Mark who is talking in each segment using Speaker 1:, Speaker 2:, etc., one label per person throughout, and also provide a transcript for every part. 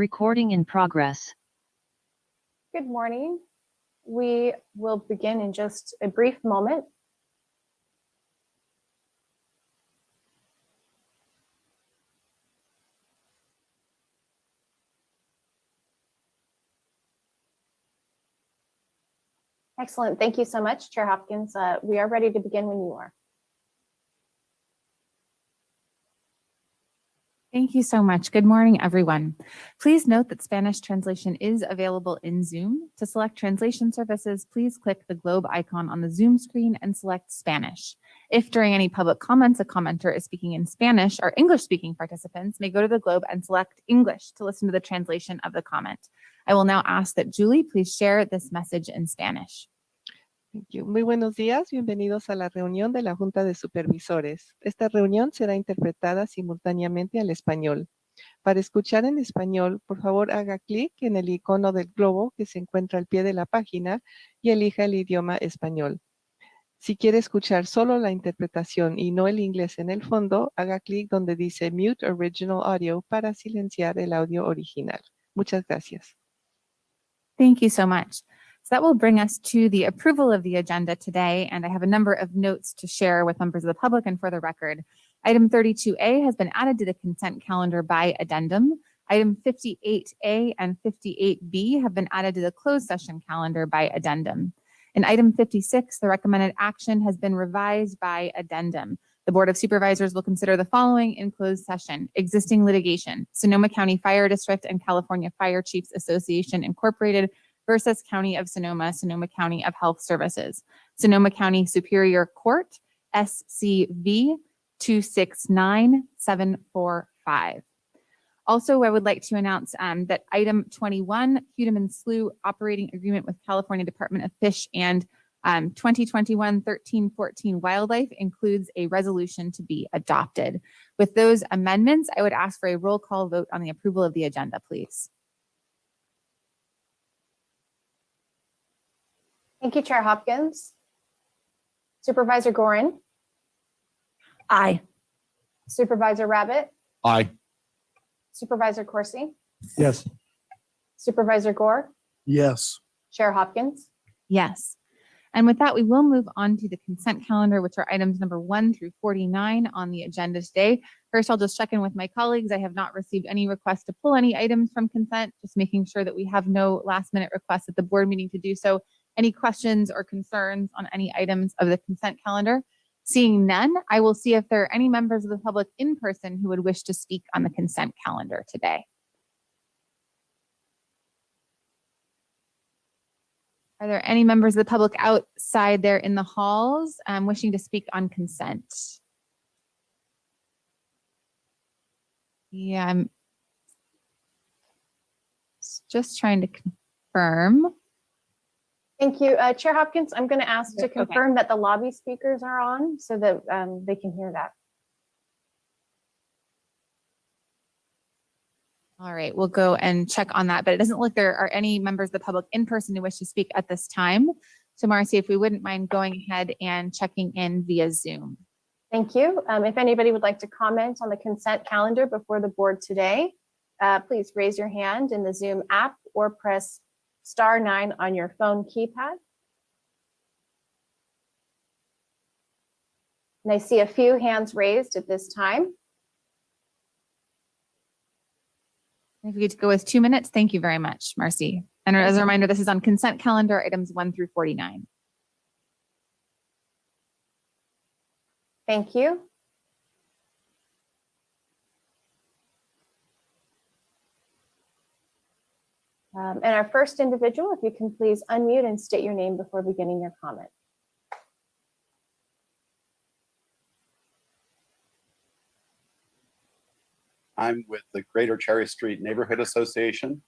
Speaker 1: Recording in progress.
Speaker 2: Good morning. We will begin in just a brief moment. Excellent. Thank you so much, Chair Hopkins. We are ready to begin when you are.
Speaker 3: Thank you so much. Good morning, everyone. Please note that Spanish translation is available in Zoom. To select translation services, please click the globe icon on the Zoom screen and select Spanish. If during any public comments a commenter is speaking in Spanish, our English-speaking participants may go to the globe and select English to listen to the translation of the comment. I will now ask that Julie please share this message in Spanish.
Speaker 4: Thank you. Muy buenos días, bienvenidos a la reunión de la Junta de Supervisores. Esta reunión será interpretada simultáneamente al español. Para escuchar en español, por favor haga clic en el icono del globo que se encuentra al pie de la página y elija el idioma español. Si quiere escuchar solo la interpretación y no el inglés en el fondo, haga clic donde dice Mute Original Audio para silenciar el audio original. Muchas gracias.
Speaker 3: Thank you so much. So that will bring us to the approval of the agenda today, and I have a number of notes to share with members of the public and for the record. Item 32A has been added to the consent calendar by addendum. Item 58A and 58B have been added to the closed session calendar by addendum. In item 56, the recommended action has been revised by addendum. The Board of Supervisors will consider the following in closed session: existing litigation, Sonoma County Fire District and California Fire Chiefs Association Incorporated versus County of Sonoma, Sonoma County of Health Services, Sonoma County Superior Court, SCV 269745. Also, I would like to announce that item 21, Heudeman Slough Operating Agreement with California Department of Fish and 2021-1314 Wildlife includes a resolution to be adopted. With those amendments, I would ask for a roll call vote on the approval of the agenda, please.
Speaker 2: Thank you, Chair Hopkins. Supervisor Gorin.
Speaker 1: Aye.
Speaker 2: Supervisor Rabbit.
Speaker 5: Aye.
Speaker 2: Supervisor Corsi.
Speaker 5: Yes.
Speaker 2: Supervisor Gore.
Speaker 5: Yes.
Speaker 2: Chair Hopkins.
Speaker 3: Yes. And with that, we will move on to the consent calendar, which are items number 1 through 49 on the agenda today. First, I'll just check in with my colleagues. I have not received any requests to pull any items from consent, just making sure that we have no last minute requests at the board meeting to do so. Any questions or concerns on any items of the consent calendar? Seeing none, I will see if there are any members of the public in person who would wish to speak on the consent calendar today. Are there any members of the public outside there in the halls wishing to speak on consent? Yeah, I'm just trying to confirm.
Speaker 2: Thank you. Chair Hopkins, I'm going to ask to confirm that the lobby speakers are on so that they can hear that.
Speaker 3: All right, we'll go and check on that, but it doesn't look there are any members of the public in person who wish to speak at this time. So Marcy, if we wouldn't mind going ahead and checking in via Zoom.
Speaker 2: Thank you. If anybody would like to comment on the consent calendar before the board today, please raise your hand in the Zoom app or press *9 on your phone keypad. And I see a few hands raised at this time.
Speaker 3: If we could go with 2 minutes, thank you very much, Marcy. And as a reminder, this is on consent calendar items 1 through 49.
Speaker 2: Thank you. And our first individual, if you can please unmute and state your name before beginning your comment.
Speaker 5: I'm with the Greater Cherry Street Neighborhood Association,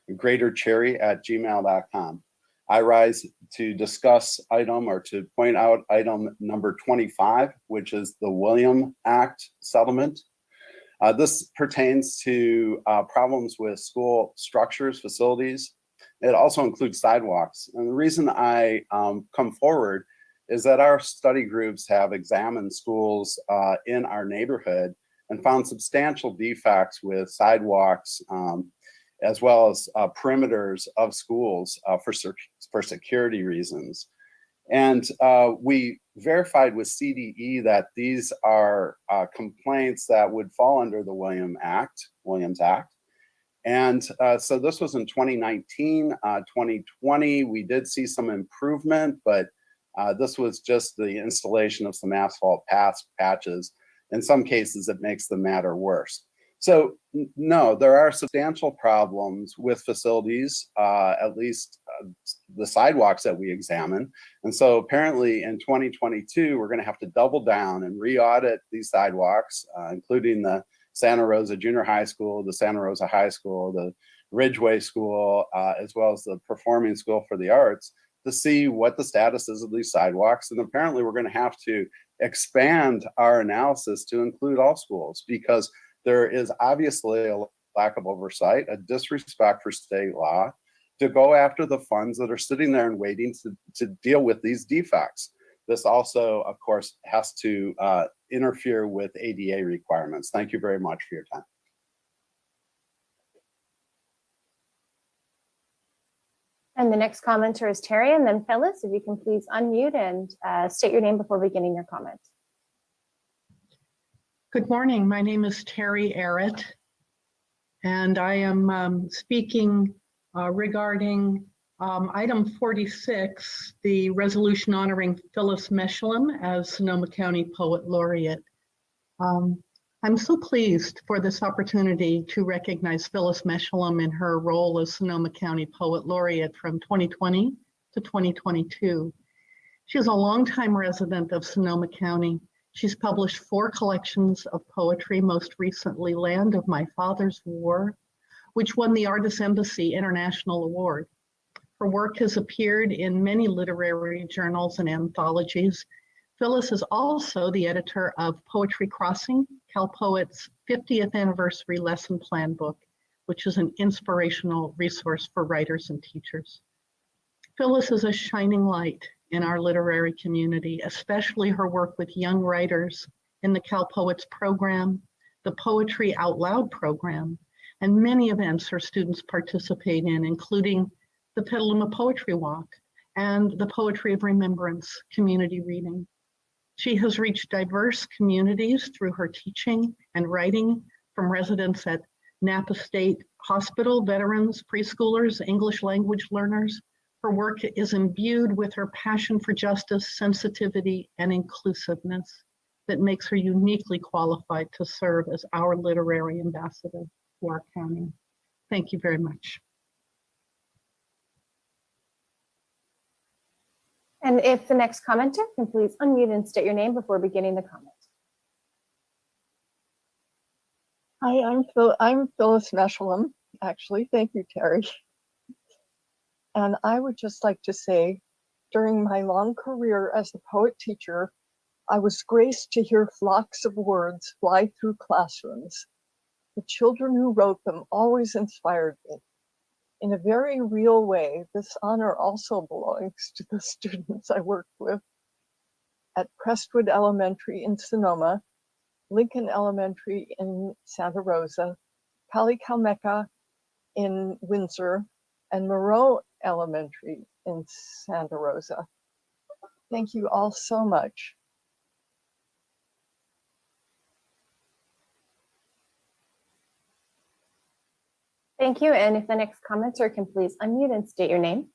Speaker 5: greatercherry@gmail.com. I rise to discuss item or to point out item number 25, which is the William Act settlement. This pertains to problems with school structures, facilities. It also includes sidewalks. And the reason I come forward is that our study groups have examined schools in our neighborhood and found substantial defects with sidewalks as well as perimeters of schools for security reasons. And we verified with CDE that these are complaints that would fall under the Williams Act. And so this was in 2019, 2020, we did see some improvement, but this was just the installation of some asphalt patches. In some cases, it makes the matter worse. So no, there are substantial problems with facilities, at least the sidewalks that we examine. And so apparently in 2022, we're going to have to double down and re-audit these sidewalks, including the Santa Rosa Junior High School, the Santa Rosa High School, the Ridgeway School, as well as the Performing School for the Arts, to see what the status is of these sidewalks. And apparently we're going to have to expand our analysis to include all schools, because there is obviously a lack of oversight, a disrespect for state law to go after the funds that are sitting there and waiting to deal with these defects. This also, of course, has to interfere with ADA requirements. Thank you very much for your time.
Speaker 2: And the next commenter is Terry, and then Phyllis, if you can please unmute and state your name before beginning your comment.
Speaker 6: Good morning. My name is Terry Arrett, and I am speaking regarding item 46, the resolution honoring Phyllis Meshlam as Sonoma County Poet Laureate. I'm so pleased for this opportunity to recognize Phyllis Meshlam in her role as Sonoma County Poet Laureate from 2020 to 2022. She is a longtime resident of Sonoma County. She's published 4 collections of poetry, most recently Land of My Father's War, which won the Artist Embassy International Award. Her work has appeared in many literary journals and anthologies. Phyllis is also the editor of Poetry Crossing, Cal Poet's 50th anniversary lesson plan book, which is an inspirational resource for writers and teachers. Phyllis is a shining light in our literary community, especially her work with young writers in the Cal Poets program, the Poetry Out Loud program, and many events her students participate in, including the Petaluma Poetry Walk and the Poetry of Remembrance community reading. She has reached diverse communities through her teaching and writing, from residents at Napa State Hospital, veterans, preschoolers, English language learners. Her work is imbued with her passion for justice, sensitivity, and inclusiveness that makes her uniquely qualified to serve as our literary ambassador to our county. Thank you very much.
Speaker 2: And if the next commenter can please unmute and state your name before beginning the comment.
Speaker 7: Hi, I'm Phyllis Meshlam, actually. Thank you, Terry. And I would just like to say, during my long career as a poet teacher, I was graced to hear flocks of words fly through classrooms. The children who wrote them always inspired me. In a very real way, this honor also belongs to the students I worked with at Crestwood Elementary in Sonoma, Lincoln Elementary in Santa Rosa, Palicameca in Windsor, and Moreau Elementary in Santa Rosa. Thank you all so much.
Speaker 2: Thank you. And if the next commenter can please unmute and state your name.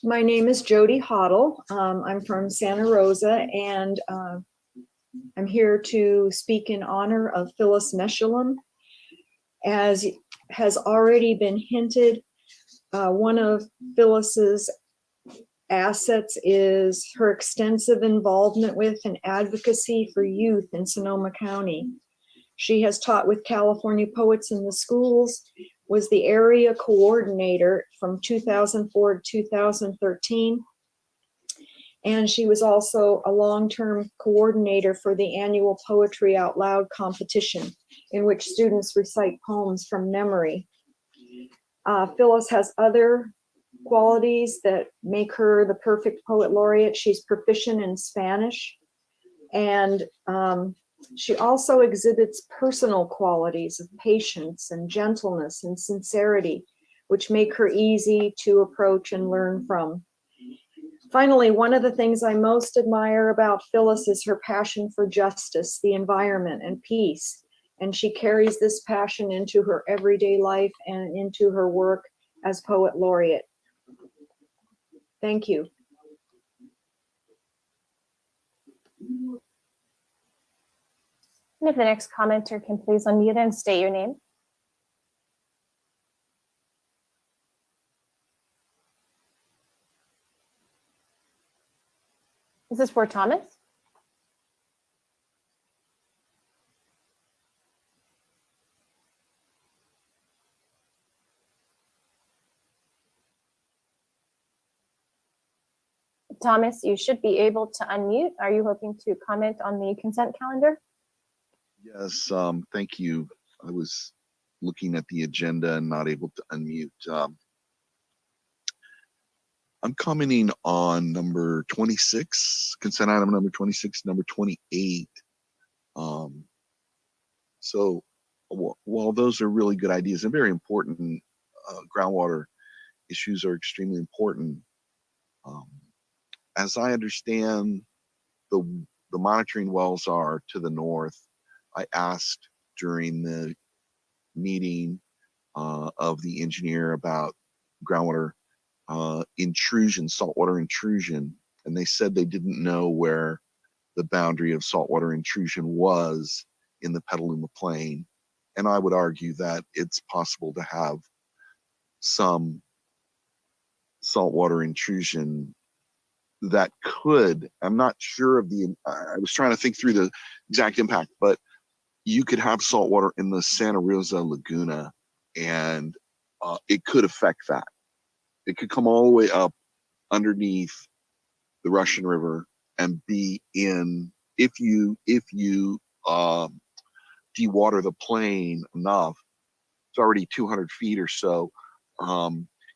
Speaker 8: My name is Jody Hoddle. I'm from Santa Rosa, and I'm here to speak in honor of Phyllis Meshlam. As has already been hinted, one of Phyllis's assets is her extensive involvement with and advocacy for youth in Sonoma County. She has taught with California Poets in the Schools, was the area coordinator from 2004 to 2013. And she was also a long-term coordinator for the annual Poetry Out Loud competition, in which students recite poems from memory. Phyllis has other qualities that make her the perfect poet laureate. She's proficient in Spanish, and She also exhibits personal qualities of patience and gentleness and sincerity, which make her easy to approach and learn from. Finally, one of the things I most admire about Phyllis is her passion for justice, the environment, and peace. And she carries this passion into her everyday life and into her work as poet laureate. Thank you.
Speaker 2: And if the next commenter can please unmute and state your name. This is for Thomas. Thomas, you should be able to unmute. Are you hoping to comment on the consent calendar?
Speaker 9: Yes, thank you. I was looking at the agenda and not able to unmute. I'm commenting on number 26, consent item number 26, number 28. So while those are really good ideas and very important, groundwater issues are extremely important. As I understand, the monitoring wells are to the north. I asked during the meeting of the engineer about groundwater intrusion, saltwater intrusion, and they said they didn't know where the boundary of saltwater intrusion was in the Petaluma Plain. And I would argue that it's possible to have some saltwater intrusion that could, I'm not sure of I was trying to think through the exact impact, but you could have saltwater in the Santa Rosa Laguna and it could affect that. It could come all the way up underneath the Russian River and be in, if you dewater the plain enough, it's already 200 feet or so,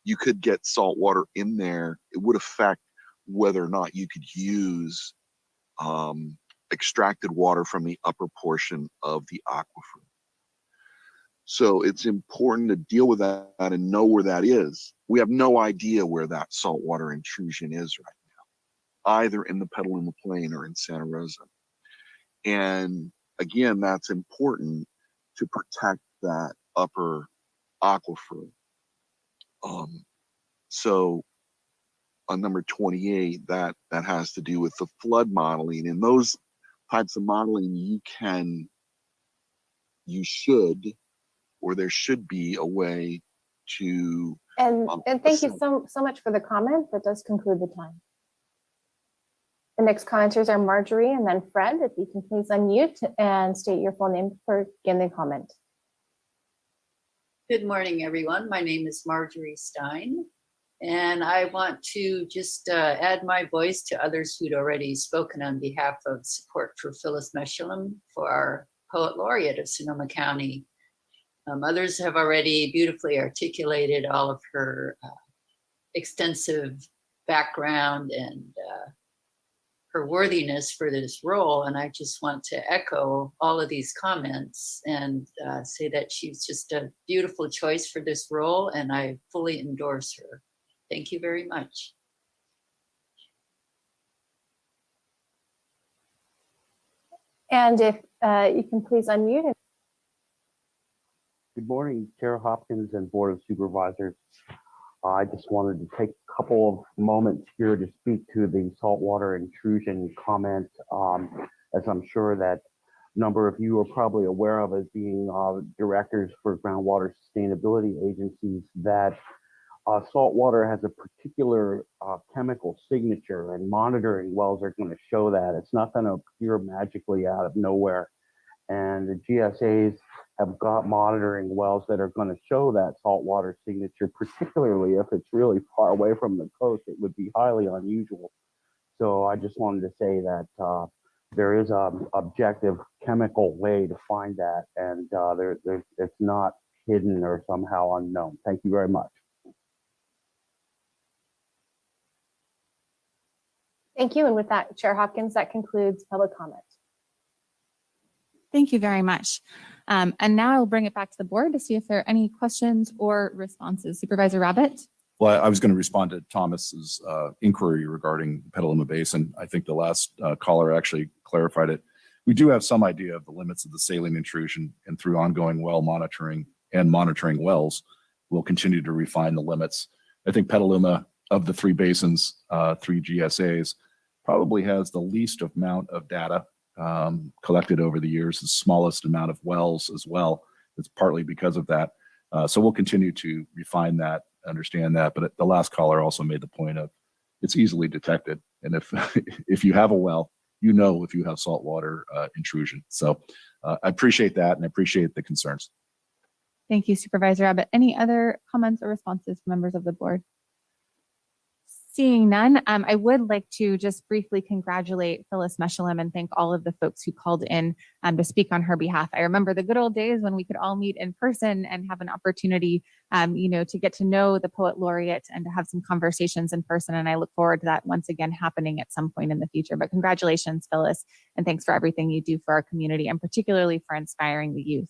Speaker 9: you could get salt water in there. It would affect whether or not you could use extracted water from the upper portion of the aquifer. So it's important to deal with that and know where that is. We have no idea where that saltwater intrusion is right now, either in the Petaluma Plain or in Santa Rosa. And again, that's important to protect that upper aquifer. So on number 28, that has to do with the flood modeling. And those types of modeling, there should be a way to.
Speaker 2: And thank you so much for the comment. That does conclude the time. The next commenters are Marjorie and then Fred. If you can please unmute and state your full name for beginning the comment.
Speaker 10: Good morning, everyone. My name is Marjorie Stein, and I want to just add my voice to others who'd already spoken on behalf of support for Phyllis Meshullam for our Poet Laureate of Sonoma County. Others have already beautifully articulated all of her extensive background and her worthiness for this role. And I just want to echo all of these comments and say that she's just a beautiful choice for this role, and I fully endorse her. Thank you very much.
Speaker 2: And if you can please unmute.
Speaker 11: Good morning, Chair Hopkins and Board of Supervisors. I just wanted to take a couple of moments here to speak to the saltwater intrusion comment, as I'm sure that a number of you are probably aware of as being directors for groundwater sustainability agencies, that saltwater has a particular chemical signature, and monitoring wells are going to show that. It's not going to appear magically out of nowhere. And the GSAs have got monitoring wells that are going to show that saltwater signature, particularly if it's really far away from the coast. It would be highly unusual. So I just wanted to say that there is an objective chemical way to find that, and it's not hidden or somehow unknown. Thank you very much.
Speaker 2: Thank you. And with that, Chair Hopkins, that concludes public comment.
Speaker 3: Thank you very much. And now I'll bring it back to the board to see if there are any questions or responses. Supervisor Rabbit?
Speaker 12: Well, I was going to respond to Thomas's inquiry regarding the Petaluma Basin. I think the last caller actually clarified it. We do have some idea of the limits of the saline intrusion, and through ongoing well monitoring and monitoring wells, we'll continue to refine the limits. I think Petaluma, of the three basins, three GSAs, probably has the least amount of data collected over the years, the smallest amount of wells as well. It's partly because of that. So we'll continue to refine that, understand that. But the last caller also made the point of it's easily detected. And if if you have a well, you know if you have saltwater intrusion. So I appreciate that, and I appreciate the concerns.
Speaker 3: Thank you, Supervisor Abbott. Any other comments or responses from members of the board? Seeing none, I would like to just briefly congratulate Phyllis Meshullam and thank all of the folks who called in to speak on her behalf. I remember the good old days when we could all meet in person and have an opportunity, to get to know the poet laureate and to have some conversations in person. And I look forward to that once again happening at some point in the future. But congratulations, Phyllis, and thanks for everything you do for our community and particularly for inspiring the youth.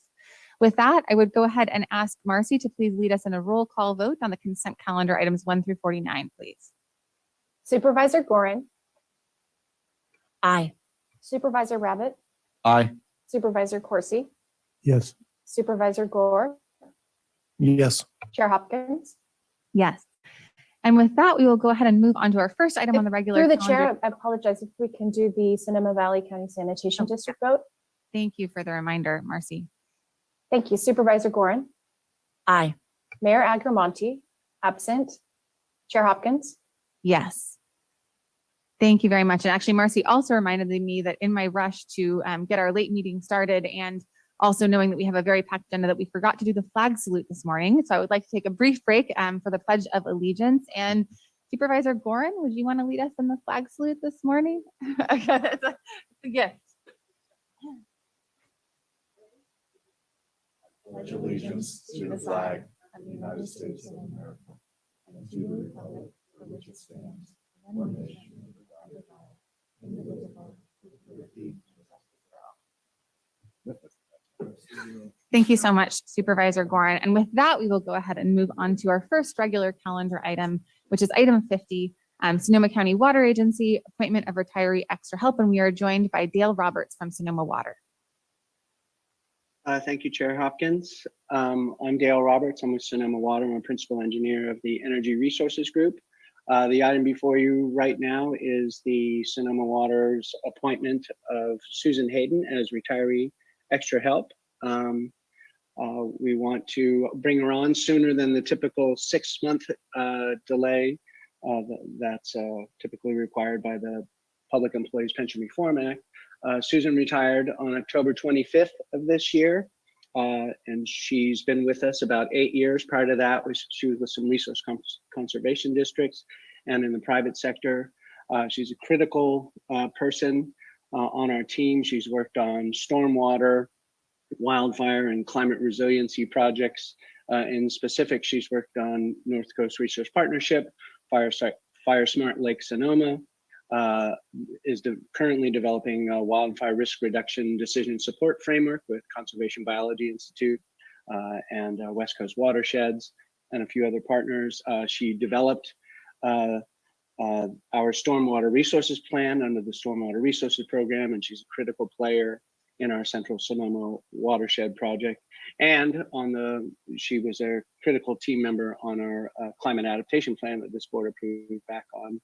Speaker 3: With that, I would go ahead and ask Marcy to please lead us in a roll call vote on the consent calendar items 1 through 49, please.
Speaker 2: Supervisor Gorin,
Speaker 1: Aye.
Speaker 2: Supervisor Rabbit,
Speaker 12: Aye.
Speaker 2: Supervisor Corsi,
Speaker 13: Yes.
Speaker 2: Supervisor Gore,
Speaker 13: Yes.
Speaker 2: Chair Hopkins.
Speaker 3: Yes. And with that, we will go ahead and move on to our first item on the regular
Speaker 2: Through the
Speaker 3: calendar.
Speaker 2: chair, I apologize if we can do the Sonoma Valley County Sanitation District vote.
Speaker 3: Thank you for the reminder, Marcy.
Speaker 2: Thank you. Supervisor Gorin,
Speaker 1: Aye.
Speaker 2: Mayor Agramonte, absent. Chair Hopkins.
Speaker 3: Yes. Thank you very much. And actually, Marcy also reminded me that in my rush to get our late meeting started and also knowing that we have a very packed agenda, that we forgot to do the flag salute this morning. So I would like to take a brief break for the Pledge of Allegiance. And Supervisor Gorin, would you want to lead us in the flag salute this morning? Okay, it's a gift.
Speaker 12: Pledge allegiance to the flag of the United States of America and to the republic for which it stands, one nation under God, indivisible, with liberty and justice for all.
Speaker 3: Thank you so much, Supervisor Gorin. And with that, we will go ahead and move on to our first regular calendar item, which is item 50, Sonoma County Water Agency, appointment of retiree extra help. And we are joined by Dale Roberts from Sonoma Water.
Speaker 14: Thank you, Chair Hopkins. I'm Dale Roberts. I'm with Sonoma Water. I'm a principal engineer of the Energy Resources Group. The item before you right now is the Sonoma Water's appointment of Susan Hayden as retiree extra help. We want to bring her on sooner than the typical 6-month delay that's typically required by the Public Employees Pension Reform Act. Susan retired on October 25th of this year, and she's been with us about 8 years. Prior to that, she was with some resource conservation districts and in the private sector. She's a critical person on our team. She's worked on stormwater, wildfire, and climate resiliency projects. In specific, she's worked on North Coast Resource Partnership, Fire Smart Lake Sonoma, is currently developing a wildfire risk reduction decision support framework with Conservation Biology Institute and West Coast Watersheds and a few other partners. She developed our stormwater resources plan under the Stormwater Resources Program, and she's a critical player in our Central Sonoma Watershed project. And she was a critical team member on our climate adaptation plan that this board approved back on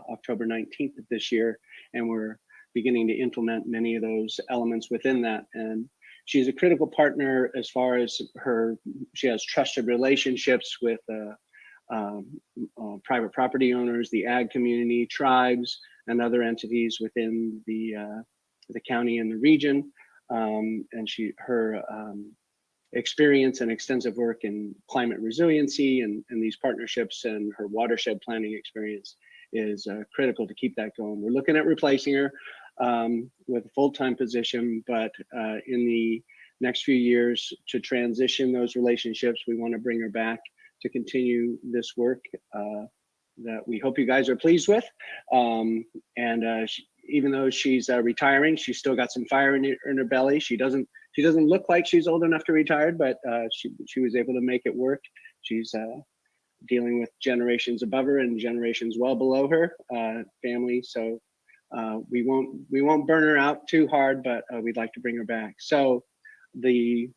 Speaker 14: October 19th of this year, and we're beginning to implement many of those elements within that. And she's a critical partner as far as she has trusted relationships with private property owners, the ag community, tribes, and other entities within the county and the region. And her experience and extensive work in climate resiliency and these partnerships and her watershed planning experience is critical to keep that going. We're looking at replacing her with a full-time position, but in the next few years to transition those relationships, we want to bring her back to continue this work that we hope you guys are pleased with. even though she's retiring, she's still got some fire in her belly. She doesn't look like she's old enough to retire, but she was able to make it work. She's dealing with generations above her and generations well below her family. So we won't burn her out too hard, but we'd like to bring her back. So we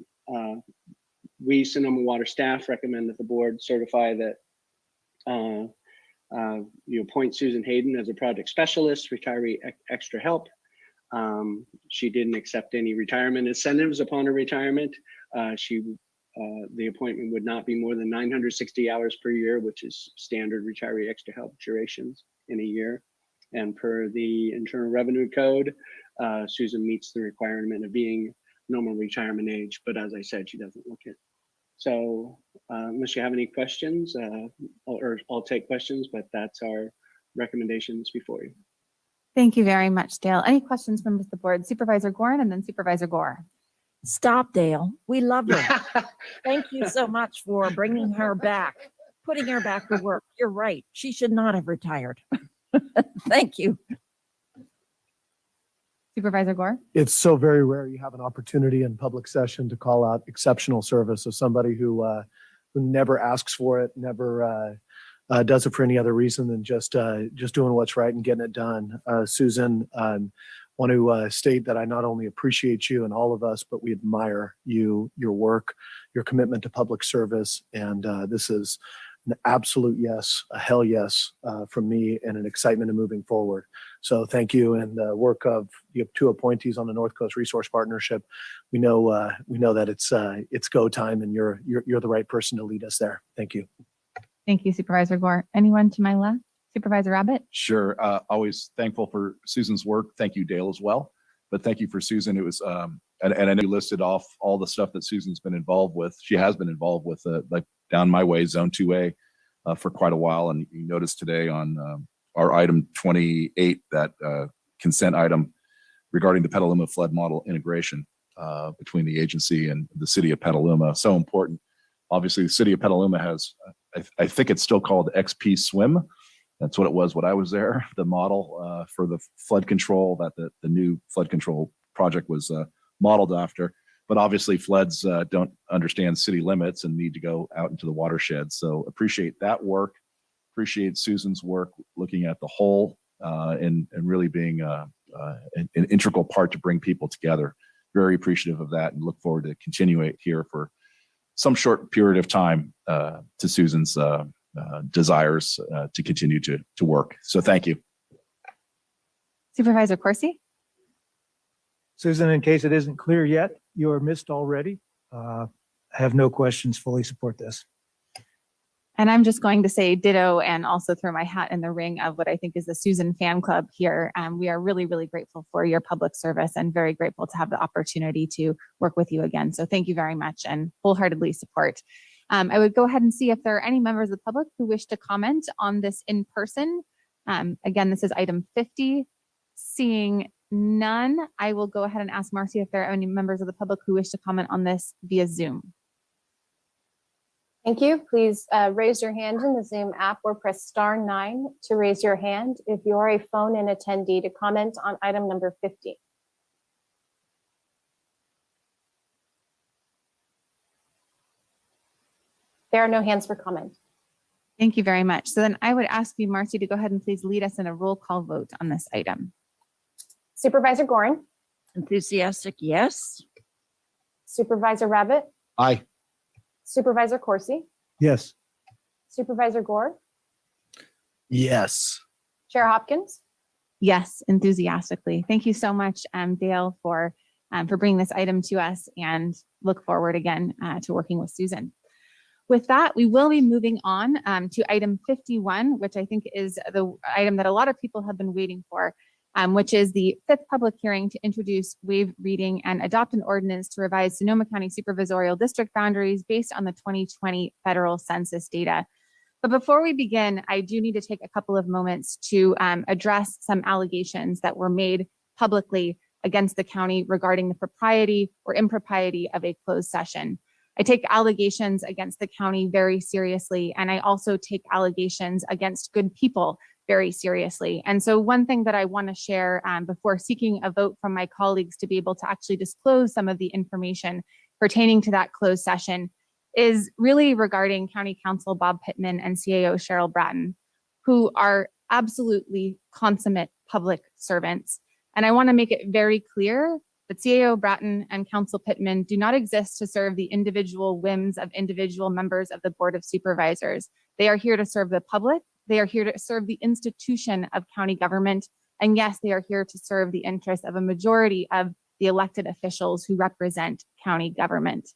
Speaker 14: Sonoma Water staff recommend that the board certify that you appoint Susan Hayden as a project specialist, retiree extra help. She didn't accept any retirement incentives upon her retirement. The appointment would not be more than 960 hours per year, which is standard retiree extra help durations in a year. And per the Internal Revenue Code, Susan meets the requirement of being normal retirement age, but as I said, she doesn't look it. So unless you have any questions, or I'll take questions, but that's our recommendations before you.
Speaker 3: Thank you very much, Dale. Any questions from the board? Supervisor Gorin and then Supervisor Gore.
Speaker 1: Stop, Dale. We love her. Thank you so much for bringing her back, putting her back to work. You're right. She should not have retired. Thank you.
Speaker 3: Supervisor Gore.
Speaker 13: It's so very rare you have an opportunity in public session to call out exceptional service of somebody who never asks for it, never does it for any other reason than just doing what's right and getting it done. Susan, want to state that I not only appreciate you and all of us, but we admire you, your work, your commitment to public service, and this is an absolute yes, a hell yes from me, and an excitement of moving forward. So thank you, and the work of you have two appointees on the North Coast Resource Partnership. We know that it's go time, and you're the right person to lead us there. Thank you.
Speaker 3: Thank you, Supervisor Gore. Anyone to my left? Supervisor Rabbit.
Speaker 12: Sure. Always thankful for Susan's work. Thank you, Dale, as well. But thank you for Susan. It was, and I know you listed off all the stuff that Susan's been involved with. She has been involved with, like down my way, Zone 2A, for quite a while. And you noticed today on our item 28, that consent item regarding the Petaluma flood model integration between the agency and the city of Petaluma. So important. Obviously, the city of Petaluma has, I think it's still called XP Swim. That's what it was when I was there. The model for the flood control that the new flood control project was modeled after. But obviously floods don't understand city limits and need to go out into the watershed. So appreciate that work. Appreciate Susan's work looking at the whole and really being an integral part to bring people together. Very appreciative of that and look forward to continuing it here for some short period of time to Susan's desires to continue to work. So thank you.
Speaker 3: Supervisor Corsi.
Speaker 15: Susan, in case it isn't clear yet, you're missed already. I have no questions, fully support this.
Speaker 3: And I'm just going to say ditto and also throw my hat in the ring of what I think is the Susan fan club here. We are really, really grateful for your public service and very grateful to have the opportunity to work with you again. So thank you very much and wholeheartedly support. I would go ahead and see if there are any members of the public who wish to comment on this in person. Again, this is item 50. Seeing none, I will go ahead and ask Marcy if there are any members of the public who wish to comment on this via Zoom.
Speaker 2: Thank you. Please raise your hand in the Zoom app or press *9 to raise your hand if you are a phone-in attendee to comment on item number 50. There are no hands for comment.
Speaker 3: Thank you very much. So then I would ask you, Marcy, to go ahead and please lead us in a roll call vote on this item.
Speaker 2: Supervisor Gorin.
Speaker 1: Enthusiastic, yes.
Speaker 2: Supervisor Rabbit.
Speaker 12: Aye.
Speaker 2: Supervisor Corsi.
Speaker 13: Yes.
Speaker 2: Supervisor Gore.
Speaker 13: Yes.
Speaker 2: Chair Hopkins.
Speaker 3: Yes, enthusiastically. Thank you so much, Dale, for bringing this item to us, and look forward again to working with Susan. With that, we will be moving on to item 51, which I think is the item that a lot of people have been waiting for, which is the 5th public hearing to introduce, waive reading, and adopt an ordinance to revise Sonoma County supervisorial district boundaries based on the 2020 federal census data. But before we begin, I do need to take a couple of moments to address some allegations that were made publicly against the county regarding the propriety or impropriety of a closed session. I take allegations against the county very seriously, and I also take allegations against good people very seriously. And so one thing that I want to share before seeking a vote from my colleagues to be able to actually disclose some of the information pertaining to that closed session is really regarding County Counsel Bob Pittman and CAO Cheryl Bratton, who are absolutely consummate public servants. And I want to make it very clear that CAO Bratton and Counsel Pittman do not exist to serve the individual whims of individual members of the Board of Supervisors. They are here to serve the public. They are here to serve the institution of county government. And yes, they are here to serve the interests of a majority of the elected officials who represent county government.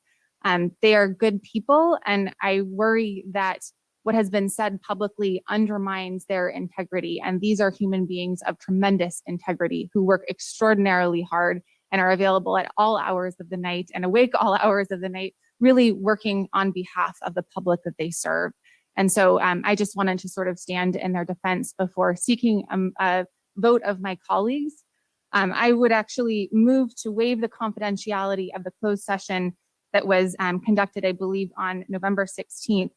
Speaker 3: They are good people, and I worry that what has been said publicly undermines their integrity. And these are human beings of tremendous integrity who work extraordinarily hard and are available at all hours of the night and awake all hours of the night, really working on behalf of the public that they serve. And so I just wanted to sort of stand in their defense before seeking a vote of my colleagues. I would actually move to waive the confidentiality of the closed session that was conducted, I believe, on November 16th,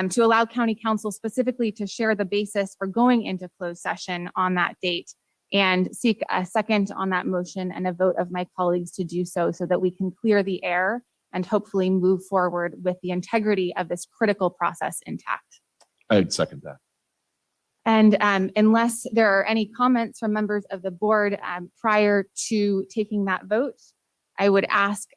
Speaker 3: to allow County Council specifically to share the basis for going into closed session on that date, and seek a second on that motion and a vote of my colleagues to do so, so that we can clear the air and hopefully move forward with the integrity of this critical process intact.
Speaker 12: I'd second that.
Speaker 3: And unless there are any comments from members of the board prior to taking that vote, I would ask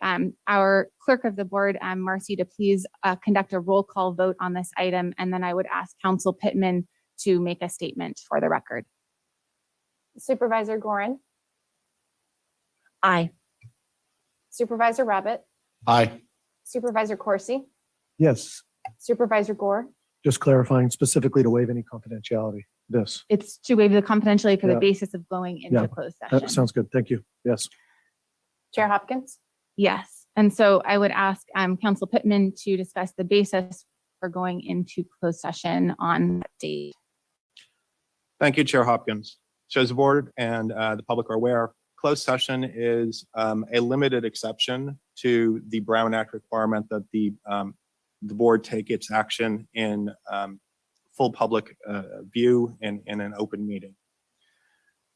Speaker 3: our clerk of the board, Marcy, to please conduct a roll call vote on this item. And then I would ask Counsel Pittman to make a statement for the record.
Speaker 2: Supervisor Gorin,
Speaker 1: Aye.
Speaker 2: Supervisor Rabbit,
Speaker 12: Aye.
Speaker 2: Supervisor Corsi,
Speaker 13: Yes,
Speaker 2: Supervisor Gore,
Speaker 13: just clarifying specifically to waive any confidentiality. This,
Speaker 3: It's to waive the confidentiality for the
Speaker 13: Yeah.
Speaker 3: basis of going into
Speaker 13: Yeah.
Speaker 3: closed session.
Speaker 13: that sounds good. Thank you. Yes.
Speaker 2: Chair Hopkins.
Speaker 3: Yes. And so I would ask Counsel Pittman to discuss the basis for going into closed session on that date.
Speaker 16: Thank you, Chair Hopkins. So as the board and the public are aware, closed session is a limited exception to the Brown Act requirement that the board take its action in full public view in an open meeting.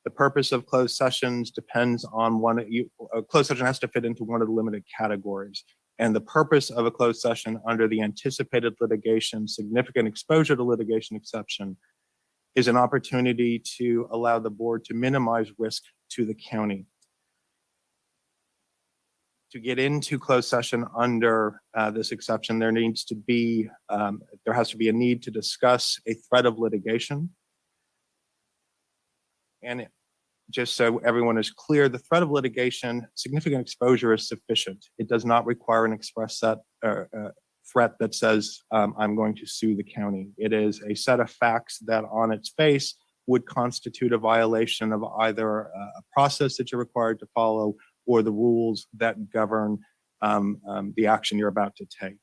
Speaker 16: The purpose of closed sessions depends on a closed session has to fit into one of the limited categories. And the purpose of a closed session under the anticipated litigation, significant exposure to litigation exception, is an opportunity to allow the board to minimize risk to the county. To get into closed session under this exception, there has to be a need to discuss a threat of litigation. And just so everyone is clear, the threat of litigation, significant exposure is sufficient. It does not require an express threat that says, I'm going to sue the county. It is a set of facts that on its face would constitute a violation of either a process that you're required to follow or the rules that govern the action you're about to take.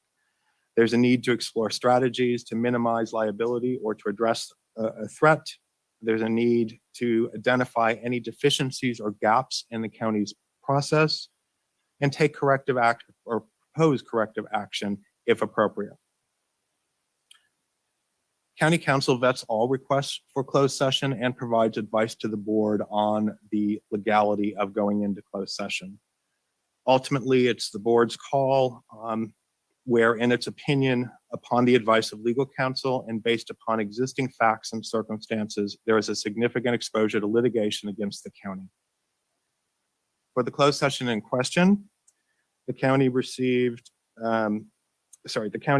Speaker 16: There's a need to explore strategies to minimize liability or to address a threat. There's a need to identify any deficiencies or gaps in the county's process and take corrective action or propose corrective action if appropriate. County Council vets all requests for closed session and provides advice to the board on the legality of going into closed session. Ultimately, it's the board's call where, in its opinion, upon the advice of legal counsel and based upon existing facts and circumstances, there is a significant exposure to litigation against the county. For the closed session in question, the county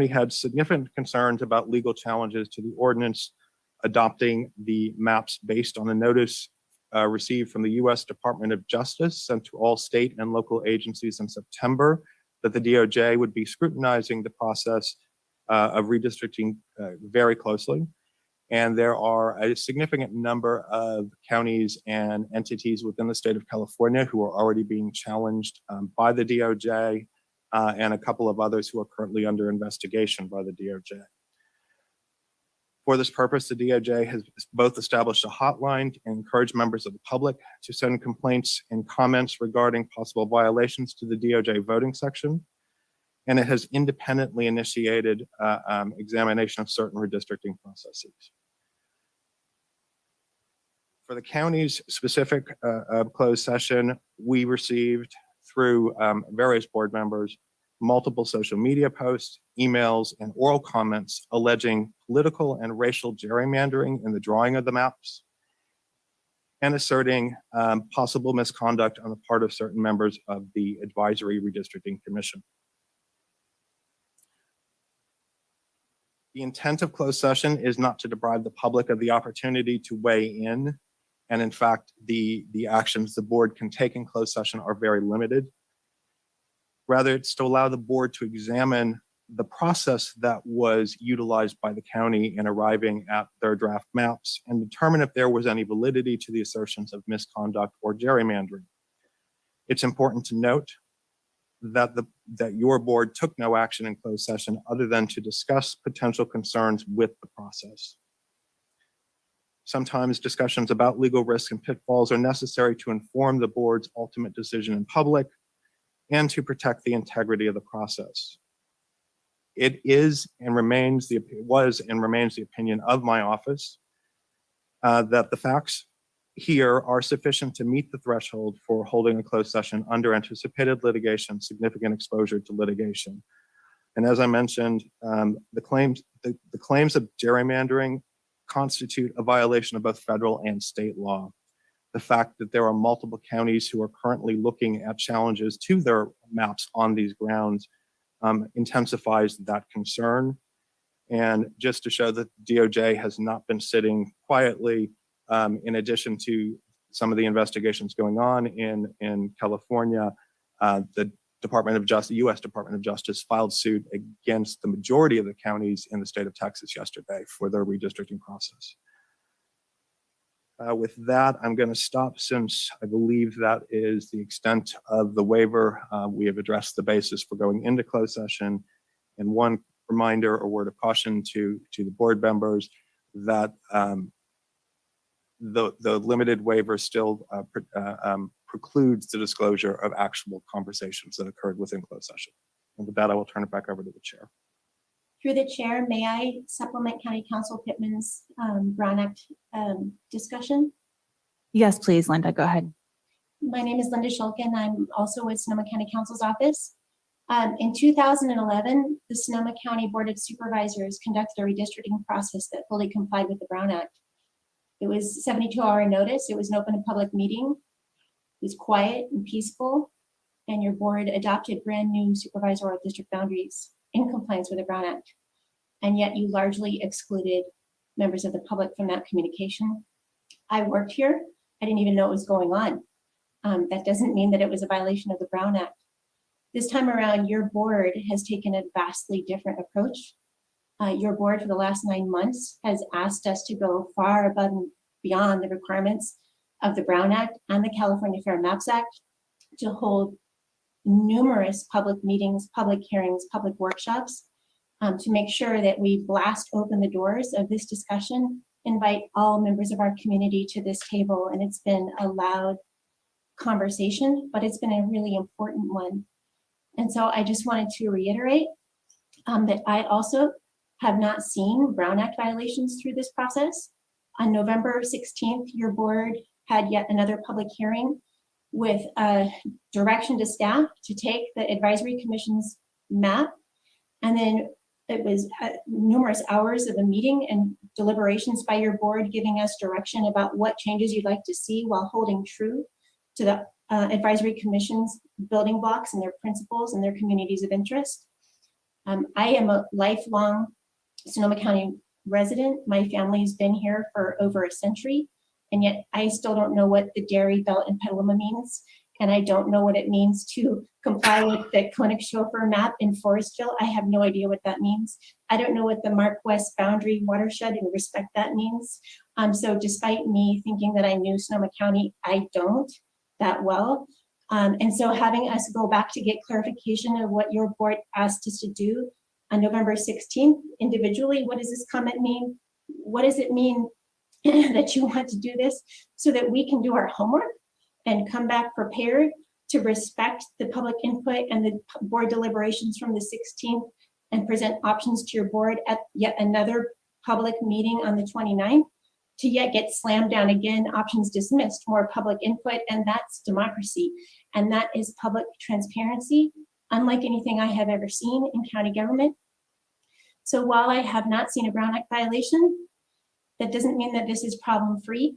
Speaker 16: had significant concerns about legal challenges to the ordinance adopting the maps based on the notice received from the U.S. Department of Justice sent to all state and local agencies in September that the DOJ would be scrutinizing the process of redistricting very closely. And there are a significant number of counties and entities within the state of California who are already being challenged by the DOJ and a couple of others who are currently under investigation by the DOJ. For this purpose, the DOJ has both established a hotline to encourage members of the public to send complaints and comments regarding possible violations to the DOJ voting section. And it has independently initiated examination of certain redistricting processes. For the county's specific closed session, we received through various board members multiple social media posts, emails, and oral comments alleging political and racial gerrymandering in the drawing of the maps and asserting possible misconduct on the part of certain members of the Advisory Redistricting Commission. The intent of closed session is not to deprive the public of the opportunity to weigh in. And in fact, the actions the board can take in closed session are very limited. Rather, it's to allow the board to examine the process that was utilized by the county in arriving at their draft maps and determine if there was any validity to the assertions of misconduct or gerrymandering. It's important to note that your board took no action in closed session other than to discuss potential concerns with the process. Sometimes discussions about legal risks and pitfalls are necessary to inform the board's ultimate decision in public and to protect the integrity of the process. It was and remains the opinion of my office that the facts here are sufficient to meet the threshold for holding a closed session under anticipated litigation, significant exposure to litigation. And as I mentioned, the claims of gerrymandering constitute a violation of both federal and state law. The fact that there are multiple counties who are currently looking at challenges to their maps on these grounds intensifies that concern. And just to show that DOJ has not been sitting quietly, in addition to some of the investigations going on in California, the U.S. Department of Justice filed suit against the majority of the counties in the state of Texas yesterday for their redistricting process. With that, I'm going to stop since I believe that is the extent of the waiver. We have addressed the basis for going into closed session. And one reminder or word of caution to the board members that the limited waiver still precludes the disclosure of actual conversations that occurred within closed session. And with that, I will turn it back over to the chair.
Speaker 17: Through the chair, may I supplement County Council Pittman's Brown Act discussion?
Speaker 3: Yes, please, Linda, go ahead.
Speaker 17: My name is Linda Shulkin. I'm also with Sonoma County Council's office. In 2011, the Sonoma County Board of Supervisors conducted a redistricting process that fully complied with the Brown Act. It was 72-hour notice. It was an open and public meeting. It was quiet and peaceful, and your board adopted brand new supervisorial district boundaries in compliance with the Brown Act. And yet you largely excluded members of the public from that communication. I worked here. I didn't even know what was going on. That doesn't mean that it was a violation of the Brown Act. This time around, your board has taken a vastly different approach. Your board for the last 9 months has asked us to go far above and beyond the requirements of the Brown Act and the California Fair Maps Act to hold numerous public meetings, public hearings, public workshops to make sure that we blast open the doors of this discussion, invite all members of our community to this table. And it's been a loud conversation, but it's been a really important one. And so I just wanted to reiterate that I also have not seen Brown Act violations through this process. On November 16th, your board had yet another public hearing with a direction to staff to take the Advisory Commission's map. And then it was numerous hours of a meeting and deliberations by your board giving us direction about what changes you'd like to see while holding true to the Advisory Commission's building blocks and their principles and their communities of interest. I am a lifelong Sonoma County resident. My family's been here for over a century, and yet I still don't know what the dairy belt in Petaluma means, and I don't know what it means to comply with the Koenig Chauffeur map in Forestville. I have no idea what that means. I don't know what the Mark West boundary watershed and respect that means. So despite me thinking that I knew Sonoma County, I don't that well. And so having us go back to get clarification of what your board asked us to do on November 16th, individually, what does this comment mean? What does it mean that you want to do this so that we can do our homework and come back prepared to respect the public input and the board deliberations from the 16th and present options to your board at yet another public meeting on the 29th? to yet get slammed down again, options dismissed, more public input, and that's democracy. And that is public transparency, unlike anything I have ever seen in county government. So while I have not seen a Brown Act violation, that doesn't mean that this is problem-free.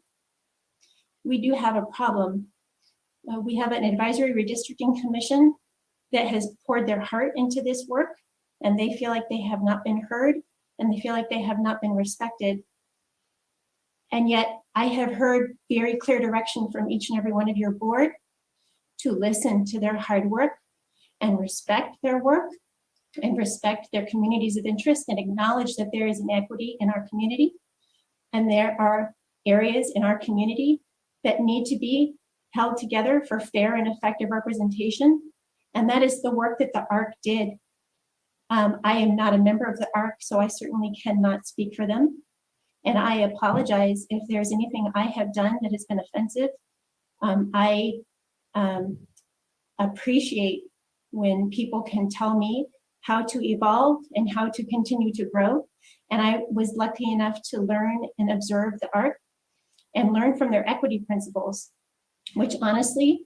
Speaker 17: We do have a problem. We have an advisory redistricting commission that has poured their heart into this work, and they feel like they have not been heard, and they feel like they have not been respected. And yet I have heard very clear direction from each and every one of your board to listen to their hard work and respect their work and respect their communities of interest and acknowledge that there is inequity in our community. And there are areas in our community that need to be held together for fair and effective representation. And that is the work that the ARC did. I am not a member of the ARC, so I certainly cannot speak for them. And I apologize if there's anything I have done that has been offensive. I appreciate when people can tell me how to evolve and how to continue to grow. And I was lucky enough to learn and observe the ARC and learn from their equity principles, which honestly,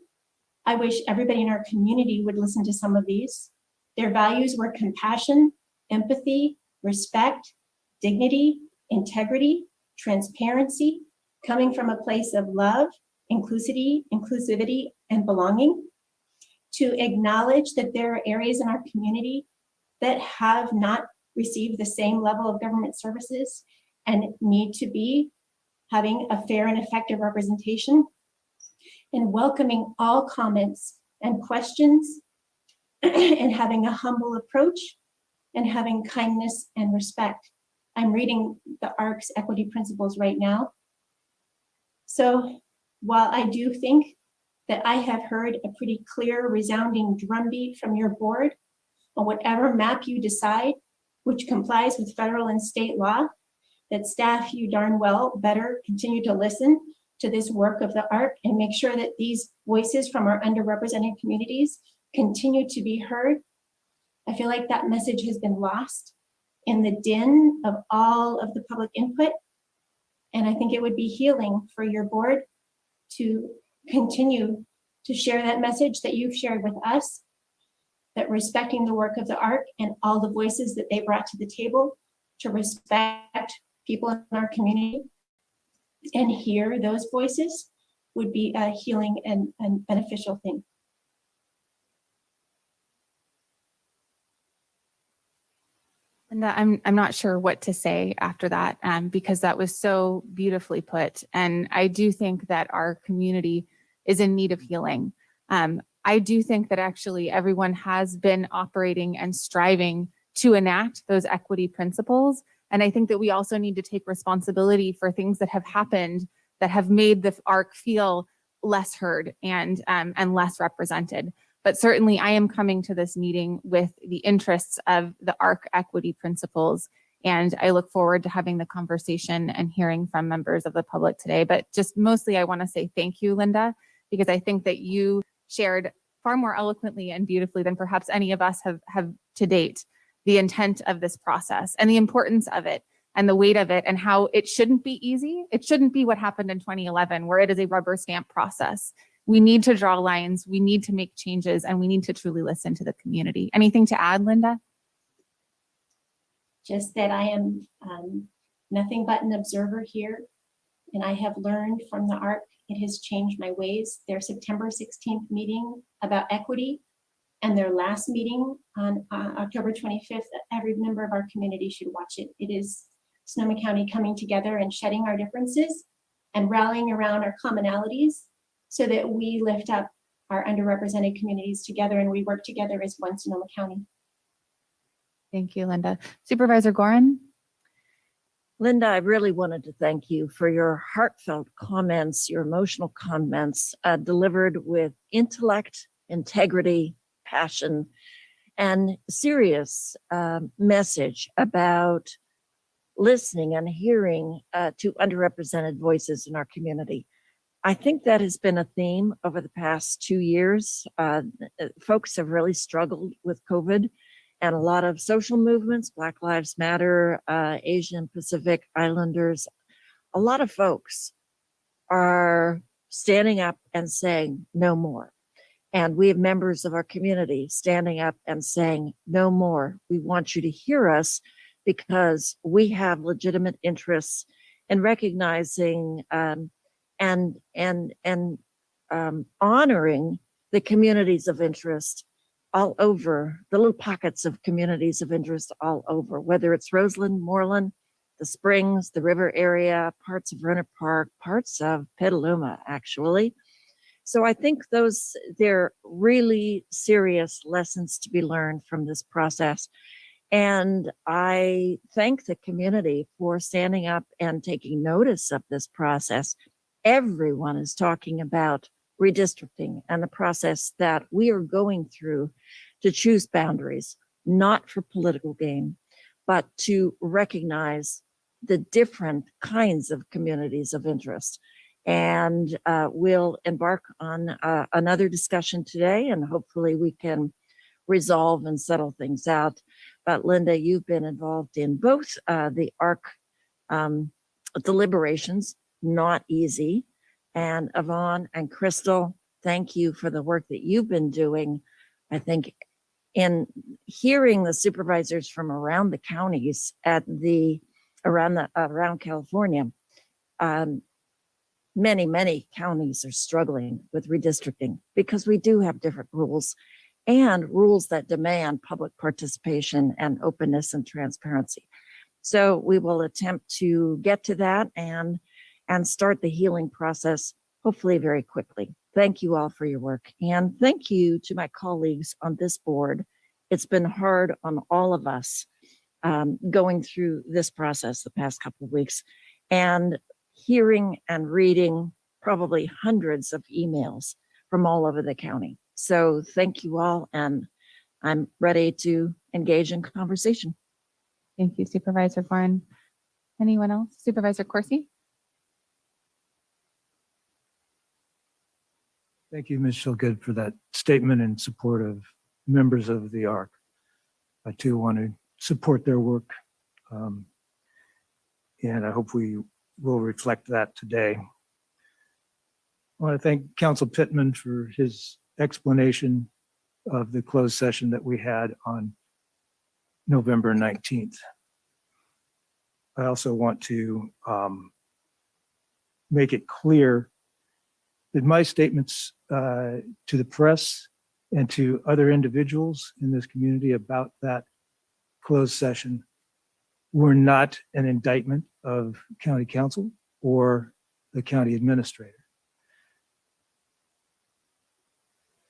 Speaker 17: I wish everybody in our community would listen to some of these. Their values were compassion, empathy, respect, dignity, integrity, transparency, coming from a place of love, inclusivity, and belonging, to acknowledge that there are areas in our community that have not received the same level of government services and need to be having a fair and effective representation, and welcoming all comments and questions, and having a humble approach, and having kindness and respect. I'm reading the ARC's equity principles right now. So while I do think that I have heard a pretty clear, resounding drumbeat from your board on whatever map you decide, which complies with federal and state law, that staff, you darn well better continue to listen to this work of the ARC and make sure that these voices from our underrepresented communities continue to be heard. I feel like that message has been lost in the din of all of the public input. And I think it would be healing for your board to continue to share that message that you've shared with us, that respecting the work of the ARC and all the voices that they brought to the table, to respect people in our community and hear those voices would be a healing and beneficial thing.
Speaker 3: Linda, I'm not sure what to say after that, because that was so beautifully put. And I do think that our community is in need of healing. I do think that actually everyone has been operating and striving to enact those equity principles. And I think that we also need to take responsibility for things that have happened that have made the ARC feel less heard and less represented. But certainly I am coming to this meeting with the interests of the ARC equity principles. And I look forward to having the conversation and hearing from members of the public today. But just mostly I want to say thank you, Linda, because I think that you shared far more eloquently and beautifully than perhaps any of us have to date the intent of this process and the importance of it and the weight of it and how it shouldn't be easy. It shouldn't be what happened in 2011, where it is a rubber stamp process. We need to draw lines, we need to make changes, and we need to truly listen to the community. Anything to add, Linda?
Speaker 17: Just that I am nothing but an observer here, and I have learned from the ARC. It has changed my ways. Their September 16th meeting about equity and their last meeting on October 25th, every member of our community should watch it. It is Sonoma County coming together and shedding our differences and rallying around our commonalities so that we lift up our underrepresented communities together and we work together as one Sonoma County.
Speaker 3: Thank you, Linda. Supervisor Gorin?
Speaker 1: Linda, I really wanted to thank you for your heartfelt comments, your emotional comments, delivered with intellect, integrity, passion, and serious message about listening and hearing to underrepresented voices in our community. I think that has been a theme over the past 2 years. Folks have really struggled with COVID, and a lot of social movements, Black Lives Matter, Asian Pacific Islanders, a lot of folks are standing up and saying no more. And we have members of our community standing up and saying no more. We want you to hear us because we have legitimate interests in recognizing and honoring the communities of interest all over, the little pockets of communities of interest all over, whether it's Roseland, Moreland, the Springs, the river area, parts of Rohnert Park, parts of Petaluma, actually. So I think they're really serious lessons to be learned from this process. And I thank the community for standing up and taking notice of this process. Everyone is talking about redistricting and the process that we are going through to choose boundaries, not for political gain, but to recognize the different kinds of communities of interest. And we'll embark on another discussion today, and hopefully we can resolve and settle things out. But Linda, you've been involved in both the ARC deliberations, not easy. And Yvonne and Crystal, thank you for the work that you've been doing. I think in hearing the supervisors from around the counties around California, many counties are struggling with redistricting because we do have different rules and rules that demand public participation and openness and transparency. So we will attempt to get to that and start the healing process, hopefully very quickly. Thank you all for your work. And thank you to my colleagues on this board. It's been hard on all of us going through this process the past couple of weeks and hearing and reading probably hundreds of emails from all over the county. So thank you all, and I'm ready to engage in conversation.
Speaker 3: Thank you, Supervisor Warren. Anyone else? Supervisor Corsi?
Speaker 15: Thank you, Ms. Shilgood, for that statement in support of members of the ARC. I too want to support their work. And I hope we will reflect that today. I want to thank Council Pittman for his explanation of the closed session that we had on November 19th. I also want to make it clear that my statements to the press and to other individuals in this community about that closed session were not an indictment of county council or the county administrator.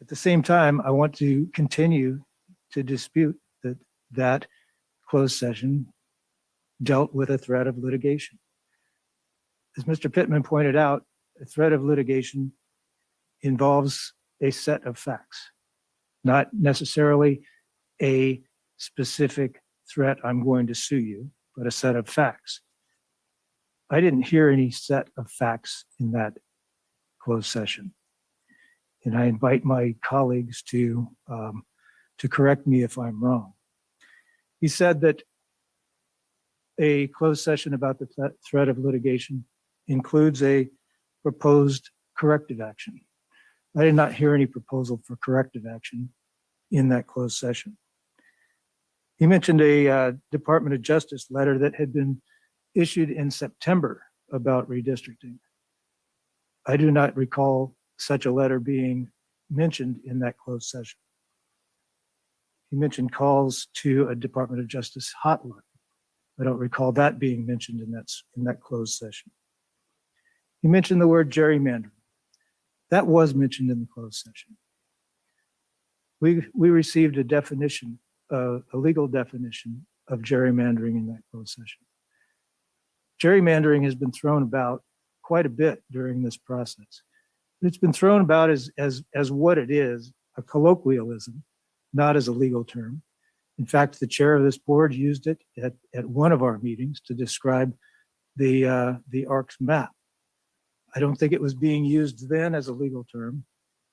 Speaker 15: At the same time, I want to continue to dispute that closed session dealt with a threat of litigation. As Mr. Pittman pointed out, a threat of litigation involves a set of facts, not necessarily a specific threat, I'm going to sue you, but a set of facts. I didn't hear any set of facts in that closed session. And I invite my colleagues to correct me if I'm wrong. He said that a closed session about the threat of litigation includes a proposed corrective action. I did not hear any proposal for corrective action in that closed session. He mentioned a Department of Justice letter that had been issued in September about redistricting. I do not recall such a letter being mentioned in that closed session. He mentioned calls to a Department of Justice hotline. I don't recall that being mentioned in that closed session. He mentioned the word gerrymandering. That was mentioned in the closed session. We received a definition, a legal definition of gerrymandering in that closed session. Gerrymandering has been thrown about quite a bit during this process. It's been thrown about as what it is, a colloquialism, not as a legal term. In fact, the chair of this board used it at one of our meetings to describe the ARC's map. I don't think it was being used then as a legal term,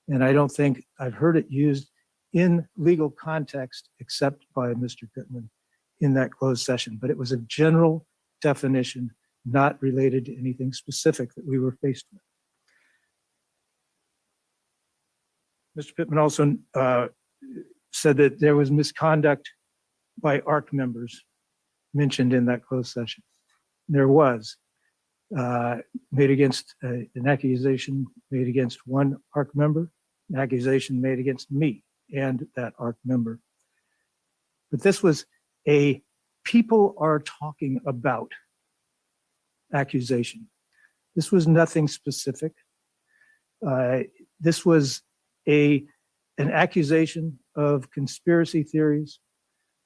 Speaker 15: and I don't think I've heard it used in legal context except by Mr. Pittman in that closed session, but it was a general definition not related to anything specific that we were faced with. Mr. Pittman also said that there was misconduct by ARC members mentioned in that closed session. There was made against an accusation made against one ARC member, an accusation made against me and that ARC member. But this was a people are talking about accusation. This was nothing specific. This was an accusation of conspiracy theories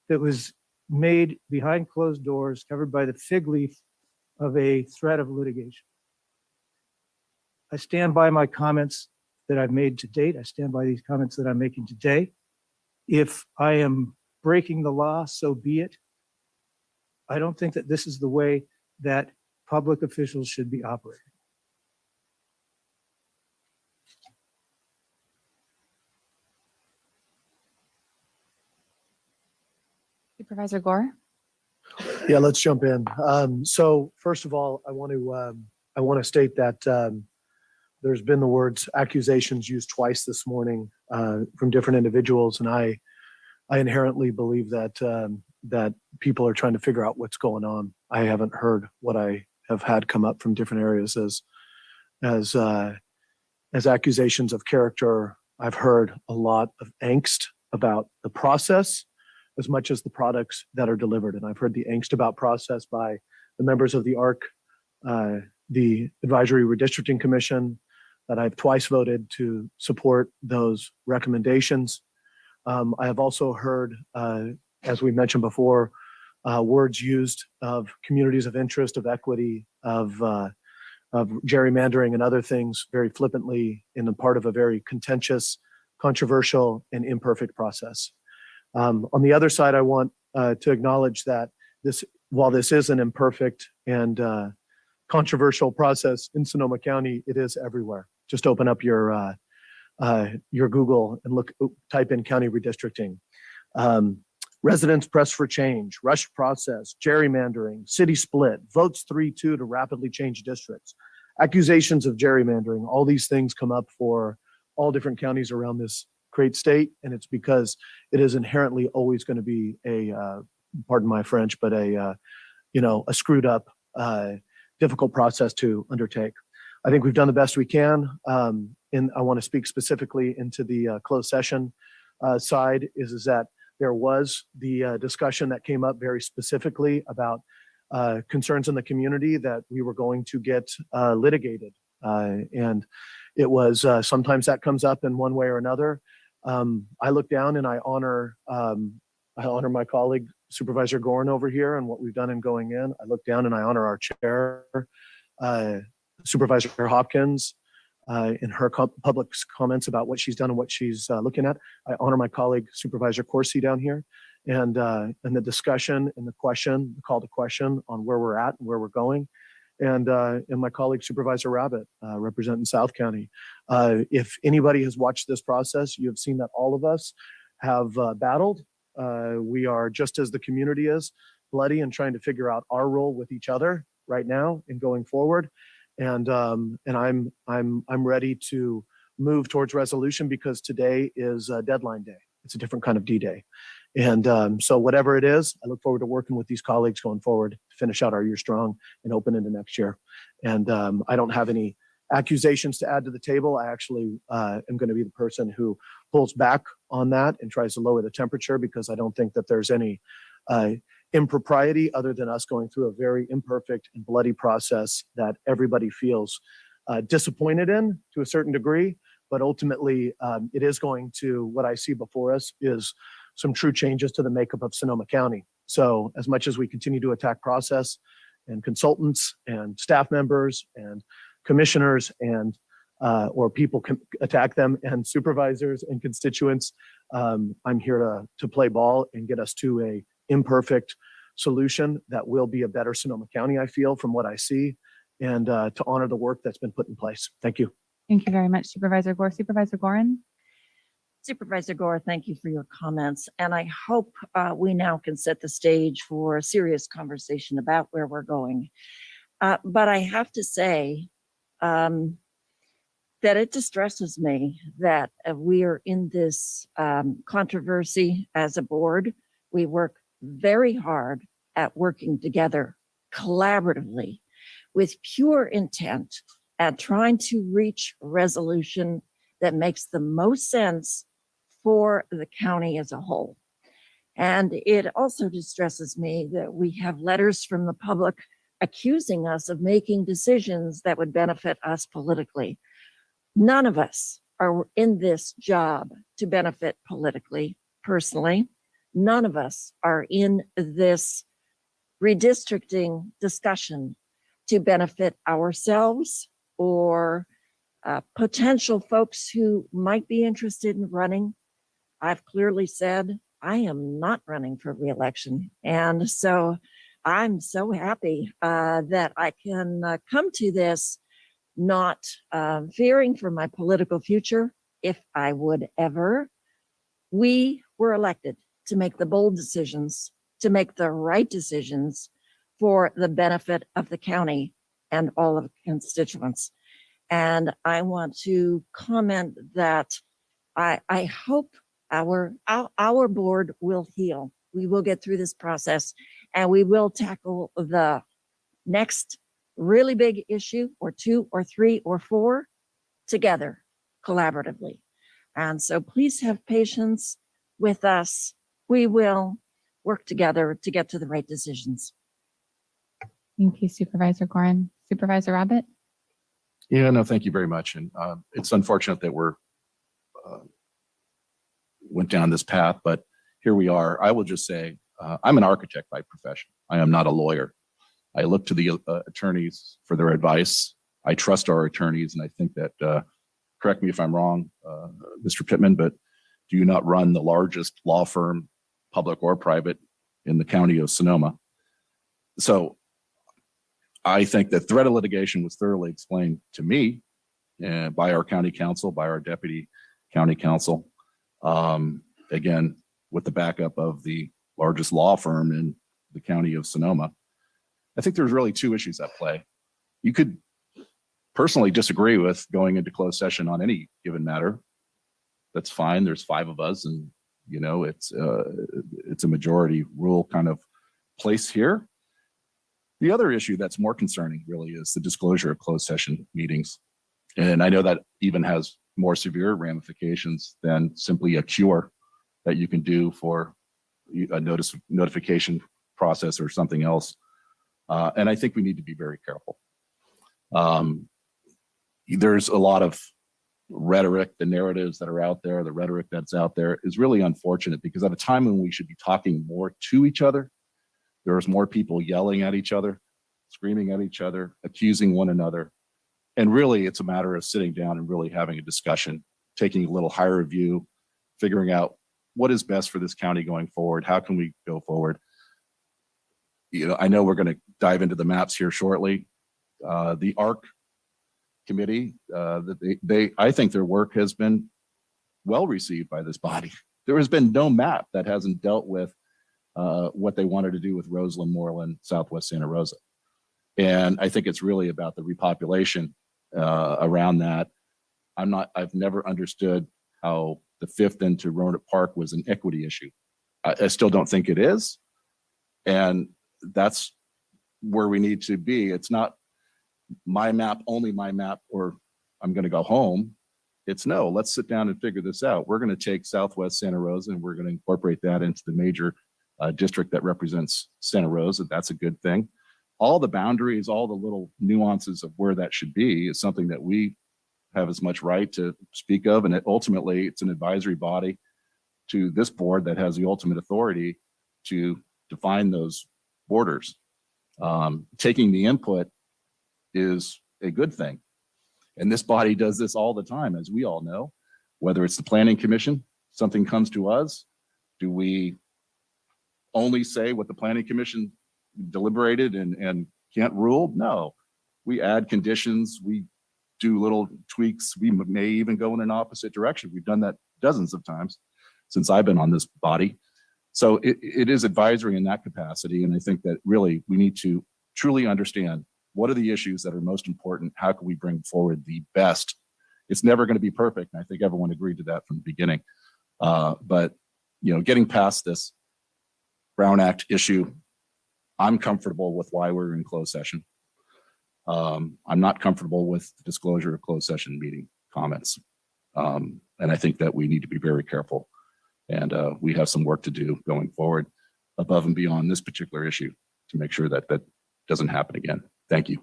Speaker 15: that was made behind closed doors, covered by the fig leaf of a threat of litigation. I stand by my comments that I've made to date. I stand by these comments that I'm making today. If I am breaking the law, so be it. I don't think that this is the way that public officials should be operating.
Speaker 3: Supervisor Gore.
Speaker 13: Yeah, let's jump in. So first of all, I want to state that there's been the words accusations used twice this morning from different individuals, and I inherently believe that that people are trying to figure out what's going on. I haven't heard what I have had come up from different areas as accusations of character. I've heard a lot of angst about the process as much as the products that are delivered. And I've heard the angst about process by the members of the ARC, the Advisory Redistricting Commission, that I've twice voted to support those recommendations. I have also heard, as we mentioned before, words used of communities of interest, of equity, of gerrymandering and other things very flippantly in a part of a very contentious, controversial, and imperfect process. On the other side, I want to acknowledge that while this is an imperfect and controversial process in Sonoma County, it is everywhere. Just open up your Google and type in county redistricting. Residents press for change, rushed process, gerrymandering, city split, votes 3-2 to rapidly change districts, accusations of gerrymandering. All these things come up for all different counties around this great state, and it's because it is inherently always going to be a pardon my French, but a screwed up, difficult process to undertake. I think we've done the best we can, and I want to speak specifically into the closed session side. Is that there was the discussion that came up very specifically about concerns in the community that we were going to get litigated, and it was sometimes that comes up in one way or another. I look down and I honor my colleague Supervisor Gorin over here and what we've done in going in. I look down and I honor our chair, Supervisor Hopkins, in her public comments about what she's done and what she's looking at. I honor my colleague Supervisor Corsi down here, and the discussion and the call to question on where we're at and where we're going. And my colleague Supervisor Rabbit, representing South County. If anybody has watched this process, you have seen that all of us have battled. We are, just as the community is, bloody and trying to figure out our role with each other right now and going forward. And I'm ready to move towards resolution because today is deadline day. It's a different kind of D-Day. And so whatever it is, I look forward to working with these colleagues going forward to finish out our year strong and open into next year. And I don't have any accusations to add to the table. I actually am going to be the person who pulls back on that and tries to lower the temperature because I don't think that there's any impropriety other than us going through a very imperfect and bloody process that everybody feels disappointed in to a certain degree. But ultimately, it is going to, what I see before us is some true changes to the makeup of Sonoma County. So as much as we continue to attack process and consultants and staff members and commissioners and or people can attack them and supervisors and constituents, I'm here to play ball and get us to a imperfect solution that will be a better Sonoma County, I feel, from what I see, and to honor the work that's been put in place. Thank you.
Speaker 3: Thank you very much, Supervisor Gore. Supervisor Gorin.
Speaker 1: Supervisor Gore, thank you for your comments. And I hope we now can set the stage for a serious conversation about where we're going. But I have to say that it distresses me that we are in this controversy as a board. We work very hard at working together collaboratively with pure intent at trying to reach a resolution that makes the most sense for the county as a whole. And it also distresses me that we have letters from the public accusing us of making decisions that would benefit us politically. None of us are in this job to benefit politically, personally. None of us are in this redistricting discussion to benefit ourselves or potential folks who might be interested in running. I've clearly said I am not running for reelection. And so I'm so happy that I can come to this not fearing for my political future, if I would ever. We were elected to make the bold decisions, to make the right decisions for the benefit of the county and all of the constituents. And I want to comment that I hope our board will heal. We will get through this process and we will tackle the next really big issue or two or three or four together collaboratively. And so please have patience with us. We will work together to get to the right decisions.
Speaker 3: Thank you, Supervisor Gorin. Supervisor Rabbit?
Speaker 12: Yeah, no, thank you very much. And it's unfortunate that we're went down this path, but here we are. I will just say, I'm an architect by profession. I am not a lawyer. I look to the attorneys for their advice. I trust our attorneys, and I think that, correct me if I'm wrong, Mr. Pittman, but do you not run the largest law firm, public or private, in the county of Sonoma? So I think that threat of litigation was thoroughly explained to me by our county counsel, by our deputy county counsel. Again, with the backup of the largest law firm in the county of Sonoma. I think there's really two issues at play. You could personally disagree with going into closed session on any given matter. That's fine. There's 5 of us, and you know it's a majority rule kind of place here. The other issue that's more concerning really is the disclosure of closed session meetings. And I know that even has more severe ramifications than simply a cure that you can do for a notification process or something else. And I think we need to be very careful. There's a lot of rhetoric, the narratives that are out there, the rhetoric that's out there is really unfortunate because at a time when we should be talking more to each other, there's more people yelling at each other, screaming at each other, accusing one another. And really, it's a matter of sitting down and really having a discussion, taking a little higher view, figuring out what is best for this county going forward. How can we go forward? You know, I know we're going to dive into the maps here shortly. The ARC committee, I think their work has been well received by this body. There has been no map that hasn't dealt with what they wanted to do with Roseland, Moreland, Southwest Santa Rosa. And I think it's really about the repopulation around that. I've never understood how the 5th into Roanoke Park was an equity issue. I still don't think it is. And that's where we need to be. It's not my map, only my map, or I'm going to go home. It's no, let's sit down and figure this out. We're going to take Southwest Santa Rosa and we're going to incorporate that into the major district that represents Santa Rosa. That's a good thing. All the boundaries, all the little nuances of where that should be is something that we have as much right to speak of. And ultimately, it's an advisory body to this board that has the ultimate authority to define those borders. Taking the input is a good thing. And this body does this all the time, as we all know, whether it's the Planning Commission, something comes to us, do we only say what the Planning Commission deliberated and can't rule? No, we add conditions, we do little tweaks, we may even go in an opposite direction. We've done that dozens of times since I've been on this body. So it is advisory in that capacity. And I think that really we need to truly understand What are the issues that are most important? How can we bring forward the best? It's never going to be perfect, and I think everyone agreed to that from the beginning. But getting past this Brown Act issue, I'm comfortable with why we're in closed session. I'm not comfortable with the disclosure of closed session meeting comments. And I think that we need to be very careful. And we have some work to do going forward above and beyond this particular issue to make sure that that doesn't happen again. Thank you.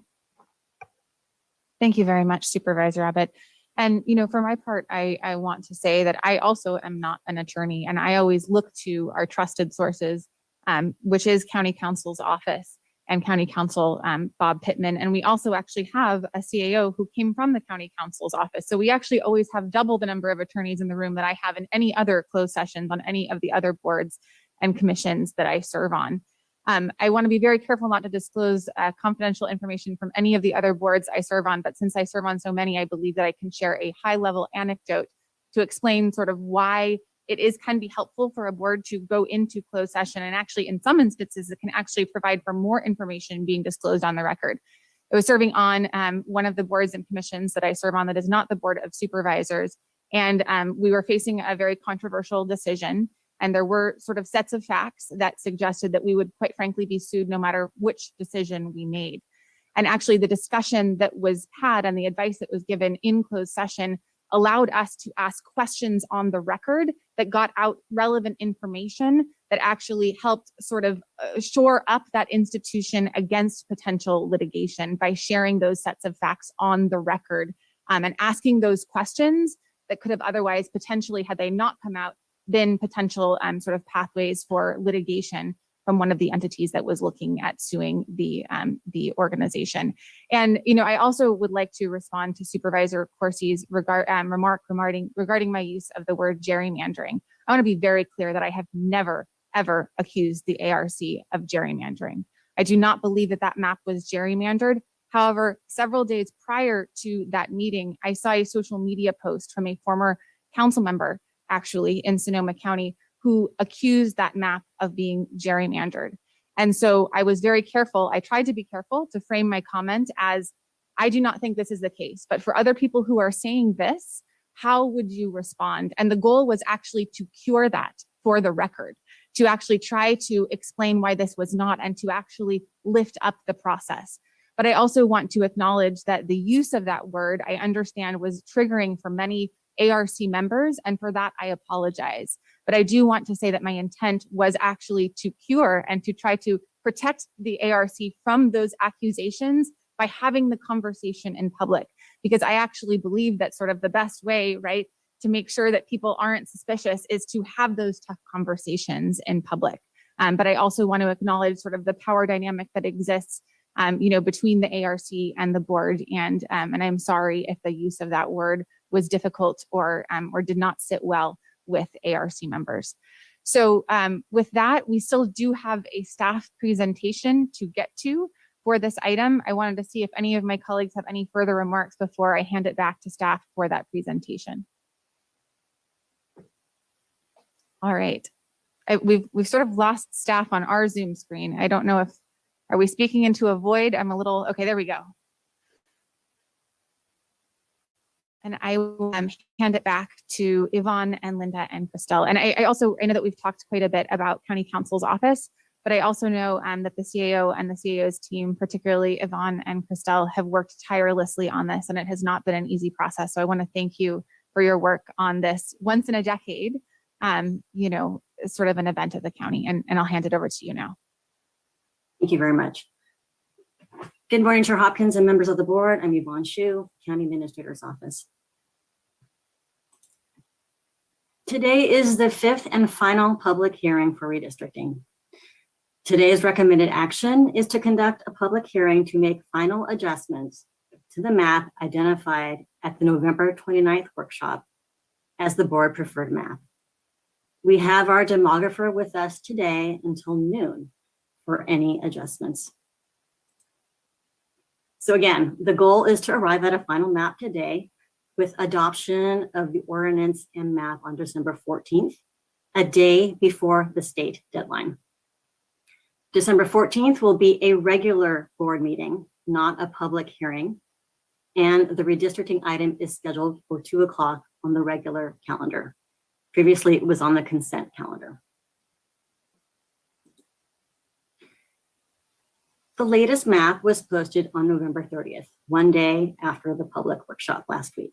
Speaker 3: Thank you very much, Supervisor Abbott. And, for my part, I want to say that I also am not an attorney, and I always look to our trusted sources, which is County Counsel's office and County Counsel Bob Pittman. And we also actually have a CAO who came from the County Counsel's office. So we actually always have double the number of attorneys in the room that I have in any other closed sessions on any of the other boards and commissions that I serve on. I want to be very careful not to disclose confidential information from any of the other boards I serve on, but since I serve on so many, I believe that I can share a high-level anecdote to explain sort of why it can be helpful for a board to go into closed session. And actually, in some instances, it can actually provide for more information being disclosed on the record. I was serving on one of the boards and commissions that I serve on that is not the Board of Supervisors. And we were facing a very controversial decision. And there were sort of sets of facts that suggested that we would quite frankly be sued no matter which decision we made. And actually the discussion that was had and the advice that was given in closed session allowed us to ask questions on the record that got out relevant information that actually helped sort of shore up that institution against potential litigation by sharing those sets of facts on the record and asking those questions that could have otherwise potentially, had they not come out, been potential sort of pathways for litigation from one of the entities that was looking at suing the organization. And I also would like to respond to Supervisor Corsi's remark regarding my use of the word gerrymandering. I want to be very clear that I have never, ever accused the ARC of gerrymandering. I do not believe that that map was gerrymandered. However, several days prior to that meeting, I saw a social media post from a former council member actually in Sonoma County who accused that map of being gerrymandered. And so I was very careful. I tried to be careful to frame my comment as, I do not think this is the case, but for other people who are saying this, how would you respond? And the goal was actually to cure that for the record, to actually try to explain why this was not, and to actually lift up the process. But I also want to acknowledge that the use of that word, I understand, was triggering for many ARC members, and for that I apologize. But I do want to say that my intent was actually to cure and to try to protect the ARC from those accusations by having the conversation in public, because I actually believe that sort of the best way, right, to make sure that people aren't suspicious is to have those tough conversations in public. But I also want to acknowledge sort of the power dynamic that exists between the ARC and the board. And I'm sorry if the use of that word was difficult or did not sit well with ARC members. So with that, we still do have a staff presentation to get to for this item. I wanted to see if any of my colleagues have any further remarks before I hand it back to staff for that presentation. All right. We've sort of lost staff on our Zoom screen. I don't know if, are we speaking into a void? I'm a little, okay, there we go. And I will hand it back to Yvonne and Linda and Christelle. And I know that we've talked quite a bit about County Counsel's office, but I also know that the CAO and the CAO's team, particularly Yvonne and Christelle, have worked tirelessly on this, and it has not been an easy process. So I want to thank you for your work on this once in a decade, sort of an event at the county. And I'll hand it over to you now.
Speaker 18: Thank you very much. Good morning, Chair Hopkins and members of the board. I'm Yvonne Shu, County Administrator's Office. Today is the fifth and final public hearing for redistricting. Today's recommended action is to conduct a public hearing to make final adjustments to the map identified at the November 29th workshop as the board preferred map. We have our demographer with us today until noon for any adjustments. So again, the goal is to arrive at a final map today with adoption of the ordinance and map on December 14th, a day before the state deadline. December 14th will be a regular board meeting not a public hearing, and the redistricting item is scheduled for 2 o'clock on the regular calendar. Previously, it was on the consent calendar. The latest map was posted on November 30th, one day after the public workshop last week.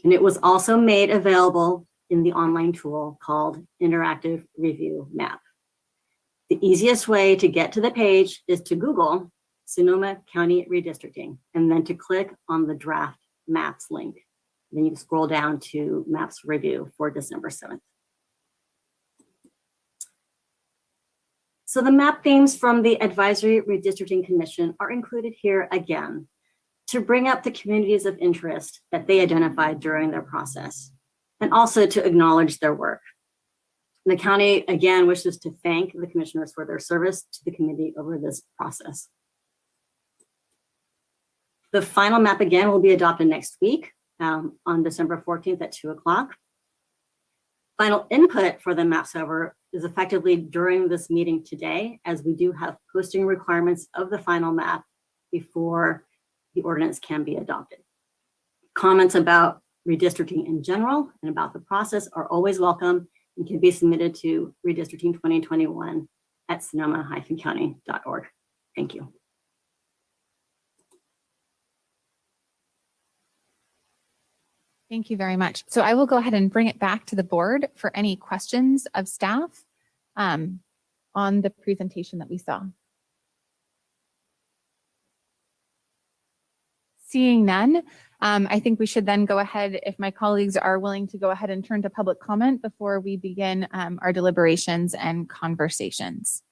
Speaker 18: And it was also made available in the online tool called Interactive Review Map. The easiest way to get to the page is to Google Sonoma County Redistricting, and then to click on the draft maps link. Then you can scroll down to maps review for December 7th. So the map themes from the Advisory Redistricting Commission are included here again to bring up the communities of interest that they identified during their process, and also to acknowledge their work. The county again wishes to thank the commissioners for their service to the community over this process. The final map again will be adopted next week on December 14th at 2 o'clock. Final input for the maps, however, is effectively during this meeting today, as we do have posting requirements of the final map before the ordinance can be adopted. Comments about redistricting in general and about the process are always welcome and can be submitted to redistricting 2021 at sonoma-county.org. Thank you.
Speaker 3: Thank you very much. So I will go ahead and bring it back to the board for any questions of staff on the presentation that we saw. Seeing none, I think we should then go ahead, if my colleagues are willing to go ahead and turn to public comment before we begin our deliberations and conversations.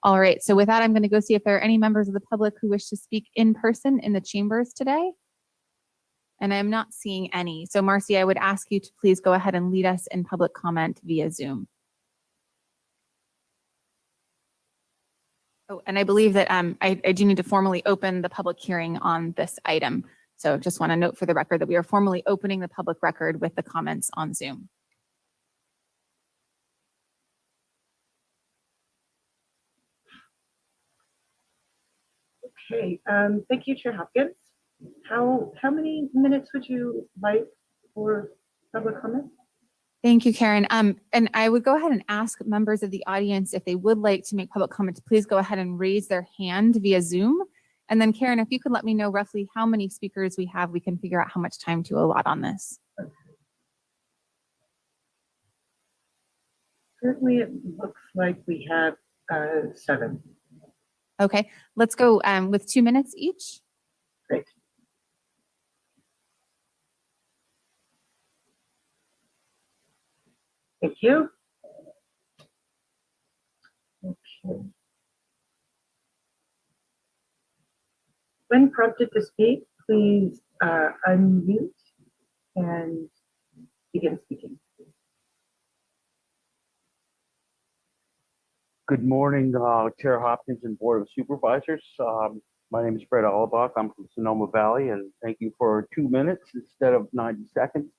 Speaker 3: All right, so with that, I'm going to go see if there are any members of the public who wish to speak in person in the chambers today. And I'm not seeing any. So Marcy, I would ask you to please go ahead and lead us in public comment via Zoom. Oh, and I believe that I do need to formally open the public hearing on this item. So just want to note for the record that we are formally opening the public record with the comments on Zoom.
Speaker 19: Okay, thank you, Chair Hopkins. How many minutes would you like for public comment?
Speaker 3: Thank you, Karen. And I would go ahead and ask members of the audience if they would like to make public comment to please go ahead and raise their hand via Zoom. And then Karen, if you could let me know roughly how many speakers we have, we can figure out how much time to allot on this.
Speaker 19: Currently, it looks like we have 7.
Speaker 3: Okay, let's go with 2 minutes each.
Speaker 19: Great. Thank you. Okay. When prompted to speak, please unmute and begin speaking.
Speaker 11: Good morning, Chair Hopkins and Board of Supervisors. My name is Fred Allbach. I'm from Sonoma Valley, and thank you for 2 minutes instead of 90 seconds.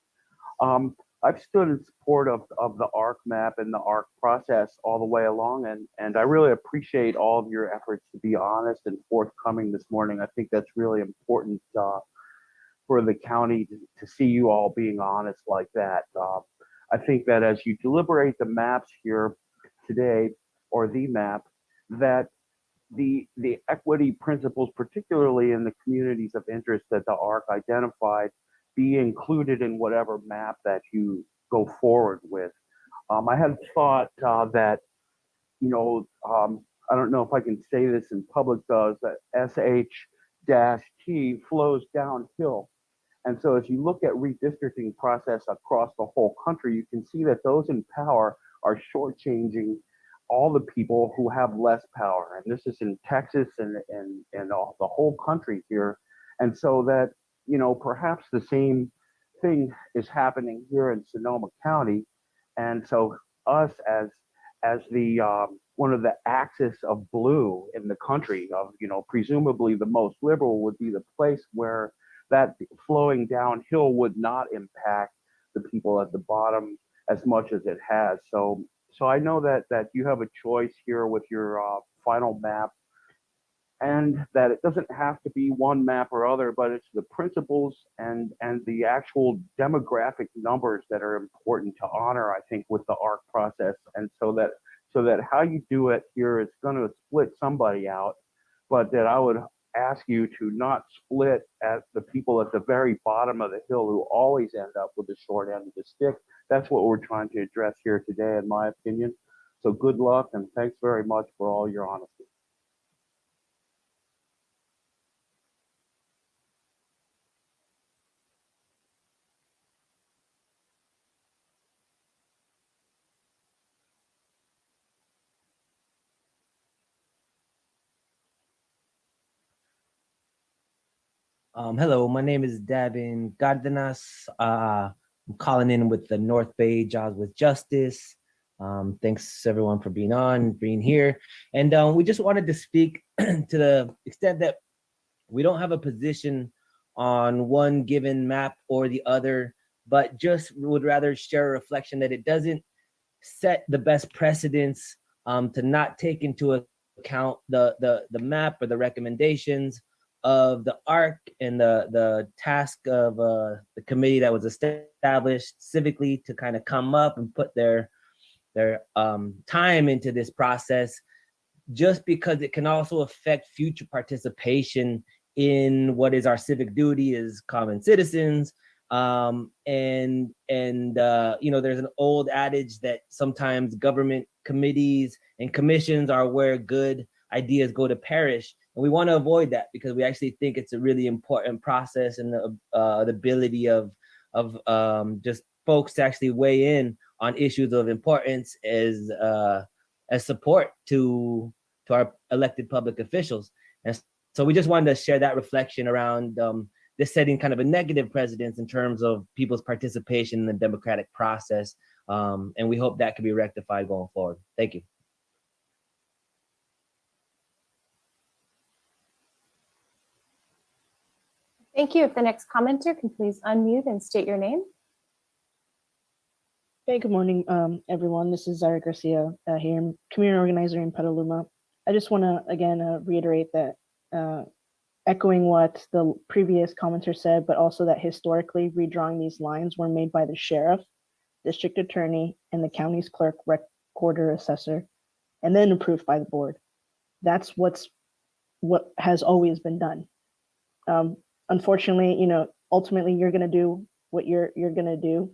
Speaker 11: I've stood in support of the ARC map and the ARC process all the way along, and I really appreciate all of your efforts to be honest and forthcoming this morning. I think that's really important for the county to see you all being honest like that. I think that as you deliberate the maps here today, or the map, that the equity principles, particularly in the communities of interest that the ARC identified, be included in whatever map that you go forward with. I had thought that, I don't know if I can say this in public, does that SH-T flows downhill. And so as you look at redistricting process across the whole country, you can see that those in power are shortchanging all the people who have less power. And this is in Texas and all, the whole country here. And so that, perhaps the same thing is happening here in Sonoma County. And so us as the one of the axis of blue in the country of, presumably the most liberal would be the place where that flowing downhill would not impact the people at the bottom as much as it has. So I know that you have a choice here with your final map and that it doesn't have to be one map or other, but it's the principles and the actual demographic numbers that are important to honor, I think, with the ARC process. And so that how you do it here is going to split somebody out, but that I would ask you to not split at the people at the very bottom of the hill who always end up with the short end of the stick. That's what we're trying to address here today, in my opinion. So good luck, and thanks very much for all your honesty.
Speaker 20: Hello, my name is Davin Gardenas. I'm calling in with the North Bay Jobs with Justice. Thanks everyone for being here. And we just wanted to speak to the extent that we don't have a position on one given map or the other, but just would rather share a reflection that it doesn't set the best precedents to not take into account the map or the recommendations of the ARC and the task of the committee that was established civically to kind of come up and put their time into this process, just because it can also affect future participation in what is our civic duty as common citizens. You know, there's an old adage that sometimes government committees and commissions are where good ideas go to perish. And we want to avoid that because we actually think it's a really important process, and the ability of just folks to actually weigh in on issues of importance as support to our elected public officials. And so we just wanted to share that reflection around this setting kind of a negative precedence in terms of people's participation in the democratic process. And we hope that can be rectified going forward. Thank you.
Speaker 2: Thank you. If the next commenter can please unmute and state your name.
Speaker 21: Hey, good morning, everyone. This is Zara Garcia here, community organizer in Petaluma. I just want to, again, reiterate that echoing what the previous commenter said, but also that historically redrawing these lines were made by the sheriff, district attorney, and the county's clerk, recorder, assessor, and then approved by the board. That's what has always been done. Unfortunately, you know, ultimately you're going to do what you're going to do.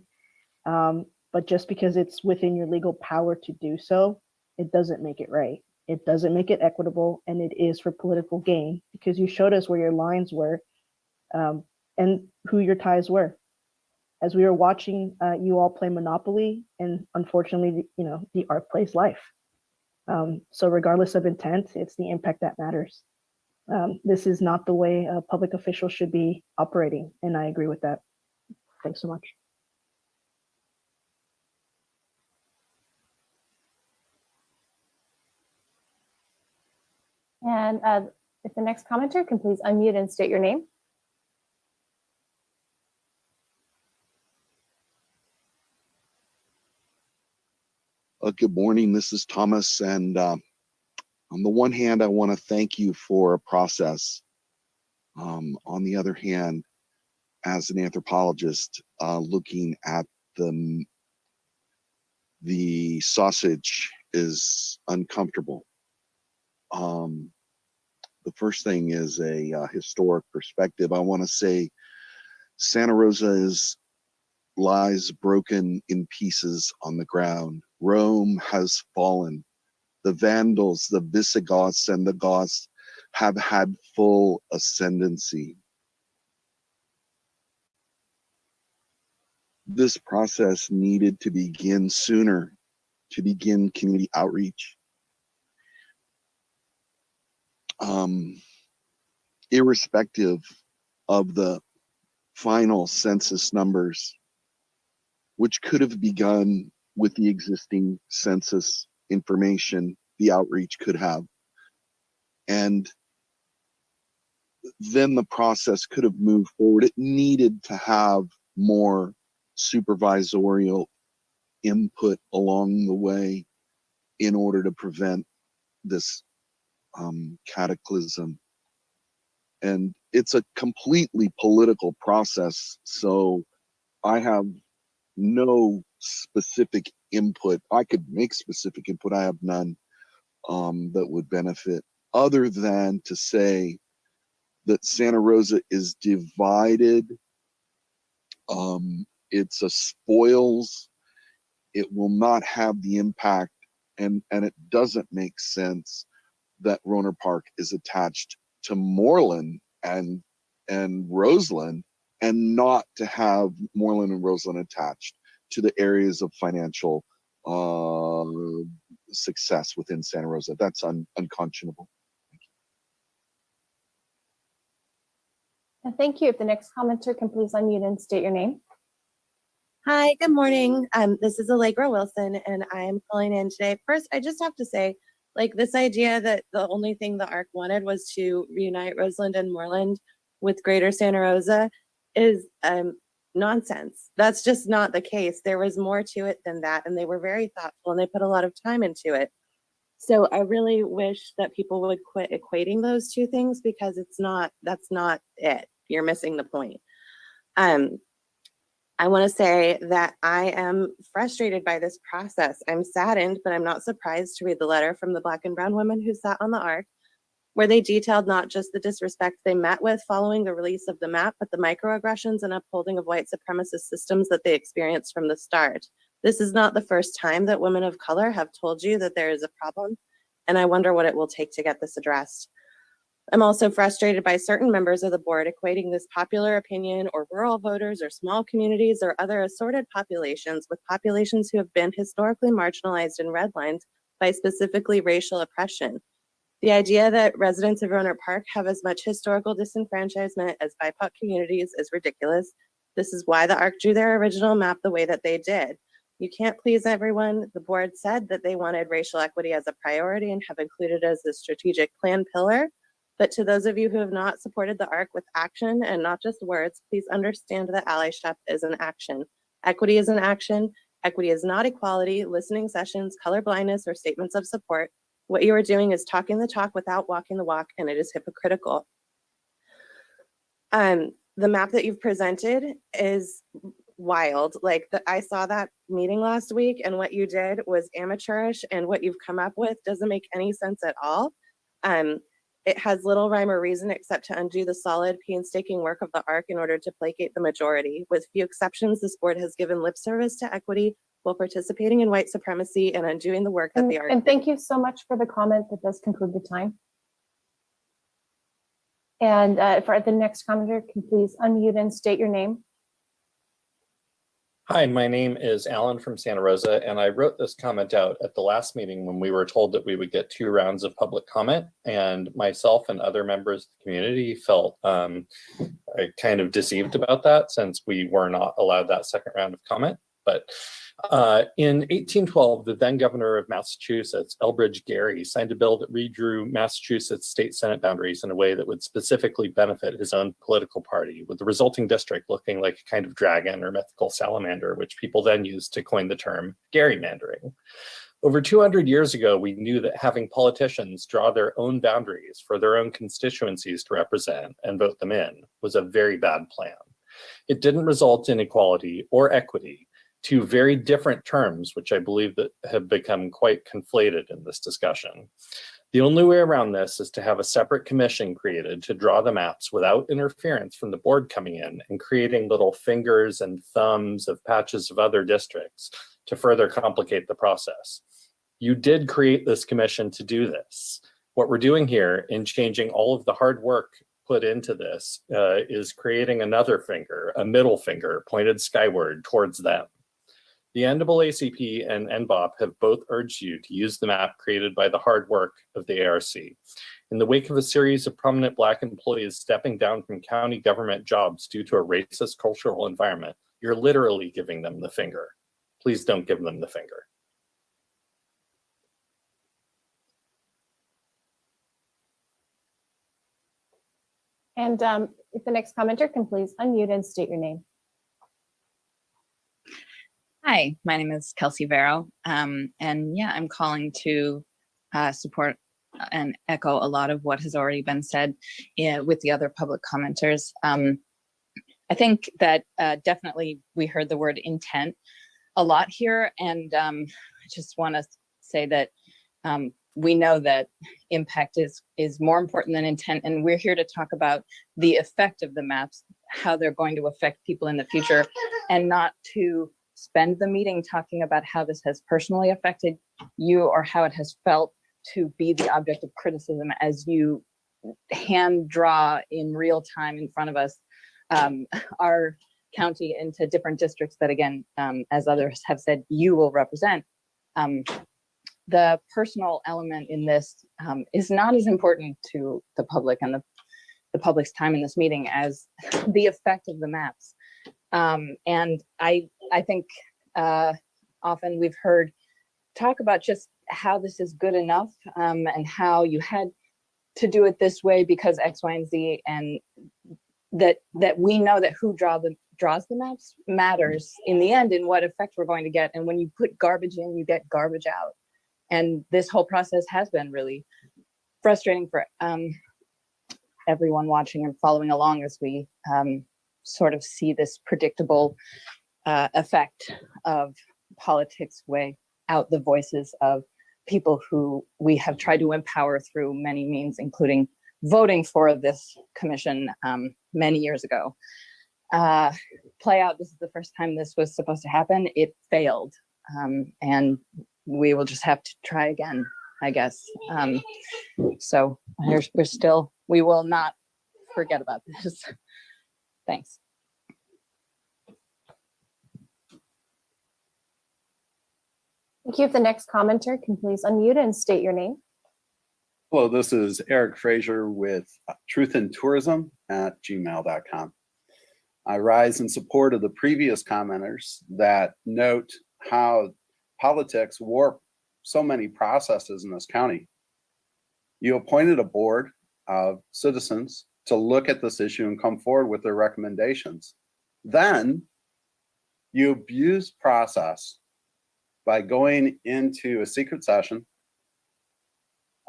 Speaker 21: But just because it's within your legal power to do so, it doesn't make it right. It doesn't make it equitable, and it is for political gain, because you showed us where your lines were and who your ties were. As we were watching you all play Monopoly, and unfortunately, you know, the art plays life. So regardless of intent, it's the impact that matters. This is not the way a public official should be operating, and I agree with that. Thanks so much.
Speaker 2: And if the next commenter can please unmute and state your name.
Speaker 9: Good morning, this is Thomas, and on the one hand, I want to thank you for a process. On the other hand, as an anthropologist, looking at the sausage is uncomfortable. The first thing is a historic perspective. I want to say Santa Rosa lies broken in pieces on the ground. Rome has fallen. The Vandals, the Visigoths, and the Goths have had full ascendancy. This process needed to begin sooner, to begin community outreach. Irrespective of the final census numbers, which could have begun with the existing census information, the outreach could have. And then the process could have moved forward. It needed to have more supervisorial input along the way in order to prevent this cataclysm. And it's a completely political process. So I have no specific input. I could make specific input. I have none that would benefit, other than to say that Santa Rosa is divided. It's a spoils. It will not have the impact, and it doesn't make sense that Roner Park is attached to Moreland and Roseland, and not to have Moreland and Roseland attached to the areas of financial success within Santa Rosa. That's unconscionable.
Speaker 2: And thank you. If the next commenter can please unmute and state your name.
Speaker 4: Hi, good morning. This is Allegra Wilson, and I'm calling in today. First, I just have to say, like, this idea that the only thing the ARC wanted was to reunite Roseland and Moreland with Greater Santa Rosa is nonsense. That's just not the case. There was more to it than that, and they were very thoughtful, and they put a lot of time into it. So I really wish that people would quit equating those two things, because that's not it. You're missing the point. I want to say that I am frustrated by this process. I'm saddened, but I'm not surprised to read the letter from the Black and brown women who sat on the ARC, where they detailed not just the disrespect they met with following the release of the map, but the microaggressions and upholding of white supremacist systems that they experienced from the start. This is not the first time that women of color have told you that there is a problem, and I wonder what it will take to get this addressed. I'm also frustrated by certain members of the board equating this popular opinion or rural voters or small communities or other assorted populations with populations who have been historically marginalized and redlined by specifically racial oppression. The idea that residents of Roner Park have as much historical disenfranchisement as BIPOC communities is ridiculous. This is why the ARC drew their original map the way that they did. You can't please everyone. The board said that they wanted racial equity as a priority and have included it as a strategic plan pillar. But to those of you who have not supported the ARC with action and not just words, please understand that allyship is an action. Equity is an action. Equity is not equality, listening sessions, color blindness, or statements of support. What you are doing is talking the talk without walking the walk, and it is hypocritical. The map that you've presented is wild. Like, I saw that meeting last week, and what you did was amateurish, and what you've come up with doesn't make any sense at all. It has little rhyme or reason except to undo the solid, painstaking work of the ARC in order to placate the majority. With few exceptions, this board has given lip service to equity while participating in white supremacy and undoing the work that the ARC
Speaker 2: And thank you so much for the comment. That does conclude the time. And for the next commenter, can please unmute and state your name.
Speaker 22: Hi, my name is Alan from Santa Rosa, and I wrote this comment out at the last meeting when we were told that we would get 2 rounds of public comment, and myself and other members of the community felt kind of deceived about that, since we were not allowed that second round of comment. But in 1812, the then governor of Massachusetts, Elbridge Gerry, signed a bill that redrew Massachusetts state senate boundaries in a way that would specifically benefit his own political party, with the resulting district looking like a kind of dragon or mythical salamander, which people then used to coin the term gerrymandering. Over 200 years ago, we knew that having politicians draw their own boundaries for their own constituencies to represent and vote them in was a very bad plan. It didn't result in equality or equity, 2 very different terms, which I believe that have become quite conflated in this discussion. The only way around this is to have a separate commission created to draw the maps without interference from the board coming in and creating little fingers and thumbs of patches of other districts to further complicate the process. You did create this commission to do this. What we're doing here in changing all of the hard work put into this is creating another finger, a middle finger pointed skyward towards them. The NAACP and NBOP have both urged you to use the map created by the hard work of the ARC. In the wake of a series of prominent Black employees stepping down from county government jobs due to a racist cultural environment, you're literally giving them the finger. Please don't give them the finger.
Speaker 2: And if the next commenter can please unmute and state your name.
Speaker 23: Hi, my name is Kelsey Vero, and yeah, I'm calling to support
Speaker 5: and echo a lot of what has already been said with the other public commenters. I think that definitely we heard the word intent a lot here, and I just want to say that we know that impact is more important than intent, and we're here to talk about the effect of the maps, how they're going to affect people in the future, and not to spend the meeting talking about how this has personally affected you or how it has felt to be the object of criticism as you hand draw in real time in front of us our county into different districts that, again, as others have said, you will represent. The personal element in this is not as important to the public and the public's time in this meeting as the effect of the maps. And I think often we've heard talk about just how this is good enough and how you had to do it this way because X, Y, and Z, and that we know that who draws the maps matters in the end in what effect we're going to get. And when you put garbage in, you get garbage out. And this whole process has been really frustrating for everyone watching and following along as we sort of see this predictable effect of politics weigh out the voices of people who we have tried to empower through many means, including voting for this commission many years ago. Play out, this is the first time this was supposed to happen. It failed. And we will just have to try again, I guess. So we will not forget about this. Thanks.
Speaker 2: Thank you. If the next commenter can please unmute and state your name.
Speaker 6: Hello, this is Eric Frazier with truthandtourism@gmail.com. I rise in support of the previous commenters that note how politics warp so many processes in this county. You appointed a board of citizens to look at this issue and come forward with their recommendations. Then you abuse process by going into a secret session.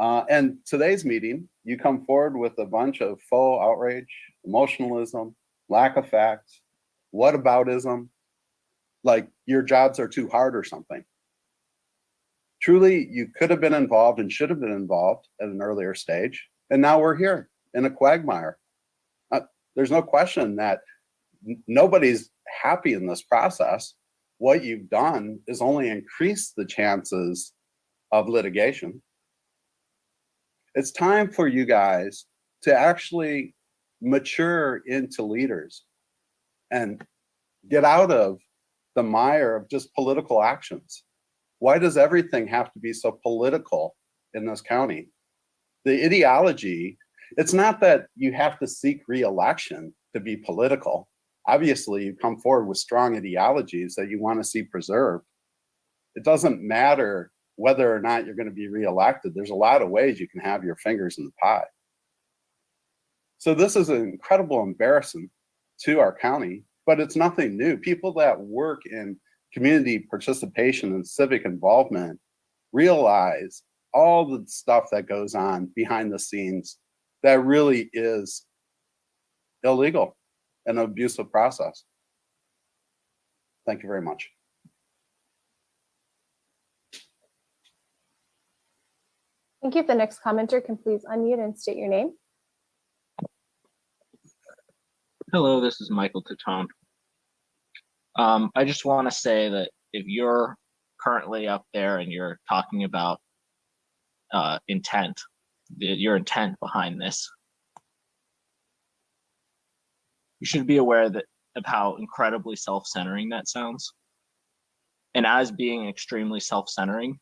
Speaker 6: And today's meeting, you come forward with a bunch of faux outrage, emotionalism, lack of facts, whataboutism, like your jobs are too hard or something. Truly, you could have been involved and should have been involved at an earlier stage. And now we're here in a quagmire. There's no question that nobody's happy in this process. What you've done is only increase the chances of litigation. It's time for you guys to actually mature into leaders and get out of the mire of just political actions. Why does everything have to be so political in this county? The ideology, it's not that you have to seek re-election to be political. Obviously, you come forward with strong ideologies that you want to see preserved. It doesn't matter whether or not you're going to be re-elected. There's a lot of ways you can have your fingers in the pie. So this is an incredible embarrassment to our county, but it's nothing new. People that work in community participation and civic involvement realize all the stuff that goes on behind the scenes that really is illegal and an abusive process. Thank you very much.
Speaker 2: Thank you. If the next commenter can please unmute and state your name.
Speaker 23: Hello, this is Michael Tatone. I just want to say that if you're currently up there and you're talking about intent, your intent behind this, you should be aware of how incredibly self-centering that sounds. And as being extremely self-centering,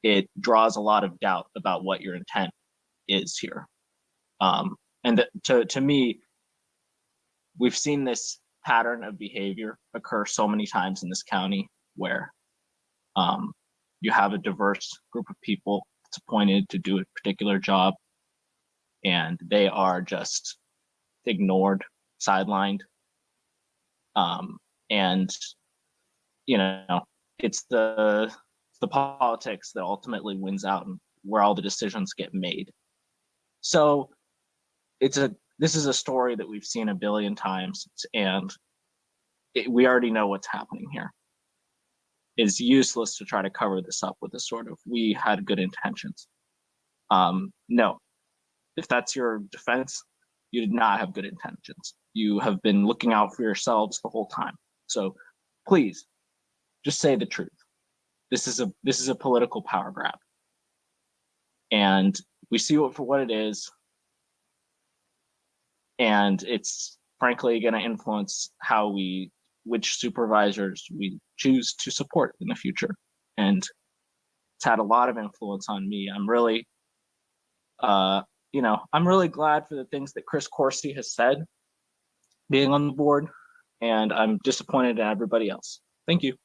Speaker 23: it draws a lot of doubt about what your intent is here. And to me, we've seen this pattern of behavior occur so many times in this county where you have a diverse group of people that's appointed to do a particular job and they are just ignored, sidelined. And, you know, it's the politics that ultimately wins out and where all the decisions get made. So this is a story that we've seen a billion times, and we already know what's happening here. It's useless to try to cover this up with a sort of "we had good intentions." No, if that's your defense, you did not have good intentions. You have been looking out for yourselves the whole time. So please, just say the truth. This is a political power grab, and we see it for what it is. And it's frankly going to influence which supervisors we choose to support in the future. And it's had a lot of influence on me. I'm really, I'm really glad for the things that Chris Corsi has said being on the board, and I'm disappointed in everybody else. Thank you.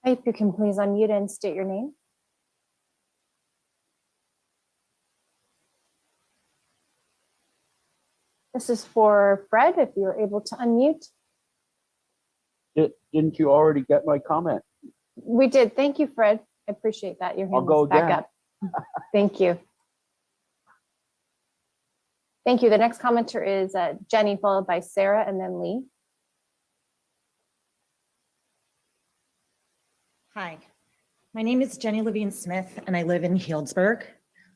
Speaker 2: If you can please unmute and state your name. This is for Fred, if you're able to unmute.
Speaker 11: Didn't you already get my comment?
Speaker 2: We did. Thank you, Fred. I appreciate that. Your
Speaker 11: I'll
Speaker 2: hand
Speaker 11: go
Speaker 2: is back
Speaker 11: again.
Speaker 2: up. Thank you. Thank you. The next commenter is Jenny, followed by Sarah and then Lee.
Speaker 7: Hi, my name is Jenny Levine Smith and I live in Healdsburg.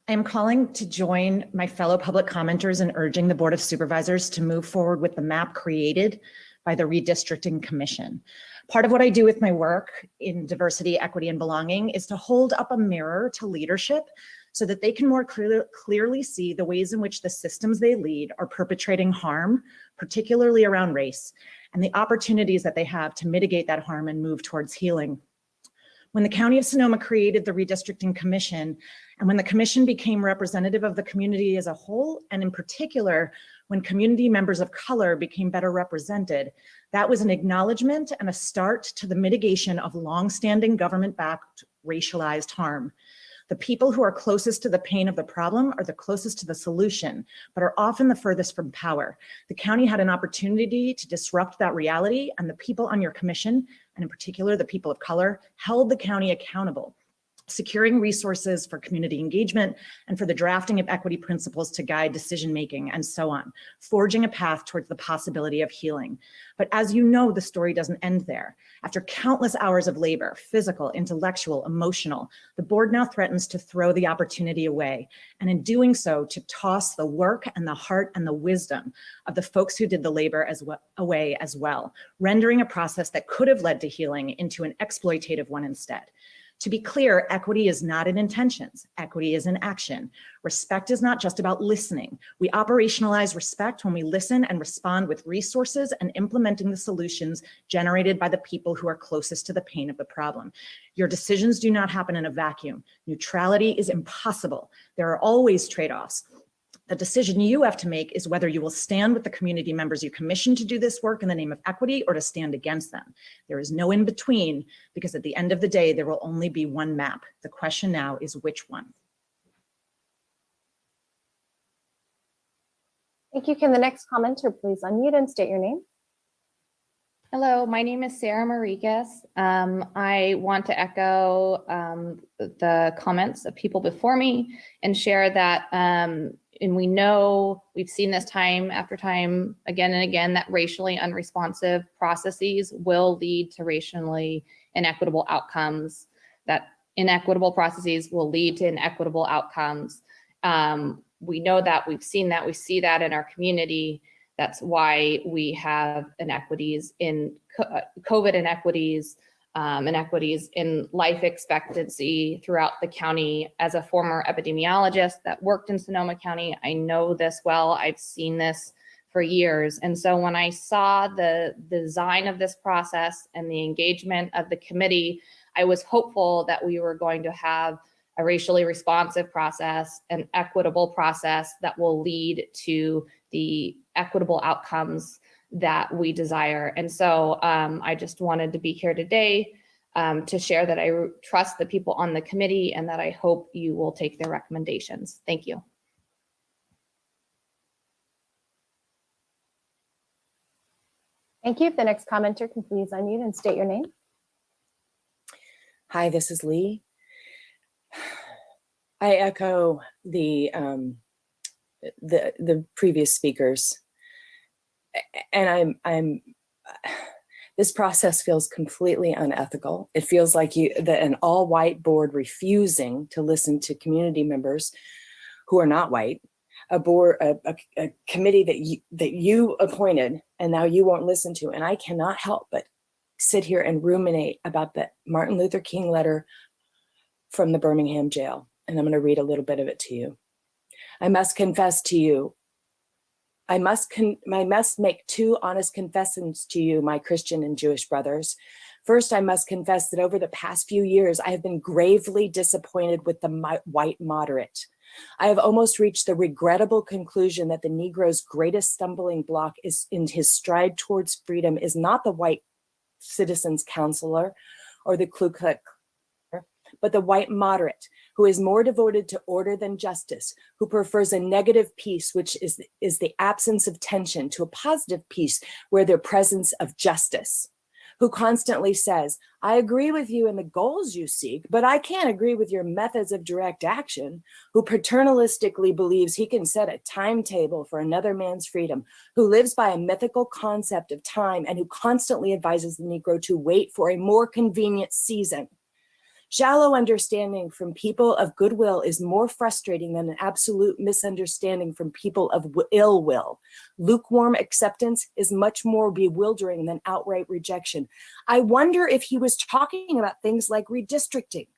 Speaker 7: I am calling to join my fellow public commenters in urging the Board of Supervisors to move forward with the map created by the Redistricting Commission. Part of what I do with my work in diversity, equity, and belonging is to hold up a mirror to leadership so that they can more clearly see the ways in which the systems they lead are perpetrating harm, particularly around race, and the opportunities that they have to mitigate that harm and move towards healing. When the County of Sonoma created the Redistricting Commission, and when the commission became representative of the community as a whole, and in particular, when community members of color became better represented, that was an acknowledgement and a start to the mitigation of longstanding government-backed racialized harm. The people who are closest to the pain of the problem are the closest to the solution, but are often the furthest from power. The county had an opportunity to disrupt that reality, and the people on your commission, and in particular the people of color, held the county accountable, securing resources for community engagement and for the drafting of equity principles to guide decision-making and so on, forging a path towards the possibility of healing. But as you know, the story doesn't end there. After countless hours of labor, physical, intellectual, emotional, the board now threatens to throw the opportunity away, and in doing so, to toss the work and the heart and the wisdom of the folks who did the labor away as well, rendering a process that could have led to healing into an exploitative one instead. To be clear, equity is not in intentions. Equity is in action. Respect is not just about listening. We operationalize respect when we listen and respond with resources and implementing the solutions generated by the people who are closest to the pain of the problem. Your decisions do not happen in a vacuum. Neutrality is impossible. There are always trade-offs. The decision you have to make is whether you will stand with the community members you commissioned to do this work in the name of equity or to stand against them. There is no in between, because at the end of the day, there will only be one map. The question now is which one?
Speaker 2: Thank you. Can the next commenter please unmute and state your name?
Speaker 8: Hello, my name is Sarah Marikas. I want to echo the comments of people before me and share that, and we know we've seen this time after time, again and again, that racially unresponsive processes will lead to racially inequitable outcomes, that inequitable processes will lead to inequitable outcomes. We know that, we've seen that, we see that in our community. That's why we have inequities in COVID inequities, inequities in life expectancy throughout the county. As a former epidemiologist that worked in Sonoma County, I know this well. I've seen this for years. And so when I saw the design of this process and the engagement of the committee, I was hopeful that we were going to have a racially responsive process, an equitable process that will lead to the equitable outcomes that we desire. And so I just wanted to be here today to share that I trust the people on the committee and that I hope you will take their recommendations. Thank you.
Speaker 2: Thank you. If the next commenter can please unmute and state your name.
Speaker 10: Hi, this is Lee. I echo the previous speakers, and I'm this process feels completely unethical. It feels like an all-white board refusing to listen to community members who are not white, a committee that you appointed, and now you won't listen to. And I cannot help but sit here and ruminate about the Martin Luther King letter from the Birmingham jail. And I'm going to read a little bit of it to you. I must confess to you, I must make two honest confessions to you, my Christian and Jewish brothers. First, I must confess that over the past few years, I have been gravely disappointed with the white moderate. I have almost reached the regrettable conclusion that the Negro's greatest stumbling block is in his stride towards freedom is not the white citizens counselor or the Ku Klux, but the white moderate, who is more devoted to order than justice, who prefers a negative peace, which is the absence of tension, to a positive peace where there's presence of justice, who constantly says, I agree with you in the goals you seek, but I can't agree with your methods of direct action, who paternalistically believes he can set a timetable for another man's freedom, who lives by a mythical concept of time, and who constantly advises the Negro to wait for a more convenient season. Shallow understanding from people of goodwill is more frustrating than an absolute misunderstanding from people of ill will. Lukewarm acceptance is much more bewildering than outright rejection. I wonder if he was talking about things like redistricting.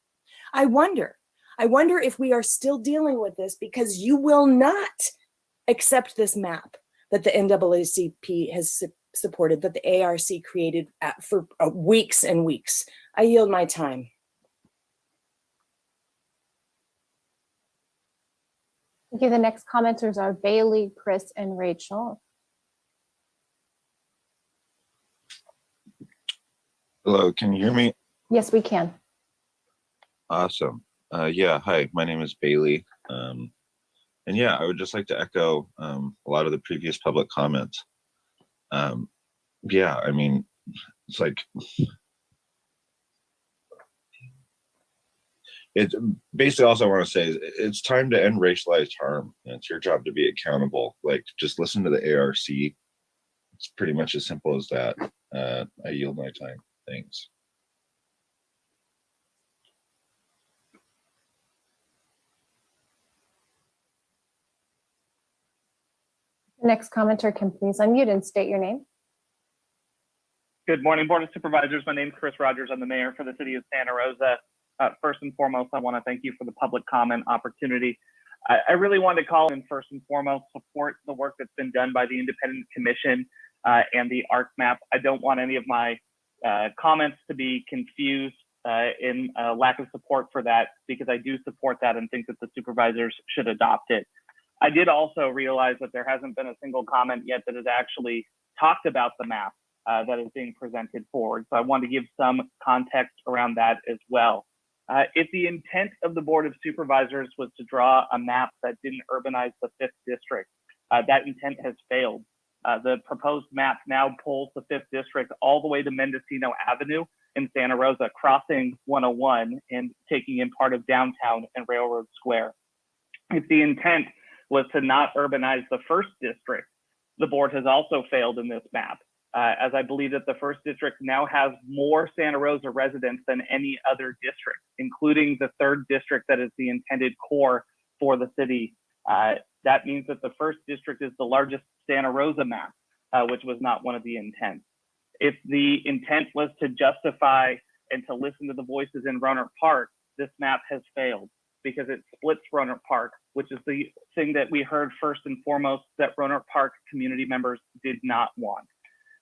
Speaker 10: I wonder if we are still dealing with this because you will not accept this map that the NAACP has supported, that the ARC created for weeks and weeks. I yield my time.
Speaker 2: Thank you. The next commenters are Bailey, Chris, and Rachel.
Speaker 14: Hello, can you hear me?
Speaker 2: Yes, we can.
Speaker 14: Awesome. Yeah, hi, my name is Bailey. And yeah, I would just like to echo a lot of the previous public comments. Yeah, I mean, it's like, it's basically also I want to say is it's time to end racialized harm. It's your job to be accountable. Like, just listen to the ARC. It's pretty much as simple as that. I yield my time. Thanks.
Speaker 2: The next commenter can please unmute and state your name.
Speaker 16: Good morning, Board of Supervisors. My name is Chris Rogers. I'm the mayor for the city of Santa Rosa. First and foremost, I want to thank you for the public comment opportunity. I really wanted to call in first and foremost, support the work that's been done by the Independent Commission and the ARC map. I don't want any of my comments to be confused in lack of support for that, because I do support that and think that the supervisors should adopt it. I did also realize that there hasn't been a single comment yet that has actually talked about the map that is being presented forward. So I want to give some context around that as well. If the intent of the Board of Supervisors was to draw a map that didn't urbanize the 5th district, that intent has failed. The proposed map now pulls the 5th district all the way to Mendocino Avenue in Santa Rosa, crossing 101 and taking in part of downtown and Railroad Square. If the intent was to not urbanize the 1st district, the board has also failed in this map, as I believe that the 1st district now has more Santa Rosa residents than any other district, including the 3rd district that is the intended core for the city. That means that the 1st district is the largest Santa Rosa map, which was not one of the intents. If the intent was to justify and to listen to the voices in Roanoke Park, this map has failed because it splits Roanoke Park, which is the thing that we heard first and foremost that Roanoke Park community members did not want.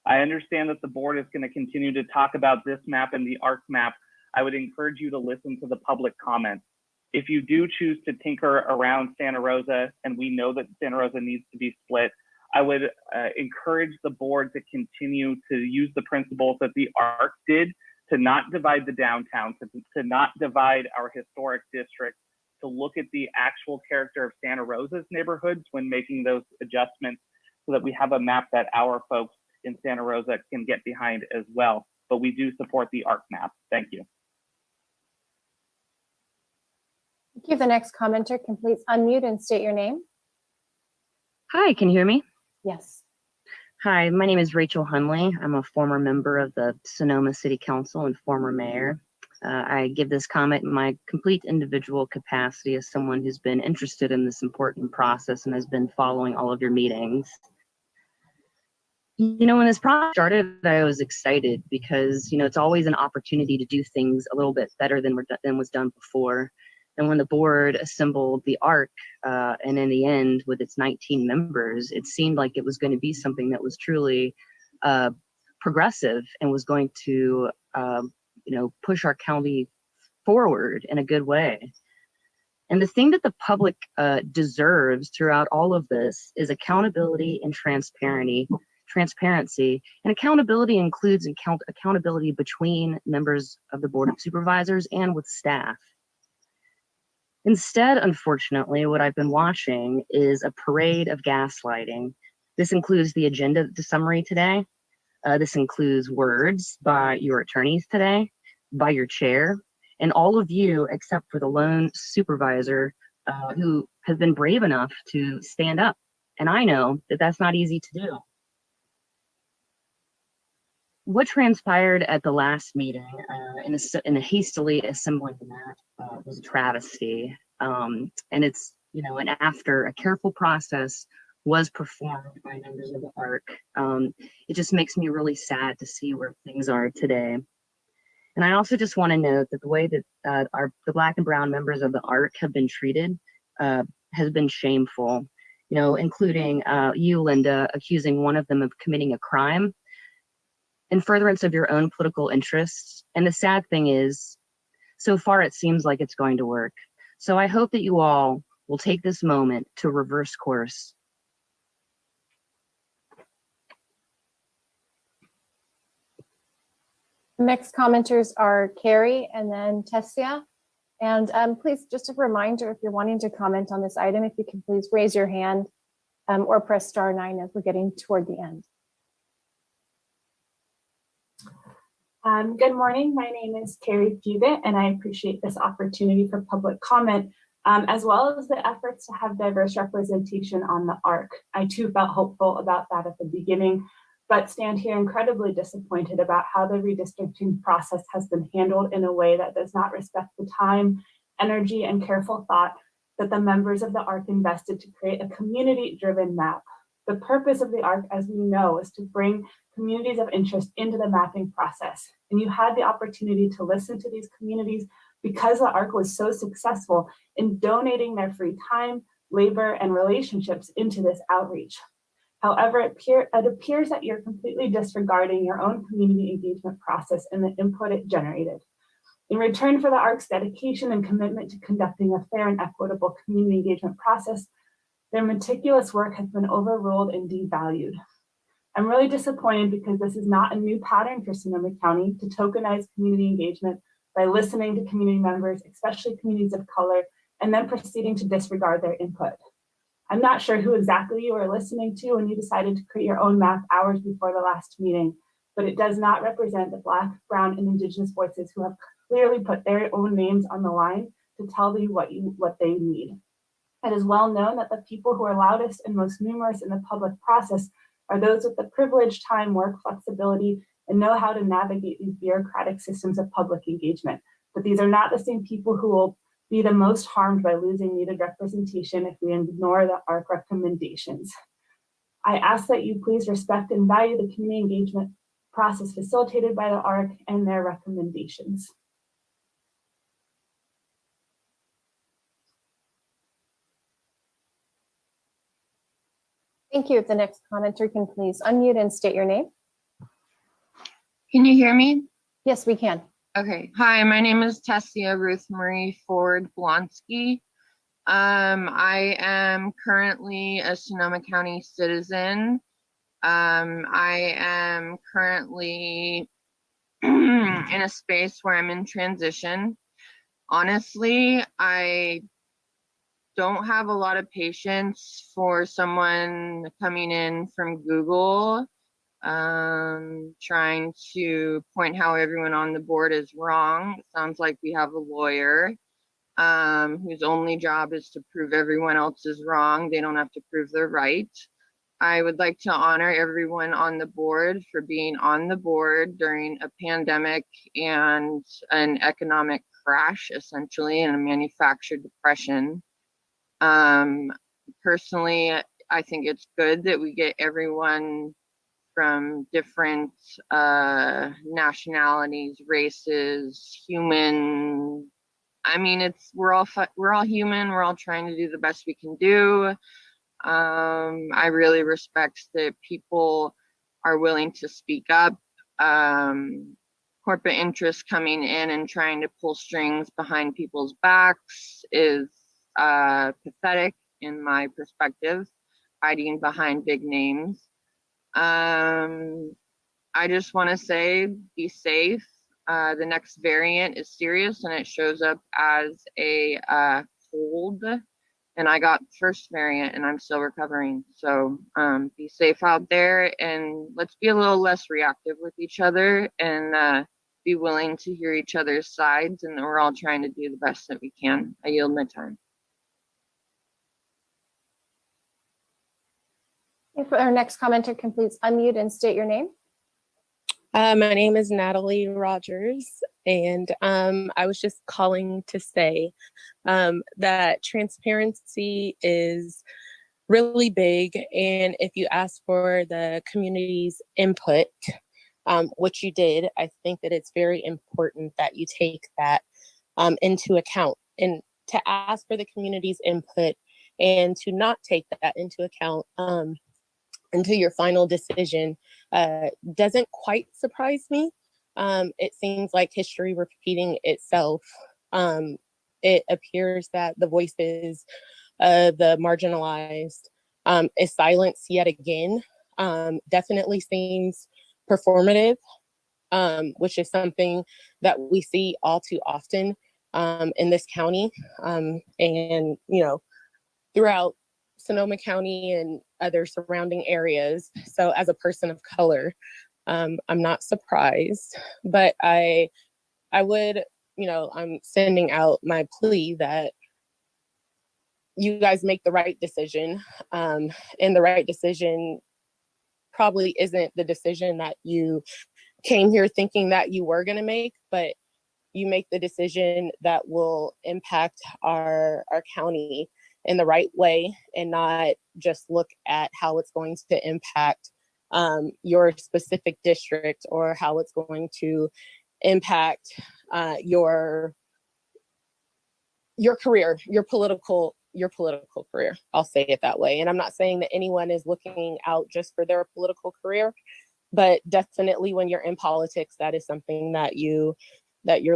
Speaker 16: I understand that the board is going to continue to talk about this map and the ARC map. I would encourage you to listen to the public comments. If you do choose to tinker around Santa Rosa, and we know that Santa Rosa needs to be split, I would encourage the board to continue to use the principles that the ARC did to not divide the downtown, to not divide our historic district, to look at the actual character of Santa Rosa's neighborhoods when making those adjustments so that we have a map that our folks in Santa Rosa can get behind as well. But we do support the ARC map. Thank you.
Speaker 2: Thank you. The next commenter can please unmute and state your name.
Speaker 13: Hi, can you hear me?
Speaker 2: Yes.
Speaker 13: Hi, my name is Rachel Hunley. I'm a former member of the Sonoma City Council and former mayor. I give this comment in my complete individual capacity as someone who's been interested in this important process and has been following all of your meetings. You know, when this project started, I was excited because, you know, it's always an opportunity to do things a little bit better than was done before. And when the board assembled the ARC, and in the end, with its 19 members, it seemed like it was going to be something that was truly progressive and was going to, you know, push our county forward in a good way. And the thing that the public deserves throughout all of this is accountability and transparency. And accountability includes accountability between members of the Board of Supervisors and with staff. Instead, unfortunately, what I've been watching is a parade of gaslighting. This includes the agenda summary today. This includes words by your attorneys today, by your chair, and all of you except for the lone supervisor who has been brave enough to stand up. And I know that that's not easy to do. What transpired at the last meeting in a hastily assembling that was a travesty. And it's, you know, and after a careful process was performed by members of the ARC, it just makes me really sad to see where things are today. And I also just want to note that the way that the Black and Brown members of the ARC have been treated has been shameful, you know, including you, Linda, accusing one of them of committing a crime in furtherance of your own political interests. And the sad thing is, so far it seems like it's going to work. So I hope that you all will take this moment to reverse course.
Speaker 2: Next commenters are Carrie and then Tessia. And please, just a reminder, if you're wanting to comment on this item, if you can please raise your hand or press *9 as we're getting toward the end.
Speaker 15: Good morning. My name is Carrie Fugit, and I appreciate this opportunity for public comment, as well as the efforts to have diverse representation on the ARC. I too felt hopeful about that at the beginning, but stand here incredibly disappointed about how the redistricting process has been handled in a way that does not respect the time, energy, and careful thought that the members of the ARC invested to create a community-driven map. The purpose of the ARC, as we know, is to bring communities of interest into the mapping process. And you had the opportunity to listen to these communities because the ARC was so successful in donating their free time, labor, and relationships into this outreach. However, it appears that you're completely disregarding your own community engagement process and the input it generated. In return for the ARC's dedication and commitment to conducting a fair and equitable community engagement process, their meticulous work has been overruled and devalued. I'm really disappointed because this is not a new pattern for Sonoma County to tokenize community engagement by listening to community members, especially communities of color, and then proceeding to disregard their input. I'm not sure who exactly you were listening to when you decided to create your own map hours before the last meeting, but it does not represent the Black, Brown, and Indigenous voices who have clearly put their own names on the line to tell you what they need. It is well known that the people who are loudest and most numerous in the public process are those with the privilege, time, work, flexibility, and know how to navigate these bureaucratic systems of public engagement. But these are not the same people who will be the most harmed by losing needed representation if we ignore the ARC recommendations. I ask that you please respect and value the community engagement process facilitated by the ARC and their recommendations.
Speaker 2: Thank you. If the next commenter can please unmute and state your name.
Speaker 17: Can you hear me?
Speaker 2: Yes, we can.
Speaker 17: Okay. Hi, my name is Tessia Ruth Marie Ford Blonsky. I am currently a Sonoma County citizen. I am currently in a space where I'm in transition. Honestly, I don't have a lot of patience for someone coming in from Google trying to point how everyone on the board is wrong. It sounds like we have a lawyer whose only job is to prove everyone else is wrong. They don't have to prove they're right. I would like to honor everyone on the board for being on the board during a pandemic and an economic crash, essentially, and a manufactured depression. Personally, I think it's good that we get everyone from different nationalities, races, human. I mean, we're all human. We're all trying to do the best we can do. I really respect that people are willing to speak up. Corporate interests coming in and trying to pull strings behind people's backs is pathetic in my perspective, hiding behind big names. I just want to say, be safe. The next variant is serious and it shows up as a cold. And I got first variant and I'm still recovering. So be safe out there and let's be a little less reactive with each other and be willing to hear each other's sides. And we're all trying to do the best that we can. I yield my time.
Speaker 2: If our next commenter can please unmute and state your name.
Speaker 1: My name is Natalie Rogers, and I was just calling to say that transparency is really big, and if you ask for the community's input, which you did, I think that it's very important that you take that into account, and to ask for the community's input and to not take that into account into your final decision doesn't quite surprise me. It seems like history repeating itself. It appears that the voices of the marginalized is silenced yet again. Definitely seems performative, which is something that we see all too often in this county and, you know, throughout Sonoma County and other surrounding areas. So as a person of color, I'm not surprised, but I would, you know, I'm sending out my plea that you guys make the right decision. And the right decision probably isn't the decision that you came here thinking that you were going to make, but you make the decision that will impact our county in the right way and not just look at how it's going to impact your specific district or how it's going to impact your career, your political career. I'll say it that way. And I'm not saying that anyone is looking out just for their political career, but definitely when you're in politics, that is something that you're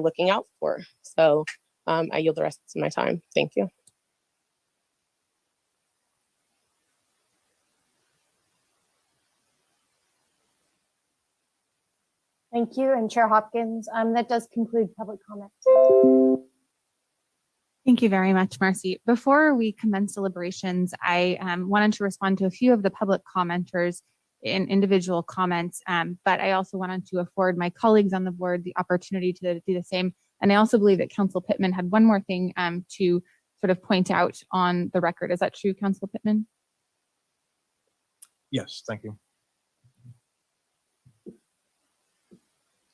Speaker 1: looking out for. So I yield the rest of my time. Thank you.
Speaker 2: Thank you. And Chair Hopkins, that does conclude public comment.
Speaker 3: Thank you very much, Marcy. Before we commence deliberations, I wanted to respond to a few of the public commenters in individual comments, but I also wanted to afford my colleagues on the board the opportunity to do the same. And I also believe that Council Pittman had one more thing to sort of point out on the record. Is that true, Council Pittman?
Speaker 12: Yes, thank you.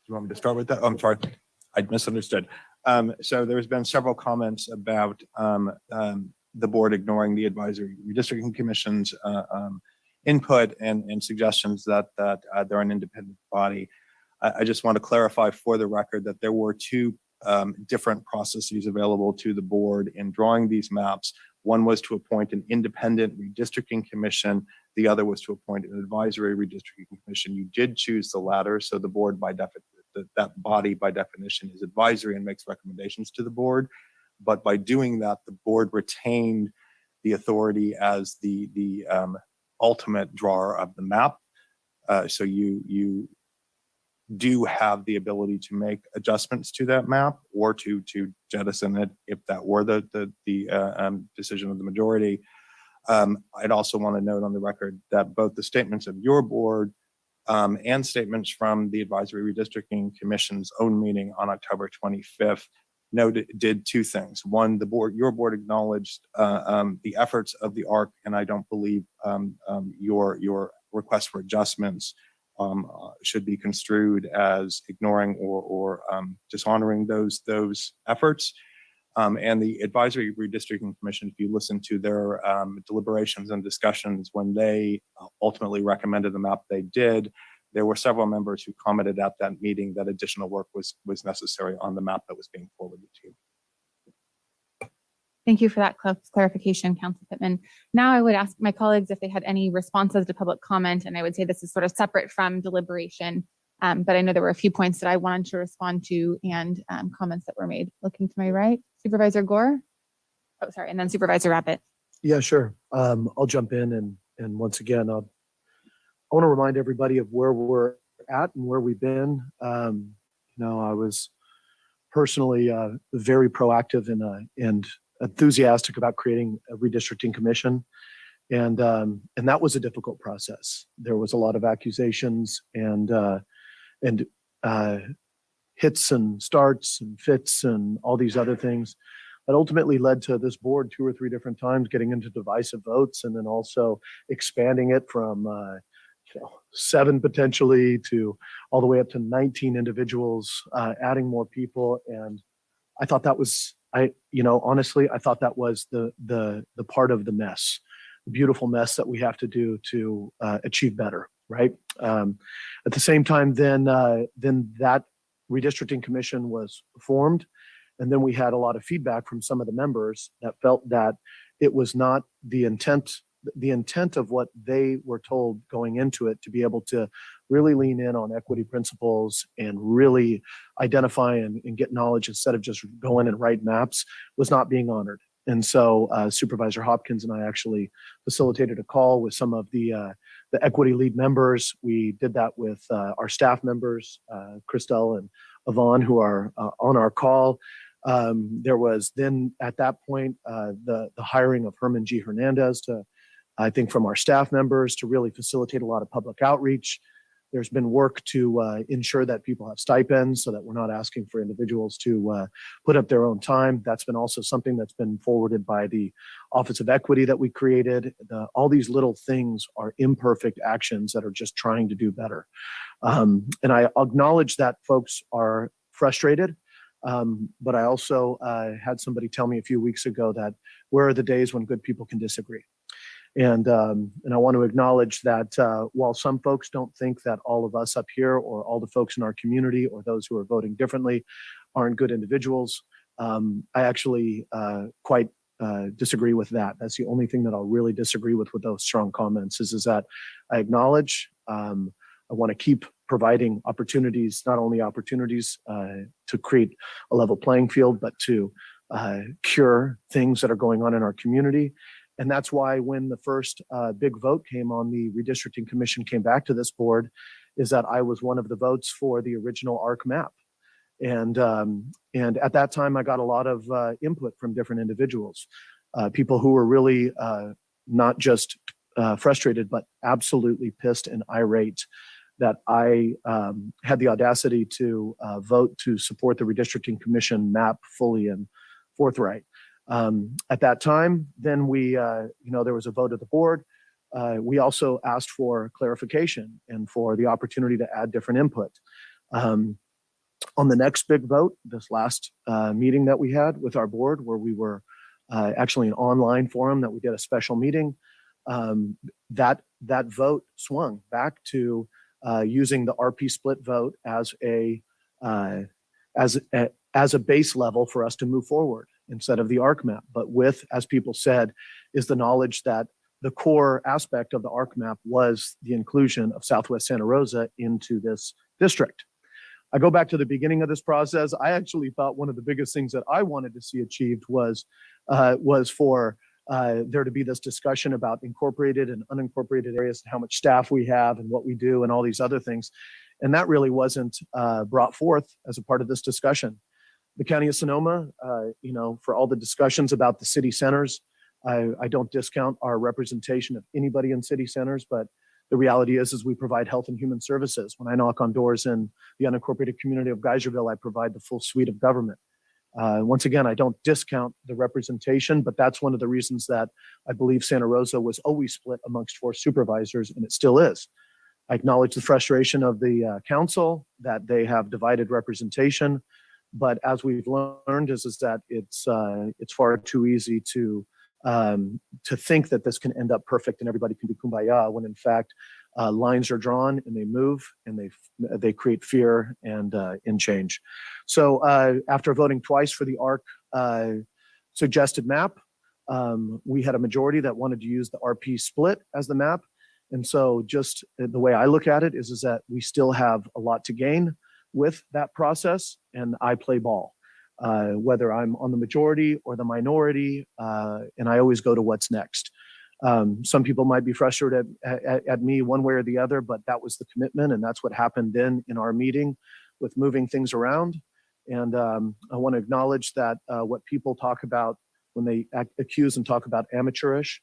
Speaker 12: Do you want me to start with that? Oh, I'm sorry, I misunderstood. So there's been several comments about the board ignoring the advisory redistricting commission's input and suggestions that they're an independent body. I just want to clarify for the record that there were two different processes available to the board in drawing these maps. One was to appoint an independent redistricting commission. The other was to appoint an advisory redistricting commission. You did choose the latter, so the board by definition, that body by definition is advisory and makes recommendations to the board. But by doing that, the board retained the authority as the ultimate drawer of the map. So you do have the ability to make adjustments to that map or to jettison it if that were the decision of the majority. I'd also want to note on the record that both the statements of your board and statements from the Advisory Redistricting Commission's own meeting on October 25th did two things. One, your board acknowledged the efforts of the ARC, and I don't believe your request for adjustments should be construed as ignoring or dishonoring those efforts. And the Advisory Redistricting Commission, if you listen to their deliberations and discussions when they ultimately recommended the map they did, there were several members who commented at that meeting that additional work was necessary on the map that was being forwarded to you.
Speaker 3: Thank you for that clarification, Council Pittman. Now I would ask my colleagues if they had any responses to public comment, and I would say this is sort of separate from deliberation, but I know there were a few points that I wanted to respond to and comments that were made. Looking to my right, Supervisor Gore. Oh, sorry, and then Supervisor Rabbit.
Speaker 18: Yeah, sure. I'll jump in and once again, I want to remind everybody of where we're at and where we've been. I was personally very proactive and enthusiastic about creating a redistricting commission, and that was a difficult process. There was a lot of accusations and hits and starts and fits and all these other things that ultimately led to this board 2 or 3 different times getting into divisive votes, and then also expanding it from 7 potentially to all the way up to 19 individuals, adding more people. And I thought that was, honestly, I thought that was the part of the mess, the beautiful mess that we have to do to achieve better, right? At the same time, then that redistricting commission was formed. And then we had a lot of feedback from some of the members that felt that it was not the intent of what they were told going into it to be able to really lean in on equity principles and really identify and get knowledge instead of just go in and write maps was not being honored. And so Supervisor Hopkins and I actually facilitated a call with some of the equity lead members. We did that with our staff members, Christelle and Yvonne, who are on our call. There was then at that point the hiring of Herman G. Hernandez I think from our staff members to really facilitate a lot of public outreach. There's been work to ensure that people have stipends so that we're not asking for individuals to put up their own time. That's been also something that's been forwarded by the Office of Equity that we created. All these little things are imperfect actions that are just trying to do better. And I acknowledge that folks are frustrated. But I also had somebody tell me a few weeks ago that where are the days when good people can disagree? And I want to acknowledge that while some folks don't think that all of us up here or all the folks in our community or those who are voting differently aren't good individuals, I actually quite disagree with that. That's the only thing that I'll really disagree with those strong comments is that I acknowledge I want to keep providing opportunities, not only opportunities to create a level playing field, but to cure things that are going on in our community. And that's why when the first big vote came on the redistricting commission came back to this board, is that I was one of the votes for the original ARC map. And at that time, I got a lot of input from different individuals, people who were really not just frustrated, but absolutely pissed and irate that I had the audacity to vote to support the redistricting commission map fully and forthright. At that time, then there was a vote of the board. We also asked for clarification and for the opportunity to add different input. On the next big vote, this last meeting that we had with our board, where we were actually an online forum that we did a special meeting, that vote swung back to using the RP split vote as a base level for us to move forward instead of the ARC map. But with, as people said, is the knowledge that the core aspect of the ARC map was the inclusion of Southwest Santa Rosa into this district. I go back to the beginning of this process. I actually thought one of the biggest things that I wanted to see achieved was for there to be this discussion about incorporated and unincorporated areas and how much staff we have and what we do and all these other things. And that really wasn't brought forth as a part of this discussion. The County of Sonoma, for all the discussions about the city centers, I don't discount our representation of anybody in city centers, but The reality is we provide health and human services. When I knock on doors in the unincorporated community of Geyserville, I provide the full suite of government. Once again, I don't discount the representation, but that's one of the reasons that I believe Santa Rosa was always split amongst 4 supervisors, and it still is. I acknowledge the frustration of the council that they have divided representation, but as we've learned is that it's far too easy to think that this can end up perfect and everybody can be kumbaya, when in fact lines are drawn and they move and they create fear and change. So after voting twice for the ARC suggested map, we had a majority that wanted to use the RP split as the map. And so just the way I look at it is that we still have a lot to gain with that process, and I play ball. Whether I'm on the majority or the minority, and I always go to what's next. Some people might be frustrated at me one way or the other, but that was the commitment, and that's what happened then in our meeting with moving things around. And I want to acknowledge that what people talk about when they accuse and talk about amateurish,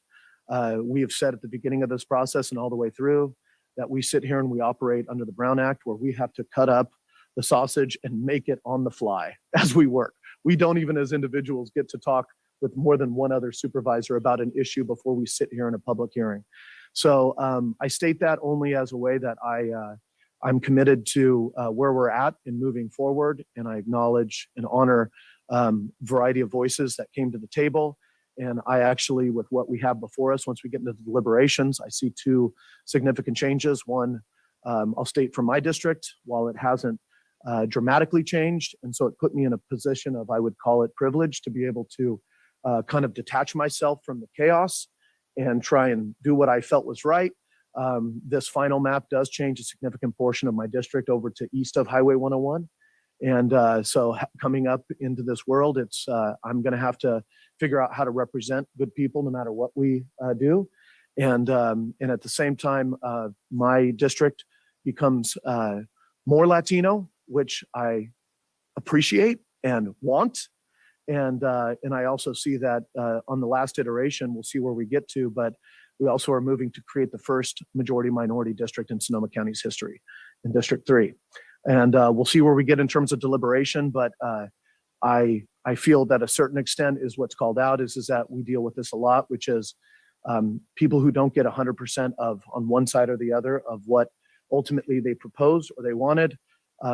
Speaker 18: we have said at the beginning of this process and all the way through that we sit here and we operate under the Brown Act, where we have to cut up the sausage and make it on the fly as we work. We don't even as individuals get to talk with more than one other supervisor about an issue before we sit here in a public hearing. So I state that only as a way that I'm committed to where we're at in moving forward, and I acknowledge and honor variety of voices that came to the table. And I actually, with what we have before us, once we get into the deliberations, I see 2 significant changes. One, I'll state from my district, while it hasn't dramatically changed, and so it put me in a position of, I would call it privilege, to be able to kind of detach myself from the chaos and try and do what I felt was right. This final map does change a significant portion of my district over to east of Highway 101. And so coming up into this world, it's I'm going to have to figure out how to represent good people no matter what we do. And at the same time, my district becomes more Latino, which I appreciate and want. And I also see that on the last iteration, we'll see where we get to, but we also are moving to create the first majority minority district in Sonoma County's history, in District 3. And we'll see where we get in terms of deliberation, but I feel that a certain extent is what's called out is that we deal with this a lot, which is people who don't get 100% of on one side or the other of what ultimately they proposed or they wanted,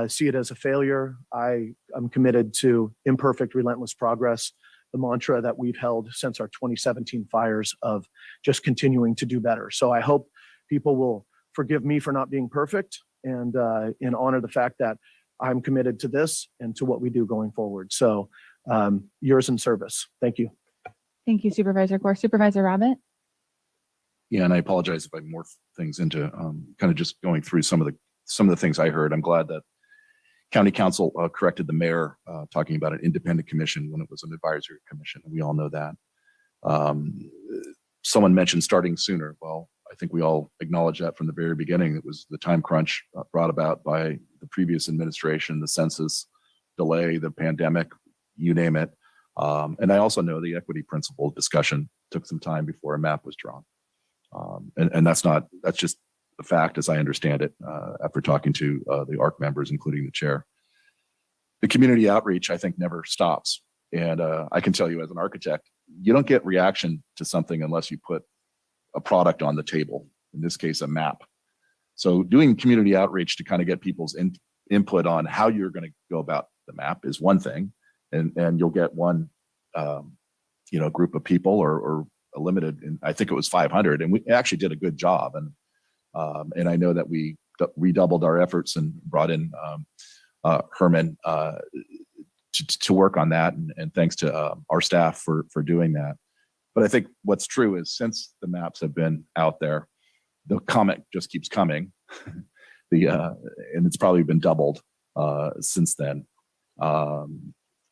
Speaker 18: see it as a failure. I'm committed to imperfect, relentless progress, the mantra that we've held since our 2017 fires of just continuing to do better. So I hope people will forgive me for not being perfect and honor the fact that I'm committed to this and to what we do going forward. So yours in service. Thank you.
Speaker 3: Thank you, Supervisor Gore. Supervisor Rabbit?
Speaker 19: Yeah, and I apologize if I morph things into kind of just going through some of the things I heard. I'm glad that County Council corrected the mayor talking about an independent commission when it was an advisory commission. We all know that. Someone mentioned starting sooner. Well, I think we all acknowledge that from the very beginning. It was the time crunch brought about by the previous administration, the census delay, the pandemic, you name it. And I also know the equity principle discussion took some time before a map was drawn. And that's just the fact as I understand it after talking to the ARC members, including the chair. The community outreach, I think, never stops. And I can tell you as an architect, you don't get reaction to something unless you put a product on the table, in this case, a map. So doing community outreach to kind of get people's input on how you're going to go about the map is one thing. And you'll get one group of people or a limited, and I think it was 500, and we actually did a good job. And I know that we redoubled our efforts and brought in Herman to work on that. And thanks to our staff for doing that. But I think what's true is since the maps have been out there, the comment just keeps coming. And it's probably been doubled since then.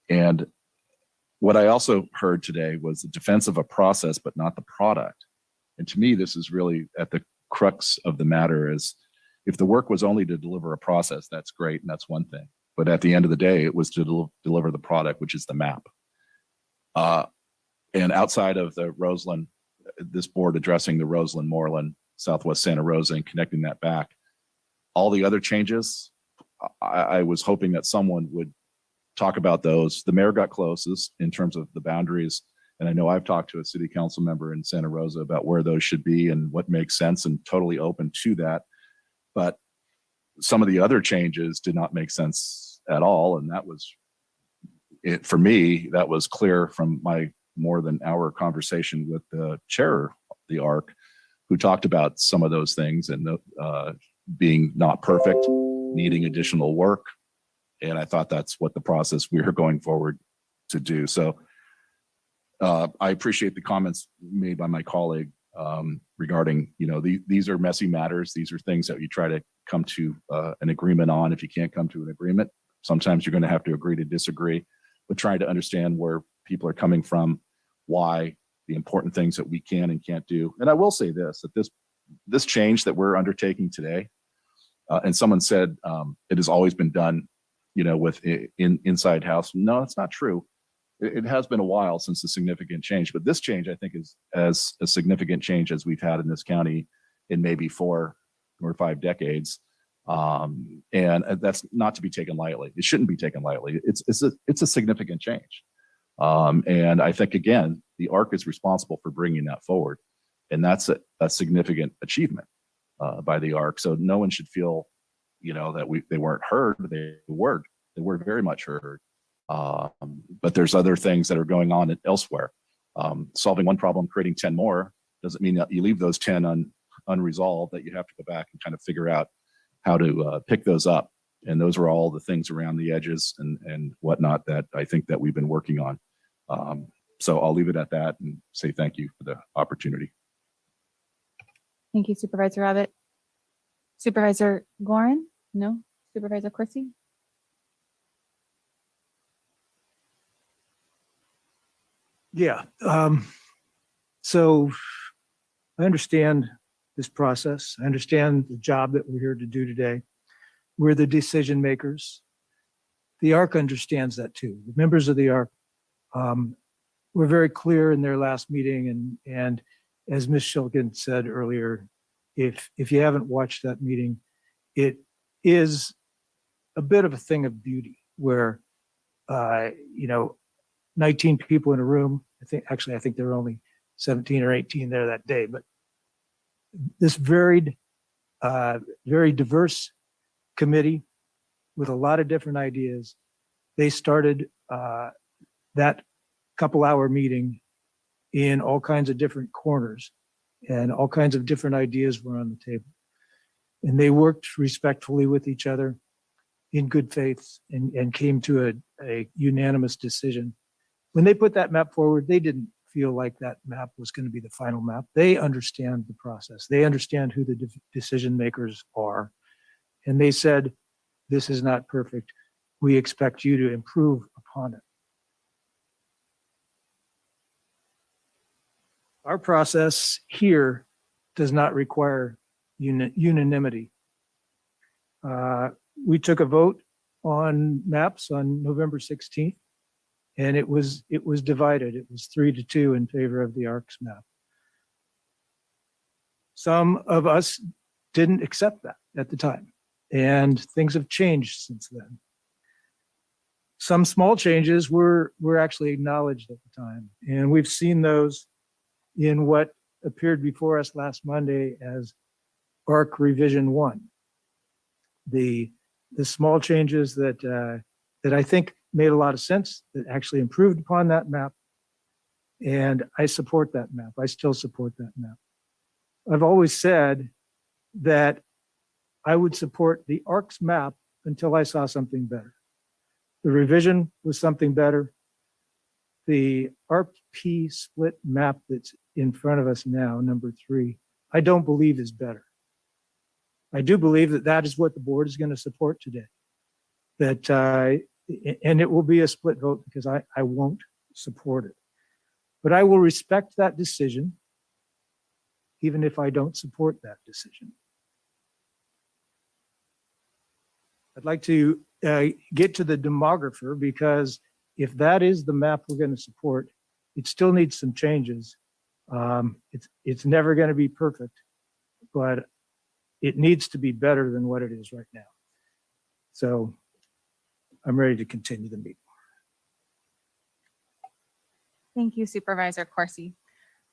Speaker 19: And what I also heard today was the defense of a process, but not the product. And to me, this is really at the crux of the matter is if the work was only to deliver a process, that's great. And that's one thing. But at the end of the day, it was to deliver the product, which is the map. And outside of the Roseland, this board addressing the Roseland Moreland Southwest Santa Rosa and connecting that back. All the other changes, I was hoping that someone would talk about those. The mayor got closest in terms of the boundaries. And I know I've talked to a city council member in Santa Rosa about where those should be and what makes sense, and totally open to that. But some of the other changes did not make sense at all. And that was it for me. That was clear from my more than hour conversation with the chair of the ARC, who talked about some of those things and being not perfect, needing additional work. And I thought that's what the process we are going forward to do. So I appreciate the comments made by my colleague regarding, these are messy matters. These are things that you try to come to an agreement on. If you can't come to an agreement, sometimes you're going to have to agree to disagree, but trying to understand where people are coming from, why, the important things that we can and can't do. And I will say this, that this change that we're undertaking today, and someone said it has always been done, with inside house. No, that's not true. It has been a while since the significant change, but this change I think is as a significant change as we've had in this county in maybe 4 or 5 decades. And that's not to be taken lightly. It shouldn't be taken lightly. It's a significant change. And I think, again, the ARC is responsible for bringing that forward. And that's a significant achievement by the ARC. So no one should feel, that they weren't heard. They were very much heard. But there's other things that are going on elsewhere. Solving one problem, creating 10 more, doesn't mean that you leave those 10 unresolved, that you have to go back and kind of figure out how to pick those up. And those are all the things around the edges and whatnot that I think that we've been working on. So I'll leave it at that and say thank you for the opportunity.
Speaker 3: Thank you, Supervisor Abbott. Supervisor Gorin? No? Supervisor Corsi?
Speaker 9: Yeah. So I understand this process. I understand the job that we're here to do today. We're the decision makers. The ARC understands that too. The members of the ARC were very clear in their last meeting. And as Ms. Shilkin said earlier, if you haven't watched that meeting, it is a bit of a thing of beauty where, 19 people in a room. I think there were only 17 or 18 there that day, but this very diverse committee with a lot of different ideas. They started that couple-hour meeting in all kinds of different corners, and all kinds of different ideas were on the table. And they worked respectfully with each other in good faith and came to a unanimous decision. When they put that map forward, they didn't feel like that map was going to be the final map. They understand the process. They understand who the decision makers are. And they said, this is not perfect. We expect you to improve upon it. Our process here does not require unanimity. We took a vote on maps on November 16th, and it was divided. It was 3-2 in favor of the ARC's map. Some of us didn't accept that at the time, and things have changed since then. Some small changes were actually acknowledged at the time, and we've seen those in what appeared before us last Monday as ARC Revision 1. The small changes that I think made a lot of sense, that actually improved upon that map. And I support that map. I still support that map. I've always said that I would support the ARC's map until I saw something better. The revision was something better. The ARP-P split map that's in front of us now, number 3, I don't believe is better. I do believe that that is what the board is going to support today. That, and it will be a split vote because I won't support it. But I will respect that decision, even if I don't support that decision. I'd like to get to the demographer, because if that is the map we're going to support, it still needs some changes. It's never going to be perfect, but it needs to be better than what it is right now. So I'm ready to continue the meeting.
Speaker 3: Thank you, Supervisor Corsi.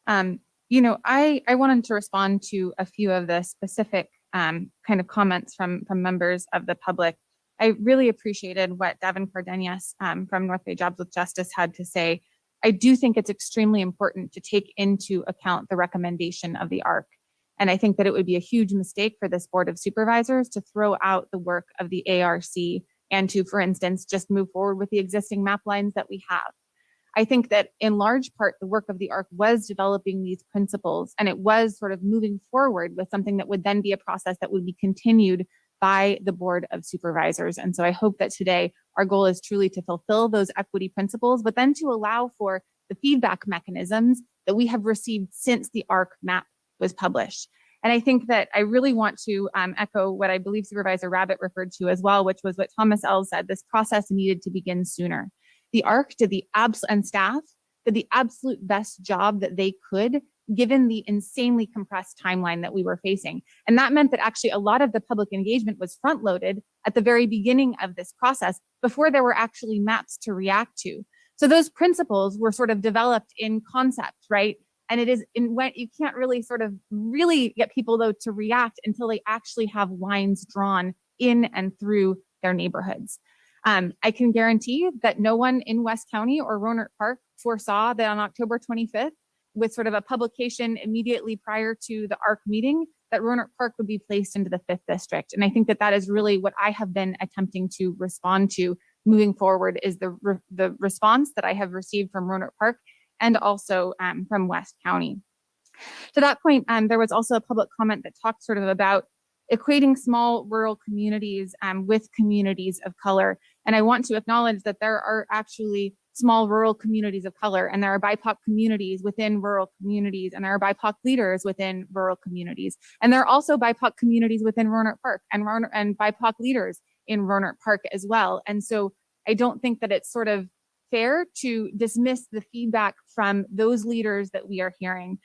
Speaker 3: You know, I wanted to respond to a few of the specific kind of comments from members of the public. I really appreciated what Devin Cardenas from North Bay Jobs with Justice had to say. I do think it's extremely important to take into account the recommendation of the ARC. And I think that it would be a huge mistake for this Board of Supervisors to throw out the work of the ARC and to, for instance, just move forward with the existing map lines that we have. I think that in large part, the work of the ARC was developing these principles, and it was sort of moving forward with something that would then be a process that would be continued by the Board of Supervisors. And so I hope that today our goal is truly to fulfill those equity principles, but then to allow for the feedback mechanisms that we have received since the ARC map was published. And I think that I really want to echo what I believe Supervisor Rabbit referred to as well, which was what Thomas Ells said, this process needed to begin sooner. The ARC did and staff did the absolute best job that they could, given the insanely compressed timeline that we were facing. And that meant that actually a lot of the public engagement was front loaded at the very beginning of this process before there were actually maps to react to. So those principles were sort of developed in concept, right? And it is in when you can't really sort of really get people though to react until they actually have lines drawn in and through their neighborhoods. I can guarantee that no one in West County or Rohnert Park foresaw that on October 25th, with sort of a publication immediately prior to the ARC meeting, that Rohnert Park would be placed into the 5th district. And I think that that is really what I have been attempting to respond to moving forward, is the response that I have received from Rohnert Park and also from West County. To that point, there was also a public comment that talked sort of about equating small rural communities with communities of color. And I want to acknowledge that there are actually small rural communities of color, and there are BIPOC communities within rural communities, and there are BIPOC leaders within rural communities. And there are also BIPOC communities within Rohnert Park and BIPOC leaders in Rohnert Park as well. And so I don't think that it's sort of fair to dismiss the feedback from those leaders that we are hearing.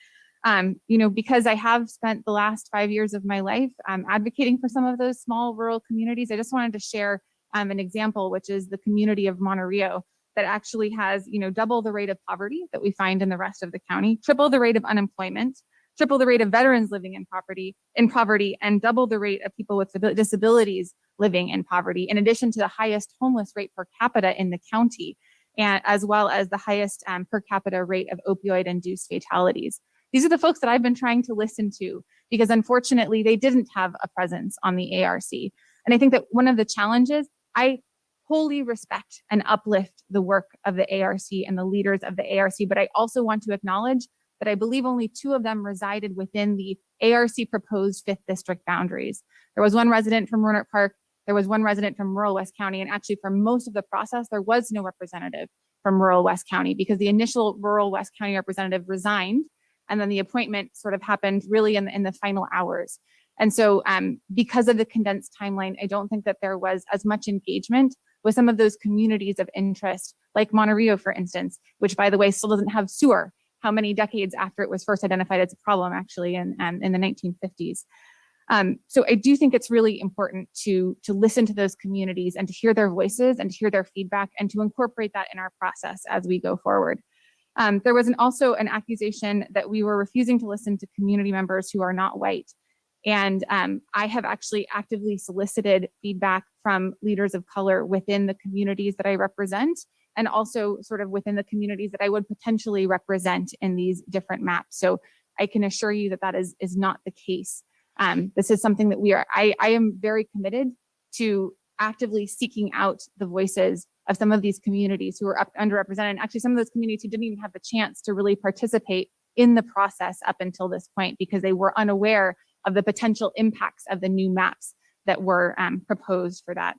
Speaker 3: You know, because I have spent the last 5 years of my life advocating for some of those small rural communities. I just wanted to share an example, which is the community of Monterey, that actually has, you know, double the rate of poverty that we find in the rest of the county, triple the rate of unemployment, triple the rate of veterans living in poverty, and double the rate of people with disabilities living in poverty, in addition to the highest homeless rate per capita in the county, and as well as the highest per capita rate of opioid-induced fatalities. These are the folks that I've been trying to listen to, because unfortunately they didn't have a presence on the ARC. And I think that one of the challenges, I wholly respect and uplift the work of the ARC and the leaders of the ARC, but I also want to acknowledge that I believe only 2 of them resided within the ARC proposed 5th district boundaries. There was one resident from Rohnert Park, there was one resident from rural West County, and actually for most of the process, there was no representative from rural West County, because the initial rural West County representative resigned, and then the appointment sort of happened really in the final hours. And so because of the condensed timeline, I don't think that there was as much engagement with some of those communities of interest, like Monterey, for instance, which, by the way, still doesn't have sewer. How many decades after it was first identified as a problem, actually, in the 1950s. So I do think it's really important to listen to those communities and to hear their voices and to hear their feedback and to incorporate that in our process as we go forward. There was also an accusation that we were refusing to listen to community members who are not white. And I have actually actively solicited feedback from leaders of color within the communities that I represent, and also sort of within the communities that I would potentially represent in these different maps. So I can assure you that that is not the case. This is something that I am very committed to actively seeking out the voices of some of these communities who are underrepresented, and actually some of those communities who didn't even have the chance to really participate in the process up until this point, because they were unaware of the potential impacts of the new maps that were proposed for that.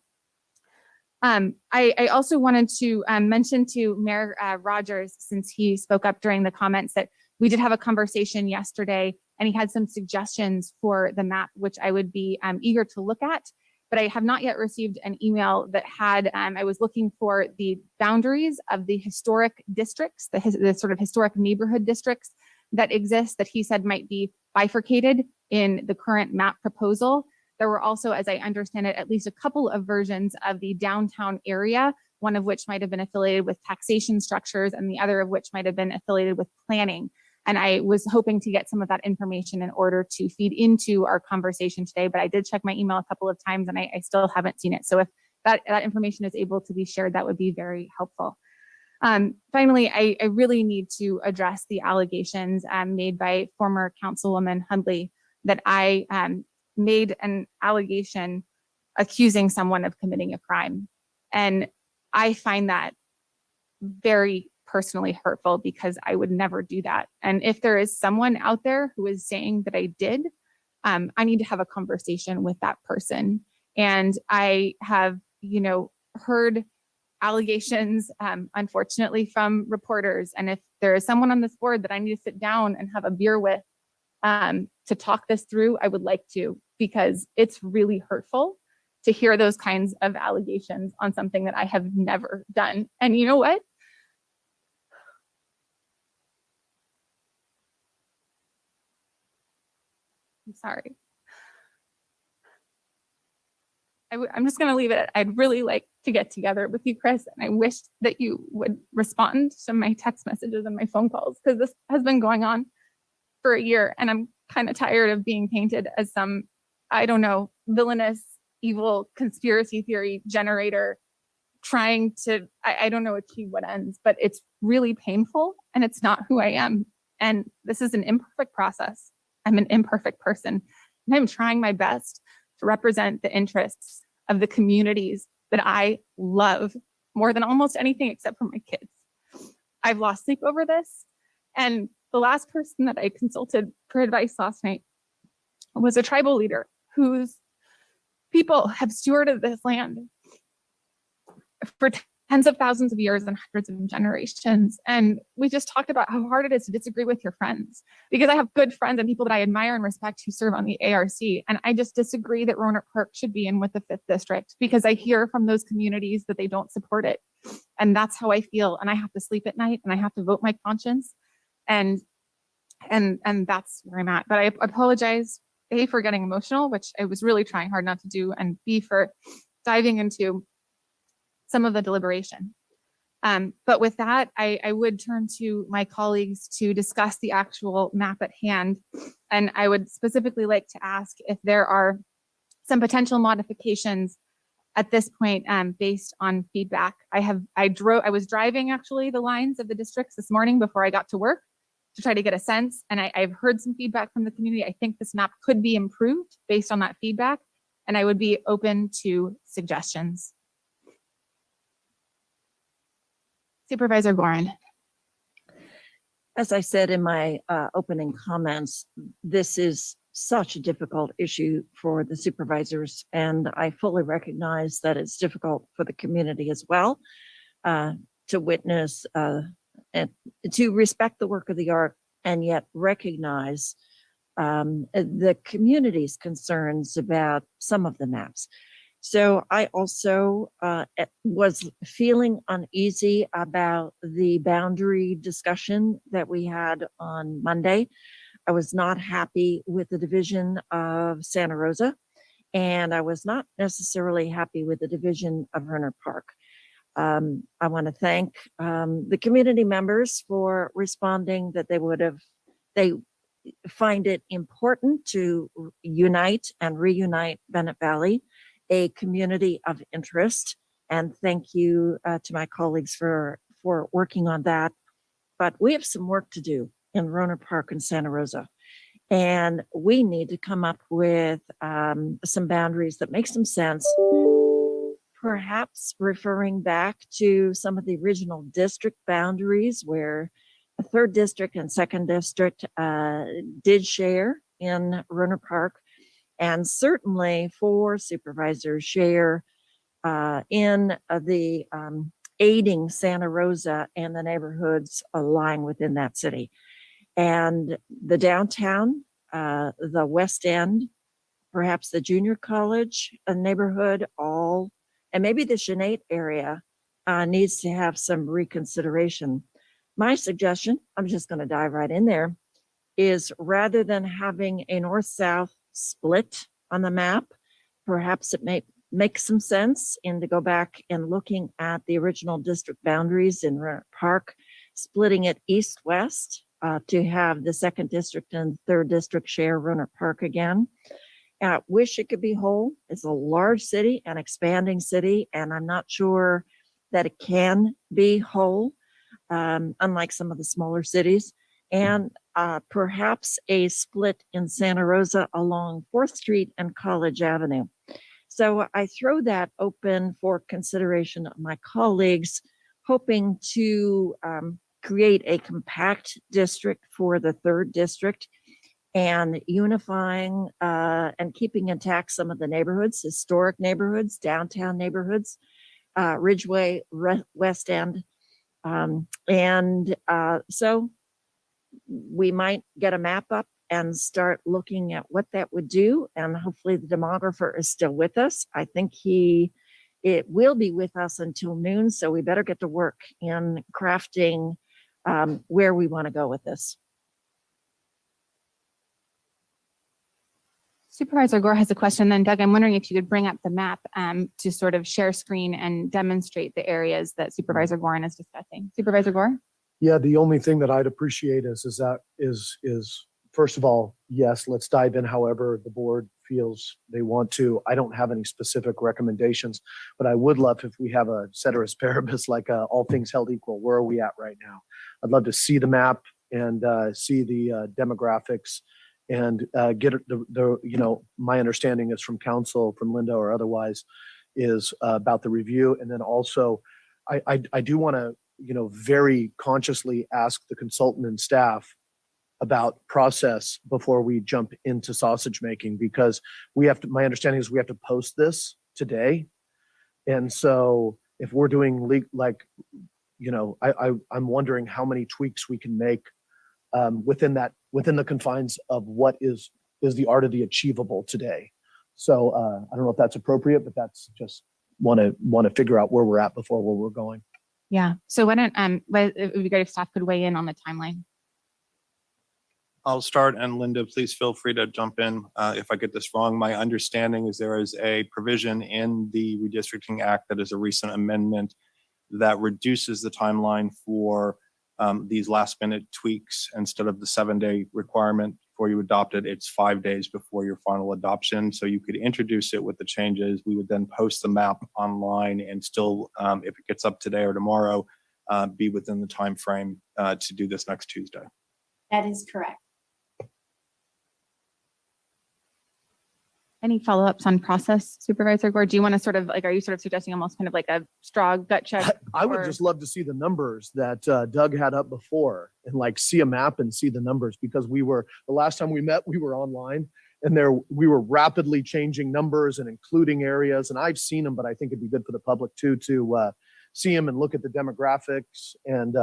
Speaker 3: I also wanted to mention to Mayor Rogers, since he spoke up during the comments, that we did have a conversation yesterday, and he had some suggestions for the map, which I would be eager to look at. But I have not yet received an email that had, I was looking for the boundaries of the historic districts, the sort of historic neighborhood districts that exist, that he said might be bifurcated in the current map proposal. There were also, as I understand it, at least a couple of versions of the downtown area, one of which might have been affiliated with taxation structures and the other of which might have been affiliated with planning. And I was hoping to get some of that information in order to feed into our conversation today, but I did check my email a couple of times and I still haven't seen it. So if that information is able to be shared, that would be very helpful. Finally, I really need to address the allegations made by former Councilwoman Hundley that I made an allegation accusing someone of committing a crime. And I find that very personally hurtful because I would never do that. And if there is someone out there who is saying that I did, I need to have a conversation with that person. And I have, heard allegations, unfortunately, from reporters. And if there is someone on this board that I need to sit down and have a beer with to talk this through, I would like to, because it's really hurtful to hear those kinds of allegations on something that I have never done. And you know what? I'm sorry. I'm just going to leave it. I'd really like to get together with you, Chris, and I wish that you would respond to my text messages and my phone calls, because this has been going on for a year and I'm kind of tired of being painted as some, I don't know, villainous, evil conspiracy theory generator trying to, I don't know, achieve what ends, but it's really painful and it's not who I am. And this is an imperfect process. I'm an imperfect person and I'm trying my best to represent the interests of the communities that I love more than almost anything except for my kids. I've lost sleep over this. And the last person that I consulted for advice last night was a tribal leader whose people have stewarded this land for tens of thousands of years and hundreds of generations. And we just talked about how hard it is to disagree with your friends, because I have good friends and people that I admire and respect who serve on the ARC. And I just disagree that Roanoke Park should be in with the 5th district, because I hear from those communities that they don't support it. And that's how I feel. And I have to sleep at night and I have to vote my conscience. And that's where I'm at. But I apologize, A, for getting emotional, which I was really trying hard not to do, and B, for diving into some of the deliberation. But with that, I would turn to my colleagues to discuss the actual map at hand. And I would specifically like to ask if there are some potential modifications at this point based on feedback. I was driving actually the lines of the districts this morning before I got to work to try to get a sense. And I've heard some feedback from the community. I think this map could be improved based on that feedback. And I would be open to suggestions. Supervisor Gorin.
Speaker 4: As I said in my opening comments, this is such a difficult issue for the supervisors, and I fully recognize that it's difficult for the community as well to witness and to respect the work of the ARC and yet recognize the community's concerns about some of the maps. So I also was feeling uneasy about the boundary discussion that we had on Monday. I was not happy with the division of Santa Rosa, and I was not necessarily happy with the division of Roanoke Park. I want to thank the community members for responding that they find it important to unite and reunite Bennett Valley, a community of interest. And thank you to my colleagues for working on that. But we have some work to do in Roanoke Park and Santa Rosa. And we need to come up with some boundaries that make some sense, perhaps referring back to some of the original district boundaries where the 3rd district and 2nd district did share in Roanoke Park. And certainly 4 supervisors share in the aiding Santa Rosa and the neighborhoods lying within that city. And the downtown, the West End, perhaps the junior college neighborhood, and maybe the Sinead area needs to have some reconsideration. My suggestion, I'm just going to dive right in there, is rather than having a north-south split on the map, perhaps it may make some sense to go back and looking at the original district boundaries in Rohnert Park, splitting it east-west to have the 2nd district and 3rd district share Rohnert Park again. I wish it could be whole. It's a large city, an expanding city, and I'm not sure that it can be whole, unlike some of the smaller cities. And perhaps a split in Santa Rosa along 4th Street and College Avenue. So I throw that open for consideration of my colleagues, hoping to create a compact district for the 3rd district and unifying and keeping intact some of the neighborhoods, historic neighborhoods, downtown neighborhoods, Ridgeway, West End. So we might get a map up and start looking at what that would do. And hopefully the demographer is still with us. I think it will be with us until noon. So we better get to work in crafting where we want to go with this.
Speaker 3: Supervisor Gore has a question. Then Doug, I'm wondering if you could bring up the map to sort of share screen and demonstrate the areas that Supervisor Gorin is discussing. Supervisor Gore?
Speaker 18: Yeah, the only thing that I'd appreciate is first of all, yes, let's dive in however the board feels they want to. I don't have any specific recommendations, but I would love if we have a ceteris paribus, like all things held equal. Where are we at right now? I'd love to see the map and see the demographics and get my understanding is from council, from Linda or otherwise, is about the review. And then also, I do want to, very consciously ask the consultant and staff about process before we jump into sausage making, because my understanding is we have to post this today. And so if we're doing I'm wondering how many tweaks we can make within the confines of what is the art of the achievable today. So I don't know if that's appropriate, but that's just want to figure out where we're at before where we're going.
Speaker 3: Yeah. So why don't it would be great if staff could weigh in on the timeline.
Speaker 12: I'll start, and Linda, please feel free to jump in if I get this wrong. My understanding is there is a provision in the Redistricting Act that is a recent amendment that reduces the timeline for these last minute tweaks. Instead of the 7-day requirement before you adopt it, it's 5 days before your final adoption. So you could introduce it with the changes. We would then post the map online and still, if it gets up today or tomorrow, be within the time frame to do this next Tuesday.
Speaker 20: That is correct.
Speaker 3: Any follow-ups on process, Supervisor Gore? Do you want to are you sort of suggesting almost kind of like a straw gut check?
Speaker 18: I would just love to see the numbers that Doug had up before and see a map and see the numbers, because the last time we met, we were online and we were rapidly changing numbers and including areas. And I've seen them, but I think it'd be good for the public too, to see them and look at the demographics. And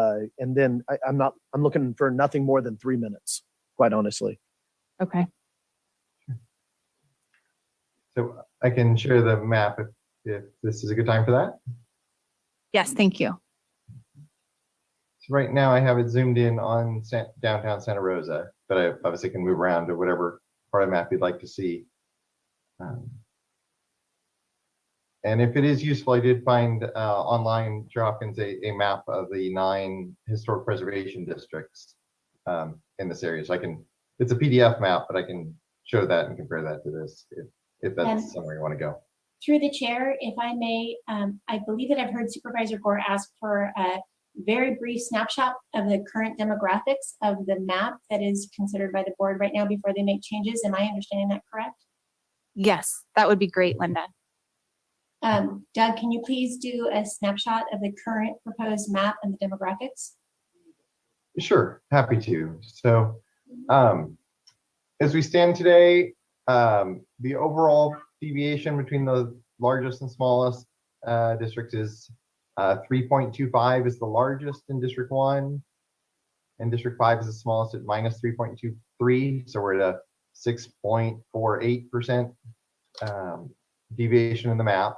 Speaker 18: then I'm looking for nothing more than 3 minutes, quite honestly.
Speaker 3: Okay.
Speaker 21: So I can share the map if this is a good time for that.
Speaker 3: Yes, thank you.
Speaker 21: So right now I have it zoomed in on downtown Santa Rosa, but I obviously can move around to whatever part of the map you'd like to see. And if it is useful, I did find online, Chair Hopkins, a map of the 9 historic preservation districts in this area. So it's a PDF map, but I can show that and compare that to this if that's somewhere you want to go.
Speaker 20: Through the chair, if I may, I believe that I've heard Supervisor Gore ask for a very brief snapshot of the current demographics of the map that is considered by the board right now before they make changes. Am I understanding that correct?
Speaker 3: Yes, that would be great, Linda.
Speaker 20: Doug, can you please do a snapshot of the current proposed map and the demographics?
Speaker 21: Sure, happy to. So as we stand today, the overall deviation between the largest and smallest districts is 3.25 is the largest in District 1, and District 5 is the smallest at minus 3.23. So we're at a 6.48% deviation in the map.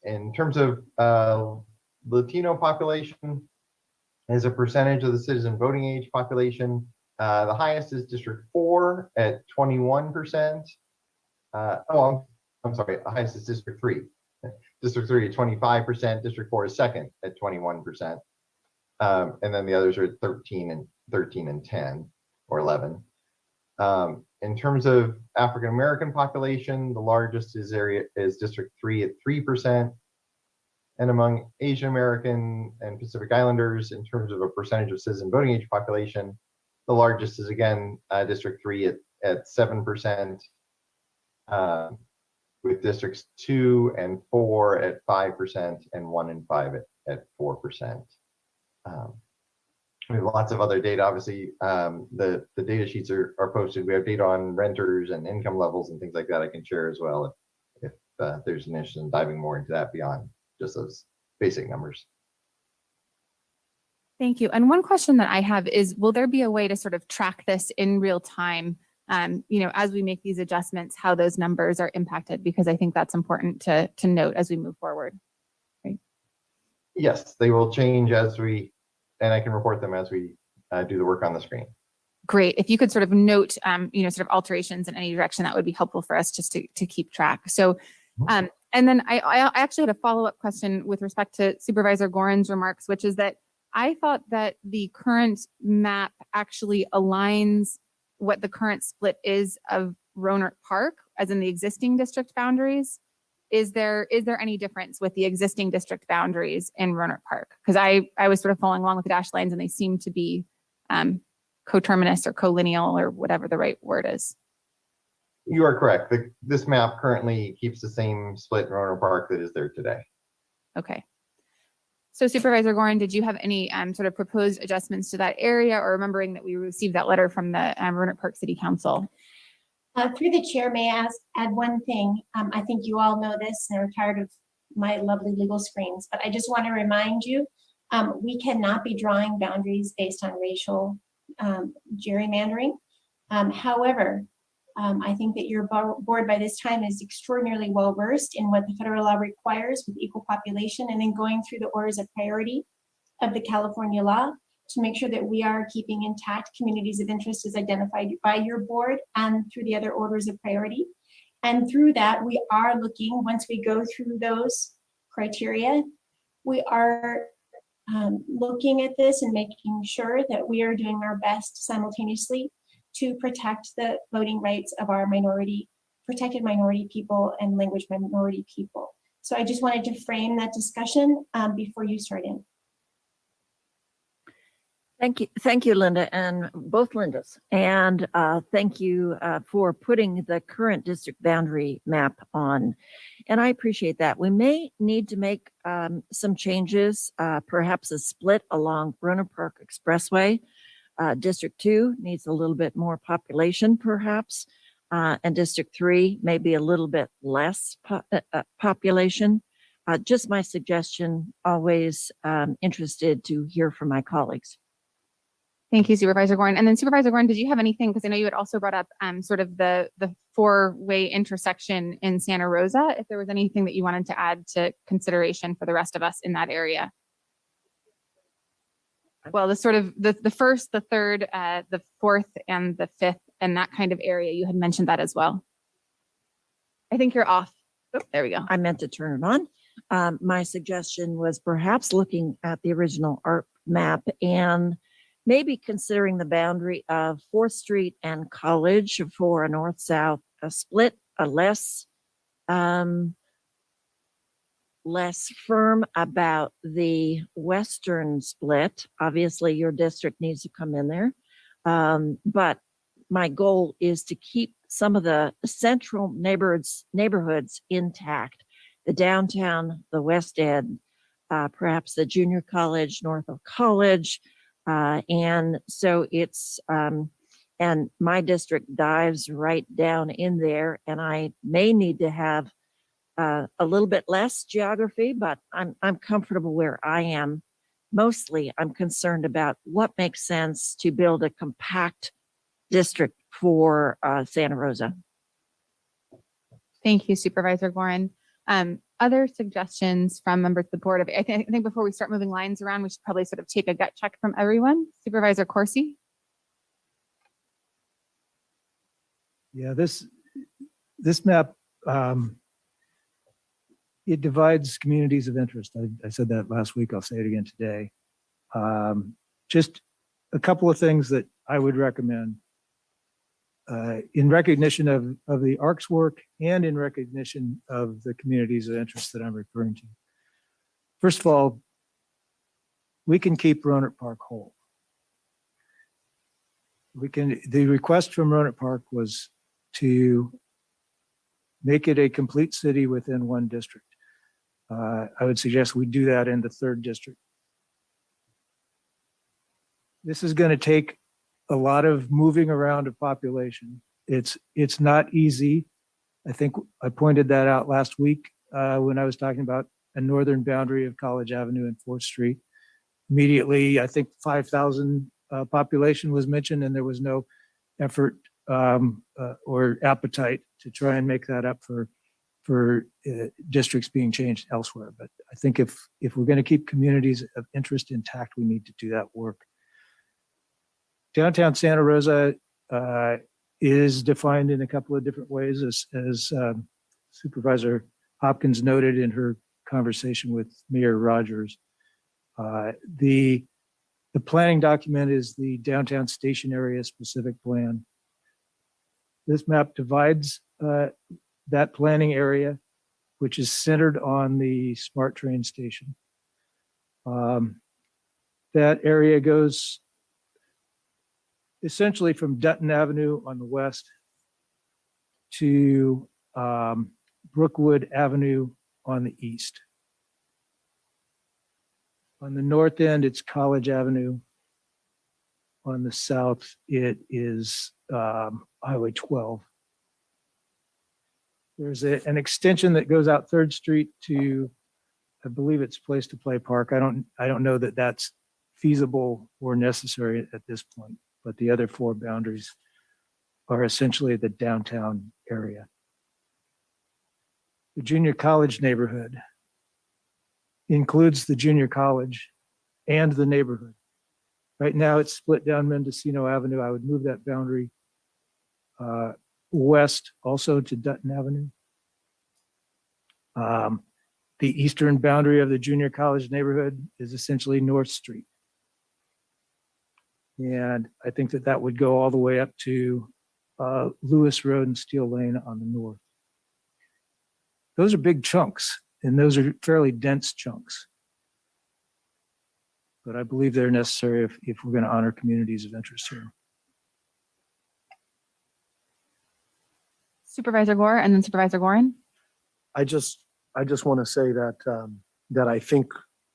Speaker 21: In terms of Latino population, as a percentage of the citizen voting age population, The highest is District 4 at 21%. Oh, I'm sorry. The highest is District 3. District 3 at 25%. District 4 is second at 21%. And then the others are at 13 and 10 or 11. In terms of African American population, the largest is District 3 at 3%. And among Asian American and Pacific Islanders, in terms of a percentage of citizen voting age population, the largest is again District 3 at 7%, with Districts 2 and 4 at 5% and 1 and 5 at 4%. We have lots of other data. Obviously, the data sheets are posted. We have data on renters and income levels and things like that I can share as well if there's an interest in diving more into that beyond just those basic numbers.
Speaker 3: Thank you. And one question that I have is, will there be a way to sort of track this in real time, as we make these adjustments, how those numbers are impacted? Because I think that's important to note as we move forward. Right?
Speaker 21: Yes, they will change and I can report them as we do the work on the screen.
Speaker 3: Great. If you could sort of note, sort of alterations in any direction, that would be helpful for us just to keep track. So, and then I actually had a follow-up question with respect to Supervisor Gorin's remarks, which is that I thought that the current map actually aligns what the current split is of Roanoke Park, as in the existing district boundaries. Is there any difference with the existing district boundaries in Roanoke Park? Because I was sort of following along with the dashed lines, and they seem to be coterminous or collineal or whatever the right word is.
Speaker 21: You are correct. This map currently keeps the same split in Roanoke Park that is there today.
Speaker 3: Okay. So Supervisor Gorin, did you have any sort of proposed adjustments to that area, or remembering that we received that letter from the Roanoke Park City Council?
Speaker 20: Through the chair, may I add one thing? I think you all know this and are tired of my lovely legal screens, but I just want to remind you, we cannot be drawing boundaries based on racial gerrymandering. However, I think that your board by this time is extraordinarily well versed in what the federal law requires with equal population, and then going through the orders of priority of the California law to make sure that we are keeping intact communities of interest as identified by your board and through the other orders of priority. And through that, we are looking, once we go through those criteria, we are looking at this and making sure that we are doing our best simultaneously to protect the voting rights of our protected minority people and language minority people. So I just wanted to frame that discussion before you start in.
Speaker 4: Thank you, Linda, and both Lindas. And thank you for putting the current district boundary map on. And I appreciate that. We may need to make some changes, perhaps a split along Roanoke Park Expressway. District 2 needs a little bit more population, perhaps, and District 3 maybe a little bit less population. Just my suggestion, always interested to hear from my colleagues.
Speaker 3: Thank you, Supervisor Gorin. And then Supervisor Gorin, did you have anything? Because I know you had also brought up sort of the four-way intersection in Santa Rosa. If there was anything that you wanted to add to consideration for the rest of us in that area. Well, the sort of the first, the third, the fourth, and the fifth, and that kind of area. You had mentioned that as well. I think you're off. Oh, there we go.
Speaker 4: I meant to turn it on. My suggestion was perhaps looking at the original ARP map and maybe considering the boundary of 4th Street and College for a north-south split, a less firm about the western split. Obviously, your district needs to come in there. But my goal is to keep some of the central neighborhoods intact. The downtown, the West End, perhaps the junior college, Norfolk College. And so it's, and my district dives right down in there, and I may need to have a little bit less geography, but I'm comfortable where I am. Mostly, I'm concerned about what makes sense to build a compact district for Santa Rosa.
Speaker 3: Thank you, Supervisor Gorin. Other suggestions from members of the board? I think before we start moving lines around, we should probably sort of take a gut check from everyone. Supervisor Corsi?
Speaker 9: Yeah, this map, it divides communities of interest. I said that last week. I'll say it again today. Just a couple of things that I would recommend in recognition of the ARC's work and in recognition of the communities of interest that I'm referring to. First of all, we can keep Rohnert Park whole. The request from Rohnert Park was to make it a complete city within one district. I would suggest we do that in the 3rd district. This is going to take a lot of moving around of population. It's not easy. I think I pointed that out last week when I was talking about a northern boundary of College Avenue and 4th Street. Immediately, I think 5,000 population was mentioned, and there was no effort or appetite to try and make that up for districts being changed elsewhere. But I think if we're going to keep communities of interest intact, we need to do that work. Downtown Santa Rosa is defined in a couple of different ways, as Supervisor Hopkins noted in her conversation with Mayor Rogers. The planning document is the downtown station area specific plan. This map divides that planning area, which is centered on the SMART train station. That area goes essentially from Dutton Avenue on the west to Brookwood Avenue on the east. On the north end, it's College Avenue. On the south, it is Highway 12. There's an extension that goes out 3rd Street to, I believe it's Place to Play Park. I don't know that that's feasible or necessary at this point, but the other 4 boundaries are essentially the downtown area. The junior college neighborhood includes the junior college and the neighborhood. Right now, it's split down Mendocino Avenue. I would move that boundary west also to Dutton Avenue. The eastern boundary of the junior college neighborhood is essentially North Street. And I think that would go all the way up to Lewis Road and Steel Lane on the north. Those are big chunks, and those are fairly dense chunks. But I believe they're necessary if we're going to honor communities of interest here.
Speaker 3: Supervisor Gore and then Supervisor Gorin.
Speaker 18: I just want to say that that I think,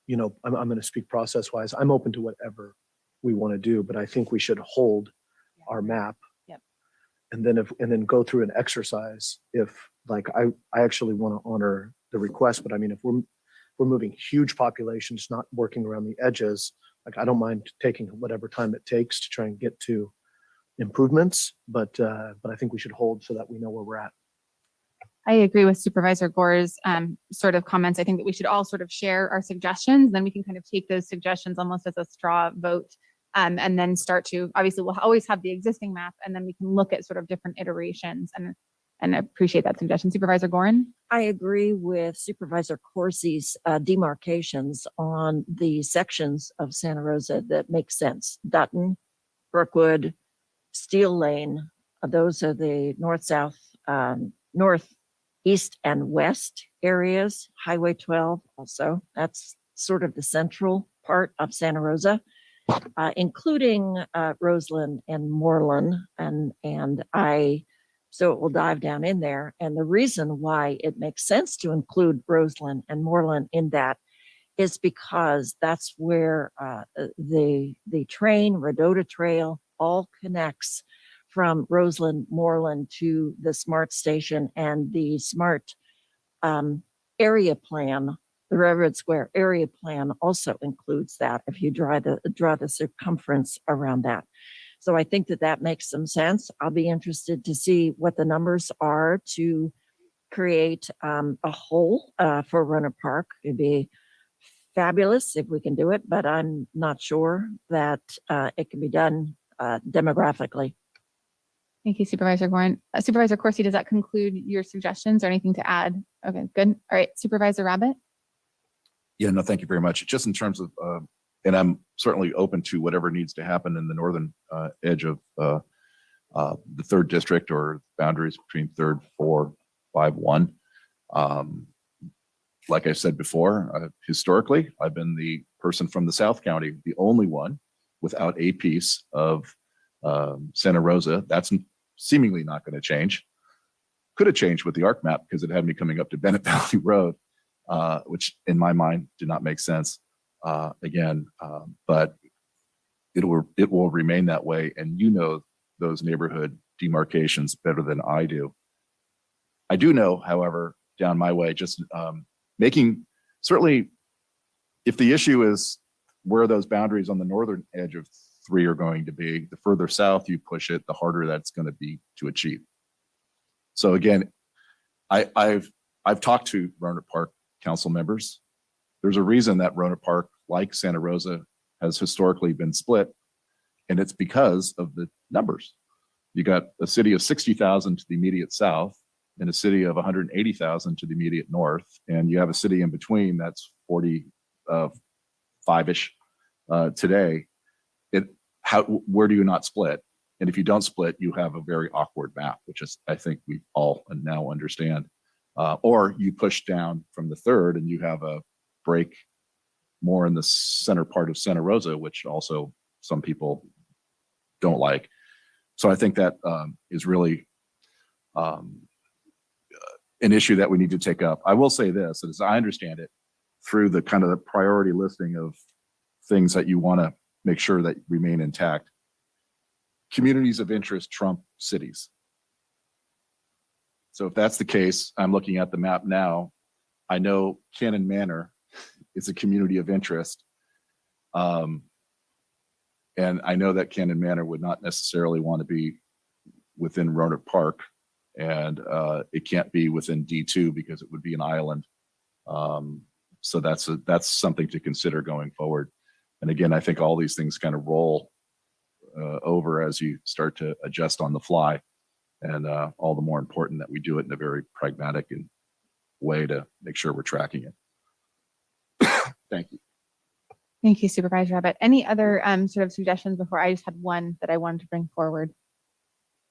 Speaker 18: you know, I'm going to speak process wise. I'm open to whatever we want to do, but I think we should hold our map.
Speaker 3: Yep.
Speaker 18: And then go through an exercise if like I actually want to honor the request, but I mean if we're moving huge populations, not working around the edges, like I don't mind taking whatever time it takes to try and get to improvements, but I think we should hold so that we know where we're at.
Speaker 3: I agree with Supervisor Gore's sort of comments. I think that we should all sort of share our suggestions. Then we can kind of take those suggestions almost as a straw vote and then start to, obviously we'll always have the existing map and then we can look at sort of different iterations and appreciate that suggestion. Supervisor Gorin?
Speaker 4: I agree with Supervisor Corsi's demarcations on the sections of Santa Rosa that make sense. Dutton, Brookwood, Steel Lane, those are the north-south, north, east, and west areas. Highway 12 also, that's sort of the central part of Santa Rosa, including Roseland and Moreland, so it will dive down in there. And the reason why it makes sense to include Roseland and Moreland in that is because that's where the train, Redota Trail, all connects from Roseland, Moreland to the SMART station, and the SMART area plan, the Railroad Square area plan also includes that if you draw the circumference around that. So I think that makes some sense. I'll be interested to see what the numbers are to create a whole for Rohnert Park. It'd be fabulous if we can do it, but I'm not sure that it can be done demographically.
Speaker 3: Thank you, Supervisor Gorin. Supervisor Corsi, does that conclude your suggestions or anything to add? Okay, good. All right, Supervisor Rabbit.
Speaker 19: Yeah, no, thank you very much. Just in terms of, and I'm certainly open to whatever needs to happen in the northern edge of the third district or boundaries between third, 4, 5, 1. Like I said before, historically, I've been the person from the South County, the only one without a piece of Santa Rosa. That's seemingly not going to change. Could have changed with the ARC map because it had me coming up to Bennett Valley Road, which in my mind did not make sense again, but it will remain that way. And you know those neighborhood demarcations better than I do. I do know, however, down my way, just making certainly if the issue is where those boundaries on the northern edge of 3 are going to be, the further south you push it, the harder that's going to be to achieve. So again, I've talked to Roanoke Park council members. There's a reason that Roanoke Park, like Santa Rosa, has historically been split, and it's because of the numbers. You got a city of 60,000 to the immediate south and a city of 180,000 to the immediate north, and you have a city in between that's 45-ish today. Where do you not split? And if you don't split, you have a very awkward map, which is, I think we all now understand. Or you push down from the third and you have a break more in the center part of Santa Rosa, which also some people don't like. So I think that is really an issue that we need to take up. I will say this, as I understand it, through the kind of the priority listing of things that you want to make sure that remain intact, communities of interest trump cities. So if that's the case, I'm looking at the map now. I know Cannon Manor is a community of interest. And I know that Cannon Manor would not necessarily want to be within Roanoke Park, and it can't be within D2 because it would be an island. So that's something to consider going forward. And again, I think all these things kind of roll over as you start to adjust on the fly, and all the more important that we do it in a very pragmatic way to make sure we're tracking it. Thank you.
Speaker 3: Thank you, Supervisor Rabbit. Any other sort of suggestions before? I just had one that I wanted to bring forward.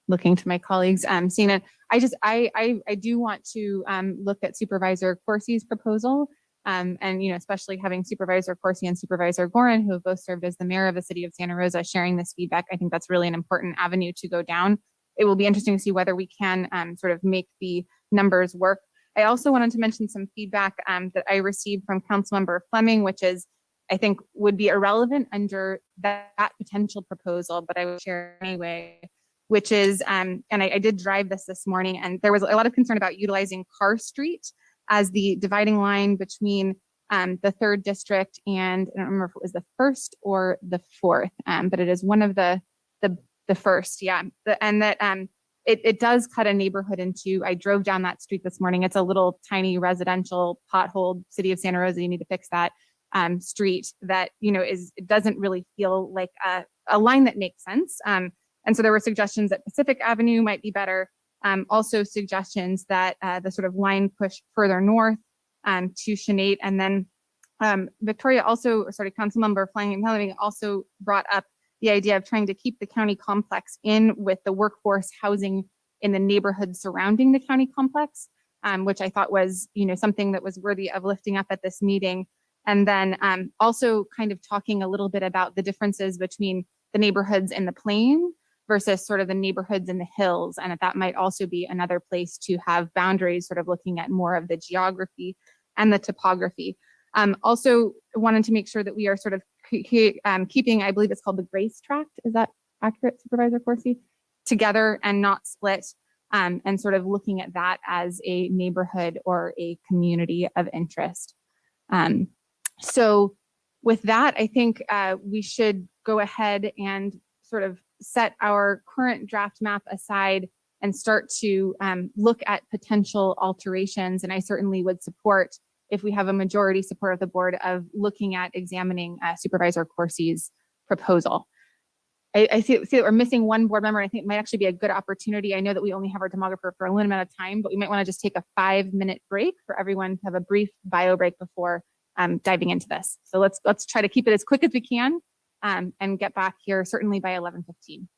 Speaker 3: Looking to my colleagues, seeing it, I do want to look at Supervisor Corsi's proposal, and especially having Supervisor Corsi and Supervisor Gorin, who have both served as the mayor of the city of Santa Rosa, sharing this feedback. I think that's really an important avenue to go down. It will be interesting to see whether we can sort of make the numbers work. I also wanted to mention some feedback that I received from Councilmember Fleming, which is, I think, would be irrelevant under that potential proposal, but I would share anyway, which is, and I did drive this morning, and there was a lot of concern about utilizing Carr Street as the dividing line between the third district and I don't remember if it was the first or the fourth, but it is one of the first, yeah. It does cut a neighborhood in two. I drove down that street this morning. It's a little tiny residential pothole, city of Santa Rosa. You need to fix that street that, it doesn't really feel like a line that makes sense. And so there were suggestions that Pacific Avenue might be better. Also suggestions that the sort of line push further north to Sinead. And then Victoria also, Councilmember Fleming also brought up the idea of trying to keep the county complex in with the workforce housing in the neighborhood surrounding the county complex, which I thought was, something that was worthy of lifting up at this meeting. And then also kind of talking a little bit about the differences between the neighborhoods in the plain versus sort of the neighborhoods in the hills. And that might also be another place to have boundaries, sort of looking at more of the geography and the topography. Also wanted to make sure that we are sort of keeping, I believe it's called the Grace Tract. Is that accurate, Supervisor Corsi? Together and not split, and sort of looking at that as a neighborhood or a community of interest. So with that, I think we should go ahead and sort of set our current draft map aside and start to look at potential alterations. And I certainly would support, if we have a majority support of the board, of looking at examining Supervisor Corsi's proposal. I see that we're missing one board member. I think it might actually be a good opportunity. I know that we only have our demographer for a limited amount of time, but we might want to just take a 5-minute break for everyone to have a brief bio break before diving into this. So let's try to keep it as quick as we can and get back here certainly by 11:15.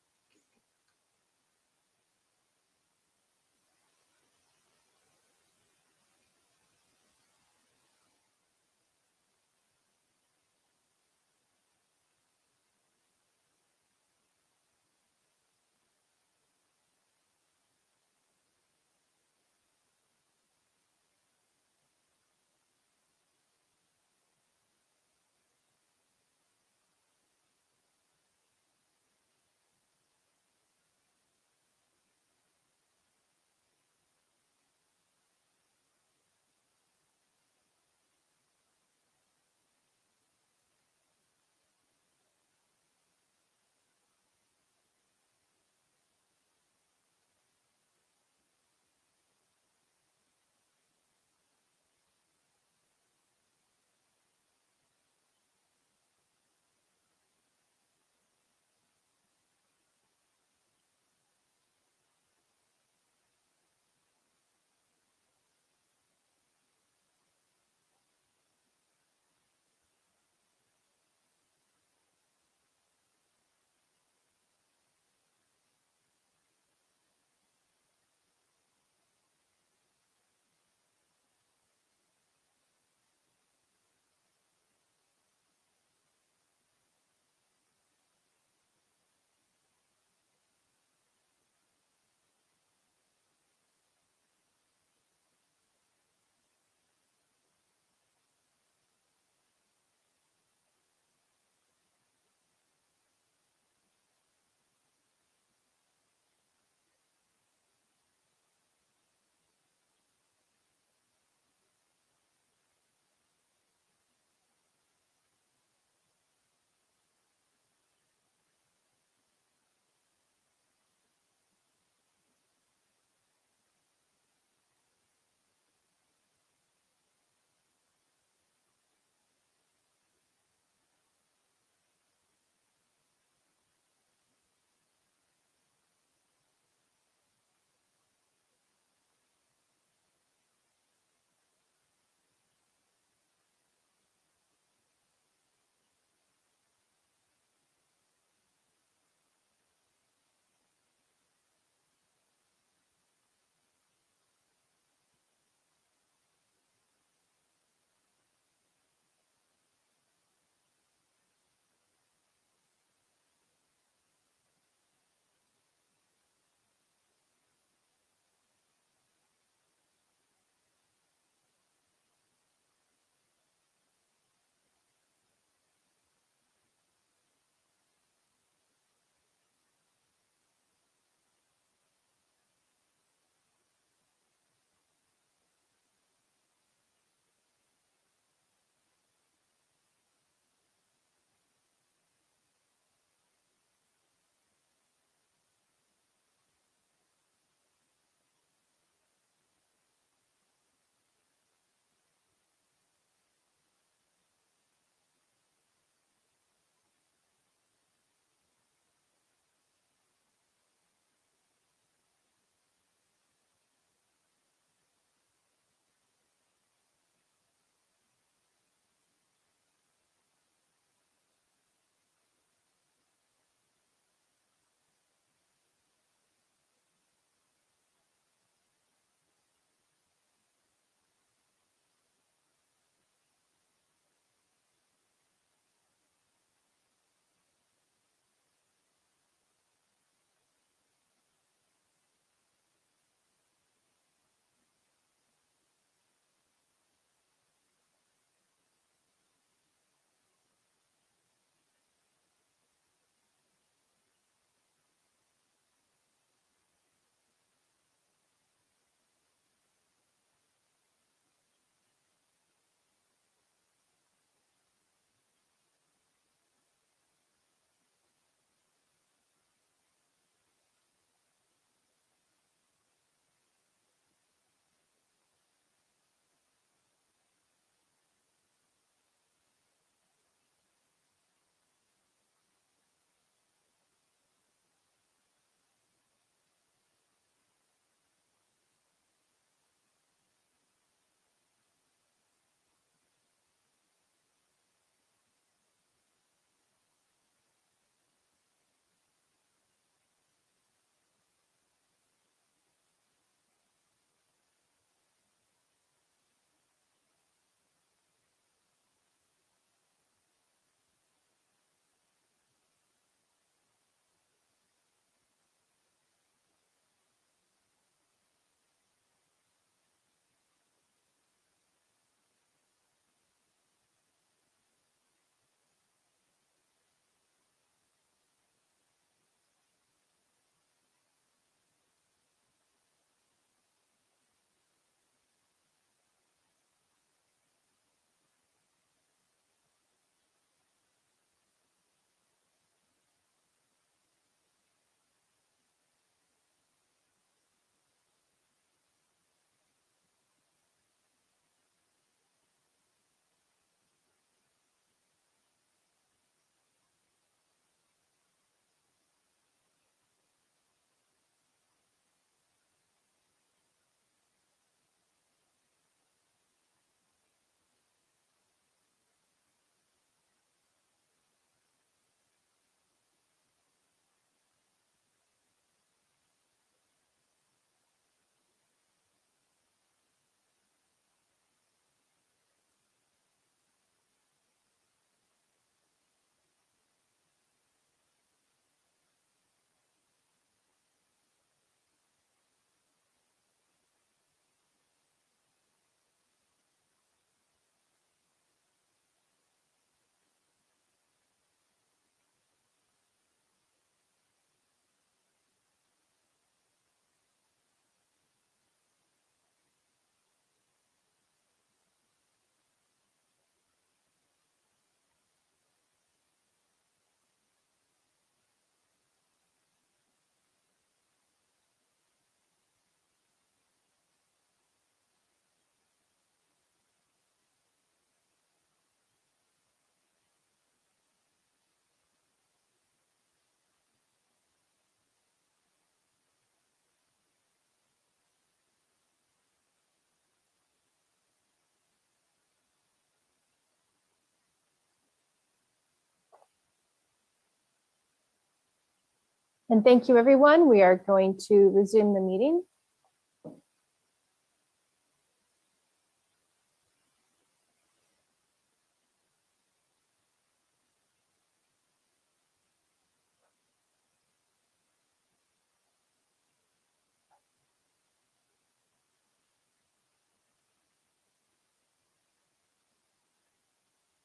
Speaker 2: And thank you, everyone. We are going to resume the meeting.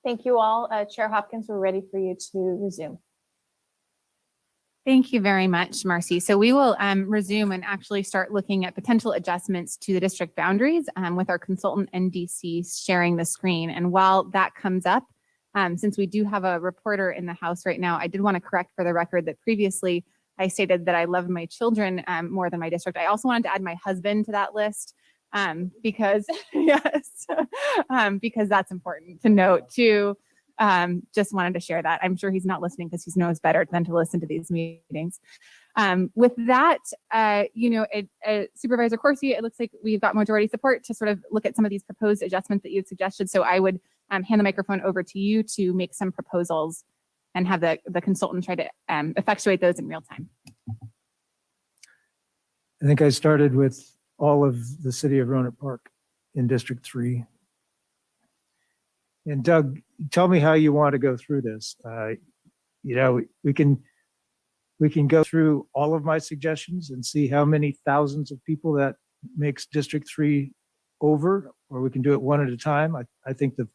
Speaker 2: Thank you all. Chair Hopkins, we're ready for you to resume.
Speaker 3: Thank you very much, Marcy. So we will resume and actually start looking at potential adjustments to the district boundaries with our consultant NDC sharing the screen. And while that comes up, since we do have a reporter in the house right now, I did want to correct for the record that previously I stated that I loved my children more than my district. I also wanted to add my husband to that list because yes, because that's important to note too. Just wanted to share that. I'm sure he's not listening because he knows better than to listen to these meetings. With that, Supervisor Corsi, it looks like we've got majority support to sort of look at some of these proposed adjustments that you've suggested. So I would hand the microphone over to you to make some proposals and have the consultant try to effectuate those in real time.
Speaker 9: I think I started with all of the city of Roanoke Park in District 3. And Doug, tell me how you want to go through this. We can go through all of my suggestions and see how many thousands of people that makes District 3 over, or we can do it one at a time. I think the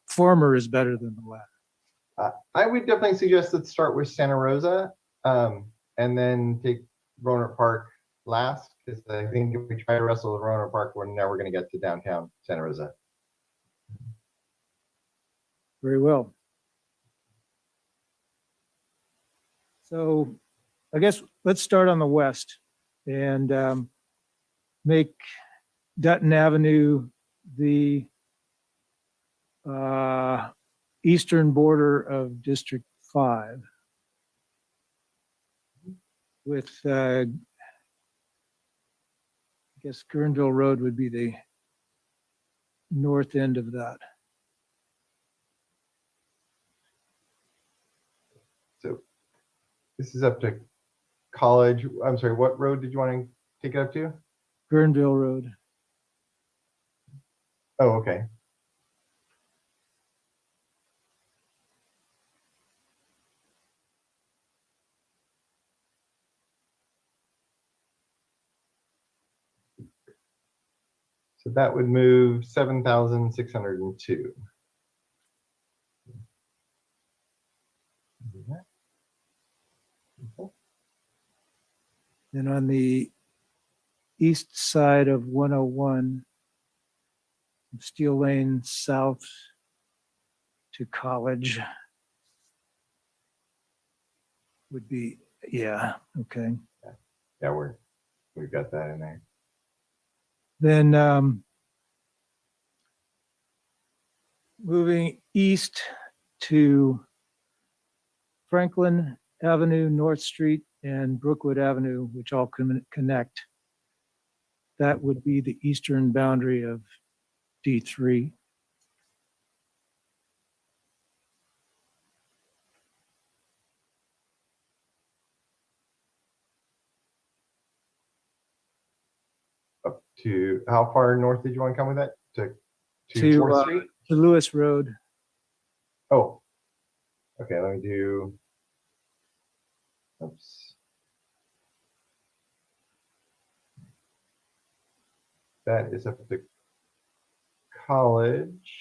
Speaker 9: former is better than the latter.
Speaker 21: I would definitely suggest let's start with Santa Rosa and then take Roanoke Park last, because I think if we try to wrestle with Roanoke Park, now we're going to get to downtown Santa Rosa.
Speaker 9: Very well. So I guess let's start on the west and make Dutton Avenue the eastern border of District 5 with, I guess Guerneville Road would be the north end of that.
Speaker 21: So this is up to College. I'm sorry, what road did you want to take it up to?
Speaker 9: Guerneville Road.
Speaker 21: Oh, okay. So that would move 7,602.
Speaker 9: Then on the east side of 101, Steel Lane south to College would be, yeah, okay.
Speaker 21: Yeah, we've got that in there.
Speaker 9: Then moving east to Franklin Avenue, North Street, and Brookwood Avenue, which all connect. That would be the eastern boundary of D3.
Speaker 21: Up to how far north did you want to come with that? To 4th Street?
Speaker 9: To Lewis Road.
Speaker 21: Oh, okay, let me do, oops. That is up to College.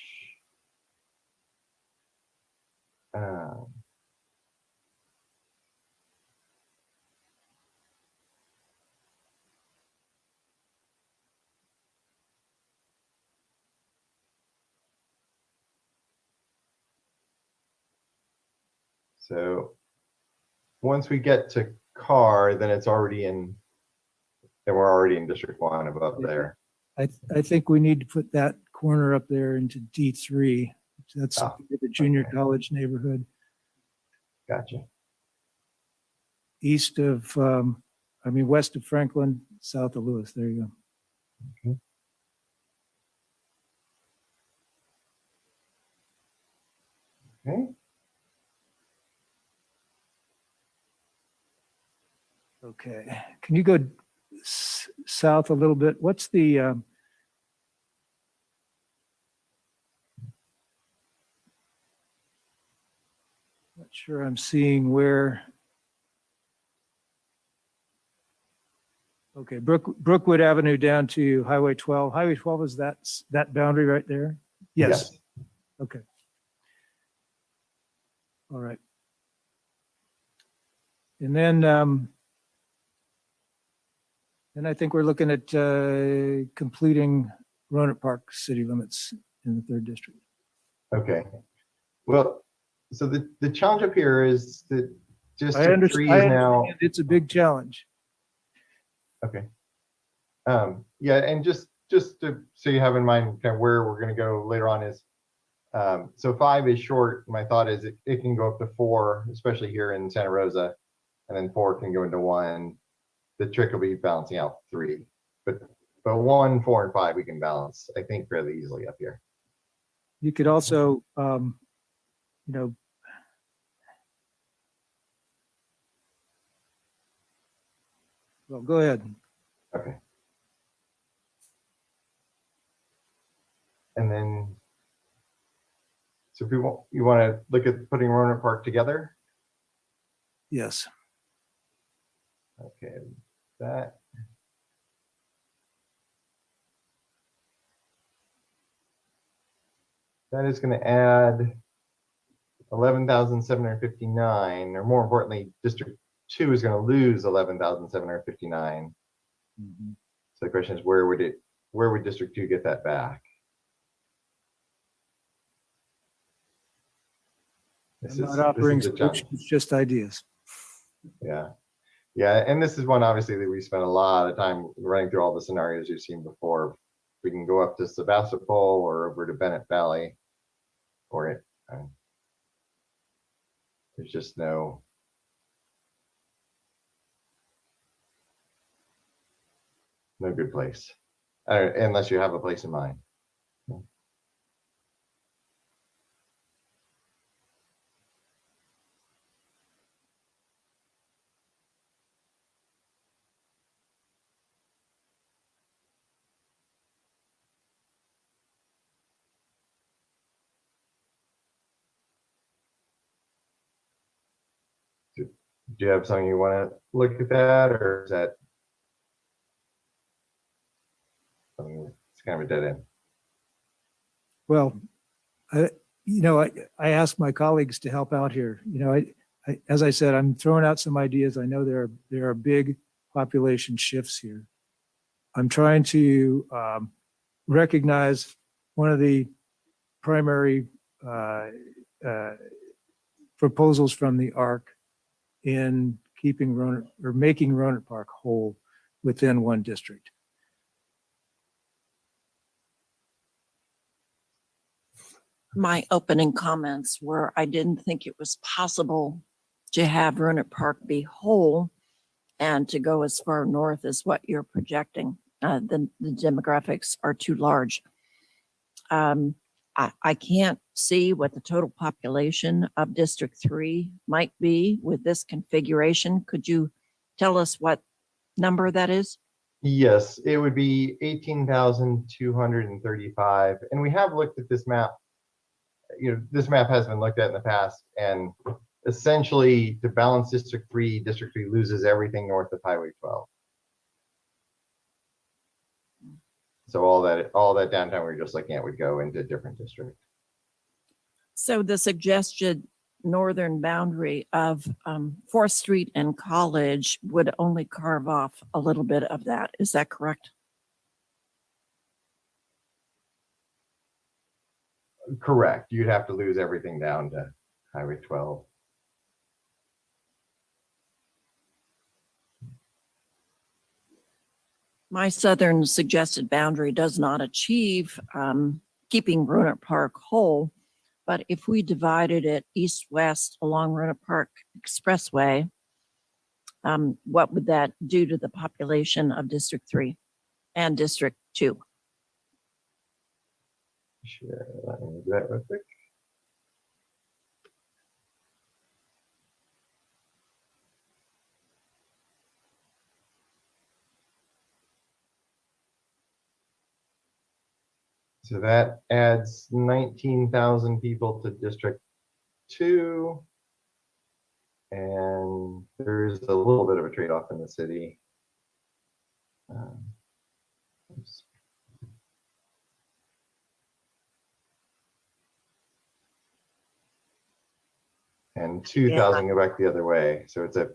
Speaker 21: So once we get to Carr, then it's already in, then we're already in District 1 above there.
Speaker 9: I think we need to put that corner up there into D3. That's the junior college neighborhood.
Speaker 21: Gotcha.
Speaker 9: East of, west of Franklin, south of Lewis. There you go.
Speaker 21: Okay.
Speaker 9: Okay, can you go south a little bit? What's the, not sure I'm seeing where. Okay, Brookwood Avenue down to Highway 12. Highway 12 is that boundary right there? Yes. Okay. All right. And then I think we're looking at completing Roanoke Park city limits in the 3rd district.
Speaker 21: Okay. Well, so the challenge up here is that
Speaker 9: I
Speaker 21: District 3 is now.
Speaker 9: understand it's a big challenge.
Speaker 21: Okay. Yeah, and just so you have in mind kind of where we're going to go later on is, so 5 is short. My thought is it can go up to 4, especially here in Santa Rosa, and then 4 can go into 1. The trick will be balancing out 3, but 1, 4, and 5 we can balance, I think, fairly easily up here.
Speaker 9: You could also, you know, well, go ahead.
Speaker 21: Okay. And then, so if you want to look at putting Roanoke Park together?
Speaker 9: Yes.
Speaker 21: Okay, that. That is going to add 11,759, or more importantly, District 2 is going to lose 11,759.
Speaker 9: Mm-hmm.
Speaker 21: So the question is, where would District 2 get that back?
Speaker 9: I'm not offering solutions, just ideas.
Speaker 21: Yeah. Yeah, and this is one obviously that we spent a lot of time running through all the scenarios you've seen before. We can go up to Sebastopol or over to Bennett Valley, or there's just no good place, unless you have a place in mind. Do you have something you want to look at that, or is that something it's kind of a dead end?
Speaker 9: Well, I asked my colleagues to help out here. As I said, I'm throwing out some ideas. I know there are big population shifts here. I'm trying to recognize one of the primary proposals from the ARC in keeping Roanoke or making Roanoke Park whole within one district.
Speaker 4: My opening comments were I didn't think it was possible to have Roanoke Park be whole and to go as far north as what you're projecting. The demographics are too large. I can't see what the total population of District 3 might be with this configuration. Could you tell us what number that is?
Speaker 21: Yes, it would be 18,235. And we have looked at this map. This map has been looked at in the past, and essentially to balance District 3 loses everything north of Highway 12. So all that downtown we were just looking at would go into a different district.
Speaker 4: So the suggested northern boundary of 4th Street and College would only carve off a little bit of that. Is that correct?
Speaker 21: Correct. You'd have to lose everything down to Highway 12.
Speaker 4: My southern suggested boundary does not achieve keeping Roanoke Park whole, but if we divided it east-west along Roanoke Park Expressway, what would that do to the population of District 3 and District 2?
Speaker 21: Sure, let me do that real quick. So that adds 19,000 people to District 2. And there's a little bit of a trade-off in the city. Oops. And 2,000 go back the other way. So it's a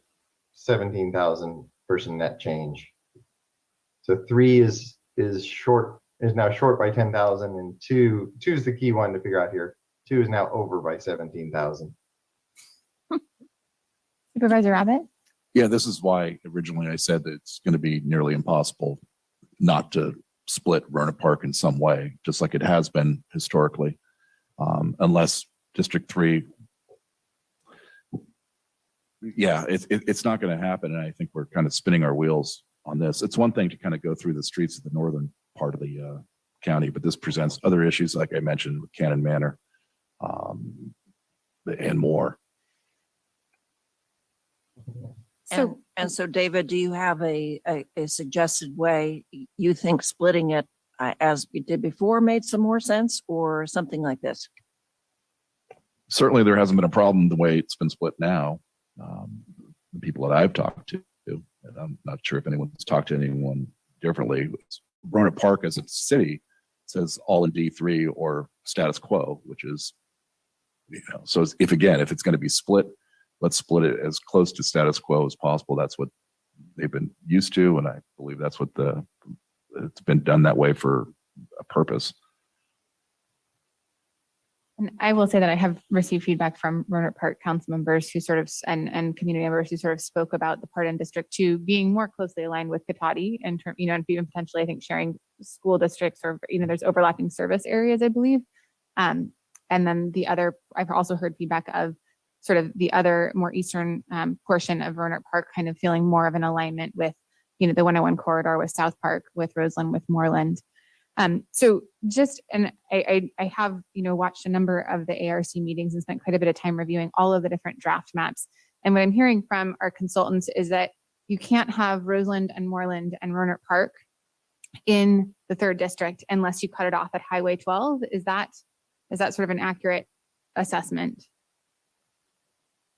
Speaker 21: 17,000 person net change. So 3 is now short by 10,000, and 2 is the key one to figure out here. 2 is now over by 17,000.
Speaker 3: Supervisor Abbott?
Speaker 19: Yeah, this is why originally I said that it's going to be nearly impossible not to split Rohnert Park in some way, just like it has been historically, unless District 3. Yeah, it's not going to happen, and I think we're kind of spinning our wheels on this. It's one thing to kind of go through the streets of the northern part of the county, but this presents other issues, like I mentioned, with Cannon Manor, and more.
Speaker 4: And so, David, do you have a suggested way you think splitting it as we did before made some more sense, or something like this?
Speaker 19: Certainly, there hasn't been a problem the way it's been split now. The people that I've talked to, and I'm not sure if anyone's talked to anyone differently. Rohnert Park as a city says all in D3 or status quo, which is, so if it's going to be split, let's split it as close to status quo as possible. That's what they've been used to, and I believe that's what it's been done that way for a purpose.
Speaker 3: And I will say that I have received feedback from Rohnert Park council members who sort of, and community members who sort of spoke about the part in District 2 being more closely aligned with Cotati in terms, and even potentially, I think, sharing school districts, or, there's overlapping service areas, I believe. And then I've also heard feedback of sort of the other more eastern portion of Rohnert Park kind of feeling more of an alignment with, the 101 corridor with South Park, with Roseland, with Moreland. So I have, watched a number of the ARC meetings and spent quite a bit of time reviewing all of the different draft maps. And what I'm hearing from our consultants is that you can't have Roseland and Moreland and Rohnert Park in the 3rd district unless you cut it off at Highway 12. Is that sort of an accurate assessment?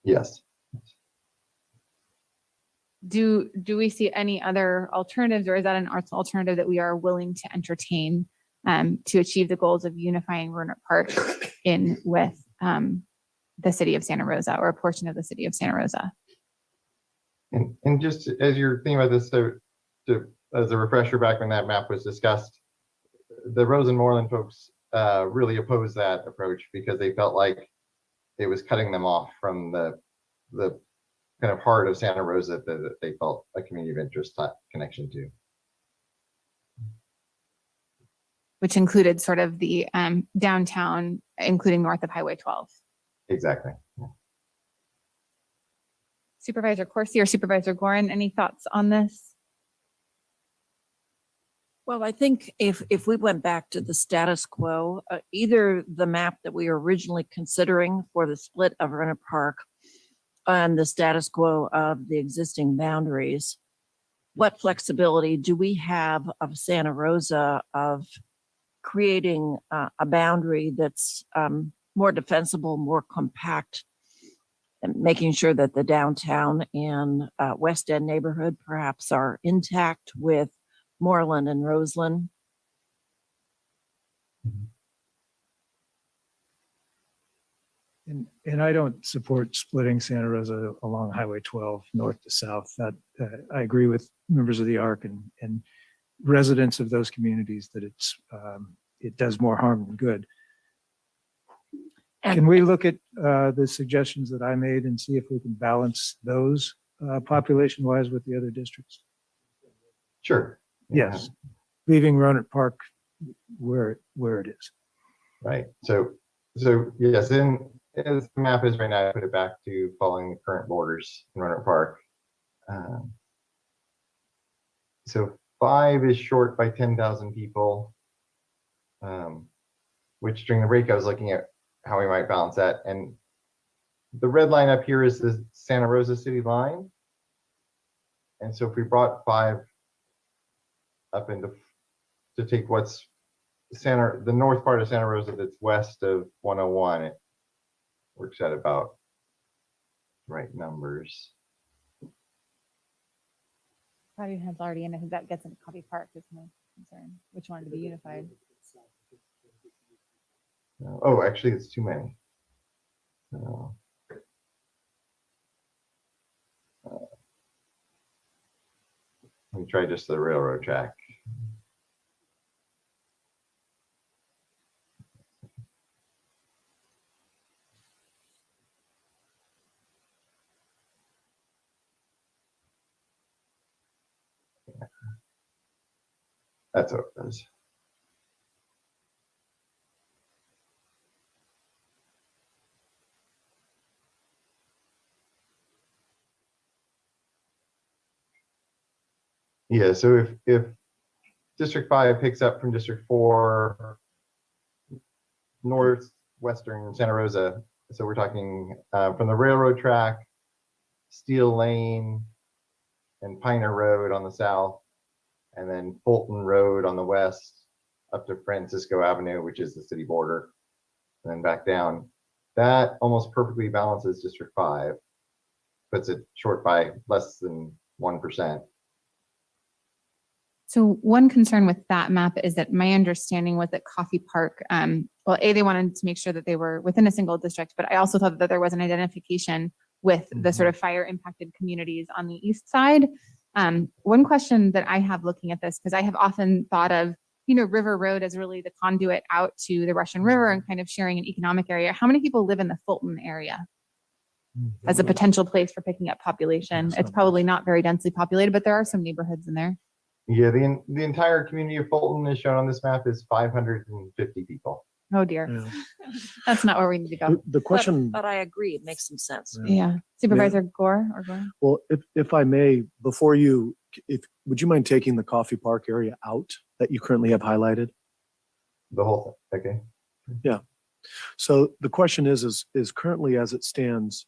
Speaker 21: Yes.
Speaker 3: Do we see any other alternatives, or is that an alternative that we are willing to entertain to achieve the goals of unifying Rohnert Park in with the city of Santa Rosa, or a portion of the city of Santa Rosa?
Speaker 21: And just as you're thinking about this, as a refresher, back when that map was discussed, the Rose and Moreland folks really opposed that approach because they felt like it was cutting them off from the kind of heart of Santa Rosa that they felt a community of interest type connection to.
Speaker 3: Which included sort of the downtown, including north of Highway 12.
Speaker 21: Exactly. Yeah.
Speaker 3: Supervisor Corsi or Supervisor Gorin, any thoughts on this?
Speaker 4: Well, I think if we went back to the status quo, either the map that we were originally considering for the split of Rohnert Park and the status quo of the existing boundaries, what flexibility do we have of Santa Rosa of creating a boundary that's more defensible, more compact, and making sure that the downtown and West End neighborhood perhaps are intact with Moreland and Roseland?
Speaker 9: And I don't support splitting Santa Rosa along Highway 12 north to south. That I agree with members of the ARC and residents of those communities that it does more harm than good. Can we look at the suggestions that I made and see if we can balance those population-wise with the other districts?
Speaker 21: Sure.
Speaker 9: Yes, leaving Rohnert Park where it is.
Speaker 21: Right. So yes, as the map is right now, I put it back to following the current borders in Rohnert Park. So 5 is short by 10,000 people, which during the break I was looking at how we might balance that. And the red line up here is the Santa Rosa city line. And so if we brought 5 up into to take what's the north part of Santa Rosa that's west of 101, it works out about right numbers.
Speaker 3: Probably has already in it. That gets into Coffee Park is my concern. Which one to be unified?
Speaker 21: Oh, actually, it's too many. So, let me try just the railroad track. That's what it does. Yeah, so if District 5 picks up from District 4, northwestern Santa Rosa, so we're talking from the railroad track, Steel Lane, and Piner Road on the south, and then Fulton Road on the west, up to Francisco Avenue, which is the city border, and then back down. That almost perfectly balances District 5, puts it short by less than 1%.
Speaker 3: So one concern with that map is that my understanding was that Coffee Park, well, they wanted to make sure that they were within a single district, but I also thought that there was an identification with the sort of fire impacted communities on the east side. One question that I have looking at this, because I have often thought of, River Road as really the conduit out to the Russian River and kind of sharing an economic area. How many people live in the Fulton area as a potential place for picking up population? It's probably not very densely populated, but there are some neighborhoods in there.
Speaker 21: Yeah, the entire community of Fulton is shown on this map is 550 people.
Speaker 3: Oh dear.
Speaker 18: Yeah.
Speaker 3: That's not where we need to go.
Speaker 18: The question,
Speaker 4: But I agree, it makes some sense.
Speaker 3: Yeah. Supervisor Gore or Gore?
Speaker 18: well, if I may, before you, would you mind taking the Coffee Park area out that you currently have highlighted?
Speaker 21: The whole thing, okay.
Speaker 18: Yeah. So the question is currently as it stands,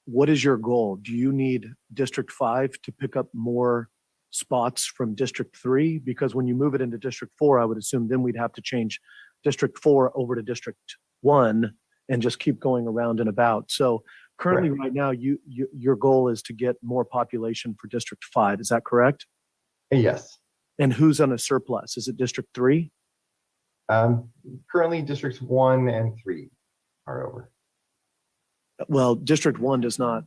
Speaker 18: what is your goal? Do you need District 5 to pick up more spots from District 3? Because when you move it into District 4, I would assume then we'd have to change District 4 over to District 1 and just keep going around and about. So currently right now, your goal is to get more population for District 5. Is that correct?
Speaker 21: Yes.
Speaker 18: And who's on a surplus? Is it District 3?
Speaker 21: Currently Districts 1 and 3 are over.
Speaker 18: Well, District 1 does not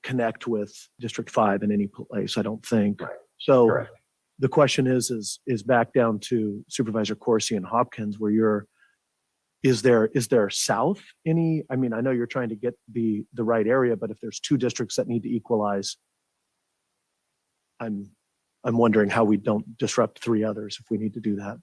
Speaker 18: connect with District 5 in any place, I don't think.
Speaker 21: Right.
Speaker 18: So
Speaker 21: Correct.
Speaker 18: the question is back down to Supervisor Corsi and Hopkins, where is there south any? I mean, I know you're trying to get the right area, but if there's two districts that need to equalize, I'm wondering how we don't disrupt three others if we need to do that.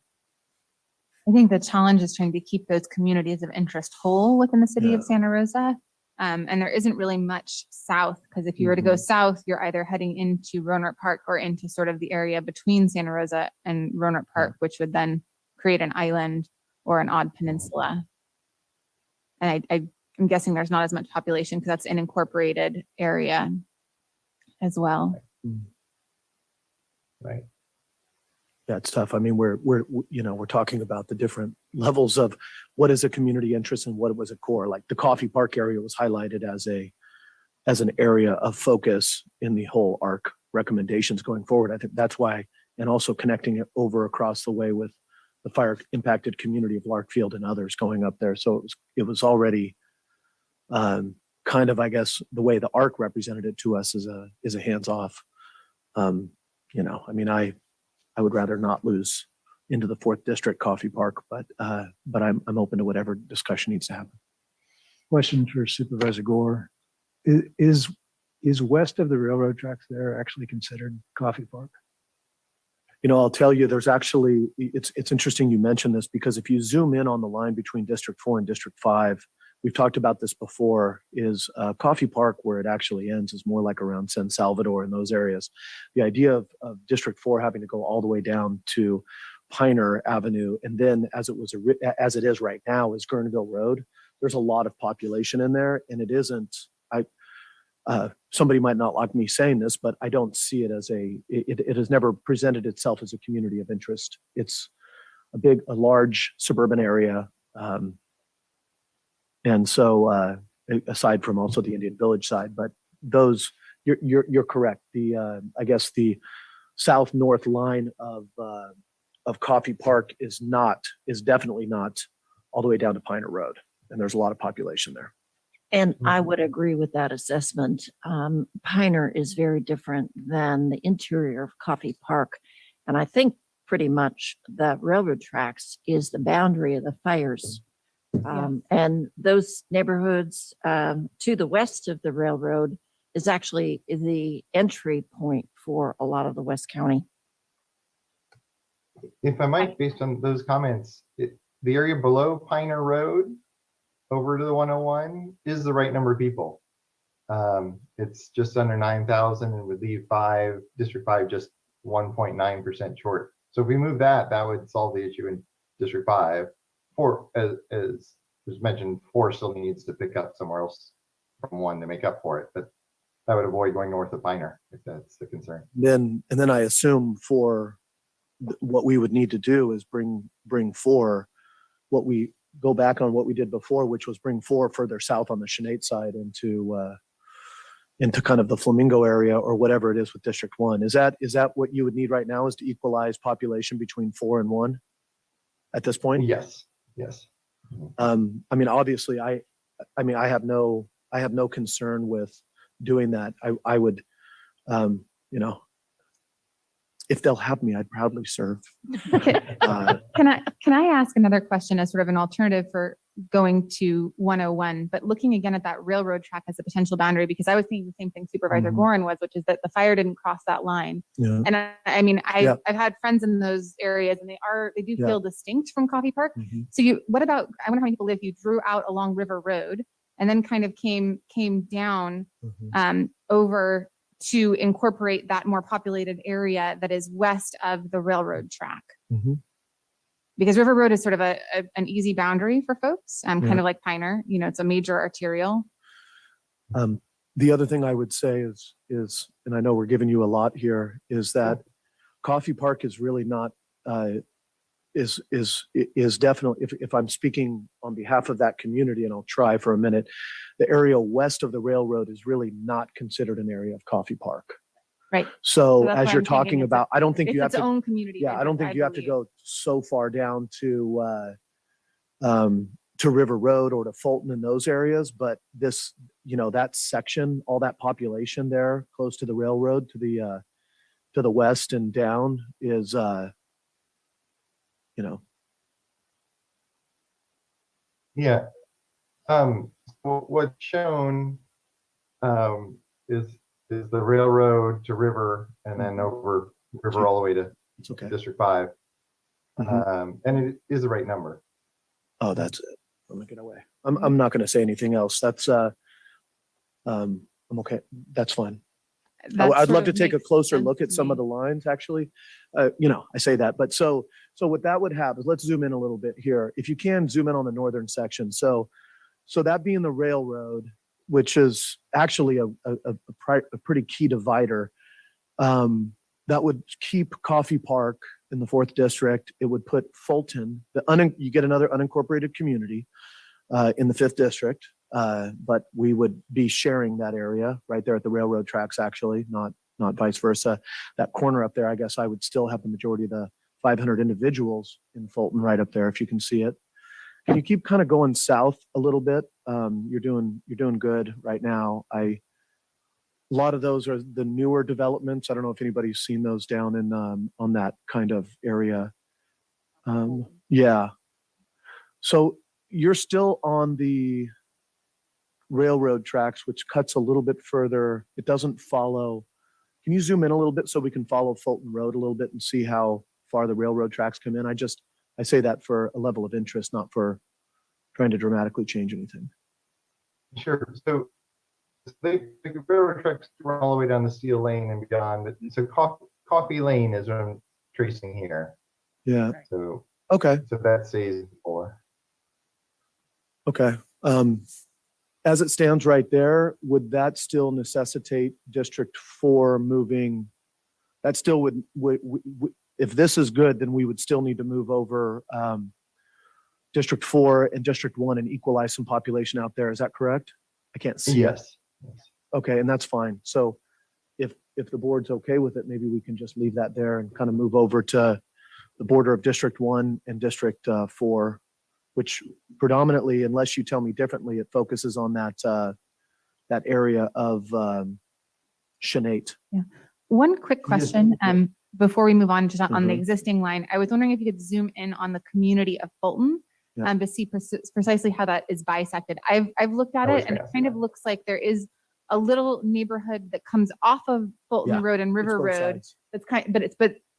Speaker 3: I think the challenge is trying to keep those communities of interest whole within the city of Santa Rosa. And there isn't really much south, because if you were to go south, you're either heading into Roanoke Park or into sort of the area between Santa Rosa and Roanoke Park, which would then create an island or an odd peninsula. And I'm guessing there's not as much population because that's an incorporated area as well.
Speaker 21: Right.
Speaker 18: Yeah, it's tough. I mean, we're talking about the different levels of what is a community interest and what was a core. Like the Coffee Park area was highlighted as an area of focus in the whole ARC recommendations going forward. I think that's why, and also connecting it over across the way with the fire impacted community of Larkfield and others going up there. So it was already kind of, I guess, the way the ARC represented it to us is a hands off. I would rather not lose into the 4th District Coffee Park, but I'm open to whatever discussion needs to happen.
Speaker 9: Question for Supervisor Gore. Is west of the railroad tracks there actually considered Coffee Park?
Speaker 18: I'll tell you, there's actually, it's interesting you mentioned this, because if you zoom in on the line between District 4 and District 5, we've talked about this before, is Coffee Park, where it actually ends, is more like around San Salvador and those areas. The idea of District 4 having to go all the way down to Piner Avenue, and then as it is right now, is Guerneville Road. There's a lot of population in there, and it isn't, somebody might not like me saying this, but I don't see it as it has never presented itself as a community of interest. It's a large suburban area. And so aside from also the Indian Village side, but those, you're correct. I guess the south-north line of Coffee Park is definitely not all the way down to Piner Road. And there's a lot of population there.
Speaker 4: And I would agree with that assessment. Piner is very different than the interior of Coffee Park. And I think pretty much the railroad tracks is the boundary of the fires. And those neighborhoods to the west of the railroad is actually the entry point for a lot of the West County.
Speaker 21: If I might, based on those comments, the area below Piner Road over to the 101 is the right number of people. It's just under 9,000 and would leave District 5 just 1.9% short. So if we move that, that would solve the issue in District 5. As was mentioned, 4 still needs to pick up somewhere else from 1 to make up for it. But that would avoid going north of Piner, if that's the concern.
Speaker 18: And then I assume for what we would need to do is bring 4, what we go back on what we did before, which was bring 4 further south on the Sinead side into kind of the Flamingo area or whatever it is with District 1. Is that what you would need right now, is to equalize population between 4 and 1 at this point?
Speaker 21: Yes.
Speaker 18: I mean, obviously, I have no concern with doing that. I would, if they'll have me, I'd proudly serve.
Speaker 3: Can I ask another question as sort of an alternative for going to 101, but looking again at that railroad track as a potential boundary, because I was thinking the same thing Supervisor Gorin was, which is that the fire didn't cross that line.
Speaker 18: Yeah.
Speaker 3: And I've had friends in those areas, and they do feel distinct from Coffee Park. So I wonder how many people live, you drew out along River Road and then kind of came down over to incorporate that more populated area that is west of the railroad track. Because River Road is sort of an easy boundary for folks, kind of like Piner, it's a major arterial.
Speaker 18: The other thing I would say is, and I know we're giving you a lot here, is that Coffee Park is really not, is definitely, if I'm speaking on behalf of that community, and I'll try for a minute, the area west of the railroad is really not considered an area of Coffee Park.
Speaker 3: Right.
Speaker 18: So as you're talking about, I don't think you have to,
Speaker 3: own community.
Speaker 18: I don't think you have to go so far down to River Road or to Fulton in those areas, but this, that section, all that population there close to the railroad to the west and down is,
Speaker 21: Yeah. What's shown is the railroad to River and then over River all the way to District 5. And it is the right number.
Speaker 18: Oh, that's it. I'm not away. I'm not going to say anything else. That's I'm okay. That's fine. I'd love to take a closer look at some of the lines, actually. I say that, but so what that would have is, let's zoom in a little bit here. If you can zoom in on the northern section. So that being the railroad, which is actually a pretty key divider, that would keep Coffee Park in the 4th district. It would put Fulton, you get another unincorporated community in the 5th district. But we would be sharing that area right there at the railroad tracks, actually, not vice versa. That corner up there, I guess I would still have the majority of the 500 individuals in Fulton right up there, if you can see it. Can you keep kind of going south a little bit? You're doing good right now. A lot of those are the newer developments. I don't know if anybody's seen those down in on that kind of area. Yeah. So you're still on the railroad tracks, which cuts a little bit further. It doesn't follow. Can you zoom in a little bit so we can follow Fulton Road a little bit and see how far the railroad tracks come in? I say that for a level of interest, not for trying to dramatically change anything.
Speaker 21: Sure. So the railroad tracks run all the way down the Steel Lane and beyond. So Coffee Lane is what I'm tracing here.
Speaker 18: Yeah.
Speaker 21: So
Speaker 18: okay.
Speaker 21: So that stays 4.
Speaker 18: Okay. As it stands right there, would that still necessitate District 4 moving? That still would if this is good, then we would still need to move over District 4 and District 1 and equalize some population out there. Is that correct? I can't see it.
Speaker 21: Yes.
Speaker 18: Okay, and that's fine. So if the board's okay with it, maybe we can just leave that there and kind of move over to the border of District 1 and District 4, which predominantly, unless you tell me differently, it focuses on that area of Shanate.
Speaker 3: Yeah. One quick question before we move on, just on the
Speaker 18: Mhm.
Speaker 3: existing line. I was wondering if you could zoom in on the community of Fulton
Speaker 18: Yeah.
Speaker 3: to see precisely how that is bisected. I've looked at it and it kind of looks like there is a little neighborhood that comes off of Fulton
Speaker 18: Yeah,
Speaker 3: Road and
Speaker 18: it's
Speaker 3: River
Speaker 18: both
Speaker 3: Road.
Speaker 18: sides.
Speaker 3: That's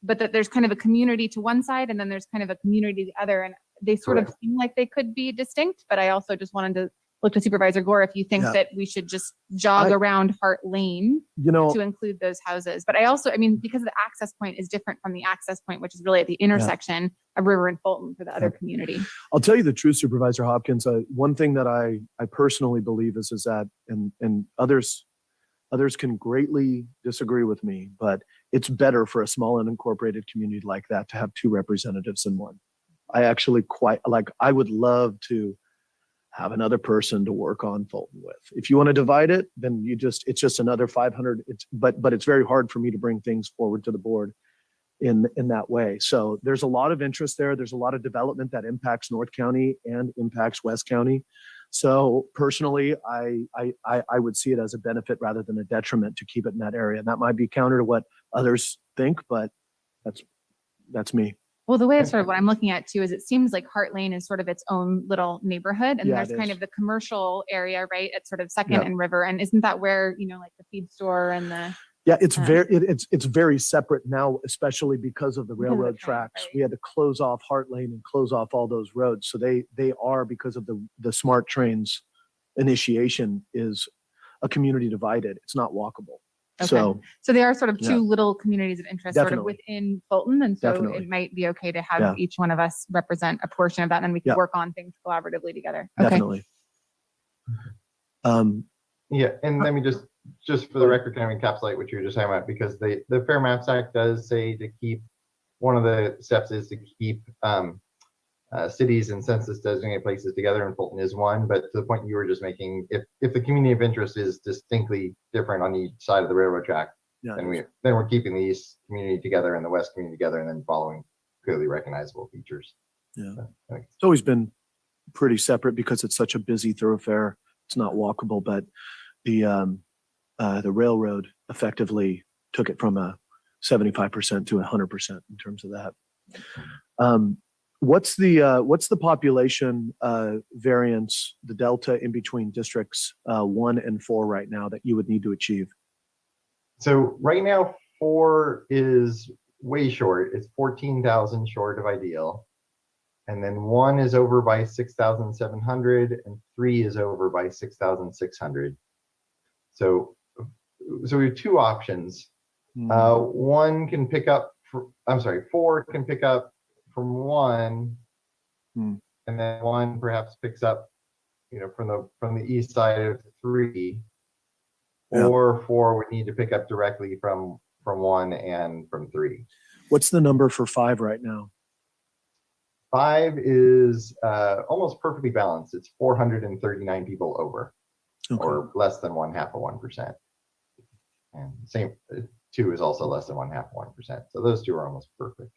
Speaker 3: but that there's kind of a community to one side and then there's kind of a community to the other. And they sort of seem like they could be distinct, but I also just wanted to look to Supervisor Gore if you think
Speaker 18: Yeah.
Speaker 3: that we should just jog around Hart Lane to include those houses. But I also, because the access point is different from the access point, which is really at the intersection of River and Fulton for the other community.
Speaker 18: I'll tell you the truth, Supervisor Hopkins. One thing that I personally believe is that, and others can greatly disagree with me, but it's better for a small unincorporated community like that to have two representatives in one. I actually I would love to have another person to work on Fulton with. If you want to divide it, then it's just another 500. But it's very hard for me to bring things forward to the board in that way. So there's a lot of interest there. There's a lot of development that impacts North County and impacts West County. So personally, I would see it as a benefit rather than a detriment to keep it in that area. And that might be counter to what others think, but that's me.
Speaker 3: Well, the way it's sort of what I'm looking at too is it seems like Hart Lane is sort of its own little neighborhood, and
Speaker 18: Yeah,
Speaker 3: there's
Speaker 18: it
Speaker 3: kind
Speaker 18: is.
Speaker 3: of the commercial area, right? It's sort of Second
Speaker 18: Yeah.
Speaker 3: and River, and isn't that where like the feed store and the
Speaker 18: Yeah, it's very separate now, especially because of the railroad tracks.
Speaker 3: right.
Speaker 18: We had to close off Hart Lane and close off all those roads. So they are, because of the smart trains initiation, is a community divided. It's not walkable.
Speaker 3: Okay. So they are sort of two
Speaker 18: yeah.
Speaker 3: little communities of interest sort of
Speaker 18: Definitely.
Speaker 3: within Fulton. And so
Speaker 18: Definitely.
Speaker 3: it might be okay to have
Speaker 18: Yeah.
Speaker 3: each one of us represent a portion of that and then we can
Speaker 18: Yeah.
Speaker 3: work on things collaboratively together. Okay.
Speaker 18: Definitely.
Speaker 21: Yeah, and let me just for the record, kind of encapsulate what you were just talking about, because the Fair Maps Act does say to keep, one of the steps is to keep cities and census designated places together, and Fulton is one. But to the point you were just making, if the community of interest is distinctly different on each side of the railroad track,
Speaker 18: Yeah,
Speaker 21: then we're keeping the east community together and the west community together, and then following clearly recognizable features.
Speaker 18: Yeah.
Speaker 21: So,
Speaker 18: It's always been pretty separate because it's such a busy thoroughfare. It's not walkable, but the railroad effectively took it from a 75% to 100% in terms of that. What's the population variance, the delta in between districts 1 and 4 right now that you would need to achieve?
Speaker 21: So right now, 4 is way short. It's 14,000 short of ideal. And then 1 is over by 6,700 and 3 is over by 6,600. So we have two options. 1 can pick up, 4 can pick up from 1, and then 1 perhaps picks up, from the east side of 3, or 4 would need to pick up directly from 1 and from 3.
Speaker 18: What's the number for 5 right now?
Speaker 21: 5 is almost perfectly balanced. It's 439 people over, or less than 1/2%. And same, 2 is also less than 1/2%. So those two are almost perfect.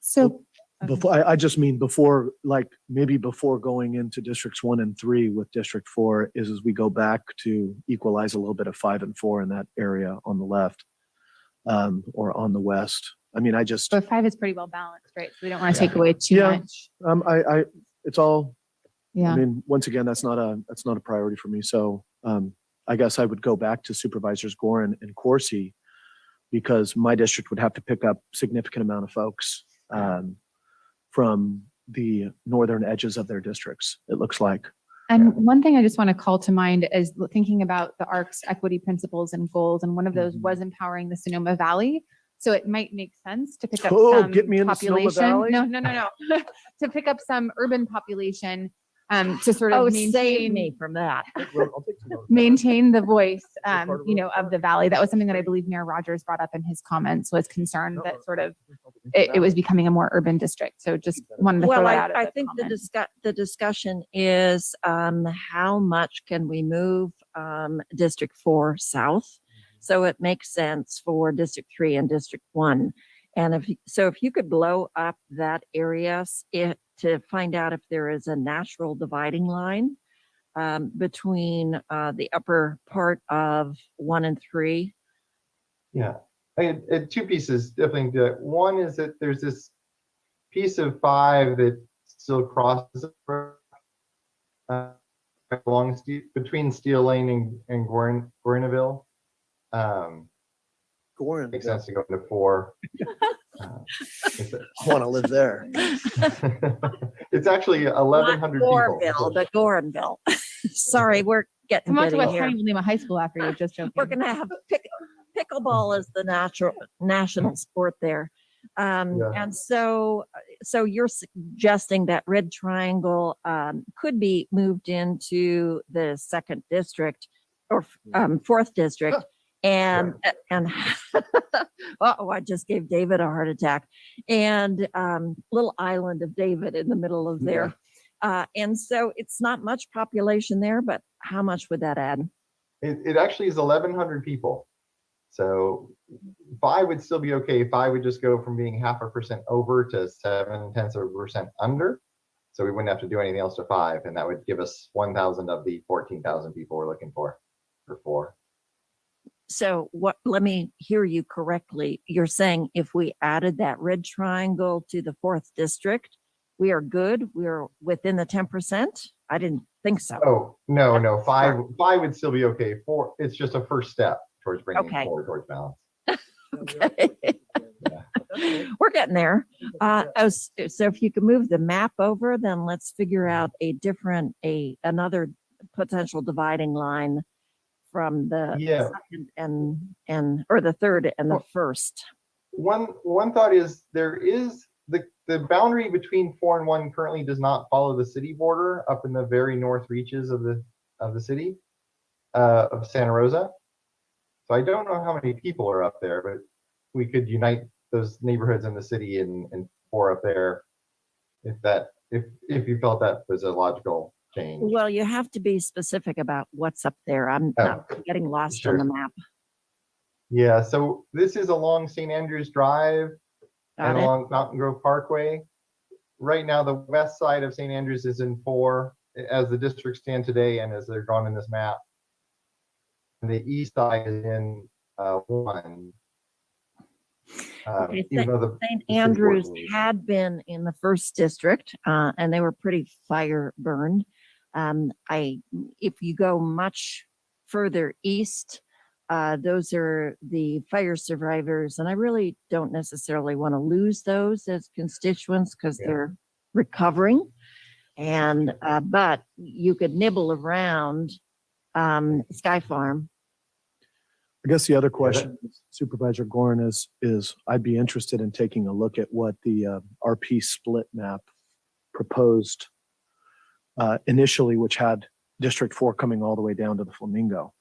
Speaker 3: So
Speaker 18: I just mean before, maybe before going into districts 1 and 3 with district 4 is as we go back to equalize a little bit of 5 and 4 in that area on the left, or on the west. I mean,
Speaker 3: but 5 is pretty well balanced, right? So we don't want to take away too much.
Speaker 18: It's all,
Speaker 3: Yeah.
Speaker 18: I mean, once again, that's not a priority for me. So I guess I would go back to Supervisors Gore and Corsi, because my district would have to pick up significant amount of folks from the northern edges of their districts, it looks like.
Speaker 3: And one thing I just want to call to mind is thinking about the ARC's equity principles and goals. And one of those was empowering the Sonoma Valley. So it might make sense to pick up some
Speaker 18: get me in the Sonoma
Speaker 3: population.
Speaker 18: Valley?
Speaker 3: No. To pick up some urban population to sort of
Speaker 4: Oh, save
Speaker 3: maintain
Speaker 4: me from that.
Speaker 3: maintain the voice, of the valley. That was something that I believe Mayor Rogers brought up in his comments, was concerned that sort of it was becoming a more urban district. So just wanted to throw
Speaker 4: Well,
Speaker 3: that out.
Speaker 4: I think the discussion is how much can we move District 4 south? So it makes sense for District 3 and District 1. And if you could blow up that area to find out if there is a natural dividing line between the upper part of 1 and 3.
Speaker 21: Yeah, I had two pieces definitely. One is that there's this piece of 5 that still crosses along between Steel Lane and Gorneville. Makes sense to go into 4.
Speaker 18: I want to live there.
Speaker 21: It's actually 1,100 people.
Speaker 4: Goreville, but Gorenville. Sorry, we're getting
Speaker 3: Come on to
Speaker 4: giddy
Speaker 3: West
Speaker 4: here.
Speaker 3: County, we'll name a high school after you. Just joking.
Speaker 4: We're gonna have pickleball as the national sport there. And so you're suggesting that Red Triangle could be moved into the 2nd district or 4th district. And I just gave David a heart attack. And little island of David in the middle of there. And so it's not much population there, but how much would that add?
Speaker 21: It actually is 1,100 people. So 5 would still be okay. 5 would just go from being 0.5% over to 0.7% under. So we wouldn't have to do anything else to 5. And that would give us 1,000 of the 14,000 people we're looking for 4.
Speaker 4: So let me hear you correctly. You're saying if we added that red triangle to the 4th district, we are good. We're within the 10%. I didn't think so.
Speaker 21: Oh, no. 5 would still be okay. 4, it's just a first step towards bringing 4 towards balance.
Speaker 4: Okay. We're getting there. So if you could move the map over, then let's figure out another potential dividing line from the 2nd or the 3rd and the 1st.
Speaker 21: One thought is there is the boundary between 4 and 1 currently does not follow the city border up in the very north reaches of the city of Santa Rosa. So I don't know how many people are up there, but we could unite those neighborhoods in the city and 4 up there if you felt that was a logical change.
Speaker 4: Well, you have to be specific about what's up there. I'm getting lost on the map.
Speaker 21: Yeah, so this is along St. Andrews Drive and along Mountain Grove Parkway. Right now, the west side of St. Andrews is in 4 as the districts stand today and as they're drawn in this map. And the east side is in 1.
Speaker 4: St. Andrews had been in the 1st district and they were pretty fire burned. If you go much further east, those are the fire survivors, and I really don't necessarily want to lose those as constituents because they're recovering. And but you could nibble around Sky Farm.
Speaker 18: I guess the other question, Supervisor Gorin, is I'd be interested in taking a look at what the RP split map proposed initially, which had District 4 coming all the way down to the Flamingo.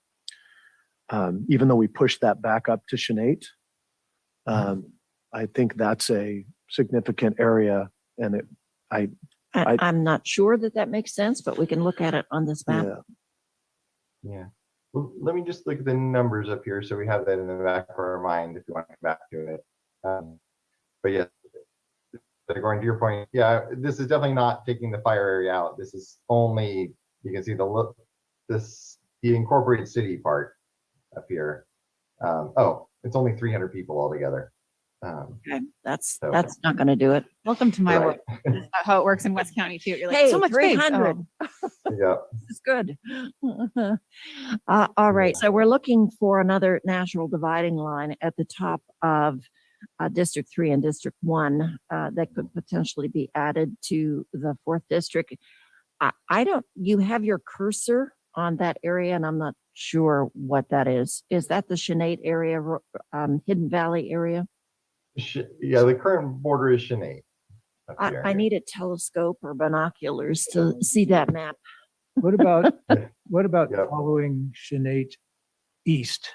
Speaker 18: Even though we pushed that back up to Shanate, I think that's a significant area, and
Speaker 4: I'm not sure that makes sense, but we can look at it on this map.
Speaker 21: Yeah. Well, let me just look at the numbers up here so we have that in the back of our mind if you want to come back to it. But yeah, going to your point, this is definitely not taking the fire area out. This is only, you can see the incorporated city part up here. It's only 300 people altogether.
Speaker 4: Okay, that's not going to do it.
Speaker 3: Welcome to my world. That's not how it works in West County too. You're like,
Speaker 4: hey,
Speaker 3: so much space.
Speaker 4: 300.
Speaker 21: Yeah,
Speaker 4: this is good. All right, so we're looking for another natural dividing line at the top of District 3 and District 1 that could potentially be added to the 4th district. You have your cursor on that area, and I'm not sure what that is. Is that the Shanate area, Hidden Valley area?
Speaker 21: Yeah, the current border is Shanate. up
Speaker 4: I,
Speaker 21: here.
Speaker 4: I need a telescope or binoculars to see that map.
Speaker 9: What about,
Speaker 21: Yeah.
Speaker 9: what about
Speaker 21: Yep.
Speaker 9: following Shanate east?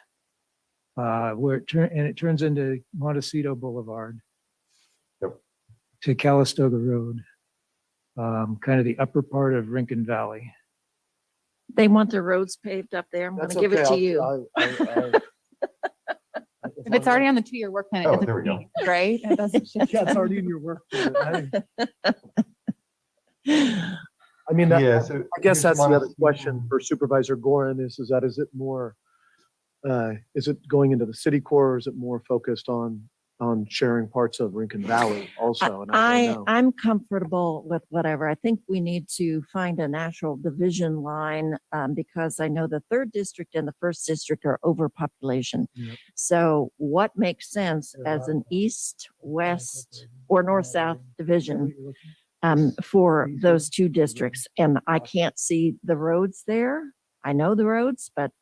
Speaker 9: Where it turns into Montecito Boulevard.
Speaker 21: Yep.
Speaker 9: To Calistoga Road, kind of the upper part of Rincon Valley.
Speaker 4: They want the roads paved up there. I'm going to give it to you.
Speaker 3: If it's already on the 2-year work plan, it
Speaker 21: Oh,
Speaker 3: doesn't
Speaker 21: there we go.
Speaker 3: change, right? It doesn't shift.
Speaker 18: Yeah, it's already in your work. plan. I mean,
Speaker 21: Yeah, so
Speaker 18: I guess
Speaker 21: here's
Speaker 18: that's the other
Speaker 21: Montecito.
Speaker 18: question for Supervisor Gorin is it more, is it going into the city core, or is it more focused on sharing parts of Rincon Valley also? And I don't know.
Speaker 4: I'm comfortable with whatever. I think we need to find a natural division line because I know the 3rd district and the 1st district are overpopulation.
Speaker 18: Yep.
Speaker 4: So what makes sense as an east, west, or north-south division for those 2 districts? And I can't see the roads there. I know the roads, but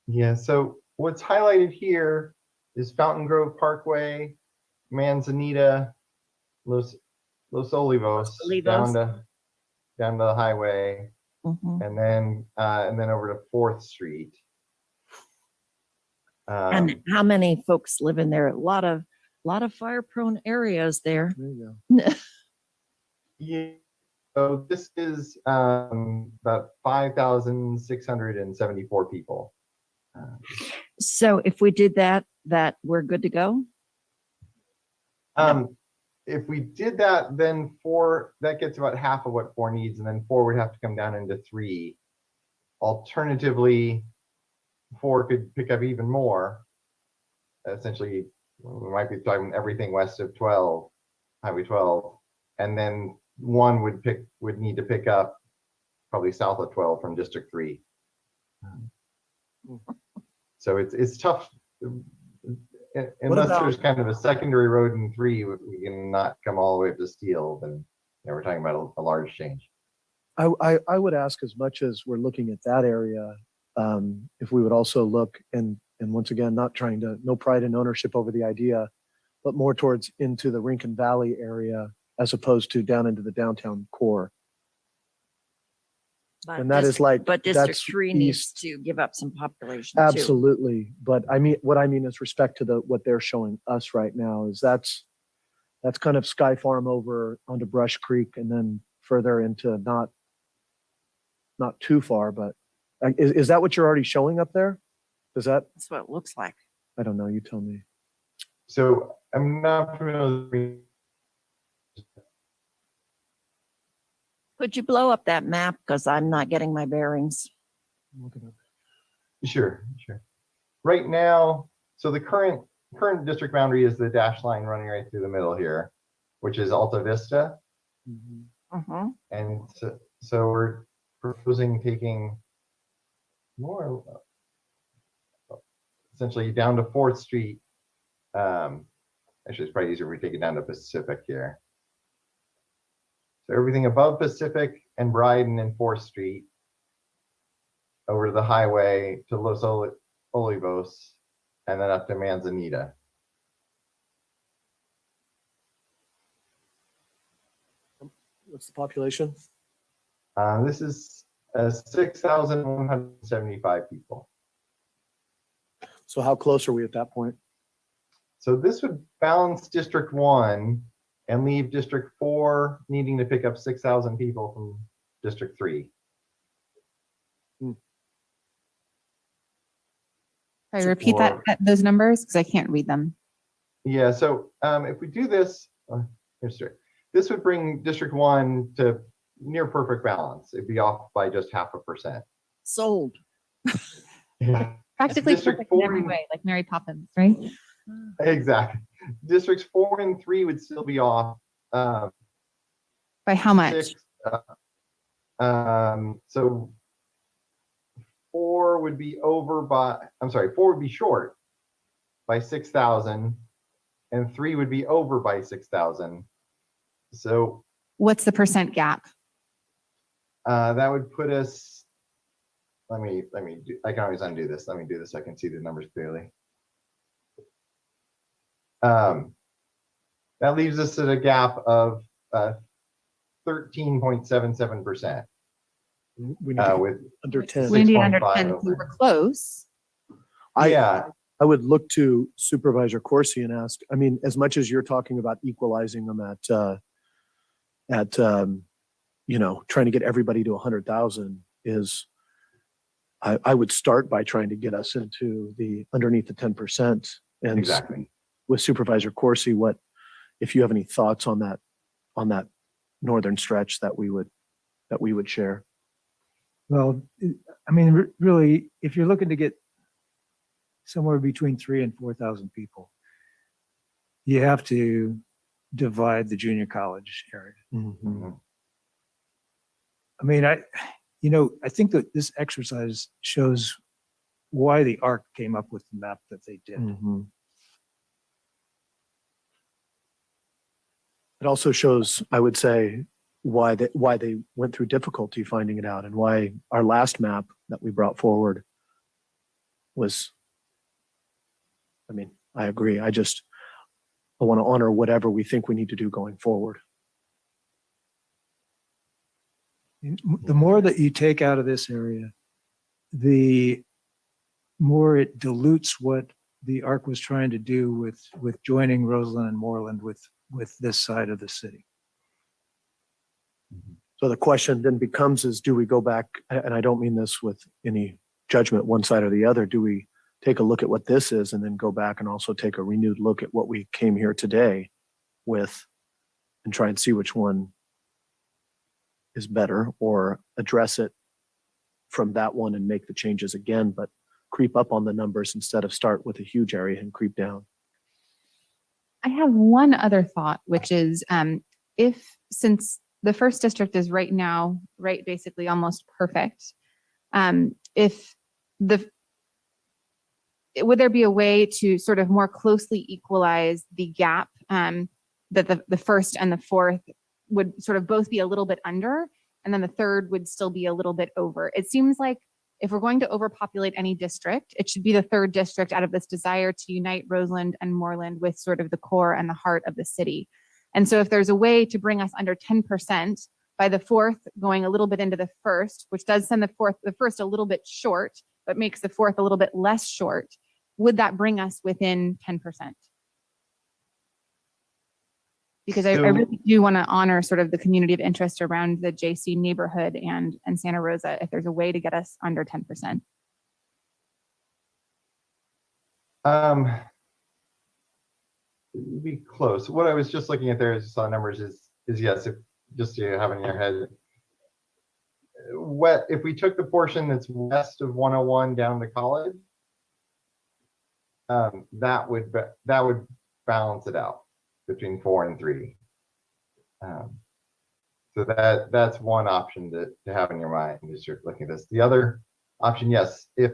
Speaker 21: Yeah, so what's highlighted here is Fountain Grove Parkway, Manzanita, Los Olivos, down to the highway, and then over to 4th Street.
Speaker 4: and how many folks live in there? A lot of fire-prone areas there.
Speaker 18: There you go.
Speaker 21: Yeah, so this is about 5,674 people.
Speaker 4: So if we did that we're good to go?
Speaker 21: If we did that, then 4, that gets about half of what 4 needs, and then 4 would have to come down into 3. Alternatively, 4 could pick up even more. Essentially, we might be talking everything west of Highway 12, and then 1 would need to pick up probably south of 12 from District 3. So it's tough. Unless there's kind of a secondary road in 3, we can not come all the way up to Steel, then we're talking about a large change.
Speaker 18: I would ask, as much as we're looking at that area, if we would also look and once again, not trying to, no pride and ownership over the idea, but more towards into the Rincon Valley area as opposed to down into the downtown core. And that is like,
Speaker 4: but District
Speaker 18: that's
Speaker 4: 3 needs
Speaker 18: east.
Speaker 4: to give up some population too.
Speaker 18: Absolutely. But I mean, what I mean is respect to what they're showing us right now is that's kind of Sky Farm over onto Brush Creek and then further into not too far, but is that what you're already showing up there?
Speaker 4: That's what it looks like.
Speaker 18: I don't know. You tell me.
Speaker 21: So I'm not familiar with.
Speaker 4: Could you blow up that map? Because I'm not getting my bearings.
Speaker 21: Sure. Right now, so the current district boundary is the dash line running right through the middle here, which is Alta Vista. And so we're proposing taking more, essentially down to 4th Street. Actually, it's probably easier if we take it down to Pacific here. So everything above Pacific and Bryden and 4th Street over to the highway to Los Olivos and then up to Manzanita.
Speaker 18: What's the population?
Speaker 21: This is 6,175 people.
Speaker 18: So how close are we at that point?
Speaker 21: So this would balance District 1 and leave District 4 needing to pick up 6,000 people from District 3.
Speaker 3: Sorry, repeat those numbers because I can't read them.
Speaker 21: Yeah, so if we do this, this would bring District 1 to near perfect balance. It'd be off by just 0.5%.
Speaker 4: Sold.
Speaker 21: Yeah.
Speaker 3: Practically
Speaker 21: District
Speaker 3: perfect in
Speaker 21: 4
Speaker 3: every way, like Mary Poppins, right?
Speaker 21: Exactly. Districts 4 and 3 would still be off.
Speaker 3: By how much?
Speaker 21: So 4 would be over by, 4 would be short by 6,000 and 3 would be over by 6,000. So
Speaker 3: What's the percent gap?
Speaker 21: that would put us, let me do, I can always undo this. Let me do this so I can see the numbers clearly. That leaves us at a gap of 13.77%.
Speaker 18: We need to
Speaker 21: With
Speaker 18: under 10.
Speaker 3: We need under
Speaker 21: 6.5
Speaker 3: 10, so
Speaker 21: open.
Speaker 3: we're close.
Speaker 21: Yeah,
Speaker 18: I would look to Supervisor Corsi and ask, I mean, as much as you're talking about equalizing them at you know, trying to get everybody to 100,000 is, I would start by trying to get us into the underneath the 10%. And
Speaker 21: exactly.
Speaker 18: with Supervisor Corsi, what, if you have any thoughts on that northern stretch that we would share?
Speaker 9: Well, I mean, really, if you're looking to get somewhere between 3,000 and 4,000 people, you have to divide the junior college area.
Speaker 18: Mm-hmm.
Speaker 9: I mean, I think that this exercise shows why the ARC came up with the map that they did.
Speaker 18: Mm-hmm. It also shows, I would say, why they went through difficulty finding it out, and why our last map that we brought forward was, I mean, I agree. I want to honor whatever we think we need to do going forward.
Speaker 9: The more that you take out of this area, the more it dilutes what the ARC was trying to do with joining Roseland and Moreland with this side of the city.
Speaker 18: So the question then becomes is, do we go back, and I don't mean this with any judgment one side or the other, do we take a look at what this is and then go back and also take a renewed look at what we came here today with and try and see which one is better, or address it from that one and make the changes again, but creep up on the numbers instead of start with a huge area and creep down?
Speaker 3: I have one other thought, which is since the first district is right now, basically almost perfect, would there be a way to sort of more closely equalize the gap that the first and the fourth would sort of both be a little bit under, and then the third would still be a little bit over? It seems like if we're going to overpopulate any district, it should be the third district out of this desire to unite Roseland and Moreland with sort of the core and the heart of the city. And so if there's a way to bring us under 10% by the fourth going a little bit into the first, which does send the first a little bit short, but makes the fourth a little bit less short, would that bring us within 10%? Because I really do want to honor sort of the community of interest around the JC neighborhood and Santa Rosa, if there's a way to get us under 10%.
Speaker 21: Be close. What I was just looking at there, as saw numbers, is yes, if just to have in your head, if we took the portion that's west of 101 down to College, that would balance it out between 4 and 3. So that's one option to have in your mind as you're looking at this. The other option, yes, if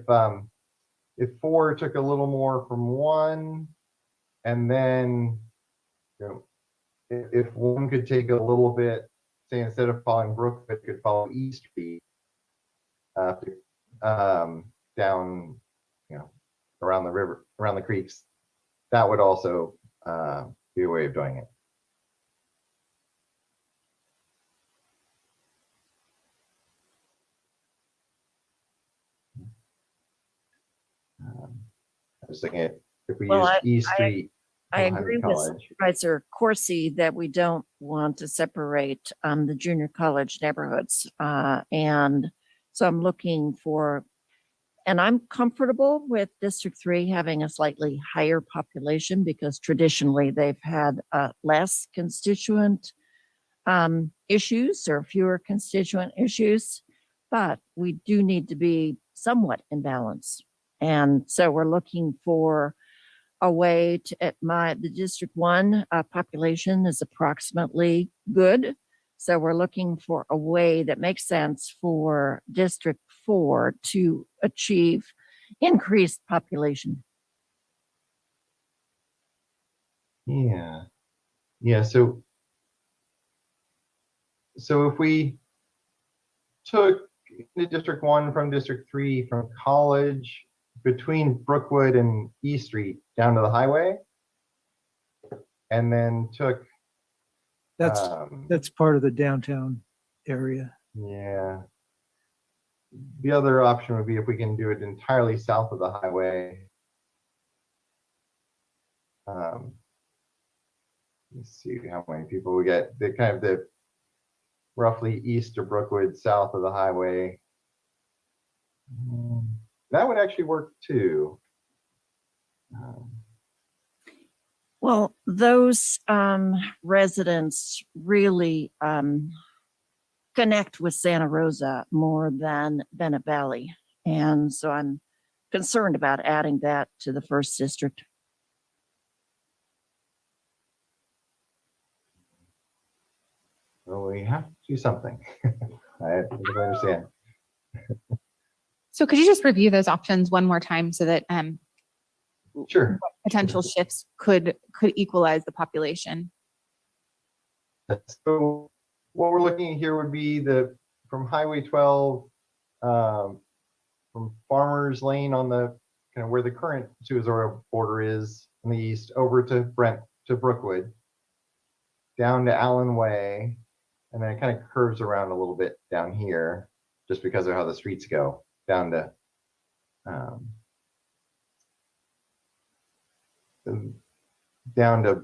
Speaker 21: 4 took a little more from 1, and then if 1 could take a little bit, say instead of following Brookwood, could follow East Street down, around the river, around the creeks, that would also be a way of doing it. I was thinking if we use East Street.
Speaker 4: I agree with
Speaker 21: College.
Speaker 4: Supervisor Corsi that we don't want to separate the junior college neighborhoods. And so I'm looking for, and I'm comfortable with District 3 having a slightly higher population because traditionally they've had less constituent issues or fewer constituent issues, but we do need to be somewhat in balance. And so we're looking for a way to, the District 1 population is approximately good. So we're looking for a way that makes sense for District 4 to achieve increased population.
Speaker 21: Yeah. So if we took the District 1 from District 3 from College between Brookwood and East Street down to the highway, and then took,
Speaker 9: That's part of the downtown area.
Speaker 21: yeah. The other option would be if we can do it entirely south of the highway. Let's see how many people we get. The kind of the roughly east of Brookwood, south of the highway. That would actually work too.
Speaker 4: Well, those residents really connect with Santa Rosa more than Bennett Valley. And so I'm concerned about adding that to the first district.
Speaker 21: Well, we have to do something. I understand.
Speaker 3: So could you just review those options one more time so that
Speaker 21: Sure.
Speaker 3: potential shifts could equalize the population?
Speaker 21: So what we're looking at here would be from Highway 12, from Farmers Lane on the kind of where the current Suazora border is in the east, over to Brookwood, down to Allen Way, and then it kind of curves around a little bit down here, just because of how the streets go down to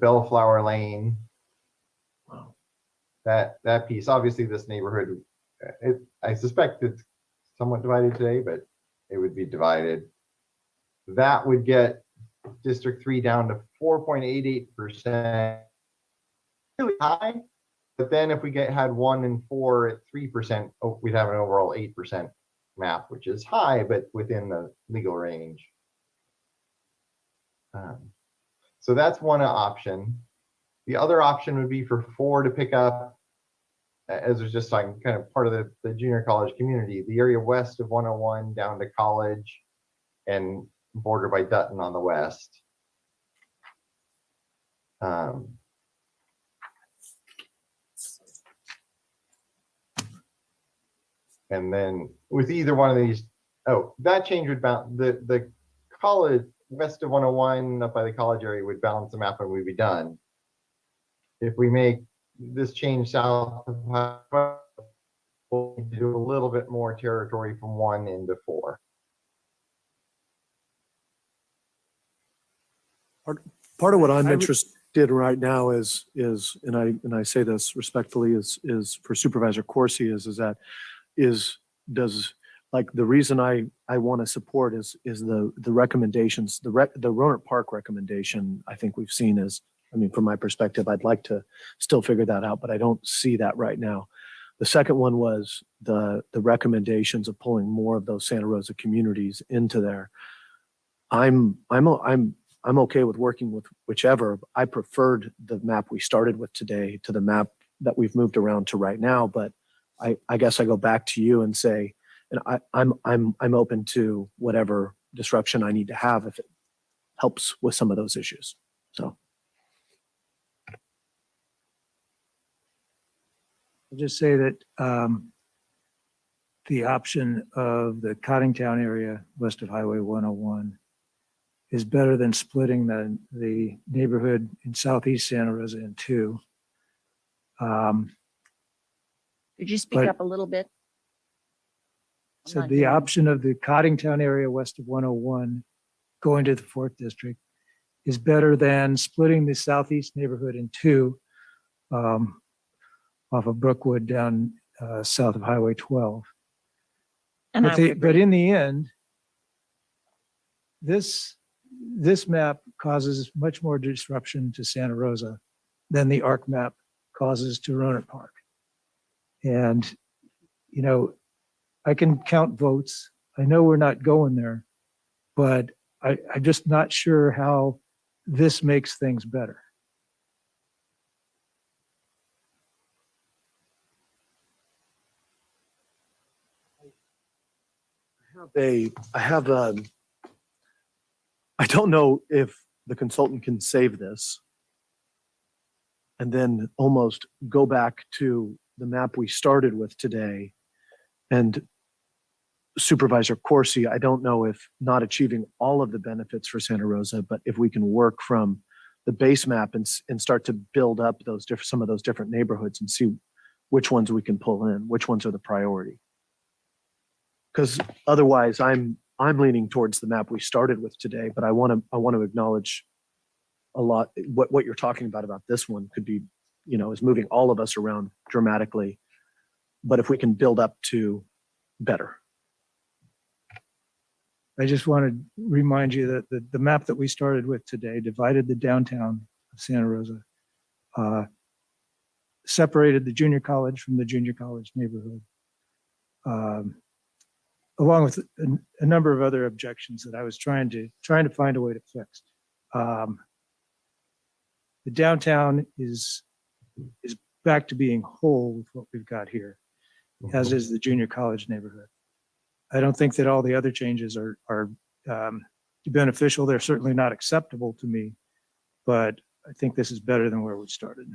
Speaker 21: Bellflower Lane. That piece, obviously this neighborhood, I suspect it's somewhat divided today, but it would be divided. That would get District 3 down to 4.88%, really high. But then if we had 1 and 4 at 3%, we'd have an overall 8% map, which is high, but within the legal range. So that's one option. The other option would be for 4 to pick up, as was just like kind of part of the junior college community, the area west of 101 down to College and bordered by Dutton on the west. And then with either one of these, that change would bounce the College west of 101 up by the College area would balance the map and we'd be done. If we make this change south of Highway, we'll do a little bit more territory from 1 into 4.
Speaker 18: Part of what I'm interested in right now is, and I say this respectfully, is for Supervisor Corsi does like the reason I want to support is the recommendations, the Rohnert Park recommendation. I think we've seen as, I mean, from my perspective, I'd like to still figure that out, but I don't see that right now. The second one was the recommendations of pulling more of those Santa Rosa communities into there. I'm okay with working with whichever. I preferred the map we started with today to the map that we've moved around to right now, but I guess I go back to you and say, and I'm open to whatever disruption I need to have if it helps with some of those issues. So
Speaker 9: I'll just say that the option of the Cottingtown area west of Highway 101 is better than splitting the neighborhood in southeast Santa Rosa in two.
Speaker 4: Could you speak up a little bit?
Speaker 9: So the option of the Cottingtown area west of 101 going to the 4th district is better than splitting the southeast neighborhood in two off of Brookwood down south of Highway 12. But in the end, this map causes much more disruption to Santa Rosa than the ARC map causes to Rohnert Park. And, you know, I can count votes. I know we're not going there, but I'm just not sure how this makes things better.
Speaker 18: I don't know if the consultant can save this and then almost go back to the map we started with today. And Supervisor Corsi, I don't know if not achieving all of the benefits for Santa Rosa, but if we can work from the base map and start to build up some of those different neighborhoods and see which ones we can pull in, which ones are the priority. Because otherwise, I'm leaning towards the map we started with today, but I want to acknowledge a lot what you're talking about this one could be, is moving all of us around dramatically. But if we can build up to better.
Speaker 9: I just want to remind you that the map that we started with today divided the downtown of Santa Rosa, separated the junior college from the junior college neighborhood, along with a number of other objections that I was trying to find a way to fix. The downtown is back to being whole with what we've got here, as is the junior college neighborhood. I don't think that all the other changes are beneficial. They're certainly not acceptable to me, but I think this is better than where we started.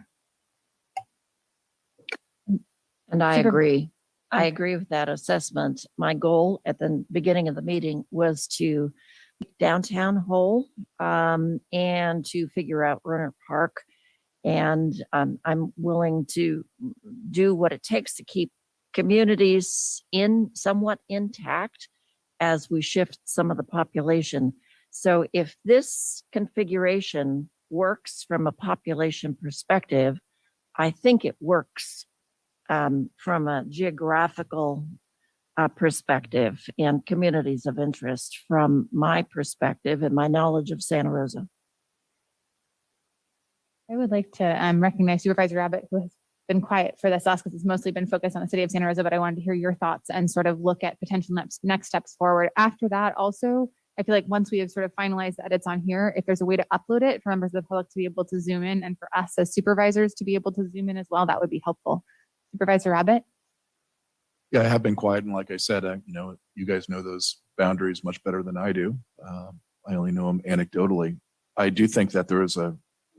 Speaker 4: And I agree. I agree with that assessment. My goal at the beginning of the meeting was to make downtown whole, and to figure out Runner Park. And I'm willing to do what it takes to keep communities somewhat intact as we shift some of the population. So if this configuration works from a population perspective, I think it works from a geographical perspective and communities of interest from my perspective and my knowledge of Santa Rosa.
Speaker 3: I would like to recognize Supervisor Rabbit, who has been quiet for this last because it's mostly been focused on the city of Santa Rosa, but I wanted to hear your thoughts and sort of look at potential next steps forward. After that, also, I feel like once we have sort of finalized the edits on here, if there's a way to upload it for members of the public to be able to zoom in and for us as supervisors to be able to zoom in as well, that would be helpful. Supervisor Rabbit?
Speaker 19: Yeah, I have been quiet. And like I said, you guys know those boundaries much better than I do. I only know them anecdotally. I do think that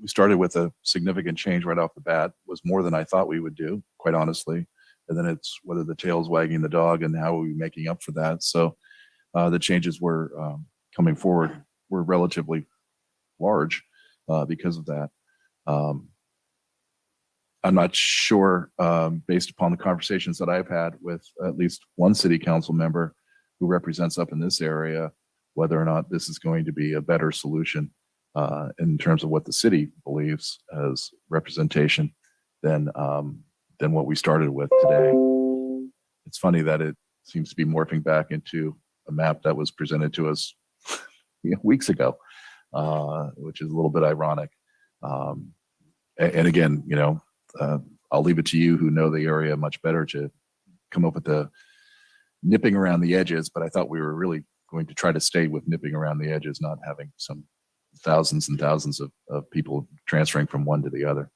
Speaker 19: we started with a significant change right off the bat, was more than I thought we would do, quite honestly. And then it's whether the tail's wagging the dog and how are we making up for that. So the changes were coming forward were relatively large because of that. I'm not sure, based upon the conversations that I've had with at least one city council member who represents up in this area, whether or not this is going to be a better solution in terms of what the city believes as representation than what we started with today. It's funny that it seems to be morphing back into a map that was presented to us weeks ago, which is a little bit ironic. And again, I'll leave it to you who know the area much better to come up with the nipping around the edges, but I thought we were really going to try to stay with nipping around the edges, not having some thousands and thousands of people transferring from one to the other.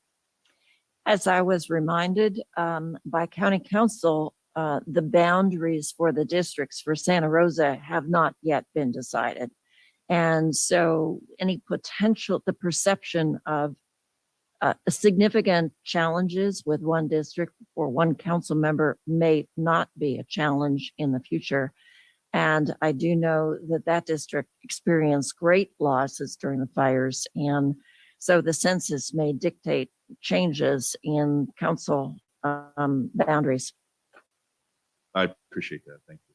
Speaker 4: As I was reminded by County Council, the boundaries for the districts for Santa Rosa have not yet been decided. And so any the perception of significant challenges with one district or one council member may not be a challenge in the future. And I do know that district experienced great losses during the fires. And so the census may dictate changes in council boundaries.
Speaker 19: I appreciate that. Thank you.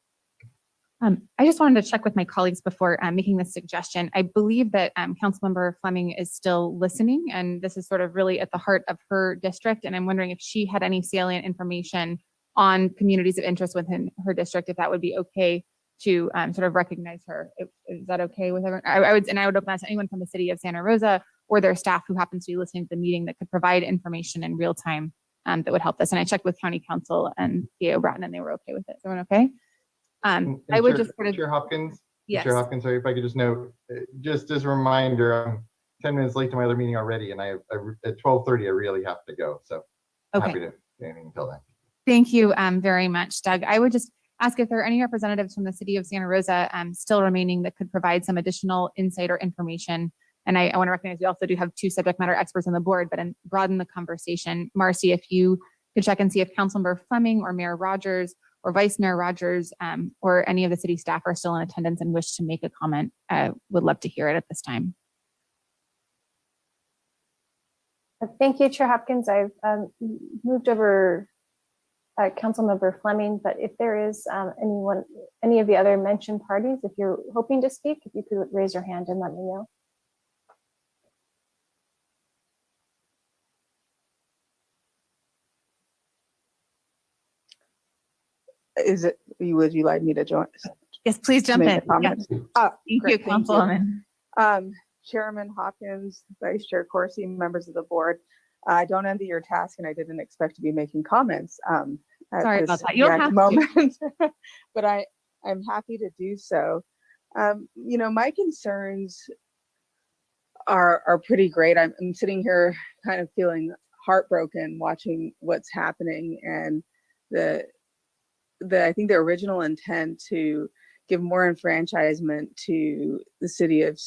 Speaker 3: I just wanted to check with my colleagues before making this suggestion. I believe that Councilmember Fleming is still listening, and this is sort of really at the heart of her district. And I'm wondering if she had any salient information on communities of interest within her district, if that would be okay to sort of recognize her. Is that okay with everyone? I would open that to anyone from the city of Santa Rosa or their staff who happens to be listening to the meeting that could provide information in real time that would help us. And I checked with County Council and Theo Bratton, and they were okay with it. Is everyone okay?
Speaker 21: And
Speaker 3: I would just sort of,
Speaker 21: Chair Hopkins.
Speaker 3: yes.
Speaker 21: Chair Hopkins, sorry, if I could just note, just as a reminder, I'm 10 minutes late to my other meeting already, and at 12:30 I really have to go. So happy to do anything until then.
Speaker 3: Thank you very much, Doug. I would just ask if there are any representatives from the city of Santa Rosa still remaining that could provide some additional insight or information. And I want to recognize we also do have two subject matter experts on the board, but broaden the conversation. Marcy, if you could check and see if Councilmember Fleming or Mayor Rogers or Vice Mayor Rogers or any of the city staff are still in attendance and wish to make a comment, would love to hear it at this time.
Speaker 2: Thank you, Chair Hopkins. I've moved over Councilmember Fleming, but if there is any of the other mentioned parties, if you're hoping to speak, if you could raise your hand and let me know.
Speaker 5: Would you like me to join?
Speaker 3: Yes, please jump
Speaker 5: Make
Speaker 3: in.
Speaker 5: a comment?
Speaker 3: Yeah.
Speaker 5: Oh,
Speaker 3: Thank
Speaker 5: great,
Speaker 3: you,
Speaker 5: thank you.
Speaker 3: Councilwoman.
Speaker 5: Chairman Hopkins, Vice Chair Corsi, members of the board, I don't envy your task and I didn't expect to be making comments at
Speaker 3: Sorry
Speaker 5: this
Speaker 3: about that. You don't
Speaker 5: exact
Speaker 3: have
Speaker 5: moment, but I'm happy to do so. You know, my concerns are pretty great. I'm sitting here kind of feeling heartbroken watching what's happening, and I think the original intent to give more enfranchisement to the city of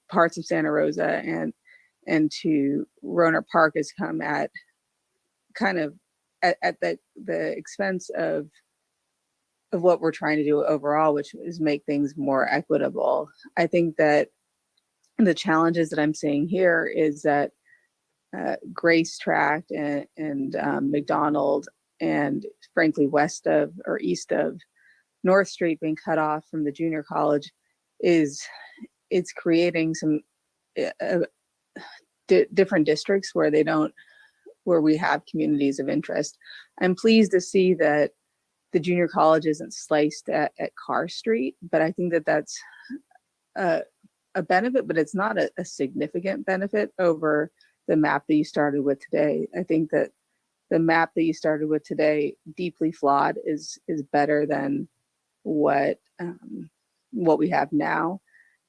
Speaker 5: parts of Santa Rosa and to Roner Park has come at kind of at the expense of what we're trying to do overall, which is make things more equitable. I think that the challenges that I'm seeing here is that Grace Tract and McDonald and frankly west of or east of North Street being cut off from the junior college it's creating some different districts where we have communities of interest. I'm pleased to see that the junior college isn't sliced at Carr Street, but I think that that's a benefit, but it's not a significant benefit over the map that you started with today. I think that the map that you started with today, deeply flawed, is better than what we have now.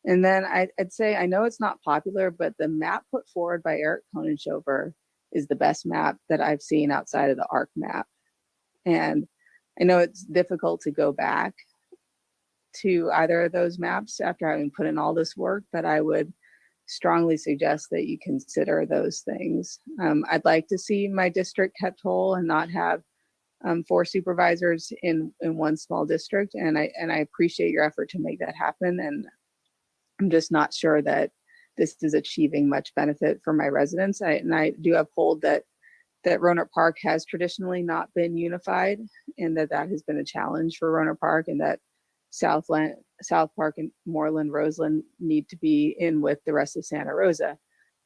Speaker 5: And then I'd say, I know it's not popular, but the map put forward by Eric Konenshover is the best map that I've seen outside of the ARC map. And I know it's difficult to go back to either of those maps after having put in all this work, but I would strongly suggest that you consider those things. I'd like to see my district kept whole and not have 4 supervisors in one small district. And I appreciate your effort to make that happen. And I'm just not sure that this is achieving much benefit for my residents. I do uphold that Roner Park has traditionally not been unified, and that has been a challenge for Roner Park, and that South Park and Moreland, Roseland need to be in with the rest of Santa Rosa.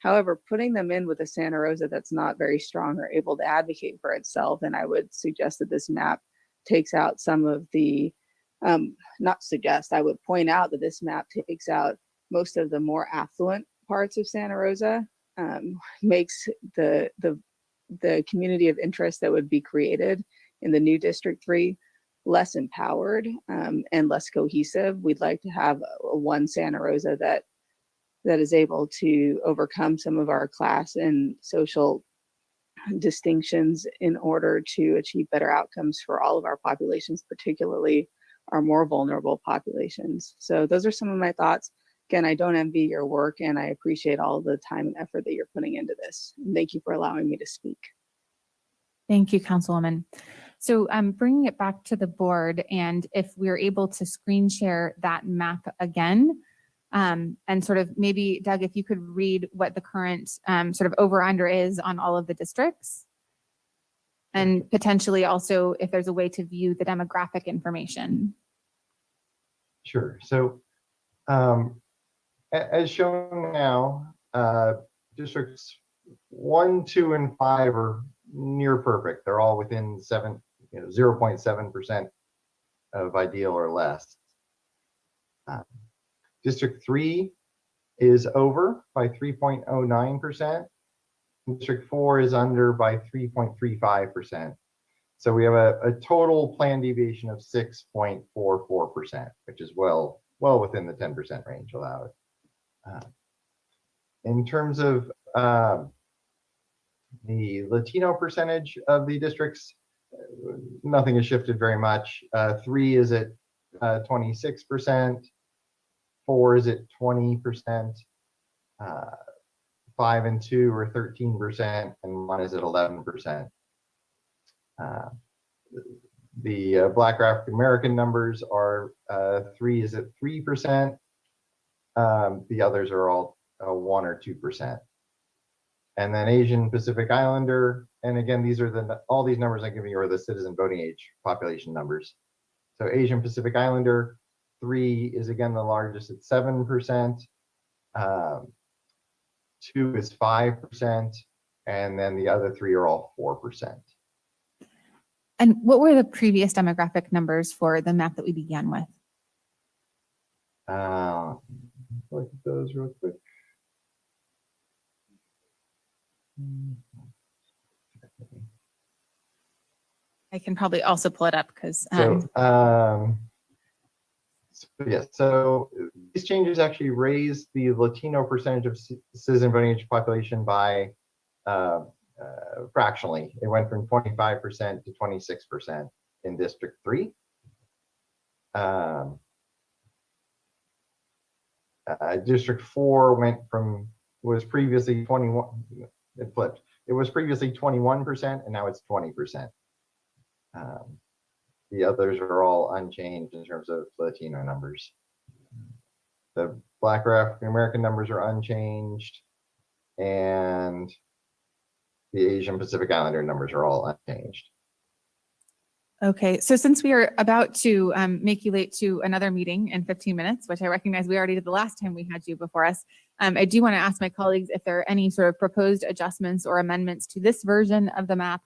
Speaker 5: However, putting them in with a Santa Rosa that's not very strong or able to advocate for itself, and I would suggest that this map takes out some of the, I would point out that this map takes out most of the more affluent parts of Santa Rosa, makes the community of interest that would be created in the new District 3 less empowered and less cohesive. We'd like to have a one Santa Rosa that is able to overcome some of our class and social distinctions in order to achieve better outcomes for all of our populations, particularly our more vulnerable populations. So those are some of my thoughts. Again, I don't envy your work, and I appreciate all the time and effort that you're putting into this. And thank you for allowing me to speak.
Speaker 3: Thank you, Councilwoman. So I'm bringing it back to the board, and if we're able to screen share that map again, and sort of maybe, Doug, if you could read what the current sort of over-under is on all of the districts, and potentially also if there's a way to view the demographic information.
Speaker 21: Sure. So as shown now, districts 1, 2, and 5 are near perfect. They're all within 0.7% of ideal or less. District 3 is over by 3.09%. District 4 is under by 3.35%. So we have a total plan deviation of 6.44%, which is well within the 10% range allowed. In terms of the Latino percentage of the districts, nothing has shifted very much. 3 is at 26%, 4 is at 20%, 5 and 2 are 13%, and 1 is at 11%. The Black or African American numbers are 3 is at 3%. The others are all 1 or 2%. And then Asian Pacific Islander, and again, these are all these numbers I'm giving you are the citizen voting age population numbers. So Asian Pacific Islander, 3 is again the largest at 7%. 2 is 5%, and then the other 3 are all 4%.
Speaker 3: And what were the previous demographic numbers for the map that we began with?
Speaker 21: Look at those real quick.
Speaker 3: I can probably also pull it up because
Speaker 21: So these changes actually raised the Latino percentage of citizen voting age population by fractionally. It went from 25% to 26% in District 3. District 4 was previously 21, it flipped. It was previously 21% and now it's 20%. The others are all unchanged in terms of Latino numbers. The Black or African American numbers are unchanged, and the Asian Pacific Islander numbers are all unchanged.
Speaker 3: Okay, so since we are about to make you late to another meeting in 15 minutes, which I recognize we already did the last time we had you before us, I do want to ask my colleagues if there are any sort of proposed adjustments or amendments to this version of the map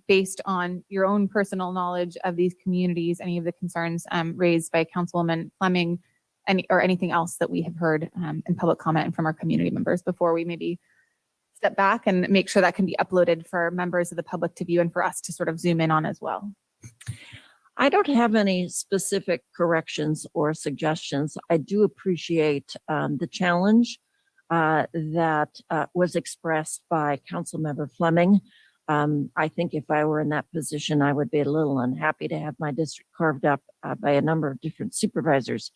Speaker 3: based on your own personal knowledge of these communities, any of the concerns raised by Councilwoman Fleming, or anything else that we have heard in public comment and from our community members before we maybe step back and make sure that can be uploaded for members of the public to view and for us to sort of zoom in on as well.
Speaker 4: I don't have any specific corrections or suggestions. I do appreciate the challenge that was expressed by Councilmember Fleming. I think if I were in that position, I would be a little unhappy to have my district carved up by a number of different supervisors.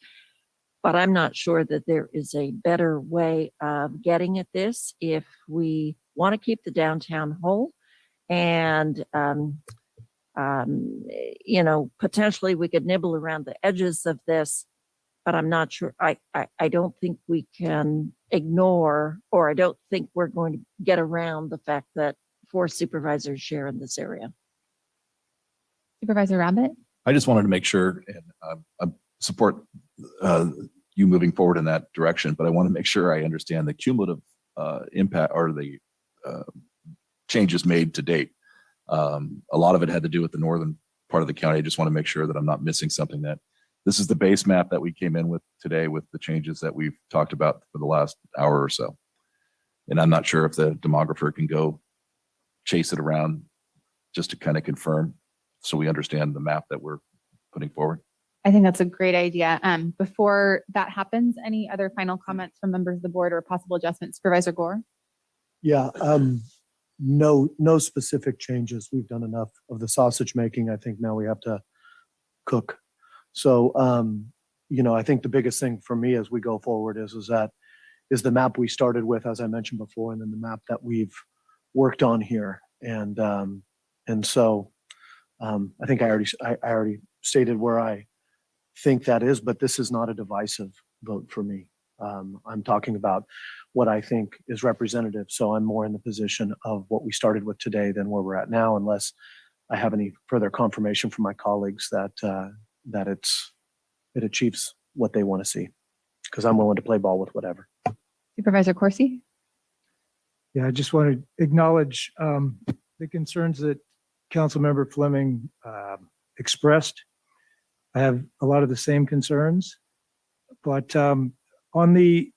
Speaker 4: But I'm not sure that there is a better way of getting at this if we want to keep the downtown whole. And, you know, potentially we could nibble around the edges of this, but I'm not sure. I don't think we can ignore, or I don't think we're going to get around the fact that 4 supervisors share in this area.
Speaker 3: Supervisor Rabbit?
Speaker 19: I just wanted to make sure, and I support you moving forward in that direction, but I want to make sure I understand the cumulative impact or the changes made to date. A lot of it had to do with the northern part of the county. I just want to make sure that I'm not missing something. That this is the base map that we came in with today with the changes that we've talked about for the last hour or so. And I'm not sure if the demographer can go chase it around just to kind of confirm so we understand the map that we're putting forward.
Speaker 3: I think that's a great idea. Before that happens, any other final comments from members of the board or possible adjustments? Supervisor Gore?
Speaker 18: Yeah, no specific changes. We've done enough of the sausage making. I think now we have to cook. So, you know, I think the biggest thing for me as we go forward is the map we started with, as I mentioned before, and then the map that we've worked on here. And so I think I already stated where I think that is, but this is not a divisive vote for me. I'm talking about what I think is representative. So I'm more in the position of what we started with today than where we're at now, unless I have any further confirmation from my colleagues that it achieves what they want to see, because I'm willing to play ball with whatever.
Speaker 3: Supervisor Corsi?
Speaker 9: Yeah, I just want to acknowledge the concerns that Councilmember Fleming expressed. I have a lot of the same concerns, but on the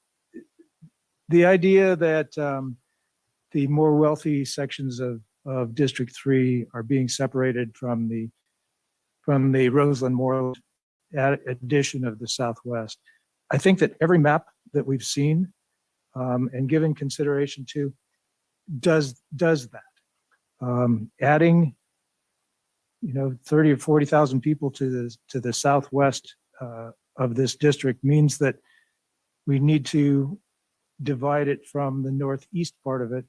Speaker 9: idea that the more wealthy sections of District 3 are being separated from the Roseland Moreland addition of the Southwest, I think that every map that we've seen and given consideration to does that. Adding 30 or 40,000 people to the southwest of this district means that we need to divide it from the northeast part of it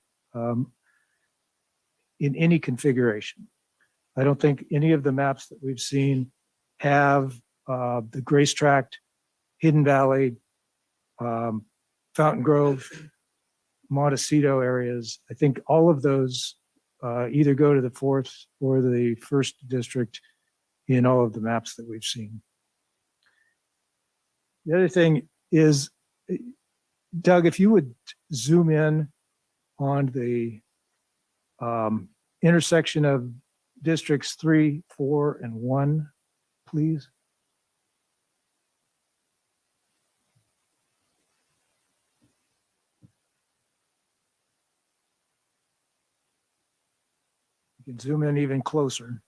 Speaker 9: in any configuration. I don't think any of the maps that we've seen have the Grace Tract, Hidden Valley, Fountain Grove, Montecito areas, I think all of those either go to the 4th or the 1st district in all of the maps that we've seen. The other thing is, Doug, if you would zoom in on the intersection of districts 3, 4, and 1, please. You can zoom in even closer.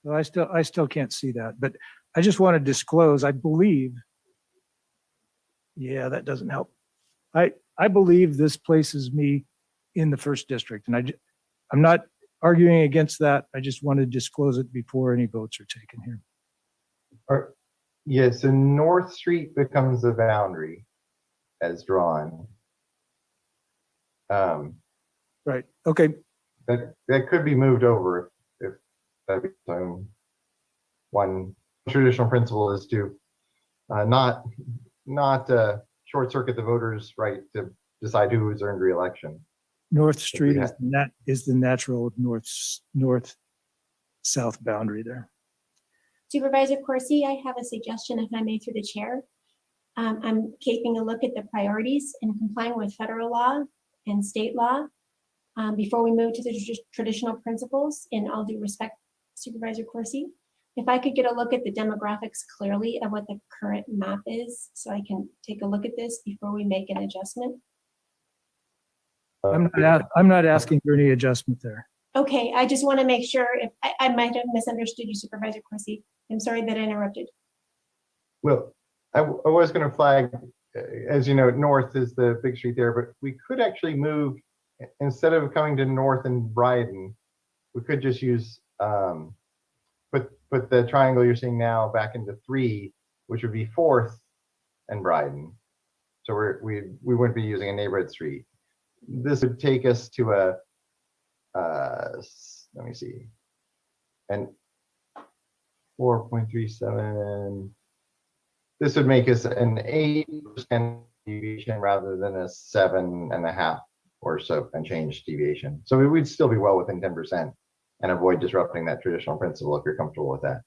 Speaker 9: Well, I still can't see that, but I just want to disclose, I believe, yeah, that doesn't help. I believe this places me in the 1st district, and I'm not arguing against that. I just want to disclose it before any votes are taken here.
Speaker 21: Yeah, so North Street becomes the boundary as drawn.
Speaker 9: Right, okay.
Speaker 21: That could be moved over if that becomes one traditional principle is to not short circuit the voters' right to decide who has earned re-election.
Speaker 9: North Street is the natural north-south boundary there.
Speaker 20: Supervisor Corsi, I have a suggestion, if I may, through the chair. I'm taking a look at the priorities and complying with federal law and state law before we move to the traditional principles. In all due respect, Supervisor Corsi, if I could get a look at the demographics clearly of what the current map is, so I can take a look at this before we make an adjustment.
Speaker 9: I'm not asking for any adjustment there.
Speaker 20: Okay, I just want to make sure if I might have misunderstood you, Supervisor Corsi. I'm sorry that I interrupted.
Speaker 21: Well, I was going to flag, as you know, north is the big street there, but we could actually move, instead of coming to north and Bryden, we could just use, put the triangle you're seeing now back into 3, which would be 4th and Bryden. So we wouldn't be using a neighborhood street. This would take us to a, let me see, and 4.37. This would make us an 8% deviation rather than a 7.5 or so and change deviation. So we would still be well within 10% and avoid disrupting that traditional principle if you're comfortable with that.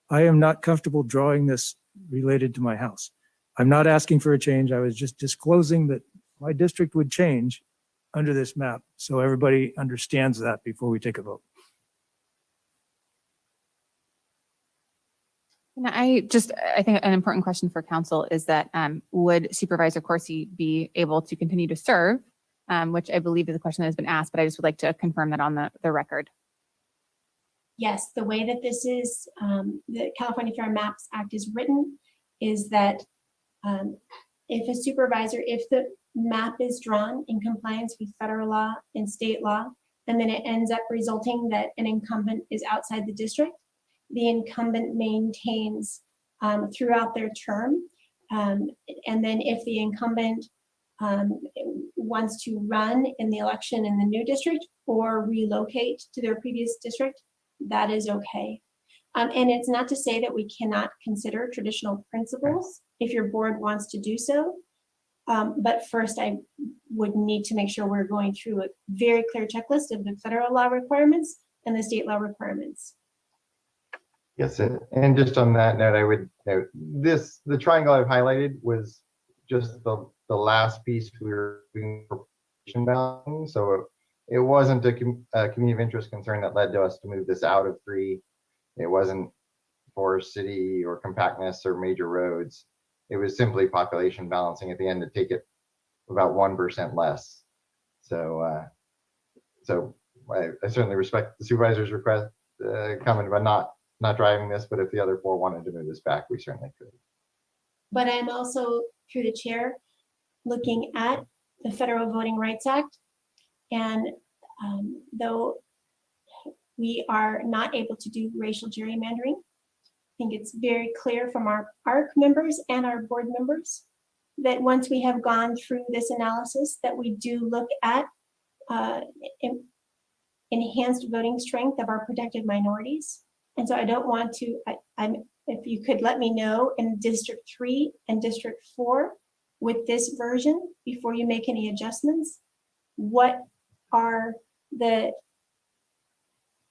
Speaker 9: I am not comfortable drawing this related to my house. I'm not asking for a change. I was just disclosing that my district would change under this map, so everybody understands that before we take a vote.
Speaker 3: And I think an important question for council is that would Supervisor Corsi be able to continue to serve, which I believe is a question that has been asked, but I just would like to confirm that on the record.
Speaker 20: Yes, the way that this is, the California Fair Maps Act is written is that if a supervisor, if the map is drawn in compliance with federal law and state law, and then it ends up resulting that an incumbent is outside the district, the incumbent maintains throughout their term. And then if the incumbent wants to run in the election in the new district or relocate to their previous district, that is okay. And it's not to say that we cannot consider traditional principles if your board wants to do so. But first, I would need to make sure we're going through a very clear checklist of the federal law requirements and the state law requirements.
Speaker 21: Yes, and just on that note, I would note the triangle I've highlighted was just the last piece we were doing for balancing. So it wasn't a community of interest concern that led to us to move this out of 3. It wasn't for city or compactness or major roads. It was simply population balancing at the end to take it about 1% less. So I certainly respect the supervisor's request comment about not driving this, but if the other 4 wanted to move this back, we certainly could.
Speaker 20: But I'm also, through the chair, looking at the Federal Voting Rights Act. And though we are not able to do racial gerrymandering. I think it's very clear from our ARC members and our board members that once we have gone through this analysis, that we do look at enhanced voting strength of our protected minorities. And so I don't want to, if you could let me know in District 3 and District 4 with this version before you make any adjustments, what are the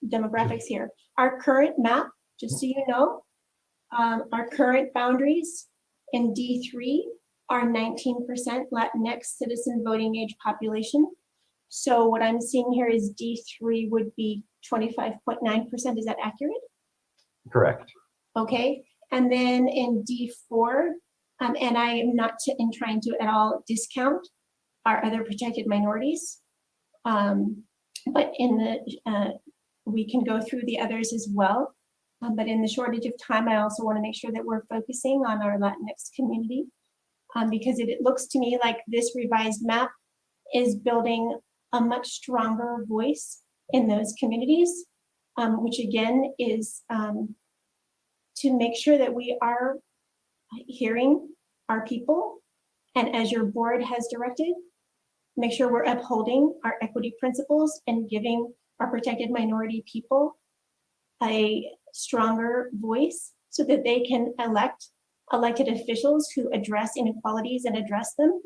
Speaker 20: demographics here? Our current map, just so you know, our current boundaries in D3 are 19% Latinx citizen voting age population. So what I'm seeing here is D3 would be 25.9%. Is that accurate?
Speaker 21: Correct.
Speaker 20: Okay. And then in D4, and I am not trying to at all discount our other protected minorities, but in the we can go through the others as well. But in the shortage of time, I also want to make sure that we're focusing on our Latinx community because it looks to me like this revised map is building a much stronger voice in those communities, which again is to make sure that we are hearing our people. And as your board has directed, make sure we're upholding our equity principles and giving our protected minority people a stronger voice so that they can elect elected officials who address inequalities and address them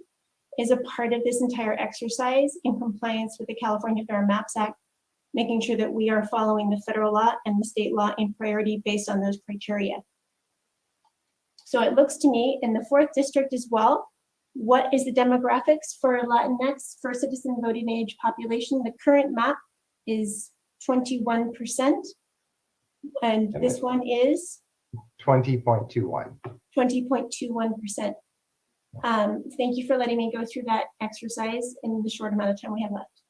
Speaker 20: is a part of this entire exercise in compliance with the California Fair Maps Act, making sure that we are following the federal law and the state law in priority based on those criteria. So it looks to me in the 4th district as well, what is the demographics for Latinx first citizen voting age population? The current map is 21%. And this one is
Speaker 21: 20.21.
Speaker 20: 20.21%. Thank you for letting me go through that exercise in the short amount of time we have left.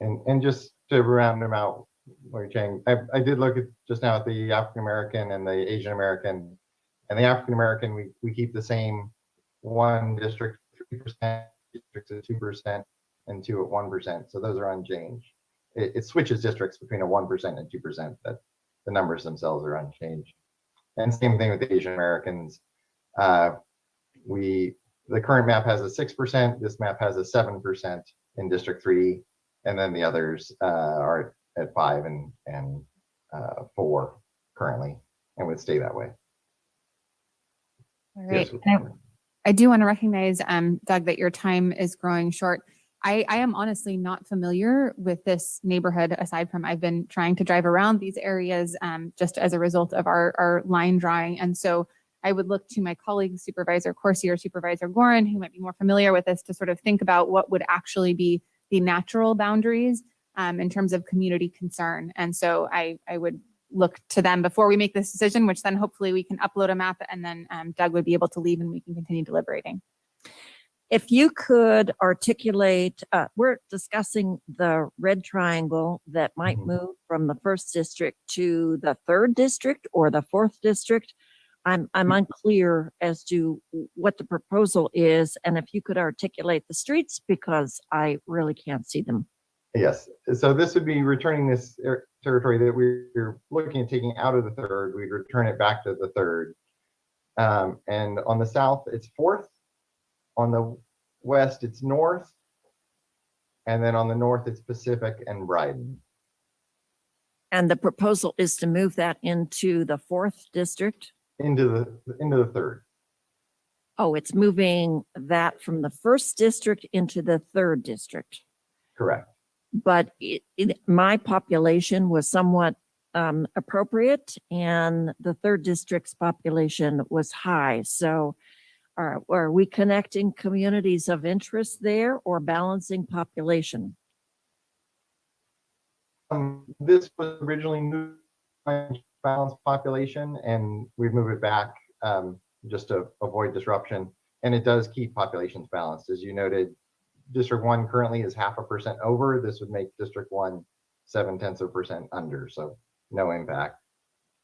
Speaker 21: And just to round them out, Lori Chang, I did look at just now at the African American and the Asian American, and the African American, we keep the same one district 3%, districts at 2%, and 2 at 1%. So those are unchanged. It switches districts between a 1% and 2%, but the numbers themselves are unchanged. And same thing with the Asian Americans. The current map has a 6%. This map has a 7% in District 3, and then the others are at 5 and 4 currently, and would stay that way.
Speaker 3: All right.
Speaker 21: Yes.
Speaker 3: I do want to recognize, Doug, that your time is growing short. I am honestly not familiar with this neighborhood, aside from I've been trying to drive around these areas just as a result of our line drawing. And so I would look to my colleagues, Supervisor Corsi or Supervisor Gorin, who might be more familiar with this, to sort of think about what would actually be the natural boundaries in terms of community concern. And so I would look to them before we make this decision, which then hopefully we can upload a map and then Doug would be able to leave and we can continue deliberating.
Speaker 4: If you could articulate, we're discussing the red triangle that might move from the 1st district to the 3rd district or the 4th district. I'm unclear as to what the proposal is, and if you could articulate the streets, because I really can't see them.
Speaker 21: Yes, so this would be returning this territory that we're looking at taking out of the 3rd. We'd return it back to the 3rd. And on the south, it's 4th. On the west, it's north. And then on the north, it's Pacific and Bryden.
Speaker 4: And the proposal is to move that into the 4th district?
Speaker 21: Into the 3rd.
Speaker 4: Oh, it's moving that from the 1st district into the 3rd district.
Speaker 21: Correct.
Speaker 4: But my population was somewhat appropriate, and the 3rd district's population was high. So are we connecting communities of interest there or balancing population?
Speaker 21: This was originally moved by balanced population, and we move it back just to avoid disruption. And it does keep populations balanced. As you noted, District 1 currently is 0.5% over. This would make District 1 0.7% under, so no impact.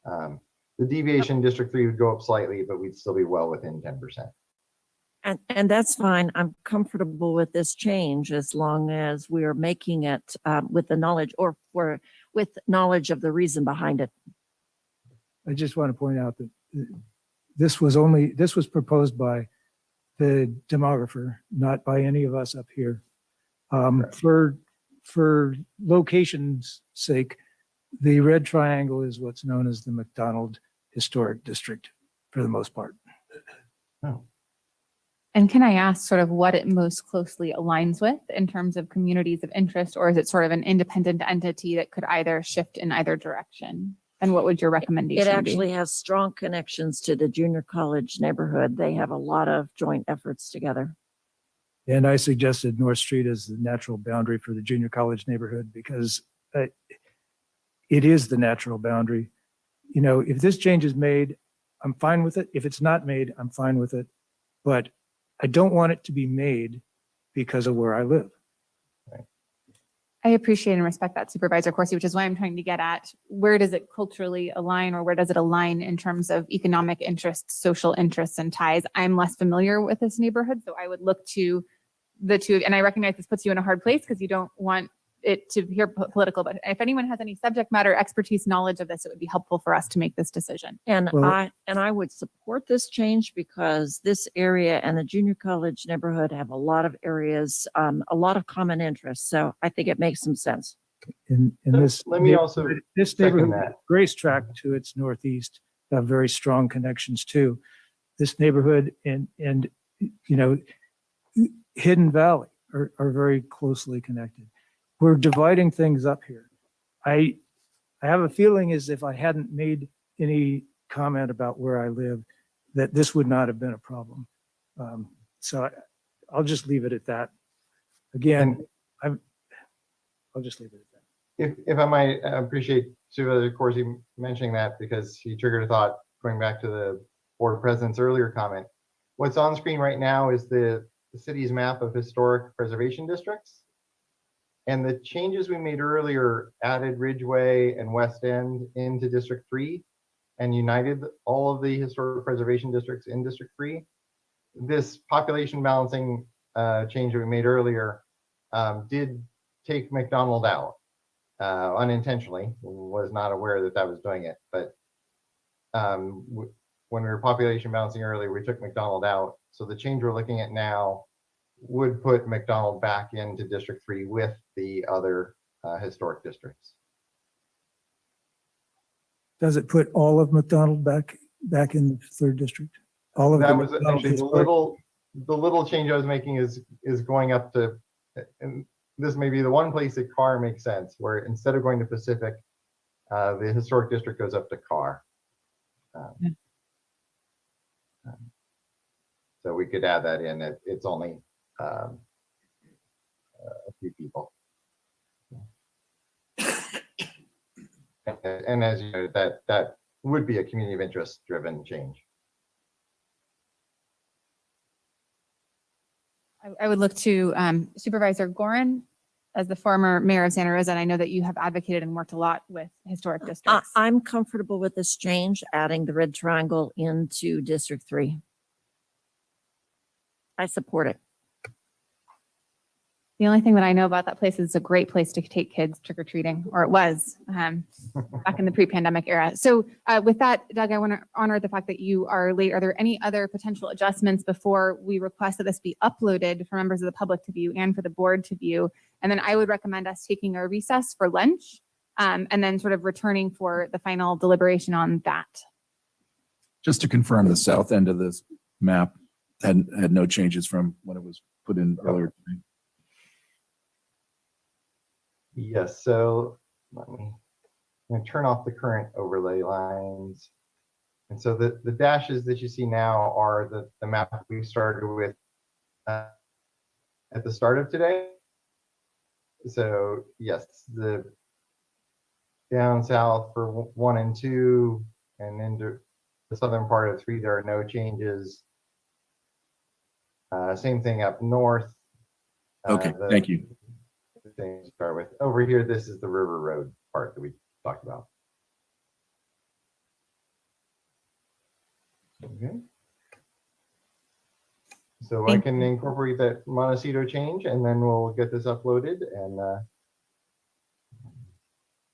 Speaker 21: The deviation in District 3 would go up slightly, but we'd still be well within 10%.
Speaker 4: And that's fine. I'm comfortable with this change as long as we're making it with the knowledge or with knowledge of the reason behind it.
Speaker 9: I just want to point out that this was proposed by the demographer, not by any of us up here. For location's sake, the red triangle is what's known as the McDonald Historic District for the most part.
Speaker 3: And can I ask sort of what it most closely aligns with in terms of communities of interest, or is it sort of an independent entity that could either shift in either direction? And what would your recommendation
Speaker 4: It
Speaker 3: be?
Speaker 4: actually has strong connections to the junior college neighborhood. They have a lot of joint efforts together.
Speaker 9: And I suggested North Street as the natural boundary for the junior college neighborhood because it is the natural boundary. You know, if this change is made, I'm fine with it. If it's not made, I'm fine with it. But I don't want it to be made because of where I live.
Speaker 3: I appreciate and respect that, Supervisor Corsi, which is why I'm trying to get at where does it culturally align, or where does it align in terms of economic interests, social interests, and ties? I'm less familiar with this neighborhood, so I would look to the two, and I recognize this puts you in a hard place because you don't want it to hear political, but if anyone has any subject matter expertise, knowledge of this, it would be helpful for us to make this decision.
Speaker 4: And I would support this change because this area and the junior college neighborhood have a lot of areas, a lot of common interests. So I think it makes some sense.
Speaker 9: And this,
Speaker 21: Let me also
Speaker 9: this
Speaker 21: second
Speaker 9: neighborhood,
Speaker 21: that.
Speaker 9: Grace Track to its northeast have very strong connections too. This neighborhood and you know, Hidden Valley are very closely connected. We're dividing things up here. I have a feeling as if I hadn't made any comment about where I live, that this would not have been a problem. So I'll just leave it at that. Again, I'll just leave it at that.
Speaker 21: If I might appreciate Supervisor Corsi mentioning that because he triggered a thought going back to the Board of President's earlier comment. What's on screen right now is the city's map of historic preservation districts. And the changes we made earlier added Ridgeway and West End into District 3 and united all of the historic preservation districts in District 3. This population balancing change that we made earlier did take McDonald out unintentionally. Was not aware that that was doing it, but when we were population balancing earlier, we took McDonald out. So the change we're looking at now would put McDonald back into District 3 with the other historic districts.
Speaker 9: Does it put all of McDonald back in the third district? All of
Speaker 21: That
Speaker 9: the
Speaker 21: was
Speaker 9: McDonald
Speaker 21: actually
Speaker 9: historic-
Speaker 21: the little change I was making is going up to, and this may be the one place that Carr makes sense, where instead of going to Pacific, the historic district goes up to Carr. So we could add that in. It's only a few people. And as you know, that would be a community of interest driven change.
Speaker 3: I would look to Supervisor Gorin as the former mayor of Santa Rosa, and I know that you have advocated and worked a lot with historic districts.
Speaker 4: I'm comfortable with this change, adding the red triangle into District 3. I support it.
Speaker 3: The only thing that I know about that place is it's a great place to take kids trick-or-treating, or it was back in the pre-pandemic era. So with that, Doug, I want to honor the fact that you are late. Are there any other potential adjustments before we request that this be uploaded for members of the public to view and for the board to view? And then I would recommend us taking a recess for lunch and then sort of returning for the final deliberation on that.
Speaker 19: Just to confirm, the south end of this map had no changes from when it was put in earlier today.
Speaker 21: Yes, so let me, I'm going to turn off the current overlay lines. And so the dashes that you see now are the map we started with at the start of today. So yes, the down south for 1 and 2 and into the southern part of 3, there are no changes. Same thing up north.
Speaker 19: Okay, thank you.
Speaker 21: Thing to start with. Over here, this is the River Road part that we talked about. Okay. So I can incorporate that Montecito change and then we'll get this uploaded and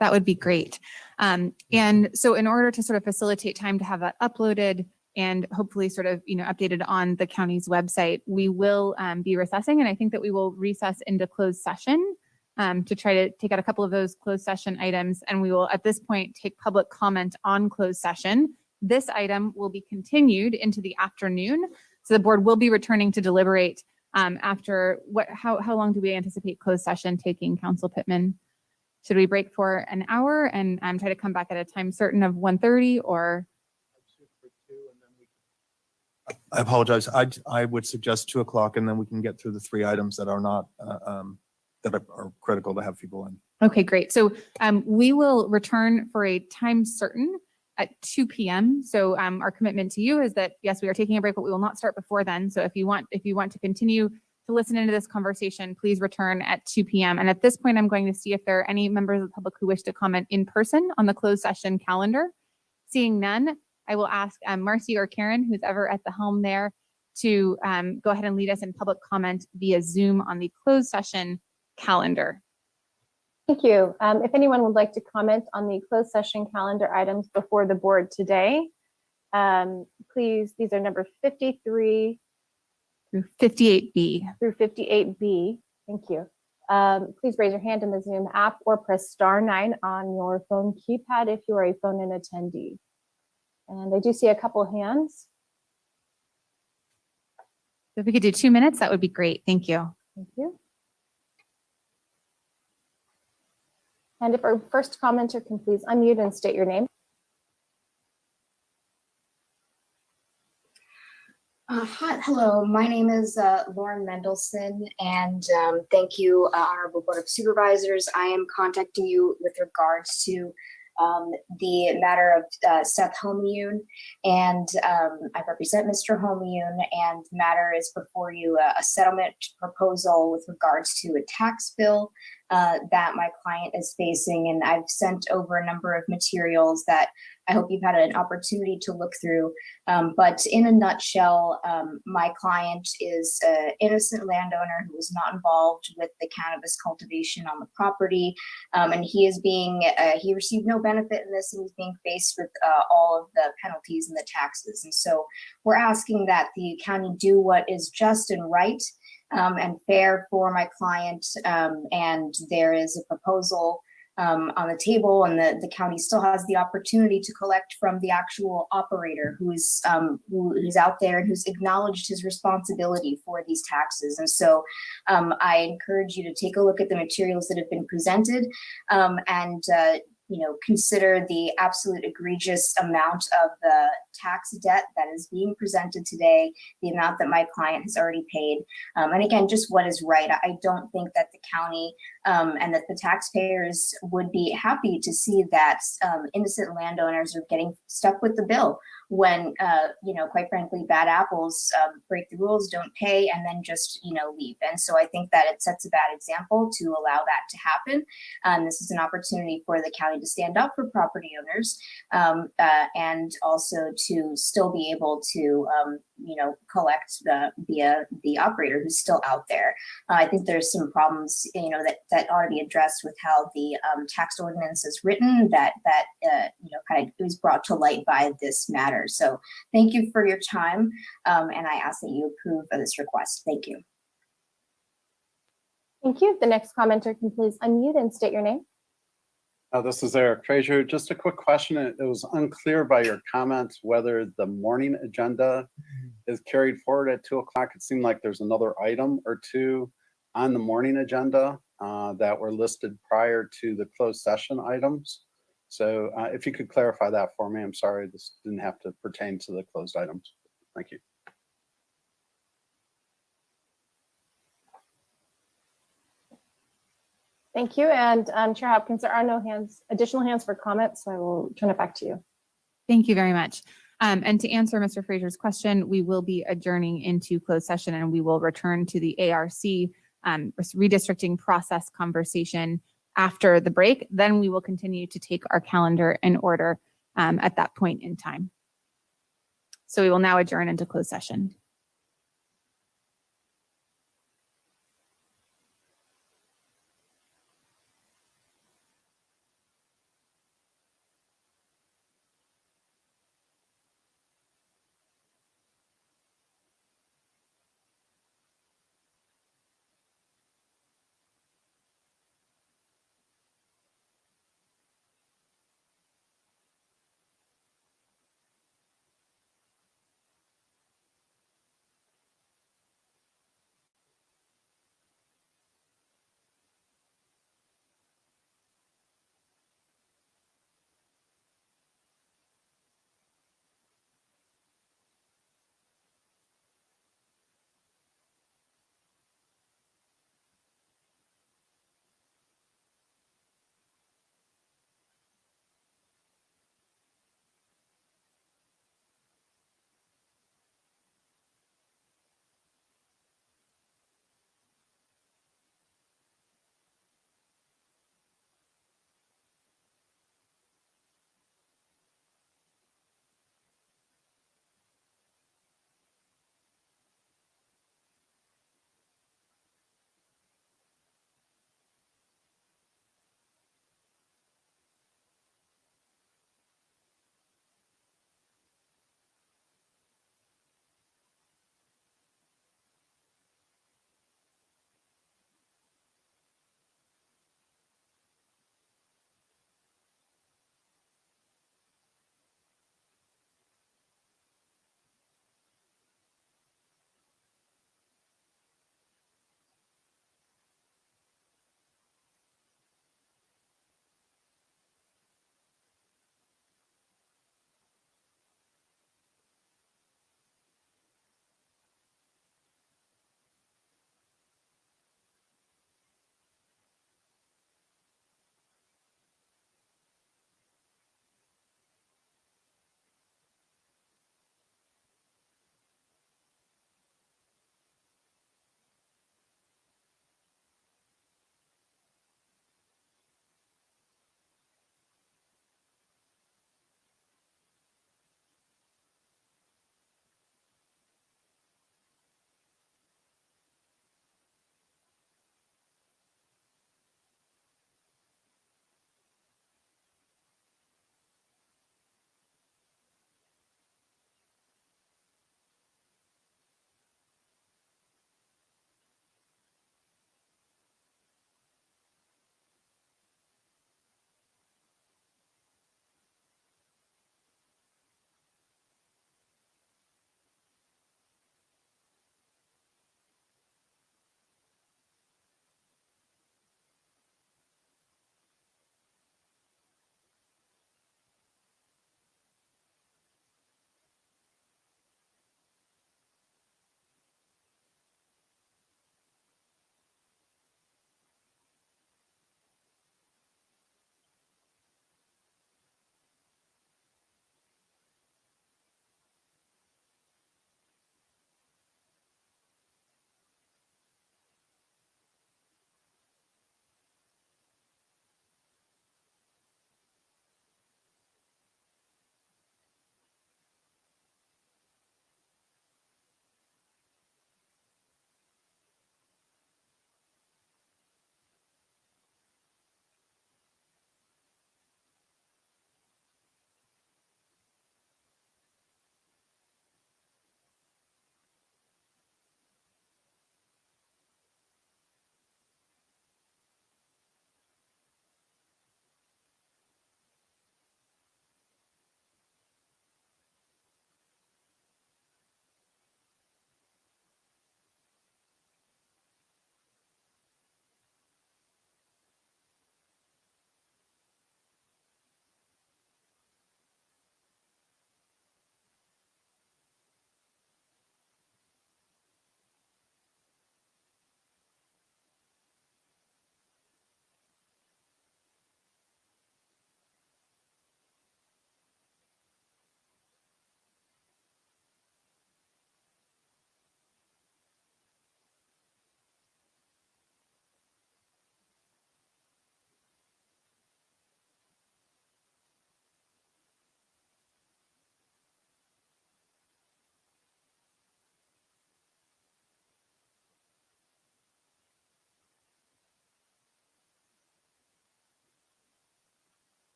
Speaker 3: That would be great. And so in order to sort of facilitate time to have that uploaded and hopefully sort of, updated on the county's website, we will be recessing. And I think that we will recess into closed session to try to take out a couple of those closed session items. And we will, at this point, take public comment on closed session. This item will be continued into the afternoon. So the board will be returning to deliberate after how long do we anticipate closed session taking, Council Pittman? Should we break for an hour and try to come back at a time certain of 1:30 or?
Speaker 12: I apologize. I would suggest 2:00 and then we can get through the 3 items that are not, that are critical to have people in.
Speaker 3: Okay, great. So we will return for a time certain at 2 p.m. So our commitment to you is that, yes, we are taking a break, but we will not start before then. So if you want to continue to listen into this conversation, please return at 2 p.m. And at this point, I'm going to see if there are any members of the public who wish to comment in person on the closed session calendar. Seeing none, I will ask Marcy or Karen, who's ever at the helm there, to go ahead and lead us in public comment via Zoom on the closed session calendar.
Speaker 2: Thank you. If anyone would like to comment on the closed session calendar items before the board today, please, these are number 53
Speaker 3: through 58B.
Speaker 2: Through 58B. Thank you. Please raise your hand in the Zoom app or press *9 on your phone keypad if you are a phone-in attendee. And I do see a couple hands.
Speaker 3: If we could do 2 minutes, that would be great. Thank you.
Speaker 2: Thank you. And if our first commenter can please unmute and state your name.
Speaker 6: Hello, my name is Lauren Mendelson, and thank you, Honorable Board of Supervisors. I am contacting you with regards to the matter of Seth Homeyoon, and I represent Mr. Homeyoon, and the matter is before you a settlement proposal with regards to a tax bill that my client is facing, and I've sent over a number of materials that I hope you've had an opportunity to look through. But in a nutshell, my client is an innocent landowner who was not involved with the cannabis cultivation on the property. And he received no benefit in this, and he's being faced with all of the penalties and the taxes. And so we're asking that the county do what is just and right and fair for my client. And there is a proposal on the table, and the county still has the opportunity to collect from the actual operator who's out there and who's acknowledged his responsibility for these taxes. And so I encourage you to take a look at the materials that have been presented and consider the absolute egregious amount of the tax debt that is being presented today, the amount that my client has already paid. And again, just what is right. I don't think that the county and that the taxpayers would be happy to see that innocent landowners are getting stuck with the bill when, quite frankly, bad apples break the rules, don't pay, and then just, leave. And so I think that it sets a bad example to allow that to happen. This is an opportunity for the county to stand up for property owners and also to still be able to, collect via the operator who's still out there. I think there's some problems, that ought to be addressed with how the tax ordinance is written that kind of was brought to light by this matter. So thank you for your time, and I ask that you approve of this request. Thank you.
Speaker 2: Thank you. The next commenter can please unmute and state your name.
Speaker 22: This is Eric Frazier. Just a quick question. It was unclear by your comments whether the morning agenda is carried forward at 2 o'clock. It seemed like there's another item or two on the morning agenda that were listed prior to the closed session items. So if you could clarify that for me, I'm sorry, this didn't have to pertain to the closed items. Thank you.
Speaker 2: Thank you. And Chair Hopkins, there are no additional hands for comments, so I will turn it back to you.
Speaker 3: Thank you very much. And to answer Mr. Frazier's question, we will be adjourning into closed session and we will return to the ARC redistricting process conversation after the break. Then we will continue to take our calendar in order at that point in time. So we will now adjourn into closed session.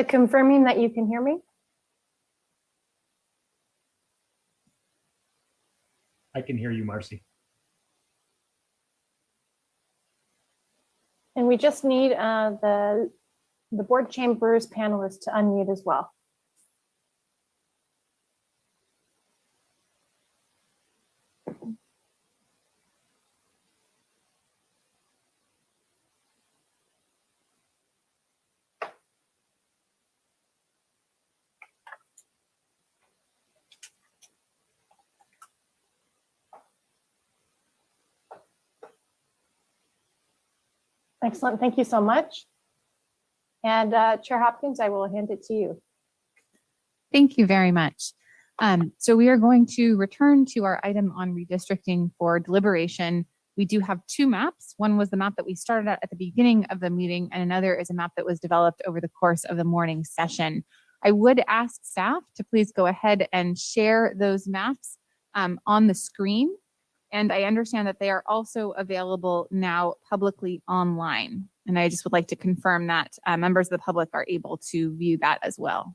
Speaker 2: Confirming that you can hear me?
Speaker 7: I can hear you, Marcy.
Speaker 2: And we just need the board chambers panelists to unmute as well. Excellent. Thank you so much. And Chair Hopkins, I will hand it to you.
Speaker 3: Thank you very much. So we are going to return to our item on redistricting for deliberation. We do have two maps. One was the map that we started at the beginning of the meeting, and another is a map that was developed over the course of the morning session. I would ask staff to please go ahead and share those maps on the screen. And I understand that they are also available now publicly online. And I just would like to confirm that members of the public are able to view that as well.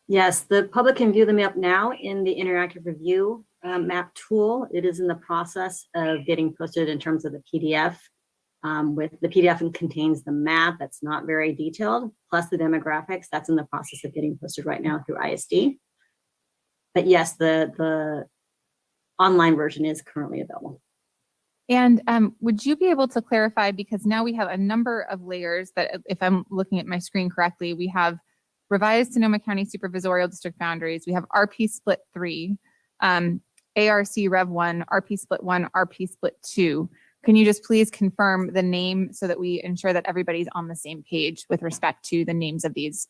Speaker 11: Yes, the public can view the map now in the interactive review map tool. It is in the process of getting posted in terms of the PDF. With the PDF contains the map that's not very detailed, plus the demographics that's in the process of getting posted right now through ISD. But yes, the online version is currently available.
Speaker 3: And would you be able to clarify, because now we have a number of layers that, if I'm looking at my screen correctly, we have revised Sonoma County supervisorial district boundaries. We have RP split 3, ARC Rev 1, RP split 1, RP split 2. Can you just please confirm the name so that we ensure that everybody's on the same page with respect to the names of these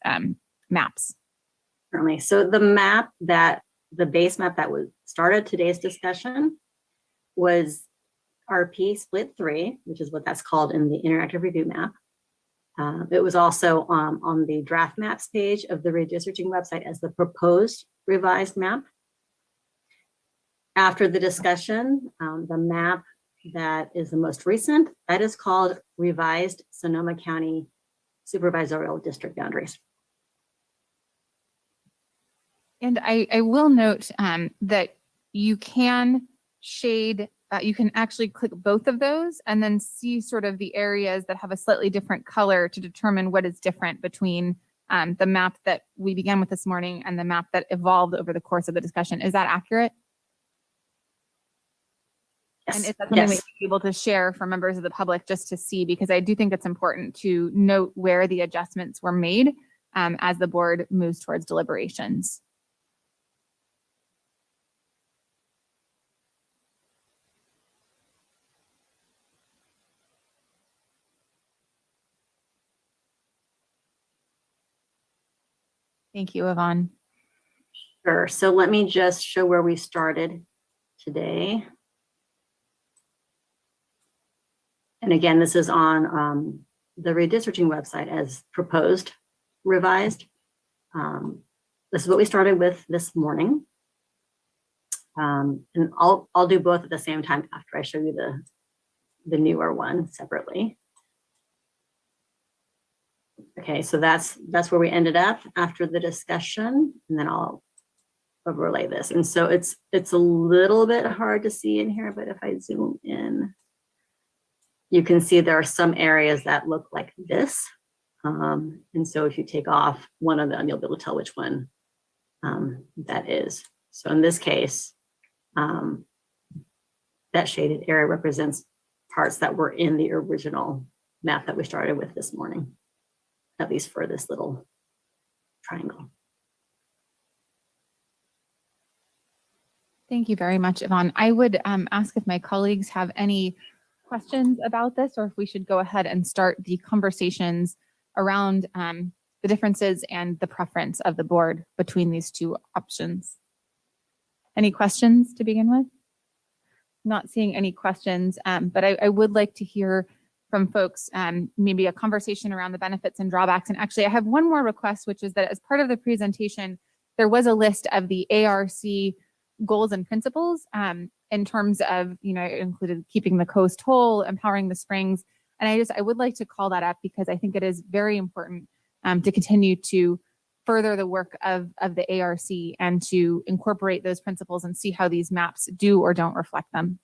Speaker 3: maps?
Speaker 11: Certainly. So the base map that was started today's discussion was RP split 3, which is what that's called in the interactive review map. It was also on the draft maps page of the redistricting website as the proposed revised map. After the discussion, the map that is the most recent, that is called Revised Sonoma County Supervisorial District Boundaries.
Speaker 3: And I will note that you can shade, you can actually click both of those and then see sort of the areas that have a slightly different color to determine what is different between the map that we began with this morning and the map that evolved over the course of the discussion. Is that accurate?
Speaker 11: Yes.
Speaker 3: And is that something that you're able to share for members of the public just to see? Because I do think it's important to note where the adjustments were made as the board moves towards deliberations. Thank you, Yvonne.
Speaker 11: Sure. So let me just show where we started today. And again, this is on the redistricting website as proposed, revised. This is what we started with this morning. And I'll do both at the same time after I show you the newer one separately. Okay, so that's where we ended up after the discussion, and then I'll overlay this. And so it's a little bit hard to see in here, but if I zoom in, you can see there are some areas that look like this. And so if you take off one of them, you'll be able to tell which one that is. So in this case, that shaded area represents parts that were in the original map that we started with this morning, at least for this little triangle.
Speaker 3: Thank you very much, Yvonne. I would ask if my colleagues have any questions about this, or if we should go ahead and start the conversations around the differences and the preference of the board between these two options. Any questions to begin with? Not seeing any questions, but I would like to hear from folks, maybe a conversation around the benefits and drawbacks. And actually, I have one more request, which is that as part of the presentation, there was a list of the ARC goals and principles. And in terms of, it included keeping the coast whole, empowering the springs. And I would like to call that up because I think it is very important to continue to further the work of the ARC and to incorporate those principles and see how these maps do or don't reflect them.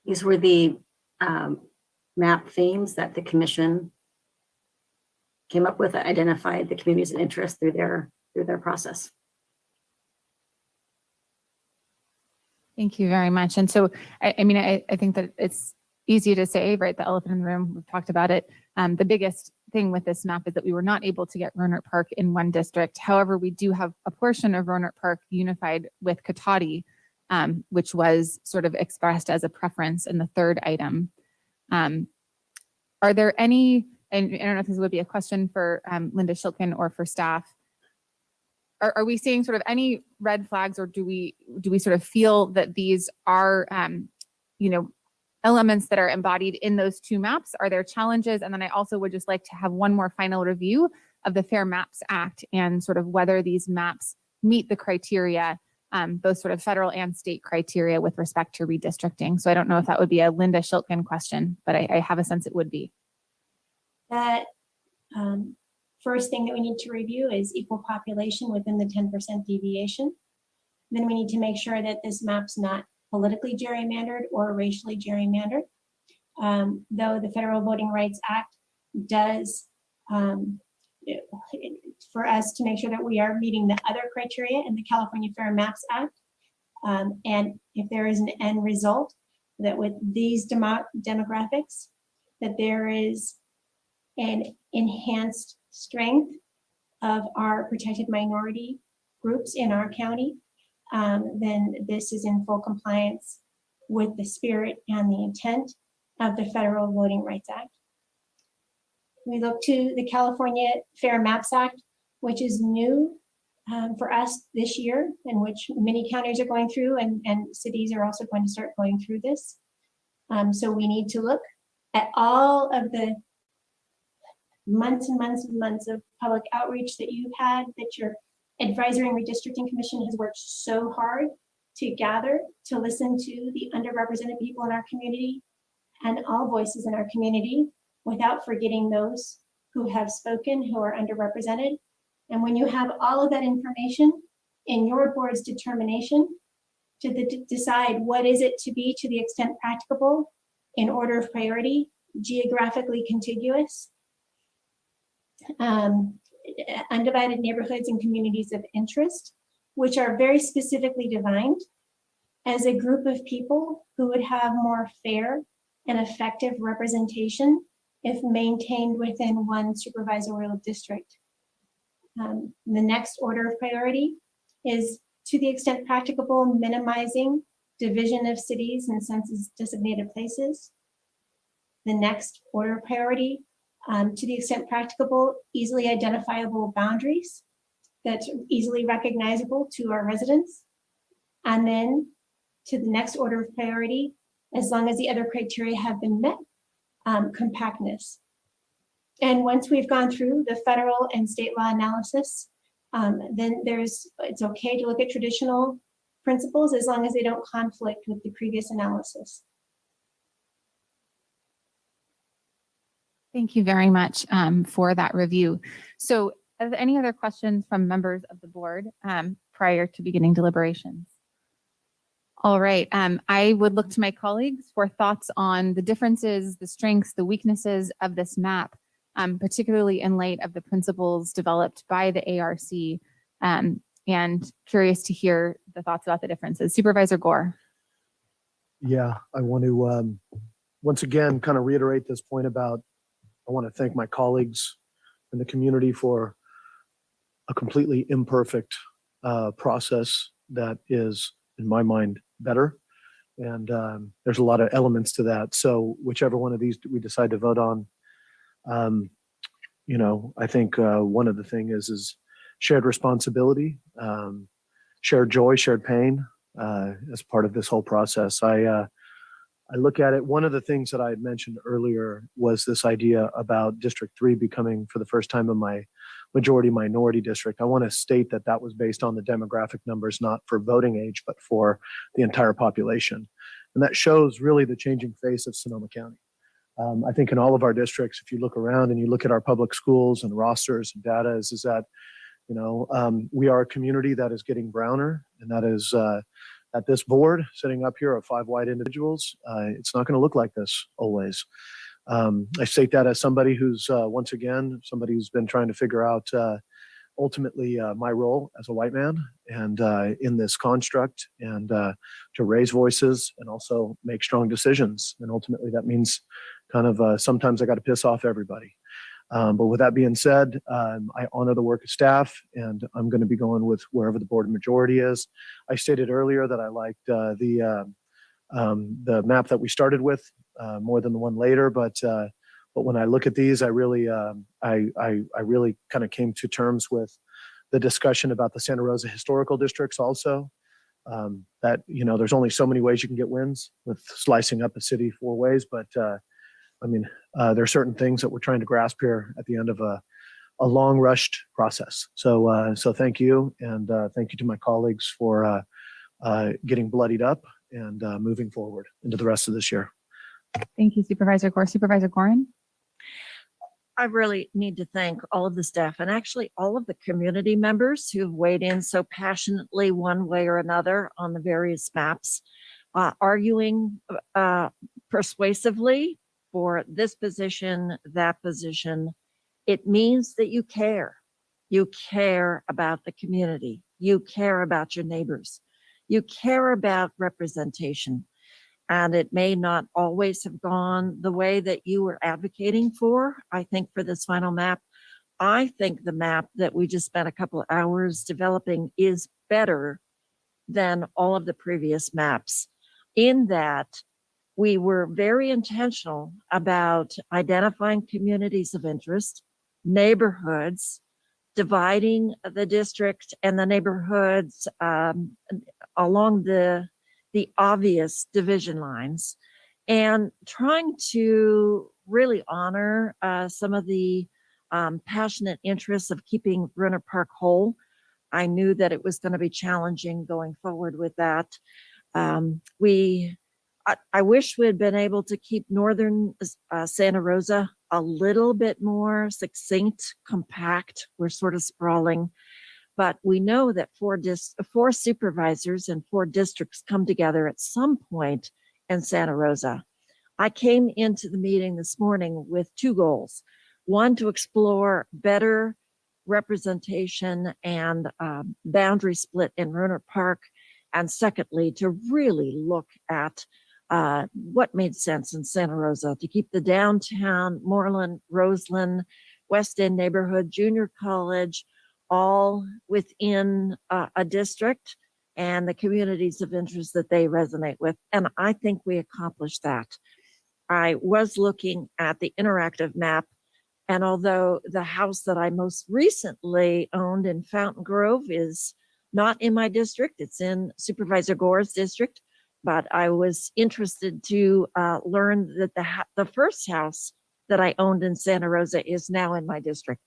Speaker 11: These were the map themes that the commission came up with, identified the communities of interest through their process.
Speaker 3: Thank you very much. And so, I think that it's easy to say, right, the elephant in the room, we've talked about it. The biggest thing with this map is that we were not able to get Rohnert Park in one district. However, we do have a portion of Rohnert Park unified with Katati, which was sort of expressed as a preference in the third item. Are there any, and I don't know if this would be a question for Linda Shilkin or for staff, are we seeing sort of any red flags, or do we sort of feel that these are, elements that are embodied in those two maps? Are there challenges? And then I also would just like to have one more final review of the Fair Maps Act and sort of whether these maps meet the criteria, both sort of federal and state criteria with respect to redistricting. So I don't know if that would be a Linda Shilkin question, but I have a sense it would be.
Speaker 20: That first thing that we need to review is equal population within the 10% deviation. Then we need to make sure that this map's not politically gerrymandered or racially gerrymandered. Though the Federal Voting Rights Act does, for us to make sure that we are meeting the other criteria in the California Fair Maps Act. And if there is an end result that with these demographics, that there is an enhanced strength of our protected minority groups in our county, then this is in full compliance with the spirit and the intent of the Federal Voting Rights Act. We look to the California Fair Maps Act, which is new for us this year, in which many counties are going through, and cities are also going to start going through this. So we need to look at all of the months and months and months of public outreach that you've had, that your Advisory and Redistricting Commission has worked so hard to gather, to listen to the underrepresented people in our community and all voices in our community, without forgetting those who have spoken, who are underrepresented. And when you have all of that information in your board's determination to decide what is it to be, to the extent practicable, in order of priority, geographically contiguous, undivided neighborhoods and communities of interest, which are very specifically defined as a group of people who would have more fair and effective representation if maintained within one supervisorial district. The next order of priority is, to the extent practicable, minimizing division of cities and census designated places. The next order of priority, to the extent practicable, easily identifiable boundaries that's easily recognizable to our residents. And then to the next order of priority, as long as the other criteria have been met, compactness. And once we've gone through the federal and state law analysis, then it's okay to look at traditional principles as long as they don't conflict with the previous analysis.
Speaker 3: Thank you very much for that review. So are there any other questions from members of the board prior to beginning deliberations? All right, I would look to my colleagues for thoughts on the differences, the strengths, the weaknesses of this map, particularly in light of the principles developed by the ARC, and curious to hear the thoughts about the differences. Supervisor Gore.
Speaker 18: Yeah, I want to once again kind of reiterate this point about, I want to thank my colleagues in the community for a completely imperfect process that is, in my mind, better. And there's a lot of elements to that. So whichever one of these we decide to vote on, I think one of the thing is shared responsibility, shared joy, shared pain as part of this whole process. I look at it, one of the things that I had mentioned earlier was this idea about District 3 becoming, for the first time in my majority minority district. I want to state that that was based on the demographic numbers, not for voting age, but for the entire population. And that shows really the changing face of Sonoma County. I think in all of our districts, if you look around and you look at our public schools and rosters and data, is that, we are a community that is getting browner, and that is at this board sitting up here of 5 white individuals. It's not going to look like this always. I state that as somebody who's once again, somebody who's been trying to figure out ultimately my role as a white man and in this construct, and to raise voices and also make strong decisions. And ultimately that means kind of sometimes I got to piss off everybody. But with that being said, I honor the work of staff, and I'm going to be going with wherever the board majority is. I stated earlier that I liked the map that we started with more than the one later, but when I look at these, I really kind of came to terms with the discussion about the Santa Rosa historical districts also. That there's only so many ways you can get wins with slicing up a city 4 ways, but there are certain things that we're trying to grasp here at the end of a long rushed process. So thank you. And thank you to my colleagues for getting bloodied up and moving forward into the rest of this year.
Speaker 3: Thank you, Supervisor Gore. Supervisor Gorin?
Speaker 4: I really need to thank all of the staff and actually all of the community members who've weighed in so passionately one way or another on the various maps, arguing persuasively for this position, that position. It means that you care. You care about the community. You care about your neighbors. You care about representation. And it may not always have gone the way that you were advocating for, I think, for this final map. I think the map that we just spent a couple of hours developing is better than all of the previous maps, in that we were very intentional about identifying communities of interest, neighborhoods, dividing the district and the neighborhoods along the obvious division lines, and trying to really honor some of the passionate interests of keeping Runner Park whole. I knew that it was going to be challenging going forward with that. I wish we had been able to keep northern Santa Rosa a little bit more succinct, compact. We're sort of sprawling, but we know that 4 supervisors and 4 districts come together at some point in Santa Rosa. I came into the meeting this morning with 2 goals. One, to explore better representation and boundary split in Runner Park. And secondly, to really look at what made sense in Santa Rosa to keep the downtown, Moreland, Roseland, West End neighborhood, junior college, all within a district and the communities of interest that they resonate with. And I think we accomplished that. I was looking at the interactive map, and although the house that I most recently owned in Fountain Grove is not in my district, it's in Supervisor Gore's district, but I was interested to learn that the first house that I owned in Santa Rosa is now in my district.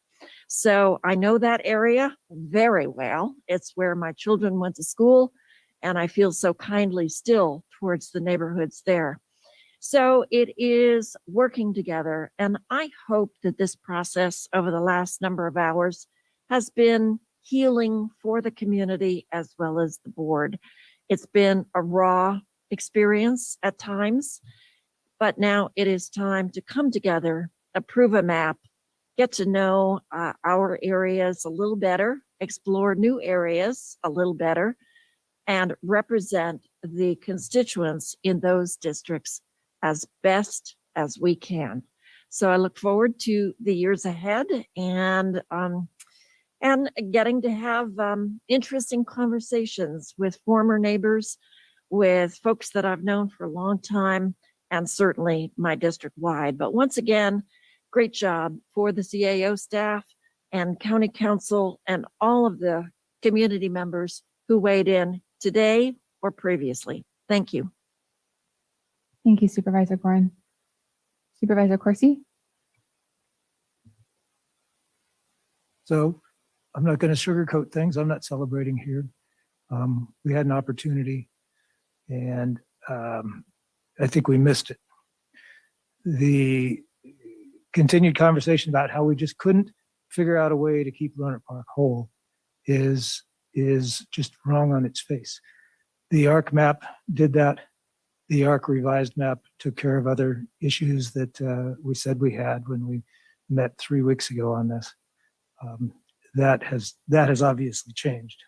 Speaker 4: So I know that area very well. It's where my children went to school, and I feel so kindly still towards the neighborhoods there. So it is working together, and I hope that this process over the last number of hours has been healing for the community as well as the board. It's been a raw experience at times, but now it is time to come together, approve a map, get to know our areas a little better, explore new areas a little better, and represent the constituents in those districts as best as we can. So I look forward to the years ahead and getting to have interesting conversations with former neighbors, with folks that I've known for a long time and certainly my district wide. But once again, great job for the CAO staff and county council and all of the community members who weighed in today or previously. Thank you.
Speaker 3: Thank you, Supervisor Gorin. Supervisor Corsi?
Speaker 9: So I'm not going to sugarcoat things. I'm not celebrating here. We had an opportunity and I think we missed it. The continued conversation about how we just couldn't figure out a way to keep Rohnert Park whole is just wrong on its face. The ARC map did that. The ARC revised map took care of other issues that we said we had when we met 3 weeks ago on this. That has obviously changed.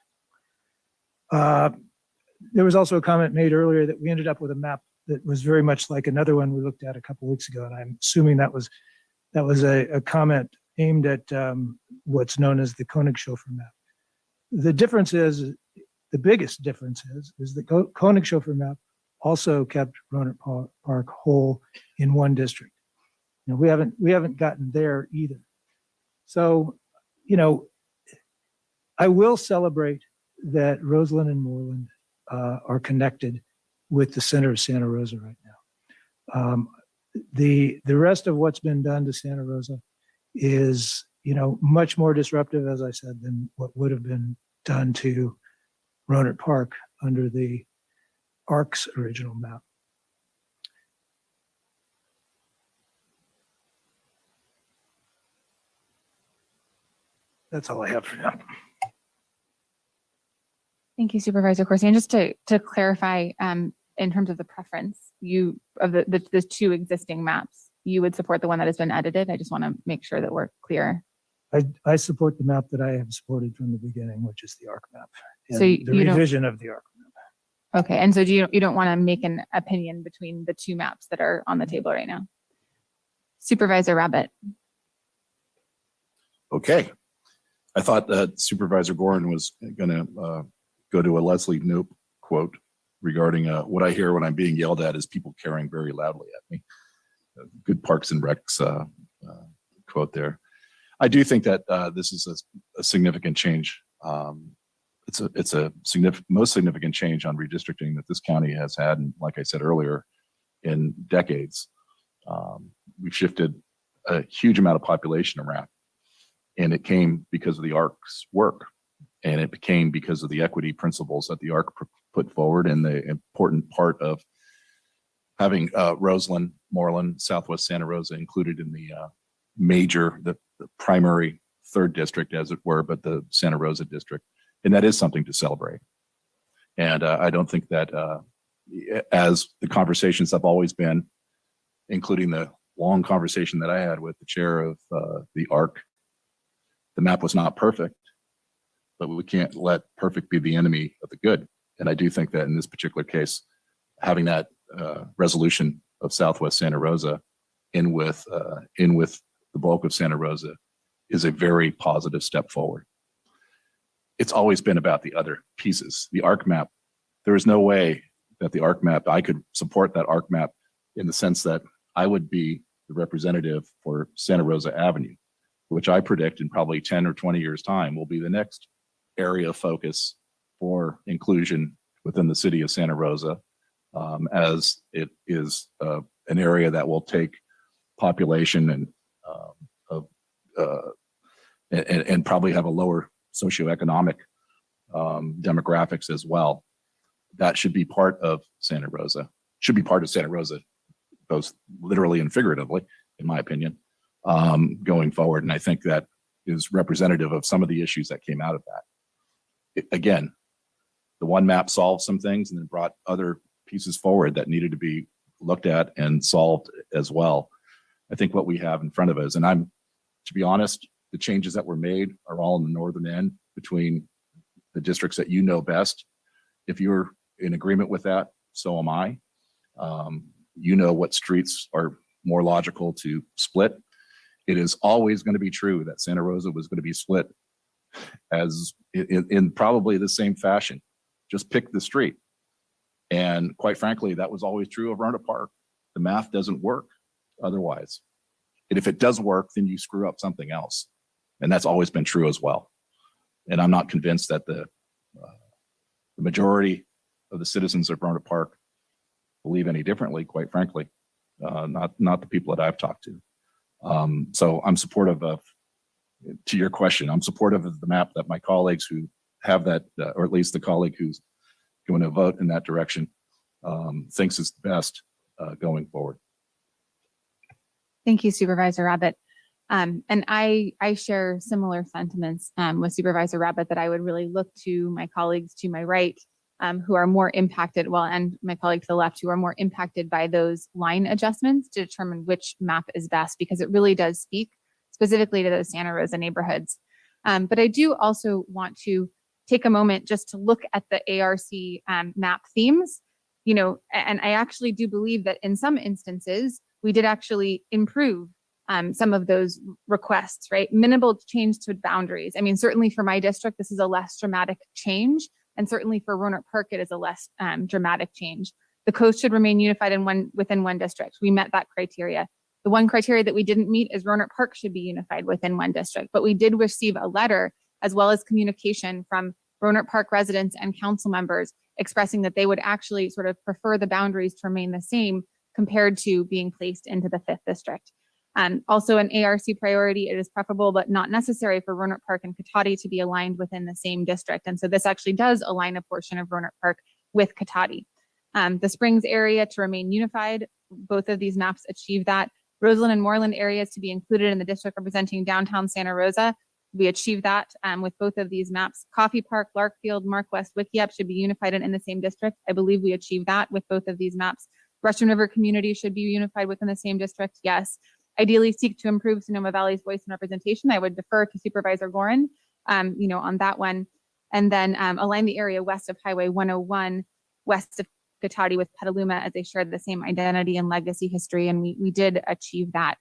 Speaker 9: There was also a comment made earlier that we ended up with a map that was very much like another one we looked at a couple weeks ago, and I'm assuming that was a comment aimed at what's known as the Koenigshofer map. The difference is, the biggest difference is the Koenigshofer map also kept Rohnert Park whole in one district. You know, we haven't gotten there either. So, you know, I will celebrate that Roseland and Moreland are connected with the center of Santa Rosa right now. The rest of what's been done to Santa Rosa is, you know, much more disruptive, as I said, than what would have been done to Rohnert Park under the ARC's original map. That's all I have for now.
Speaker 3: Thank you, Supervisor Corsi. And just to clarify, in terms of the preference, of the two existing maps, you would support the one that has been edited. I just want to make sure that we're clear.
Speaker 9: I support the map that I have supported from the beginning, which is the ARC map. And
Speaker 3: So
Speaker 9: the
Speaker 3: you don't-
Speaker 9: revision of the ARC map.
Speaker 3: Okay, and so you don't want to make an opinion between the two maps that are on the table right now? Supervisor Rabbit.
Speaker 19: Okay. I thought that Supervisor Gorin was going to go to a Leslie Knope quote regarding what I hear when I'm being yelled at is people caring very loudly at me. Good Parks and Recs quote there. I do think that this is a significant change. It's a most significant change on redistricting that this county has had, and like I said earlier, in decades. We've shifted a huge amount of population around, and it came because of the ARC's work, and it became because of the equity principles that the ARC put forward, and the important part of having Roseland, Moreland, Southwest Santa Rosa included in the the primary third district, as it were, but the Santa Rosa district. And that is something to celebrate. And I don't think that as the conversations have always been, including the long conversation that I had with the chair of the ARC, the map was not perfect, but we can't let perfect be the enemy of the good. And I do think that in this particular case, having that resolution of Southwest Santa Rosa in with the bulk of Santa Rosa is a very positive step forward. It's always been about the other pieces. The ARC map, there is no way that the ARC map, I could support that ARC map in the sense that I would be the representative for Santa Rosa Avenue, which I predict in probably 10 or 20 years' time will be the next area of focus for inclusion within the city of Santa Rosa, as it is an area that will take population and probably have a lower socioeconomic demographics as well. That should be part of Santa Rosa, both literally and figuratively, in my opinion, going forward. And I think that is representative of some of the issues that came out of that. Again, the one map solved some things and then brought other pieces forward that needed to be looked at and solved as well. I think what we have in front of us, and to be honest, the changes that were made are all in the northern end between the districts that you know best. If you're in agreement with that, so am I. You know what streets are more logical to split. It is always going to be true that Santa Rosa was going to be split as in probably the same fashion. Just pick the street. And quite frankly, that was always true of Roanoke Park. The math doesn't work otherwise. And if it does work, then you screw up something else. And that's always been true as well. And I'm not convinced that the majority of the citizens of Roanoke Park believe any differently, quite frankly, not the people that I've talked to. So I'm supportive of, to your question, I'm supportive of the map that my colleagues who have that, or at least the colleague who's going to vote in that direction, thinks is the best going forward.
Speaker 3: Thank you, Supervisor Rabbit. And I share similar sentiments with Supervisor Rabbit that I would really look to my colleagues to my right who are more impacted, well, and my colleague to the left who are more impacted by those line adjustments to determine which map is best, because it really does speak specifically to those Santa Rosa neighborhoods. But I do also want to take a moment just to look at the ARC map themes, you know, and I actually do believe that in some instances, we did actually improve some of those requests, right? Minimal change to boundaries. I mean, certainly for my district, this is a less dramatic change. And certainly for Roanoke Park, it is a less dramatic change. The coast should remain unified within one district. We met that criteria. The one criteria that we didn't meet is Roanoke Park should be unified within one district. But we did receive a letter as well as communication from Roanoke Park residents and council members expressing that they would actually sort of prefer the boundaries to remain the same compared to being placed into the 5th district. Also an ARC priority, it is preferable but not necessary for Roanoke Park and Cotati to be aligned within the same district. And so this actually does align a portion of Roanoke Park with Cotati. The Springs area to remain unified, both of these maps achieve that. Roseland and Moreland areas to be included in the district representing downtown Santa Rosa, we achieved that with both of these maps. Coffee Park, Larkfield, Mark West, Wickiup should be unified in the same district. I believe we achieved that with both of these maps. Russian River community should be unified within the same district. Yes. Ideally seek to improve Sonoma Valley's voice and representation. I would defer to Supervisor Gorin, you know, on that one. And then align the area west of Highway 101, west of Cotati with Petaluma, as they shared the same identity and legacy history. And we did achieve that.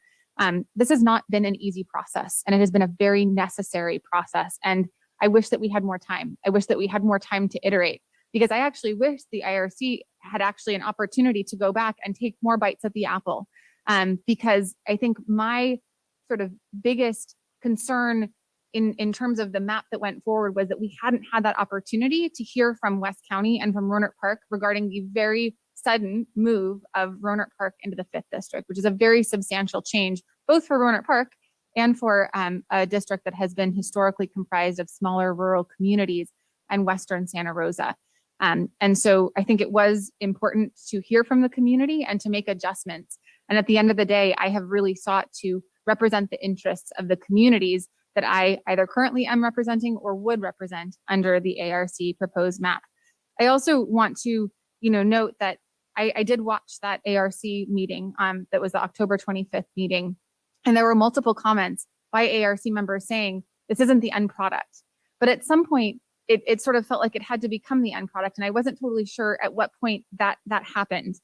Speaker 3: This has not been an easy process, and it has been a very necessary process. And I wish that we had more time. I wish that we had more time to iterate, because I actually wish the IRC had actually an opportunity to go back and take more bites at the apple. Because I think my sort of biggest concern in terms of the map that went forward was that we hadn't had that opportunity to hear from West County and from Roanoke Park regarding the very sudden move of Roanoke Park into the 5th district, which is a very substantial change, both for Roanoke Park and for a district that has been historically comprised of smaller rural communities and Western Santa Rosa. And so I think it was important to hear from the community and to make adjustments. And at the end of the day, I have really sought to represent the interests of the communities that I either currently am representing or would represent under the ARC proposed map. I also want to, you know, note that I did watch that ARC meeting that was the October 25th meeting, and there were multiple comments by ARC members saying this isn't the end product. But at some point, it sort of felt like it had to become the end product, and I wasn't totally sure at what point that happened.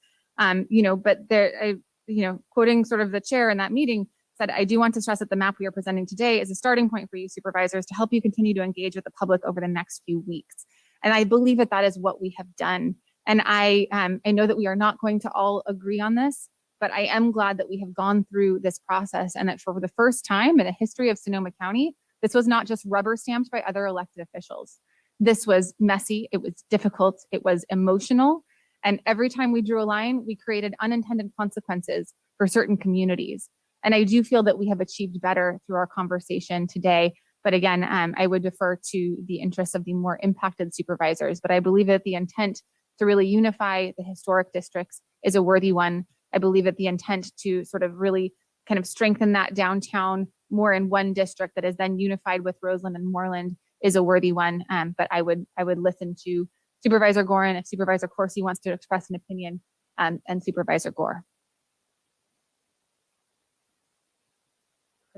Speaker 3: You know, but there, you know, quoting sort of the chair in that meeting, said, I do want to stress that the map we are presenting today is a starting point for you supervisors to help you continue to engage with the public over the next few weeks. And I believe that that is what we have done. And I know that we are not going to all agree on this, but I am glad that we have gone through this process, and that for the first time in the history of Sonoma County, this was not just rubber stamped by other elected officials. This was messy, it was difficult, it was emotional. And every time we drew a line, we created unintended consequences for certain communities. And I do feel that we have achieved better through our conversation today. But again, I would defer to the interests of the more impacted supervisors. But I believe that the intent to really unify the historic districts is a worthy one. I believe that the intent to sort of really kind of strengthen that downtown more in one district that is then unified with Roseland and Moreland is a worthy one. But I would listen to Supervisor Gorin if Supervisor Corsi wants to express an opinion, and Supervisor Gore.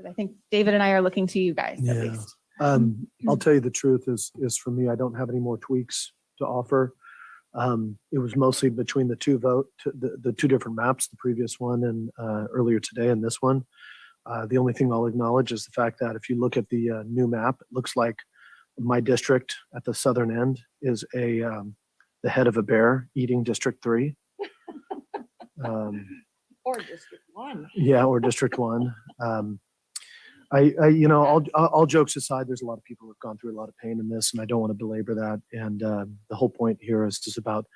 Speaker 3: I think David and I are looking to you guys at least.
Speaker 18: I'll tell you the truth is for me, I don't have any more tweaks to offer. It was mostly between the the two different maps, the previous one and earlier today and this one. The only thing I'll acknowledge is the fact that if you look at the new map, it looks like my district at the southern end is a the head of a bear eating District 3.
Speaker 4: Or District 1.
Speaker 18: Yeah, or District 1. You know, all jokes aside, there's a lot of people who have gone through a lot of pain in this, and I don't want to belabor that. And the whole point here is just about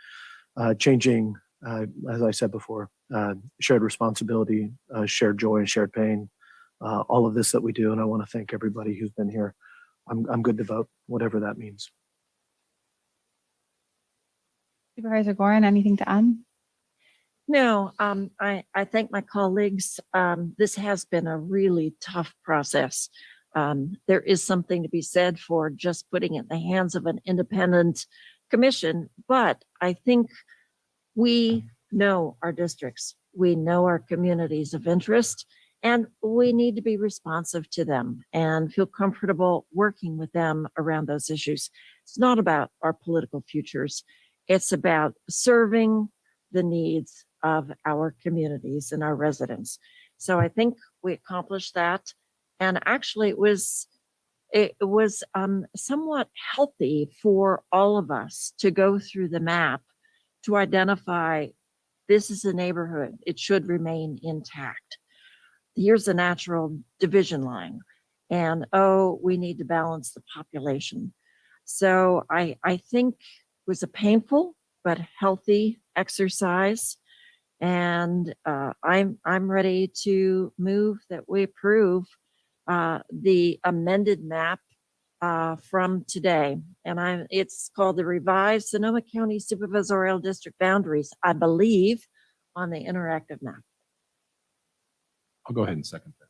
Speaker 18: changing, as I said before, shared responsibility, shared joy, and shared pain. All of this that we do, and I want to thank everybody who's been here. I'm good to vote, whatever that means.
Speaker 3: Supervisor Gorin, anything to add?
Speaker 4: No, I thank my colleagues. This has been a really tough process. There is something to be said for just putting it in the hands of an independent commission, but I think we know our districts, we know our communities of interest, and we need to be responsive to them and feel comfortable working with them around those issues. It's not about our political futures. It's about serving the needs of our communities and our residents. So I think we accomplished that. And actually it was somewhat healthy for all of us to go through the map to identify this is a neighborhood. It should remain intact. Here's a natural division line. And we need to balance the population. So I think it was a painful but healthy exercise. And I'm ready to move that we approve the amended map from today. And it's called the revised Sonoma County Supervisorial District Boundaries, I believe, on the interactive map.
Speaker 19: I'll go ahead and second that.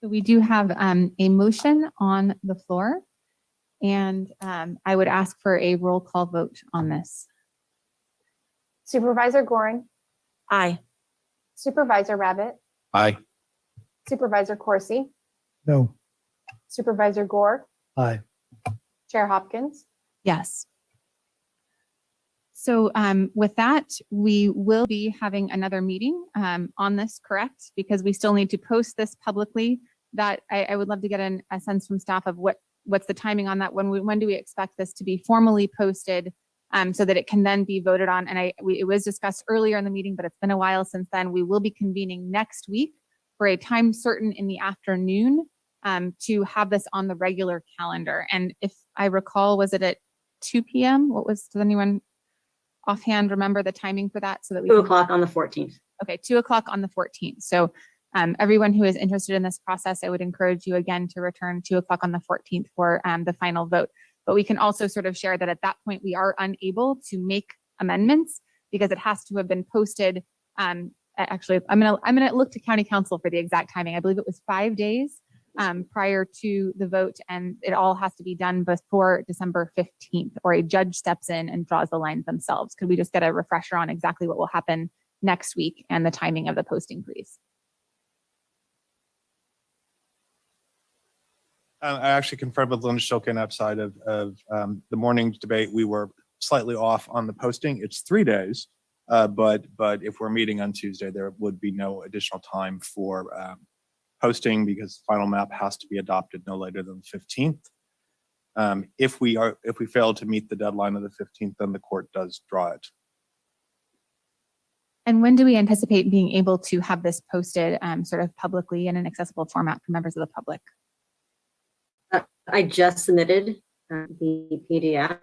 Speaker 3: So we do have a motion on the floor, and I would ask for a roll call vote on this.
Speaker 2: Supervisor Gorin,
Speaker 4: Aye.
Speaker 2: Supervisor Rabbit,
Speaker 19: Aye.
Speaker 2: Supervisor Corsi,
Speaker 9: No.
Speaker 2: Supervisor Gore,
Speaker 9: Aye.
Speaker 2: Chair Hopkins.
Speaker 3: Yes. So with that, we will be having another meeting on this, correct? Because we still need to post this publicly. That I would love to get a sense from staff of what's the timing on that. When do we expect this to be formally posted so that it can then be voted on? And it was discussed earlier in the meeting, but it's been a while since then. We will be convening next week for a time certain in the afternoon to have this on the regular calendar. And if I recall, was it at 2 p.m.? Does anyone offhand remember the timing for that? So that we
Speaker 11: 2 o'clock on the 14th.
Speaker 3: Okay, 2 o'clock on the 14th. So everyone who is interested in this process, I would encourage you again to return 2 o'clock on the 14th for the final vote. But we can also sort of share that at that point, we are unable to make amendments because it has to have been posted. Actually, I'm gonna look to County Council for the exact timing. I believe it was 5 days prior to the vote, and it all has to be done before December 15th, or a judge steps in and draws the lines themselves. Could we just get a refresher on exactly what will happen next week and the timing of the posting, please?
Speaker 12: I actually confirmed with Linda Shilkin outside of the morning's debate. We were slightly off on the posting. It's 3 days, but if we're meeting on Tuesday, there would be no additional time for posting because the final map has to be adopted no later than the 15th. If we fail to meet the deadline of the 15th, then the court does draw it.
Speaker 3: And when do we anticipate being able to have this posted sort of publicly in an accessible format for members of the public?
Speaker 11: I just submitted the PDF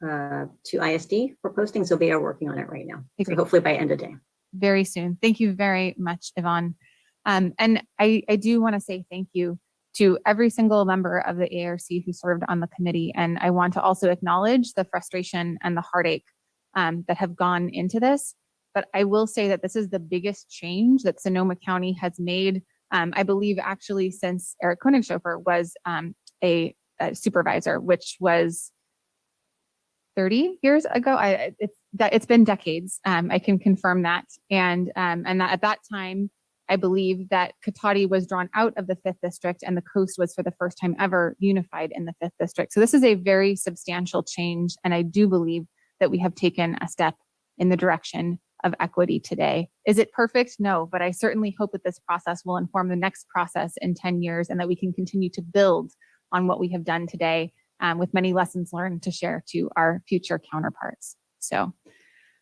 Speaker 11: to ISD for posting, so they are working on it right now. So hopefully by end of day.
Speaker 3: Very soon. Thank you very much, Yvonne. And I do want to say thank you to every single member of the ARC who served on the committee. And I want to also acknowledge the frustration and the heartache that have gone into this. But I will say that this is the biggest change that Sonoma County has made, I believe, actually, since Eric Konigshofer was a supervisor, which was 30 years ago. It's been decades. I can confirm that. And that at that time, I believe that Cotati was drawn out of the 5th district and the coast was for the first time ever unified in the 5th district. So this is a very substantial change. And I do believe that we have taken a step in the direction of equity today. Is it perfect? No, but I certainly hope that this process will inform the next process in 10 years and that we can continue to build on what we have done today with many lessons learned to share to our future counterparts. So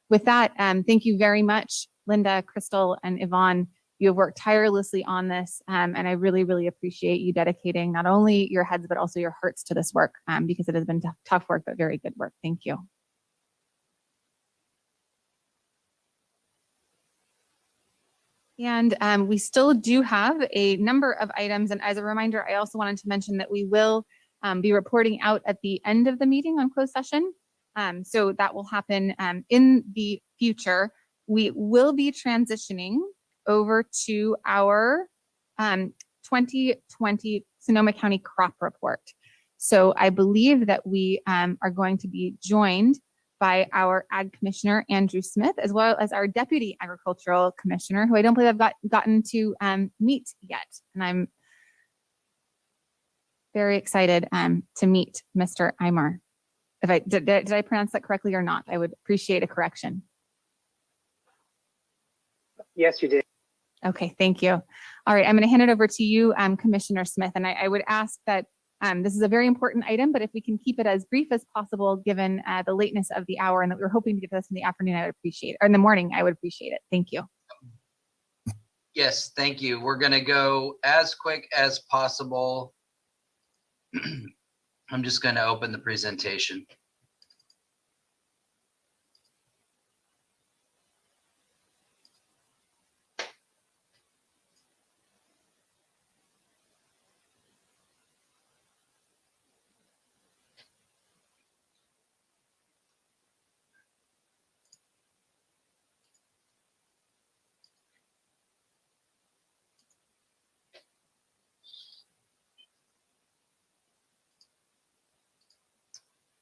Speaker 3: with that, thank you very much, Linda, Crystal, and Yvonne. You have worked tirelessly on this, and I really, really appreciate you dedicating not only your heads, but also your hearts to this work, because it has been tough work, but very good work. Thank you. And we still do have a number of items. And as a reminder, I also wanted to mention that we will be reporting out at the end of the meeting on closed session. So that will happen in the future. We will be transitioning over to our 2020 Sonoma County crop report. So I believe that we are going to be joined by our Ag Commissioner, Andrew Smith, as well as our Deputy Agricultural Commissioner, who I don't believe I've gotten to meet yet. And I'm very excited to meet Mr. Aymar. If I did I pronounce that correctly or not? I would appreciate a correction.
Speaker 8: Yes, you did.
Speaker 3: Okay, thank you. All right, I'm going to hand it over to you, Commissioner Smith, and I would ask that this is a very important item, but if we can keep it as brief as possible, given the lateness of the hour and that we were hoping to get this in the afternoon, I would appreciate it, or in the morning, I would appreciate it. Thank you.
Speaker 10: Yes, thank you. We're going to go as quick as possible. I'm just going to open the presentation.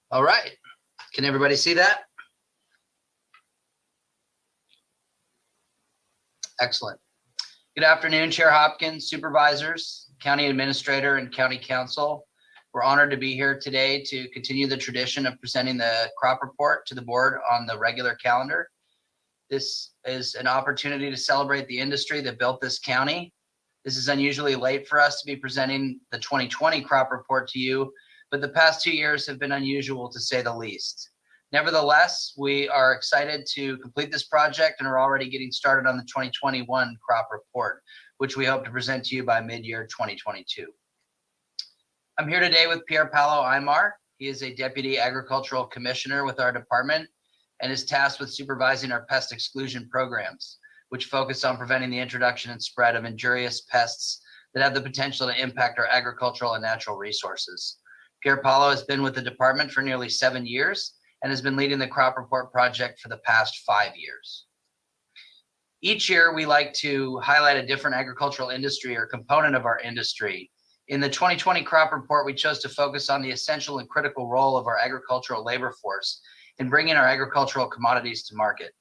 Speaker 10: All right. Can everybody see that? Excellent. Good afternoon, Chair Hopkins, supervisors, county administrator, and county council. We're honored to be here today to continue the tradition of presenting the crop report to the board on the regular calendar. This is an opportunity to celebrate the industry that built this county. This is unusually late for us to be presenting the 2020 crop report to you, but the past 2 years have been unusual to say the least. Nevertheless, we are excited to complete this project and are already getting started on the 2021 crop report, which we hope to present to you by mid-year 2022. I'm here today with Pierre Paulo Aymar. He is a Deputy Agricultural Commissioner with our department and is tasked with supervising our pest exclusion programs, which focus on preventing the introduction and spread of injurious pests that have the potential to impact our agricultural and natural resources. Pierre Paulo has been with the department for nearly 7 years and has been leading the crop report project for the past 5 years. Each year, we like to highlight a different agricultural industry or component of our industry. In the 2020 crop report, we chose to focus on the essential and critical role of our agricultural labor force in bringing our agricultural commodities to market.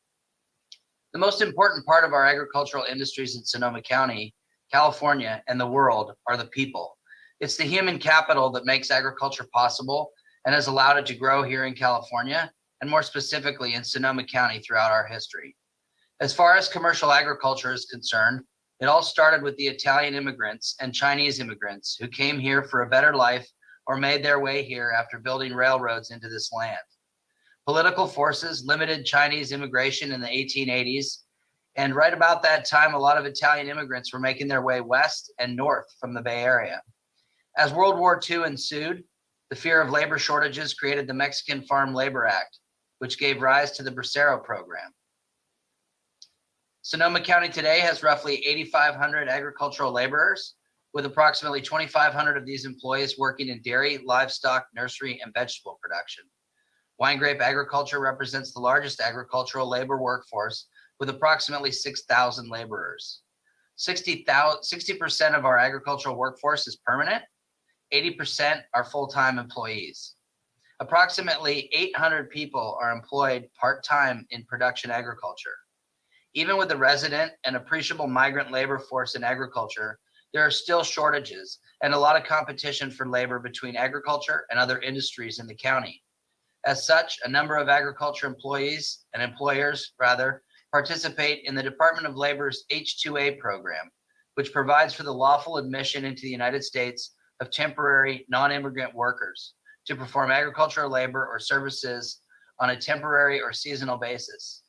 Speaker 10: The most important part of our agricultural industries in Sonoma County, California, and the world are the people. It's the human capital that makes agriculture possible and has allowed it to grow here in California, and more specifically in Sonoma County throughout our history. As far as commercial agriculture is concerned, it all started with the Italian immigrants and Chinese immigrants who came here for a better life or made their way here after building railroads into this land. Political forces limited Chinese immigration in the 1880s, and right about that time, a lot of Italian immigrants were making their way west and north from the Bay Area. As World War II ensued, the fear of labor shortages created the Mexican Farm Labor Act, which gave rise to the Bracero program. Sonoma County today has roughly 8,500 agricultural laborers, with approximately 2,500 of these employees working in dairy, livestock, nursery, and vegetable production. Wine grape agriculture represents the largest agricultural labor workforce, with approximately 6,000 laborers. 60% of our agricultural workforce is permanent. 80% are full-time employees. Approximately 800 people are employed part-time in production agriculture. Even with the resident and appreciable migrant labor force in agriculture, there are still shortages and a lot of competition for labor between agriculture and other industries in the county. As such, a number of agriculture employees and employers, rather, participate in the Department of Labor's H-2A program, which provides for the lawful admission into the United States of temporary non-immigrant workers to perform agricultural labor or services on a temporary or seasonal basis.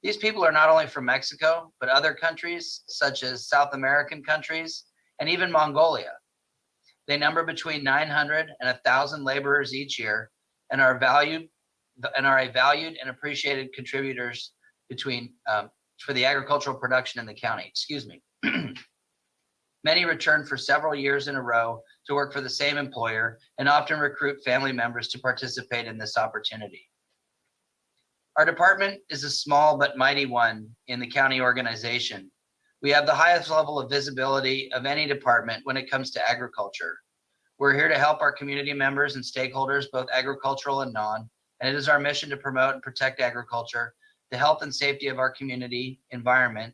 Speaker 10: These people are not only from Mexico, but other countries such as South American countries and even Mongolia. They number between 900 and 1,000 laborers each year and are a valued and appreciated contributors for the agricultural production in the county. Excuse me. Many return for several years in a row to work for the same employer and often recruit family members to participate in this opportunity. Our department is a small but mighty one in the county organization. We have the highest level of visibility of any department when it comes to agriculture. We're here to help our community members and stakeholders, both agricultural and non, and it is our mission to promote and protect agriculture, the health and safety of our community, environment,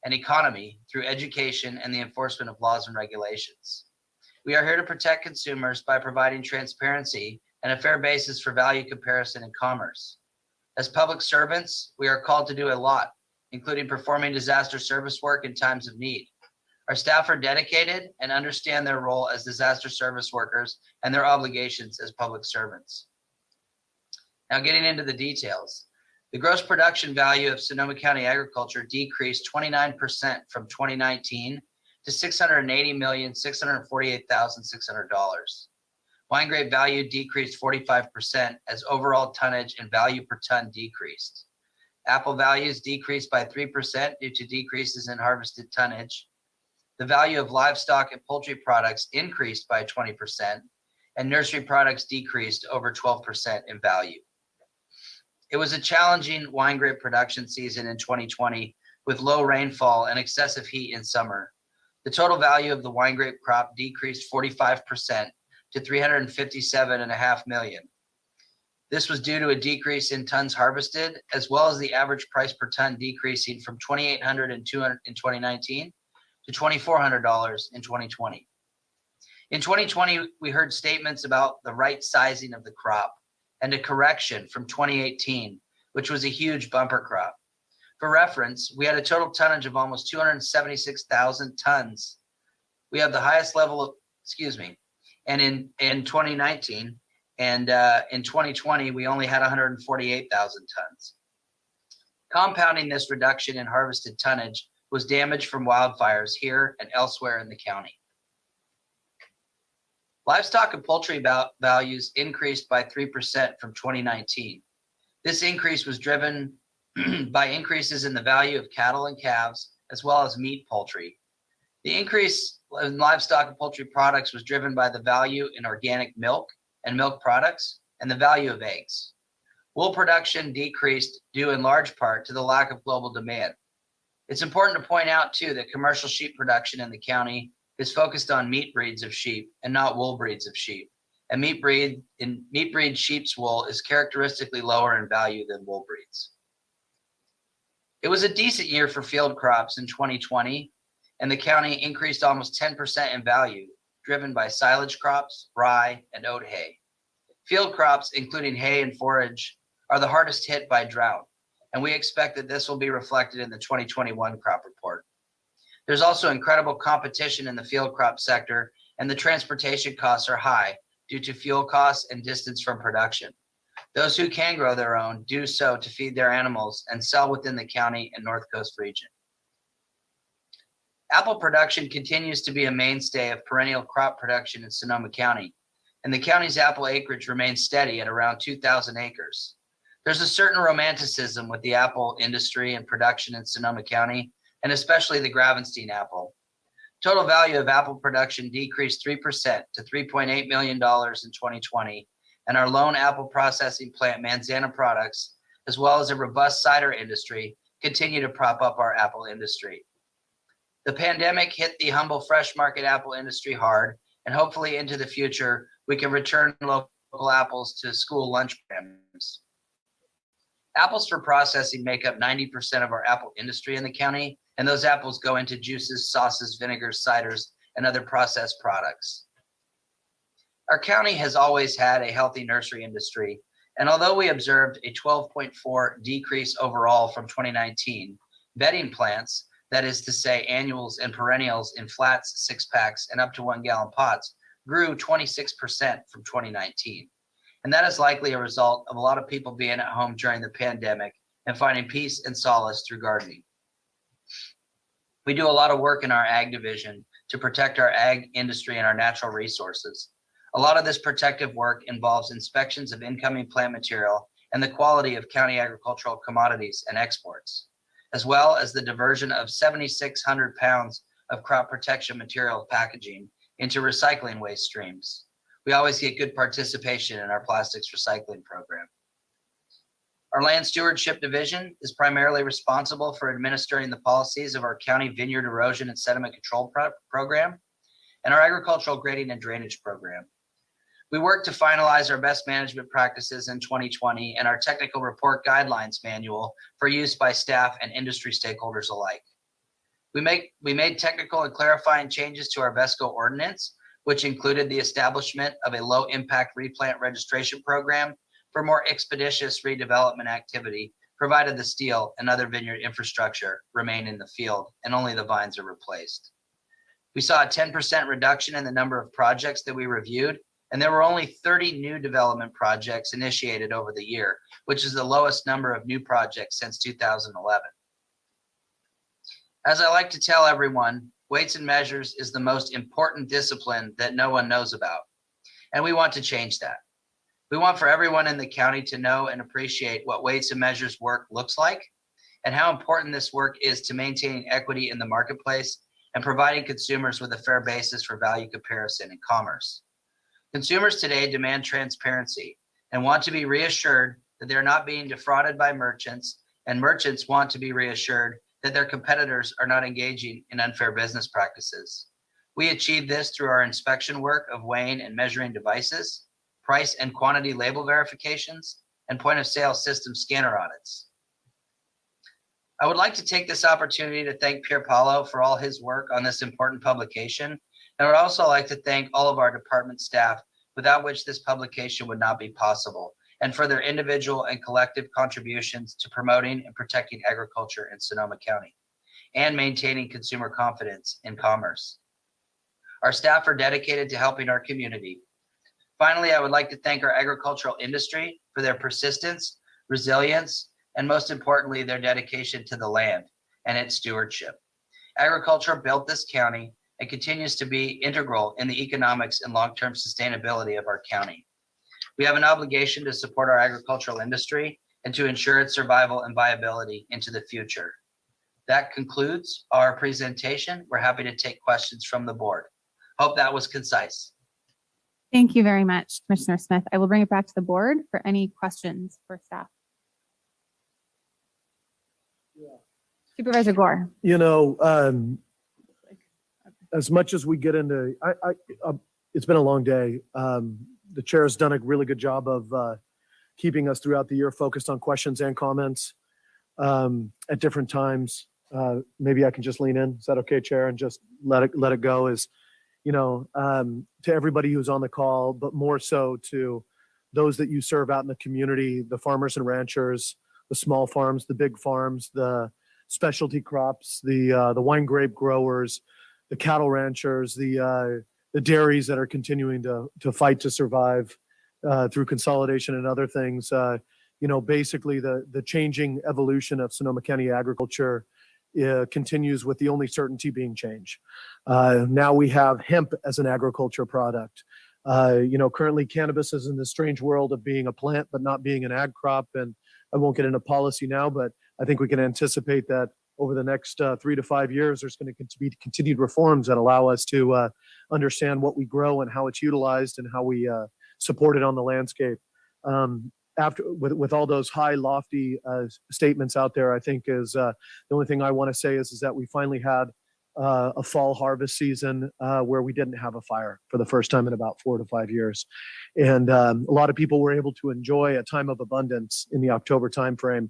Speaker 10: and economy through education and the enforcement of laws and regulations. We are here to protect consumers by providing transparency and a fair basis for value comparison and commerce. As public servants, we are called to do a lot, including performing disaster service work in times of need. Our staff are dedicated and understand their role as disaster service workers and their obligations as public servants. Now getting into the details. The gross production value of Sonoma County agriculture decreased 29% from 2019 to $680,648,600. Wine grape value decreased 45% as overall tonnage and value per ton decreased. Apple values decreased by 3% due to decreases in harvested tonnage. The value of livestock and poultry products increased by 20%, and nursery products decreased over 12% in value. It was a challenging wine grape production season in 2020 with low rainfall and excessive heat in summer. The total value of the wine grape crop decreased 45% to $357.5 million. This was due to a decrease in tons harvested, as well as the average price per ton decreasing from $2,800 in 2019 to $2,400 in 2020. In 2020, we heard statements about the right sizing of the crop and a correction from 2018, which was a huge bumper crop. For reference, we had a total tonnage of almost 276,000 tons. We have the highest level of, and in 2019, and in 2020, we only had 148,000 tons. Compounding this reduction in harvested tonnage was damage from wildfires here and elsewhere in the county. Livestock and poultry values increased by 3% from 2019. This increase was driven by increases in the value of cattle and calves, as well as meat poultry. The increase in livestock and poultry products was driven by the value in organic milk and milk products and the value of eggs. Wool production decreased due in large part to the lack of global demand. It's important to point out too that commercial sheep production in the county is focused on meat breeds of sheep and not wool breeds of sheep. And meat breed sheep's wool is characteristically lower in value than wool breeds. It was a decent year for field crops in 2020, and the county increased almost 10% in value, driven by silage crops, rye, and oat hay. Field crops, including hay and forage, are the hardest hit by drought, and we expect that this will be reflected in the 2021 crop report. There's also incredible competition in the field crop sector, and the transportation costs are high due to fuel costs and distance from production. Those who can grow their own do so to feed their animals and sell within the county and North Coast region. Apple production continues to be a mainstay of perennial crop production in Sonoma County, and the county's apple acreage remains steady at around 2,000 acres. There's a certain romanticism with the apple industry and production in Sonoma County, and especially the Gravenstein apple. Total value of apple production decreased 3% to $3.8 million in 2020, and our lone apple processing plant, Manzana Products, as well as a robust cider industry, continue to prop up our apple industry. The pandemic hit the humble fresh market apple industry hard, and hopefully into the future, we can return local apples to school lunch programs. Apples for processing make up 90% of our apple industry in the county, and those apples go into juices, sauces, vinegars, ciders, and other processed products. Our county has always had a healthy nursery industry, and although we observed a 12.4 decrease overall from 2019, bedding plants, that is to say annuals and perennials in flats, 6-packs, and up to 1-gallon pots, grew 26% from 2019. And that is likely a result of a lot of people being at home during the pandemic and finding peace and solace through gardening. We do a lot of work in our ag division to protect our ag industry and our natural resources. A lot of this protective work involves inspections of incoming plant material and the quality of county agricultural commodities and exports, as well as the diversion of 7,600 pounds of crop protection material packaging into recycling waste streams. We always get good participation in our plastics recycling program. Our land stewardship division is primarily responsible for administering the policies of our county vineyard erosion and sediment control program and our agricultural grading and drainage program. We worked to finalize our best management practices in 2020 and our technical report guidelines manual for use by staff and industry stakeholders alike. We made technical and clarifying changes to our VESCO ordinance, which included the establishment of a low impact replant registration program for more expeditious redevelopment activity, provided the steel and other vineyard infrastructure remain in the field and only the vines are replaced. We saw a 10% reduction in the number of projects that we reviewed, and there were only 30 new development projects initiated over the year, which is the lowest number of new projects since 2011. As I like to tell everyone, weights and measures is the most important discipline that no one knows about, and we want to change that. We want for everyone in the county to know and appreciate what weights and measures work looks like and how important this work is to maintaining equity in the marketplace and providing consumers with a fair basis for value comparison and commerce. Consumers today demand transparency and want to be reassured that they're not being defrauded by merchants, and merchants want to be reassured that their competitors are not engaging in unfair business practices. We achieve this through our inspection work of weighing and measuring devices, price and quantity label verifications, and point of sale system scanner audits. I would like to take this opportunity to thank Pierre Paulo for all his work on this important publication. And I would also like to thank all of our department staff, without which this publication would not be possible, and for their individual and collective contributions to promoting and protecting agriculture in Sonoma County and maintaining consumer confidence in commerce. Our staff are dedicated to helping our community. Finally, I would like to thank our agricultural industry for their persistence, resilience, and most importantly, their dedication to the land and its stewardship. Agriculture built this county and continues to be integral in the economics and long-term sustainability of our county. We have an obligation to support our agricultural industry and to ensure its survival and viability into the future. That concludes our presentation. We're happy to take questions from the board. Hope that was concise.
Speaker 3: Thank you very much, Commissioner Smith. I will bring it back to the board for any questions for staff. Supervisor Gore.
Speaker 18: As much as we get into, it's been a long day. The chair has done a really good job of keeping us throughout the year focused on questions and comments at different times. Maybe I can just lean in. Is that okay, Chair? And just let it go to everybody who's on the call, but more so to those that you serve out in the community, the farmers and ranchers, the small farms, the big farms, the specialty crops, the wine grape growers, the cattle ranchers, the dairies that are continuing to fight to survive through consolidation and other things. Basically the changing evolution of Sonoma County agriculture continues with the only certainty being change. Now we have hemp as an agriculture product. Currently cannabis is in this strange world of being a plant but not being an ag crop. And I won't get into policy now, but I think we can anticipate that over the next 3 to 5 years, there's going to be continued reforms that allow us to understand what we grow and how it's utilized and how we support it on the landscape. With all those high, lofty statements out there, I think is the only thing I want to say is that we finally had a fall harvest season where we didn't have a fire for the first time in about 4 to 5 years. And a lot of people were able to enjoy a time of abundance in the October timeframe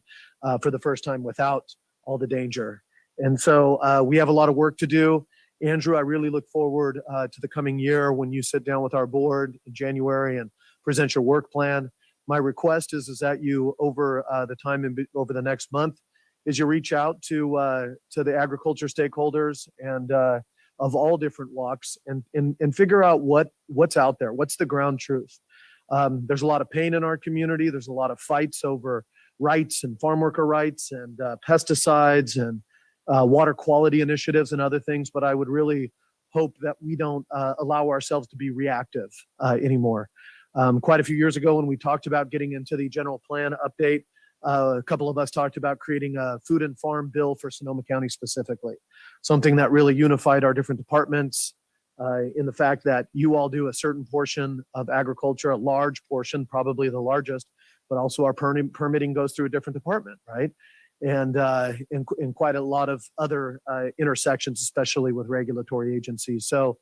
Speaker 18: for the first time without all the danger. And so we have a lot of work to do. Andrew, I really look forward to the coming year when you sit down with our board in January and present your work plan. My request is that you, over the time and over the next month, is you reach out to the agriculture stakeholders and of all different walks and figure out what's out there. What's the ground truth? There's a lot of pain in our community. There's a lot of fights over rights and farm worker rights and pesticides and water quality initiatives and other things. But I would really hope that we don't allow ourselves to be reactive anymore. Quite a few years ago when we talked about getting into the general plan update, a couple of us talked about creating a food and farm bill for Sonoma County specifically, something that really unified our different departments in the fact that you all do a certain portion of agriculture, a large portion, probably the largest, but also our permitting goes through a different department, right? And in quite a lot of other intersections, especially with regulatory agencies. So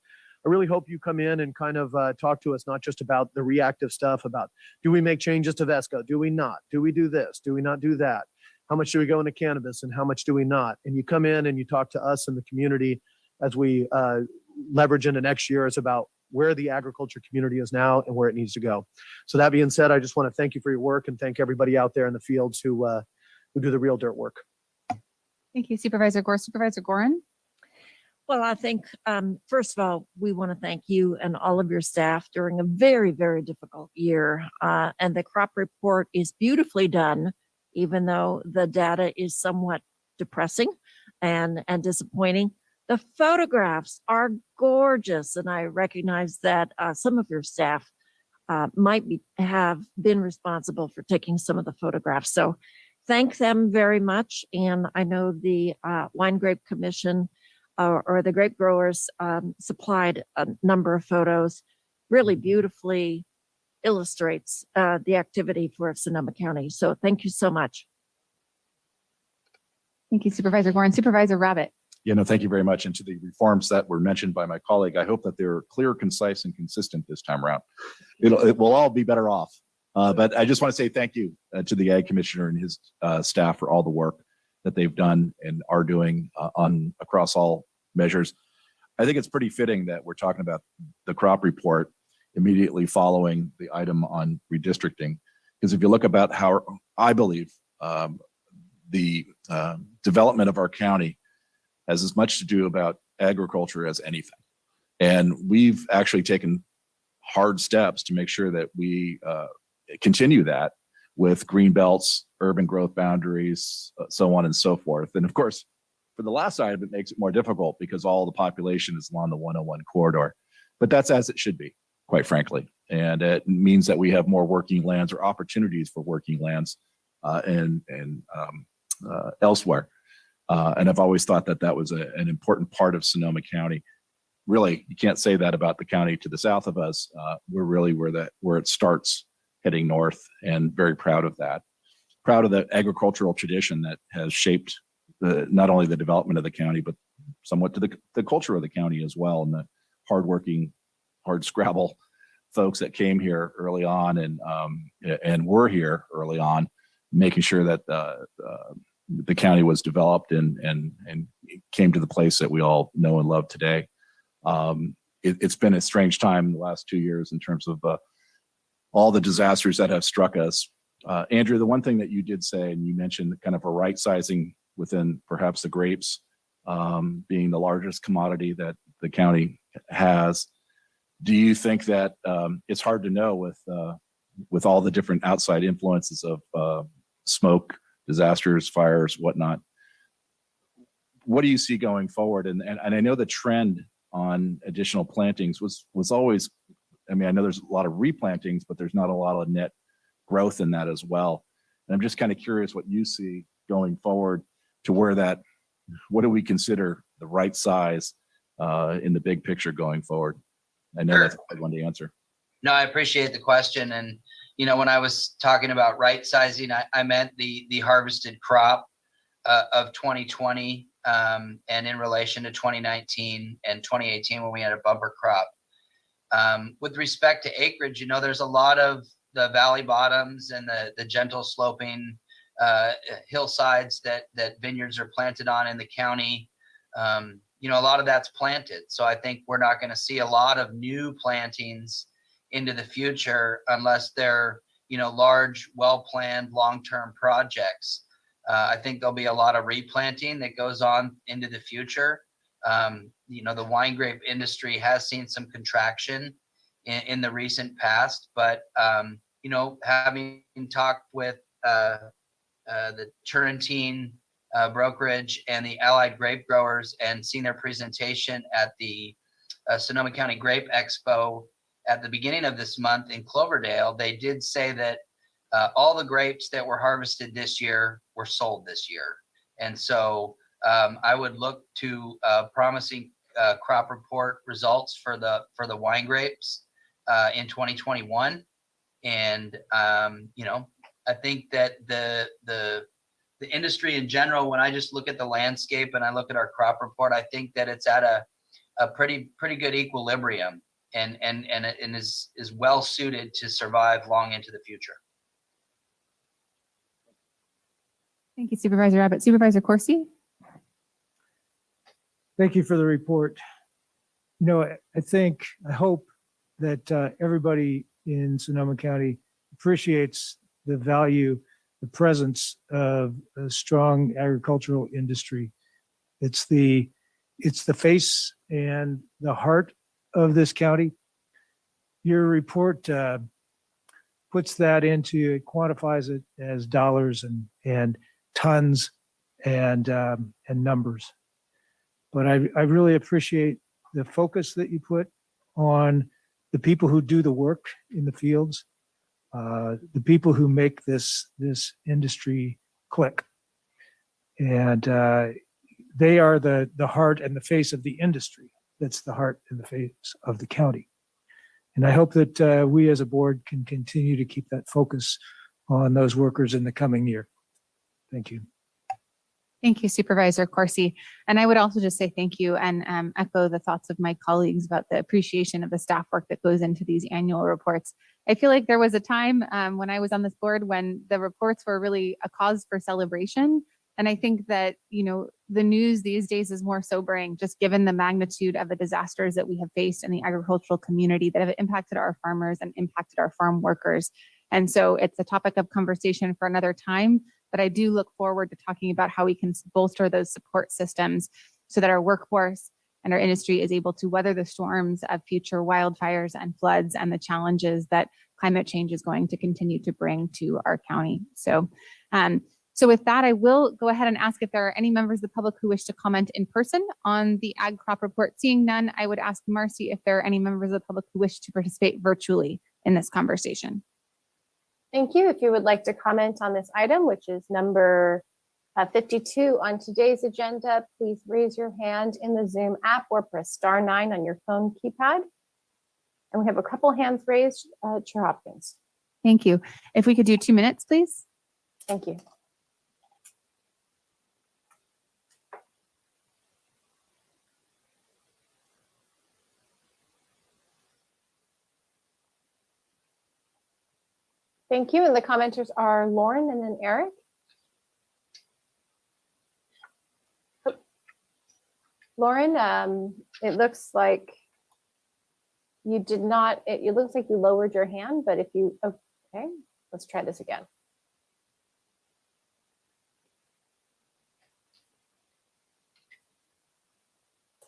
Speaker 18: I really hope you come in and kind of talk to us, not just about the reactive stuff about, do we make changes to VESCO? Do we not? Do we do this? Do we not do that? How much do we go into cannabis and how much do we not? And you come in and you talk to us in the community as we leverage into next year is about where the agriculture community is now and where it needs to go. So that being said, I just want to thank you for your work and thank everybody out there in the fields who do the real dirt work.
Speaker 3: Thank you, Supervisor Gore. Supervisor Gorin?
Speaker 4: Well, I think, first of all, we want to thank you and all of your staff during a very, very difficult year. And the crop report is beautifully done, even though the data is somewhat depressing and disappointing. The photographs are gorgeous, and I recognize that some of your staff might have been responsible for taking some of the photographs. So thank them very much. And I know the Wine Grape Commission or the grape growers supplied a number of photos, really beautifully illustrates the activity for Sonoma County. So thank you so much.
Speaker 3: Thank you, Supervisor Gorin. Supervisor Rabbit?
Speaker 19: Thank you very much. And to the reforms that were mentioned by my colleague, I hope that they're clear, concise, and consistent this time around. It will all be better off. But I just want to say thank you to the Ag Commissioner and his staff for all the work that they've done and are doing across all measures. I think it's pretty fitting that we're talking about the crop report immediately following the item on redistricting. Because if you look about how I believe the development of our county has as much to do about agriculture as anything. And we've actually taken hard steps to make sure that we continue that with green belts, urban growth boundaries, so on and so forth. And of course, for the last item, it makes it more difficult because all the population is along the 101 corridor. But that's as it should be, quite frankly. And it means that we have more working lands or opportunities for working lands elsewhere. And I've always thought that was an important part of Sonoma County. Really, you can't say that about the county to the south of us. We're really where it starts heading north, and very proud of that. Proud of the agricultural tradition that has shaped not only the development of the county, but somewhat to the culture of the county as well, and the hardworking, hard scrabble folks that came here early on and were here early on, making sure that the county was developed and came to the place that we all know and love today. It's been a strange time in the last 2 years in terms of all the disasters that have struck us. Andrew, the one thing that you did say, and you mentioned kind of a right sizing within perhaps the grapes being the largest commodity that the county has. Do you think that it's hard to know with all the different outside influences of smoke, disasters, fires, whatnot? What do you see going forward? And I know the trend on additional plantings was always, I mean, I know there's a lot of replantings, but there's not a lot of net growth in that as well. And I'm just kind of curious what you see going forward to what do we consider the right size in the big picture going forward? I know that's a hard one to answer.
Speaker 10: No, I appreciate the question. And, when I was talking about right sizing, I meant the harvested crop of 2020 and in relation to 2019 and 2018 when we had a bumper crop. With respect to acreage, there's a lot of the valley bottoms and the gentle sloping hillsides that vineyards are planted on in the county. A lot of that's planted. So I think we're not going to see a lot of new plantings into the future unless they're, large, well-planned, long-term projects. I think there'll be a lot of replanting that goes on into the future. The wine grape industry has seen some contraction in the recent past, but having talked with the Turrentine brokerage and the Allied grape growers and seen their presentation at the Sonoma County Grape Expo at the beginning of this month in Cloverdale, they did say that all the grapes that were harvested this year were sold this year. And so I would look to promising crop report results for the wine grapes in 2021. And I think that the industry in general, when I just look at the landscape and I look at our crop report, I think that it's at a pretty good equilibrium and is well suited to survive long into the future.
Speaker 3: Thank you, Supervisor Abbott. Supervisor Corsi?
Speaker 9: Thank you for the report. I hope that everybody in Sonoma County appreciates the value, the presence of a strong agricultural industry. It's the face and the heart of this county. Your report puts that into, it quantifies it as dollars and tons and numbers. But I really appreciate the focus that you put on the people who do the work in the fields, the people who make this industry click. And they are the heart and the face of the industry. That's the heart and the face of the county. And I hope that we as a board can continue to keep that focus on those workers in the coming year. Thank you.
Speaker 3: Thank you, Supervisor Corsi. And I would also just say thank you and echo the thoughts of my colleagues about the appreciation of the staff work that goes into these annual reports. I feel like there was a time when I was on this board when the reports were really a cause for celebration. And I think that, the news these days is more sobering, just given the magnitude of the disasters that we have faced in the agricultural community that have impacted our farmers and impacted our farm workers. And so it's a topic of conversation for another time, but I do look forward to talking about how we can bolster those support systems so that our workforce and our industry is able to weather the storms of future wildfires and floods and the challenges that climate change is going to continue to bring to our county. So with that, I will go ahead and ask if there are any members of the public who wish to comment in person on the ag crop report. Seeing none, I would ask Marcy if there are any members of the public who wish to participate virtually in this conversation.
Speaker 2: Thank you. If you would like to comment on this item, which is number 52 on today's agenda, please raise your hand in the Zoom app or press *9 on your phone keypad. And we have a couple hands raised. Chair Hopkins.
Speaker 3: Thank you. If we could do 2 minutes, please.
Speaker 2: Thank you. Thank you. And the commenters are Lauren and then Eric. Lauren, it looks like you did not, it looks like you lowered your hand, but if you, okay, let's try this again.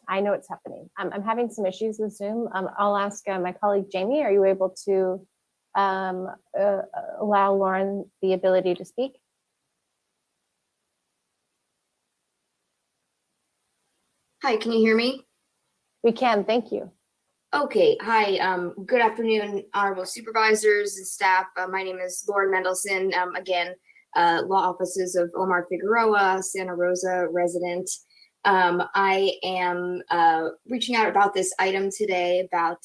Speaker 2: I know it's happening. I'm having some issues with Zoom. I'll ask my colleague Jamie, are you able to allow Lauren the ability to speak?
Speaker 6: Hi, can you hear me?
Speaker 2: We can, thank you.
Speaker 6: Okay, hi, good afternoon, honorable supervisors and staff. My name is Lauren Mendelson, again, law offices of Omar Figueroa, Santa Rosa resident. I am reaching out about this item today about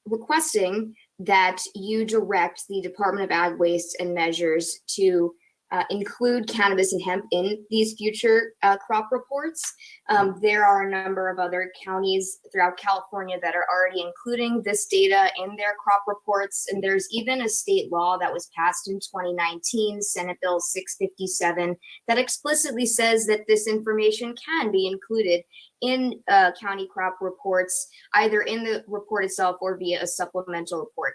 Speaker 6: requesting that you direct the Department of Ag Waste and Measures to include cannabis and hemp in these future crop reports. There are a number of other counties throughout California that are already including this data in their crop reports. And there's even a state law that was passed in 2019, Senate Bill 657, that explicitly says that this information can be included in county crop reports, either in the report itself or via a supplemental report.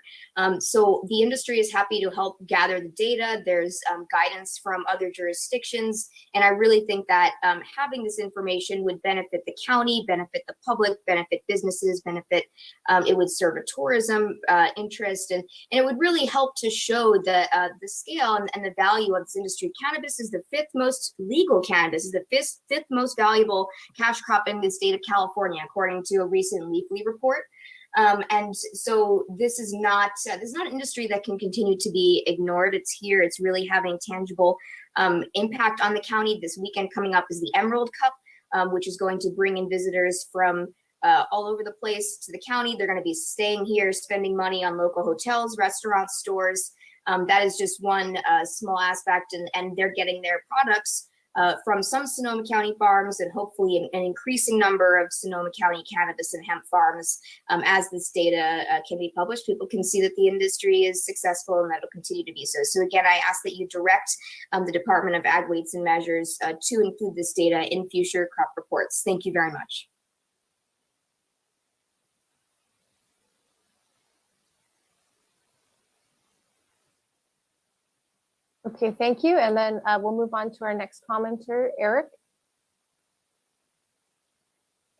Speaker 6: So the industry is happy to help gather the data. There's guidance from other jurisdictions. And I really think that having this information would benefit the county, benefit the public, benefit businesses, it would serve a tourism interest, and it would really help to show the scale and the value of this industry. Cannabis is the fifth most legal cannabis, is the fifth most valuable cash crop in the state of California, according to a recent Leafly report. And so this is not an industry that can continue to be ignored. It's here. It's really having tangible impact on the county. This weekend coming up is the Emerald Cup, which is going to bring in visitors from all over the place to the county. They're going to be staying here, spending money on local hotels, restaurants, stores. That is just one small aspect, and they're getting their products from some Sonoma County farms and hopefully an increasing number of Sonoma County cannabis and hemp farms. As this data can be published, people can see that the industry is successful and that will continue to be so. So again, I ask that you direct the Department of Ag Weights and Measures to include this data in future crop reports. Thank you very much.
Speaker 2: Okay, thank you. And then we'll move on to our next commenter, Eric.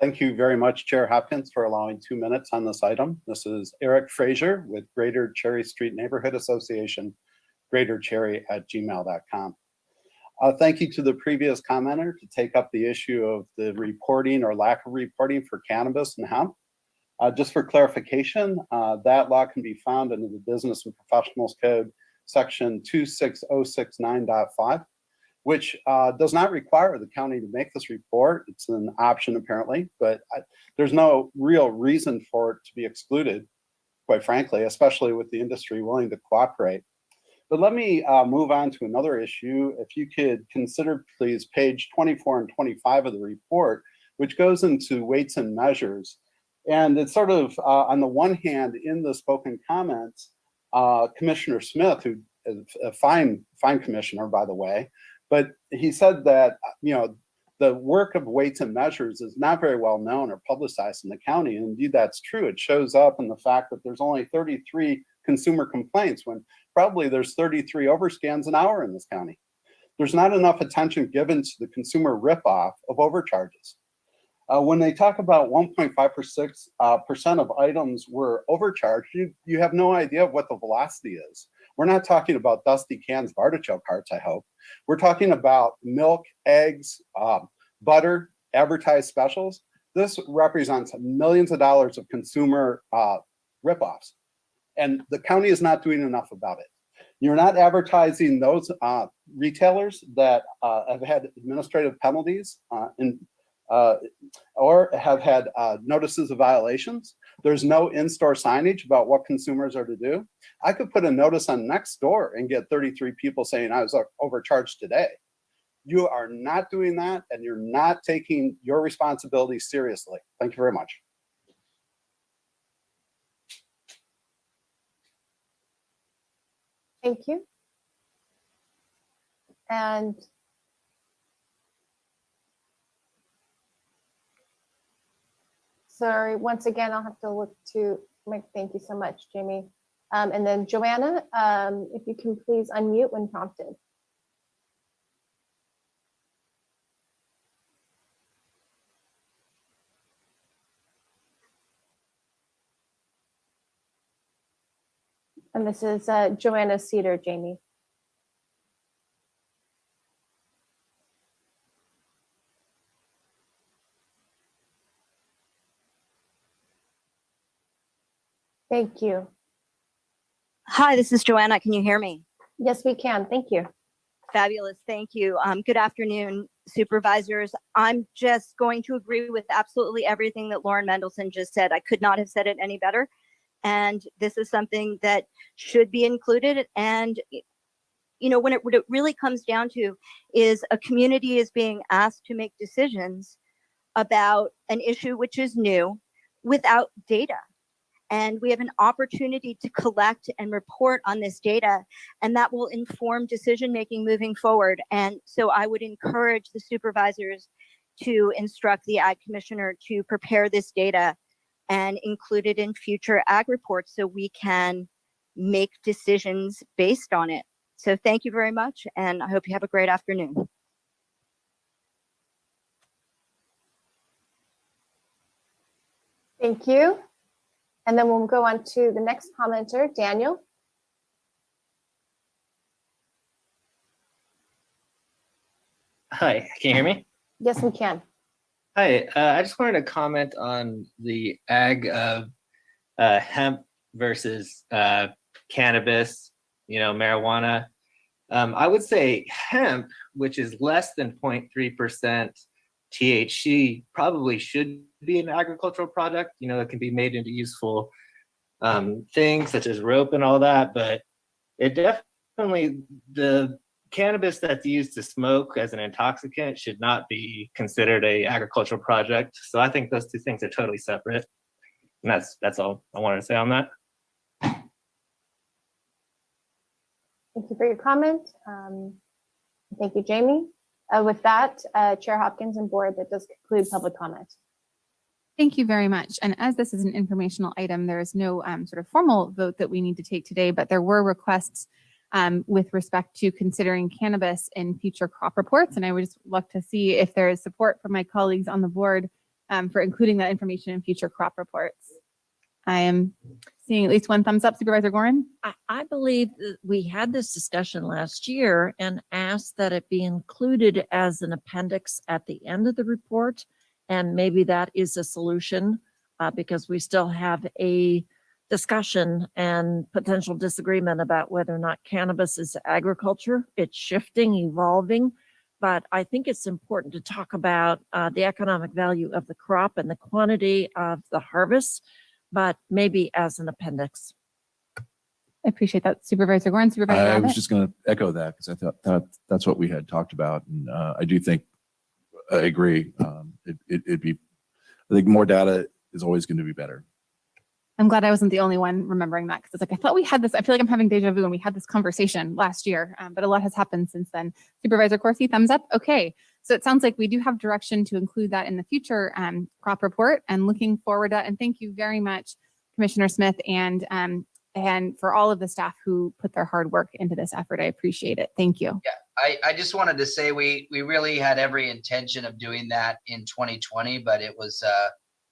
Speaker 22: Thank you very much, Chair Hopkins, for allowing 2 minutes on this item. This is Eric Frazier with Greater Cherry Street Neighborhood Association, greatercherry@gmail.com. Thank you to the previous commenter to take up the issue of the reporting or lack of reporting for cannabis and hemp. Just for clarification, that law can be found in the Business and Professionals Code, Section 26069.5, which does not require the county to make this report. It's an option apparently, but there's no real reason for it to be excluded, quite frankly, especially with the industry willing to cooperate. But let me move on to another issue. If you could consider, please, page 24 and 25 of the report, which goes into weights and measures. And it's sort of, on the one hand, in the spoken comments, Commissioner Smith, who is a fine commissioner, by the way, but he said that, the work of weights and measures is not very well known or publicized in the county. And indeed, that's true. It shows up in the fact that there's only 33 consumer complaints when probably there's 33 overscans an hour in this county. There's not enough attention given to the consumer ripoff of overcharges. When they talk about 1.5% of items were overcharged, you have no idea what the velocity is. We're not talking about dusty cans of artichoke hearts, I hope. We're talking about milk, eggs, butter, advertised specials. This represents millions of dollars of consumer ripoffs. And the county is not doing enough about it. You're not advertising those retailers that have had administrative penalties or have had notices of violations. There's no in-store signage about what consumers are to do. I could put a notice on next door and get 33 people saying I was overcharged today. You are not doing that, and you're not taking your responsibility seriously. Thank you very much.
Speaker 2: Thank you. And sorry, once again, I'll have to look to Mike. Thank you so much, Jamie. And then Joanna, if you can please unmute when prompted. And this is Joanna Cedar, Jamie. Thank you.
Speaker 8: Hi, this is Joanna. Can you hear me?
Speaker 2: Yes, we can. Thank you.
Speaker 8: Fabulous. Thank you. Good afternoon, supervisors. I'm just going to agree with absolutely everything that Lauren Mendelson just said. I could not have said it any better. And this is something that should be included. And, what it really comes down to is a community is being asked to make decisions about an issue which is new without data. And we have an opportunity to collect and report on this data, and that will inform decision-making moving forward. And so I would encourage the supervisors to instruct the Ag Commissioner to prepare this data and include it in future ag reports so we can make decisions based on it. So thank you very much, and I hope you have a great afternoon.
Speaker 2: Thank you. And then we'll go on to the next commenter, Daniel.
Speaker 14: Hi, can you hear me?
Speaker 2: Yes, we can.
Speaker 14: Hi, I just wanted to comment on the ag of hemp versus cannabis, marijuana. I would say hemp, which is less than 0.3% THC, probably should be an agricultural product. It can be made into useful things such as rope and all that, but it definitely, the cannabis that's used to smoke as an intoxicant should not be considered a agricultural project. So I think those two things are totally separate. And that's all I wanted to say on that.
Speaker 2: Thank you for your comment. Thank you, Jamie. With that, Chair Hopkins and board, that does conclude public comment.
Speaker 3: Thank you very much. And as this is an informational item, there is no sort of formal vote that we need to take today, but there were requests with respect to considering cannabis in future crop reports. And I would just love to see if there is support from my colleagues on the board for including that information in future crop reports. I am seeing at least one thumbs up. Supervisor Gorin?
Speaker 4: I believe that we had this discussion last year and asked that it be included as an appendix at the end of the report. And maybe that is a solution because we still have a discussion and potential disagreement about whether or not cannabis is agriculture. It's shifting, evolving, but I think it's important to talk about the economic value of the crop and the quantity of the harvest, but maybe as an appendix.
Speaker 3: I appreciate that, Supervisor Gorin. Supervisor
Speaker 19: I was
Speaker 3: Abbott?
Speaker 19: just going to echo that because I thought that's what we had talked about. And I do think, I agree. I think more data is always going to be better.
Speaker 3: I'm glad I wasn't the only one remembering that, because it's like, I thought we had this, I feel like I'm having deja vu when we had this conversation last year, but a lot has happened since then. Supervisor Corsi, thumbs up. Okay. So it sounds like we do have direction to include that in the future crop report, and looking forward to that. And thank you very much, Commissioner Smith, and for all of the staff who put their hard work into this effort. I appreciate it. Thank you.
Speaker 10: Yeah, I just wanted to say we really had every intention of doing that in 2020, but it was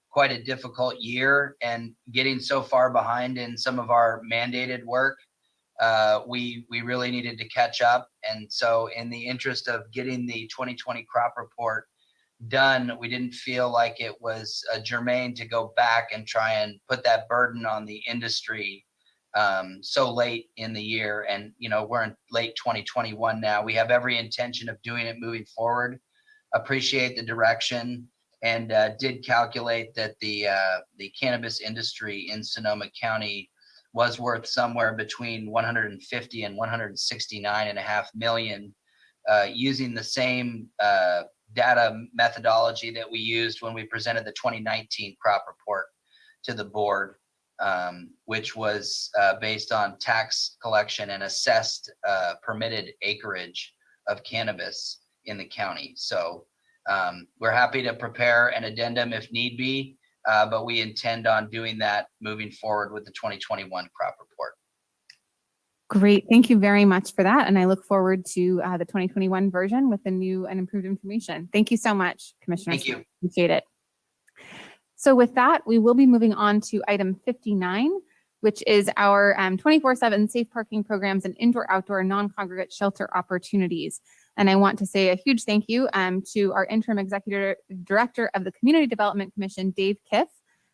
Speaker 10: quite a difficult year, and getting so far behind in some of our mandated work, we really needed to catch up. And so in the interest of getting the 2020 crop report done, we didn't feel like it was germane to go back and try and put that burden on the industry so late in the year. And we're in late 2021 now. We have every intention of doing it moving forward. Appreciate the direction, and did calculate that the cannabis industry in Sonoma County was worth somewhere between 150 and 169.5 million, using the same data methodology that we used when we presented the 2019 crop report to the board, which was based on tax collection and assessed permitted acreage of cannabis in the county. So we're happy to prepare an addendum if need be, but we intend on doing that moving forward with the 2021 crop report.
Speaker 3: Great. Thank you very much for that. And I look forward to the 2021 version with the new and improved information. Thank you so much, Commissioner.
Speaker 10: Thank you.
Speaker 3: Appreciate it. So with that, we will be moving on to item 59, which is our 24/7 safe parking programs and indoor-outdoor non-congregate shelter opportunities. And I want to say a huge thank you to our interim executive director of the Community Development Commission, Dave Kiff,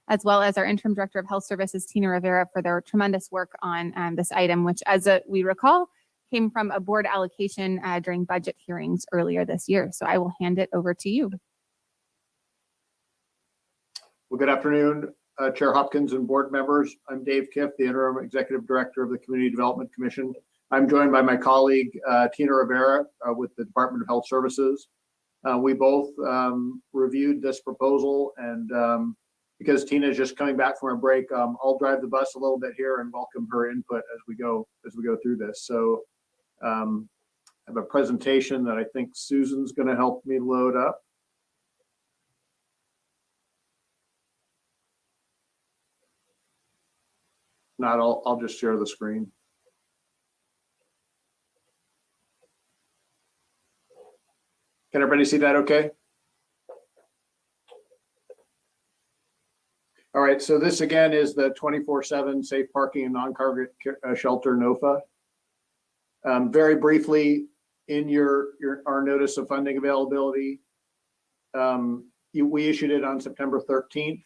Speaker 3: as well as our interim director of health services, Tina Rivera, for their tremendous work on this item, which, as we recall, came from a board allocation during budget hearings earlier this year. So I will hand it over to you.
Speaker 18: Well, good afternoon, Chair Hopkins and board members. I'm Dave Kiff, the interim executive director of the Community Development Commission. I'm joined by my colleague, Tina Rivera, with the Department of Health Services. We both reviewed this proposal, and because Tina is just coming back from a break, I'll drive the bus a little bit here and welcome her input as we go through this. So I have a presentation that I think Susan's going to help me load up. Not, I'll just share the screen. Can everybody see that okay? All right, so this again is the 24/7 safe parking and non-congregate shelter NOFA. Very briefly, in our notice of funding availability, we issued it on September 13th,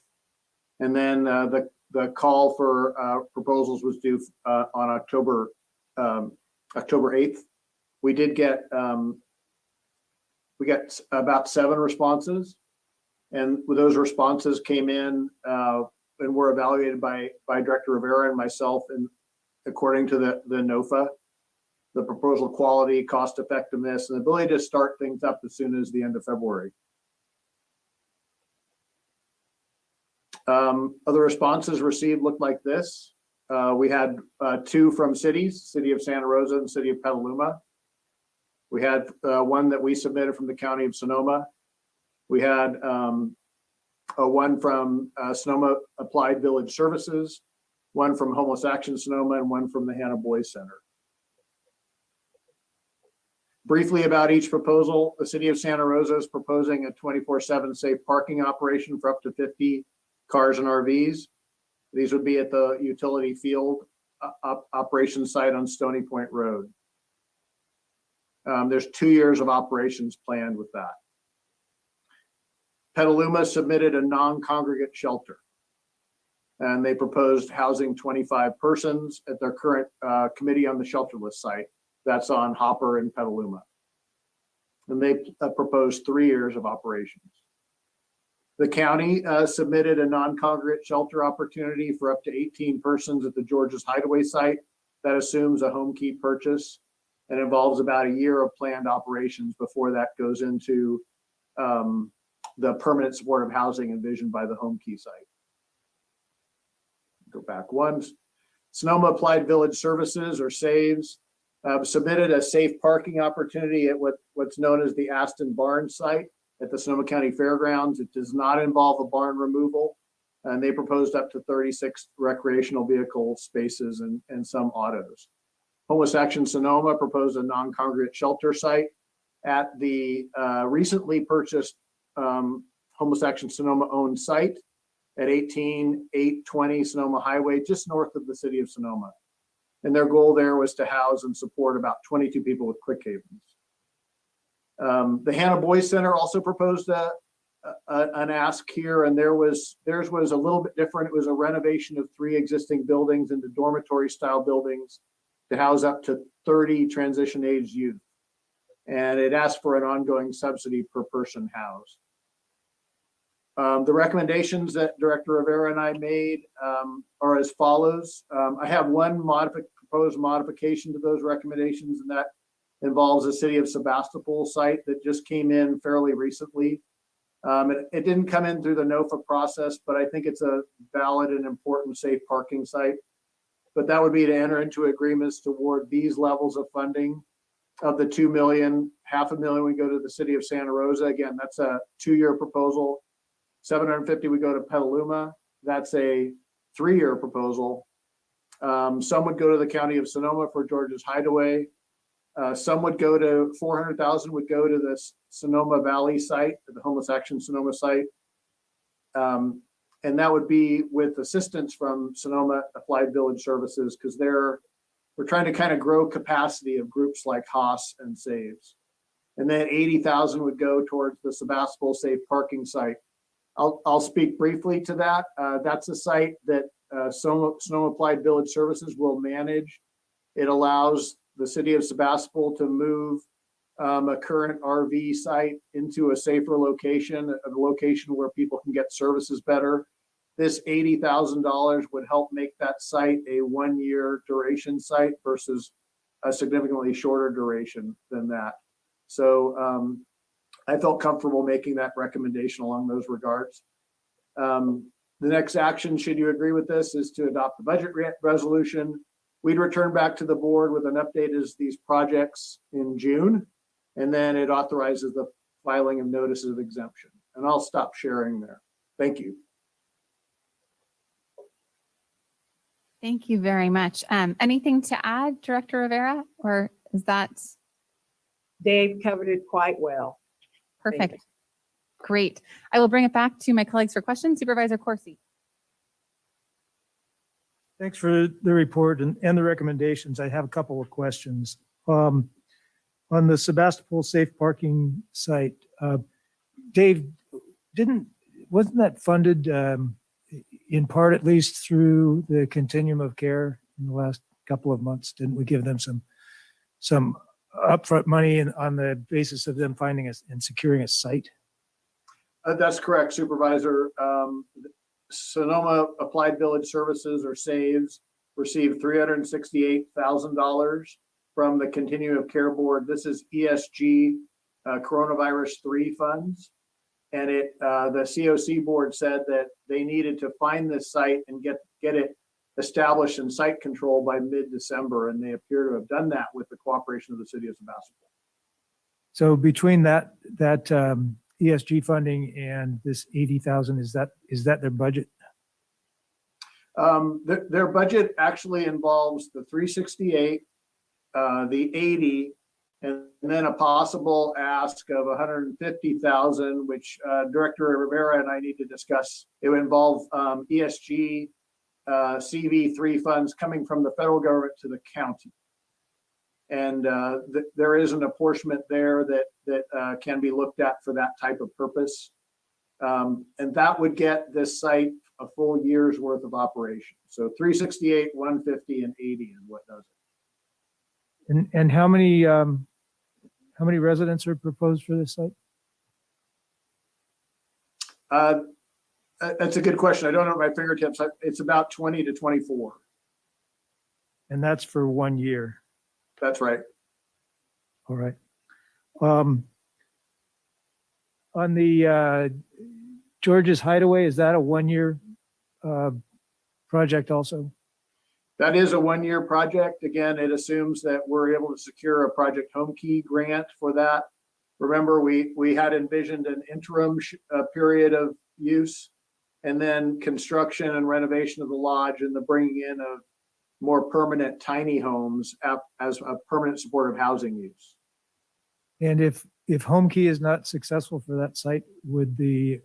Speaker 18: and then the call for proposals was due on October 8th. We did get about 7 responses, and those responses came in and were evaluated by Director Rivera and myself, and according to the NOFA, the proposal quality, cost effectiveness, and ability to start things up as soon as the end of February. Other responses received looked like this. We had 2 from cities, City of Santa Rosa and City of Petaluma. We had 1 that we submitted from the County of Sonoma. We had 1 from Sonoma Applied Village Services, 1 from Homeless Action Sonoma, and 1 from the Hannah Boys Center. Briefly about each proposal, the City of Santa Rosa is proposing a 24/7 safe parking operation for up to 50 cars and RVs. These would be at the utility field operation site on Stony Point Road. There's 2 years of operations planned with that. Petaluma submitted a non-congregate shelter, and they proposed housing 25 persons at their current committee on the shelterless site. That's on Hopper in Petaluma. And they proposed 3 years of operations. The county submitted a non-congregate shelter opportunity for up to 18 persons at the George's Hideaway site. That assumes a home key purchase and involves about a year of planned operations before that goes into the permanent supportive housing envisioned by the home key site. Go back once. Sonoma Applied Village Services, or SAVES, submitted a safe parking opportunity at what's known as the Aston Barn site at the Sonoma County Fairgrounds. It does not involve a barn removal, and they proposed up to 36 recreational vehicle spaces and some autos. Homeless Action Sonoma proposed a non-congregate shelter site at the recently purchased Homeless Action Sonoma owned site at 18820 Sonoma Highway, just north of the city of Sonoma. And their goal there was to house and support about 22 people with quick havens. The Hannah Boys Center also proposed an ask here, and theirs was a little bit different. It was a renovation of 3 existing buildings into dormitory style buildings to house up to 30 transition age youth. And it asked for an ongoing subsidy per person housed. The recommendations that Director Rivera and I made are as follows. I have one proposed modification to those recommendations, and that involves the City of Sebastopol site that just came in fairly recently. It didn't come in through the NOFA process, but I think it's a valid and important safe parking site. But that would be to enter into agreements toward these levels of funding. Of the 2 million, $500,000 we go to the City of Santa Rosa. Again, that's a 2-year proposal. 750 we go to Petaluma. That's a 3-year proposal. Some would go to the County of Sonoma for George's Hideaway. Some would go to 400,000 would go to the Sonoma Valley site, the Homeless Action Sonoma site. And that would be with assistance from Sonoma Applied Village Services, because we're trying to kind of grow capacity of groups like Haas and Saves. And then 80,000 would go towards the Sebastopol safe parking site. I'll speak briefly to that. That's a site that Sonoma Applied Village Services will manage. It allows the City of Sebastopol to move a current RV site into a safer location, a location where people can get services better. This $80,000 would help make that site a 1-year duration site versus a significantly shorter duration than that. So I felt comfortable making that recommendation along those regards. The next action, should you agree with this, is to adopt the budget resolution. We'd return back to the board with an update as these projects in June, and then it authorizes the filing of notices of exemption. And I'll stop sharing there. Thank you.
Speaker 3: Thank you very much. Anything to add, Director Rivera, or is that
Speaker 13: Dave covered it quite well. Thank
Speaker 3: perfect? Great. I will bring it back to my colleagues for questions. Supervisor Corsi.
Speaker 9: Thanks for the report and the recommendations. I have a couple of questions. On the Sebastopol safe parking site, Dave, wasn't that funded in part at least through the continuum of care in the last couple of months? Didn't we give them some upfront money on the basis of them finding us and securing a site?
Speaker 18: That's correct, Supervisor. Sonoma Applied Village Services, or SAVES, received $368,000 from the Continuum of Care Board. This is ESG coronavirus 3 funds. And the COC board said that they needed to find this site and get it established in site control by mid-December. And they appear to have done that with the cooperation of the city of Sebastopol.
Speaker 9: So between that ESG funding and this 80,000, is that their budget?
Speaker 18: Their budget actually involves the 368, the 80, and then a possible ask of 150,000, which Director Rivera and I need to discuss. It would involve ESG CV3 funds coming from the federal government to the county. And there is an apportionment there that can be looked at for that type of purpose. And that would get this site a full year's worth of operation. So 368, 150, and 80 is what does it.
Speaker 9: And how many residents are proposed for this site?
Speaker 18: That's a good question. I don't know at my fingertips. It's about 20 to 24.
Speaker 9: And that's for 1 year.
Speaker 18: That's right.
Speaker 9: All right. On the George's Hideaway, is that a 1 year project also?
Speaker 18: That is a 1 year project. Again, it assumes that we're able to secure a Project Home Key grant for that. Remember, we had envisioned an interim period of use and then construction and renovation of the lodge and the bringing in of more permanent tiny homes as a permanent supportive housing use.
Speaker 9: And if Home Key is not successful for that site, would the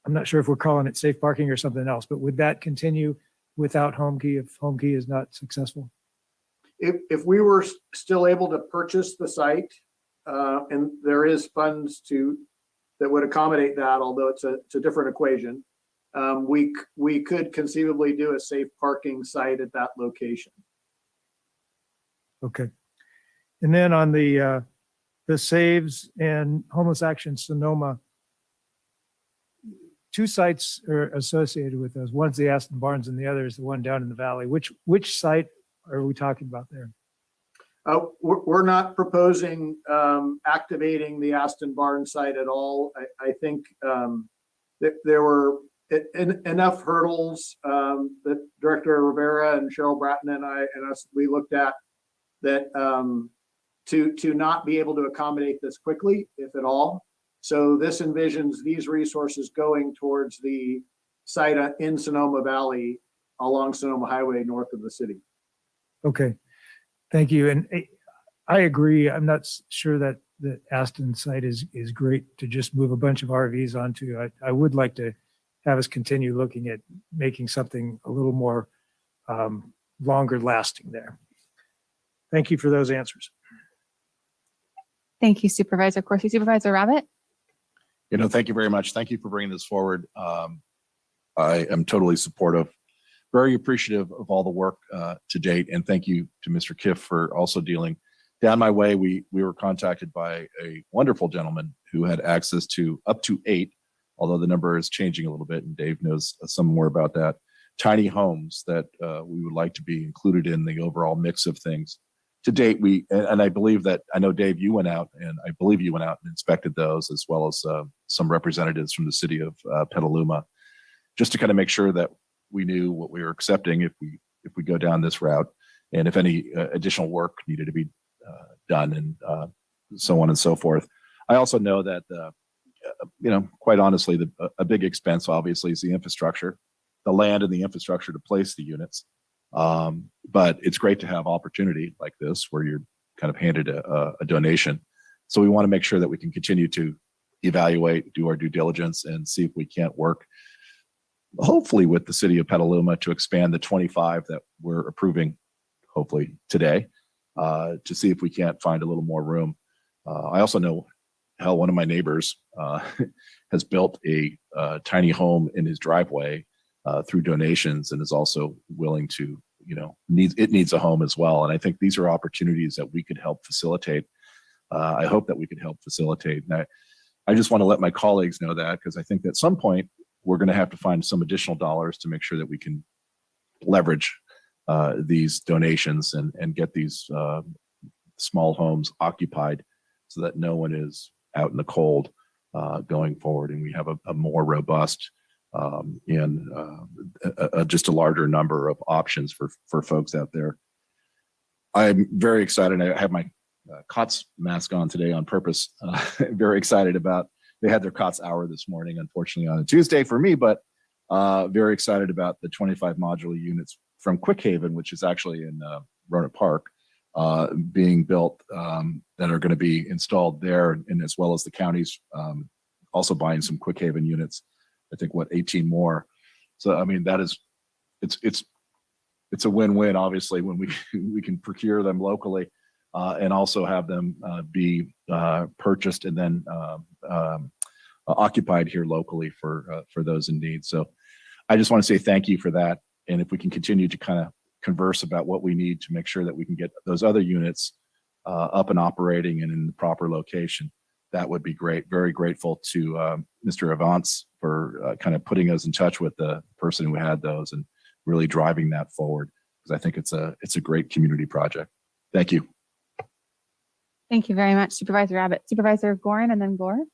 Speaker 9: I'm not sure if we're calling it safe parking or something else, but would that continue without Home Key if Home Key is not successful?
Speaker 18: If we were still able to purchase the site, and there is funds that would accommodate that, although it's a different equation, we could conceivably do a safe parking site at that location.
Speaker 9: Okay. And then on the SAVES and Homeless Action Sonoma, 2 sites are associated with those. One's the Aston Barns and the other is the one down in the valley. Which site are we talking about there?
Speaker 18: We're not proposing activating the Aston Barnes site at all. I think that there were enough hurdles that Director Rivera and Cheryl Bratton and I and us, we looked at that to not be able to accommodate this quickly, if at all. So this envisions these resources going towards the site in Sonoma Valley along Sonoma Highway north of the city.
Speaker 9: Okay, thank you. And I agree. I'm not sure that the Aston site is great to just move a bunch of RVs onto. I would like to have us continue looking at making something a little more longer lasting there. Thank you for those answers.
Speaker 3: Thank you, Supervisor Corsi. Supervisor Rabbit?
Speaker 19: Thank you very much. Thank you for bringing this forward. I am totally supportive, very appreciative of all the work to date. And thank you to Mr. Kiff for also dealing. Down my way, we were contacted by a wonderful gentleman who had access to up to 8, although the number is changing a little bit, and Dave knows some more about that, tiny homes that we would like to be included in the overall mix of things. To date, I know Dave, you went out, and I believe you went out and inspected those, as well as some representatives from the city of Petaluma, just to kind of make sure that we knew what we were accepting if we go down this route, and if any additional work needed to be done, and so on and so forth. I also know that quite honestly, a big expense obviously is the infrastructure. the land and the infrastructure to place the units. But it's great to have opportunity like this where you're kind of handed a donation. So we want to make sure that we can continue to evaluate, do our due diligence, and see if we can't work, hopefully with the city of Petaluma, to expand the 25 that we're approving, hopefully today, to see if we can't find a little more room. I also know one of my neighbors has built a tiny home in his driveway through donations, and is also willing to, needs a home as well. And I think these are opportunities that we could help facilitate. I hope that we could help facilitate. And I just want to let my colleagues know that, because I think at some point we're going to have to find some additional dollars to make sure that we can leverage these donations and get these small homes occupied so that no one is out in the cold going forward. And we have a more robust and just a larger number of options for folks out there. I'm very excited. I have my COTS mask on today on purpose. Very excited about, they had their COTS hour this morning, unfortunately on a Tuesday for me, but very excited about the 25 modular units from Quick Haven, which is actually in Rohnert Park, being built, that are going to be installed there, and as well as the counties also buying some Quick Haven units. I think 18 more. So I mean, that is, it's a win-win, obviously, when we can procure them locally and also have them be purchased and then occupied here locally for those in need. So I just want to say thank you for that. And if we can continue to kind of converse about what we need to make sure that we can get those other units up and operating and in the proper location, that would be great. Very grateful to Mr. Avance for kind of putting us in touch with the person who had those and really driving that forward, because I think it's a great community project. Thank you.
Speaker 3: Thank you very much, Supervisor Abbott. Supervisor Gorin, and then Gore.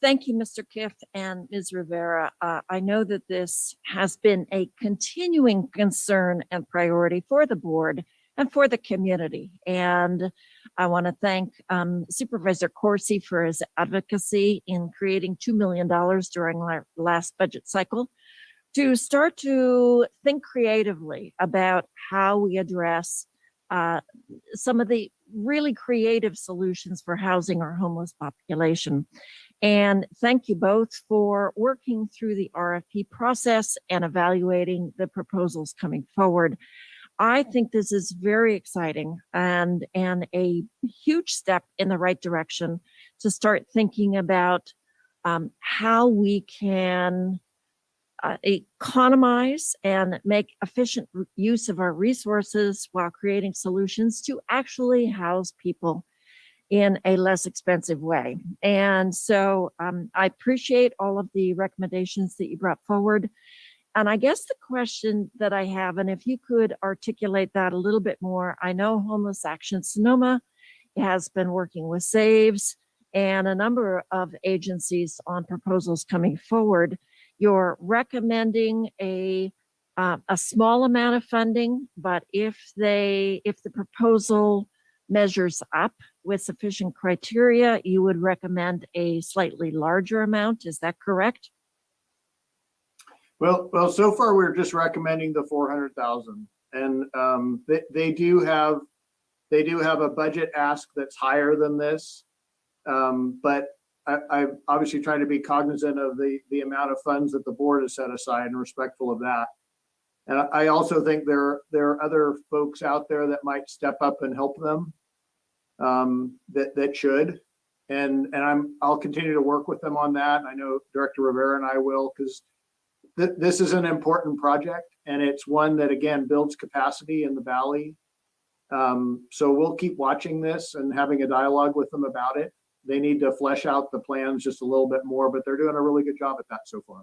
Speaker 4: Thank you, Mr. Kiff and Ms. Rivera. I know that this has been a continuing concern and priority for the board and for the community. And I want to thank Supervisor Corsi for his advocacy in creating $2 million during our last budget cycle to start to think creatively about how we address some of the really creative solutions for housing our homeless population. And thank you both for working through the RFP process and evaluating the proposals coming forward. I think this is very exciting and a huge step in the right direction to start thinking about how we can economize and make efficient use of our resources while creating solutions to actually house people in a less expensive way. And so I appreciate all of the recommendations that you brought forward. And I guess the question that I have, and if you could articulate that a little bit more, I know Homeless Action Sonoma has been working with SAVES and a number of agencies on proposals coming forward. You're recommending a small amount of funding, but if the proposal measures up with sufficient criteria, you would recommend a slightly larger amount. Is that correct?
Speaker 18: Well, so far we're just recommending the 400,000, and they do have a budget ask that's higher than this, but I'm obviously trying to be cognizant of the amount of funds that the board has set aside and respectful of that. And I also think there are other folks out there that might step up and help them, that should, and I'll continue to work with them on that. I know Director Rivera and I will, because this is an important project, and it's one that again builds capacity in the valley. So we'll keep watching this and having a dialogue with them about it. They need to flesh out the plans just a little bit more, but they're doing a really good job at that so far.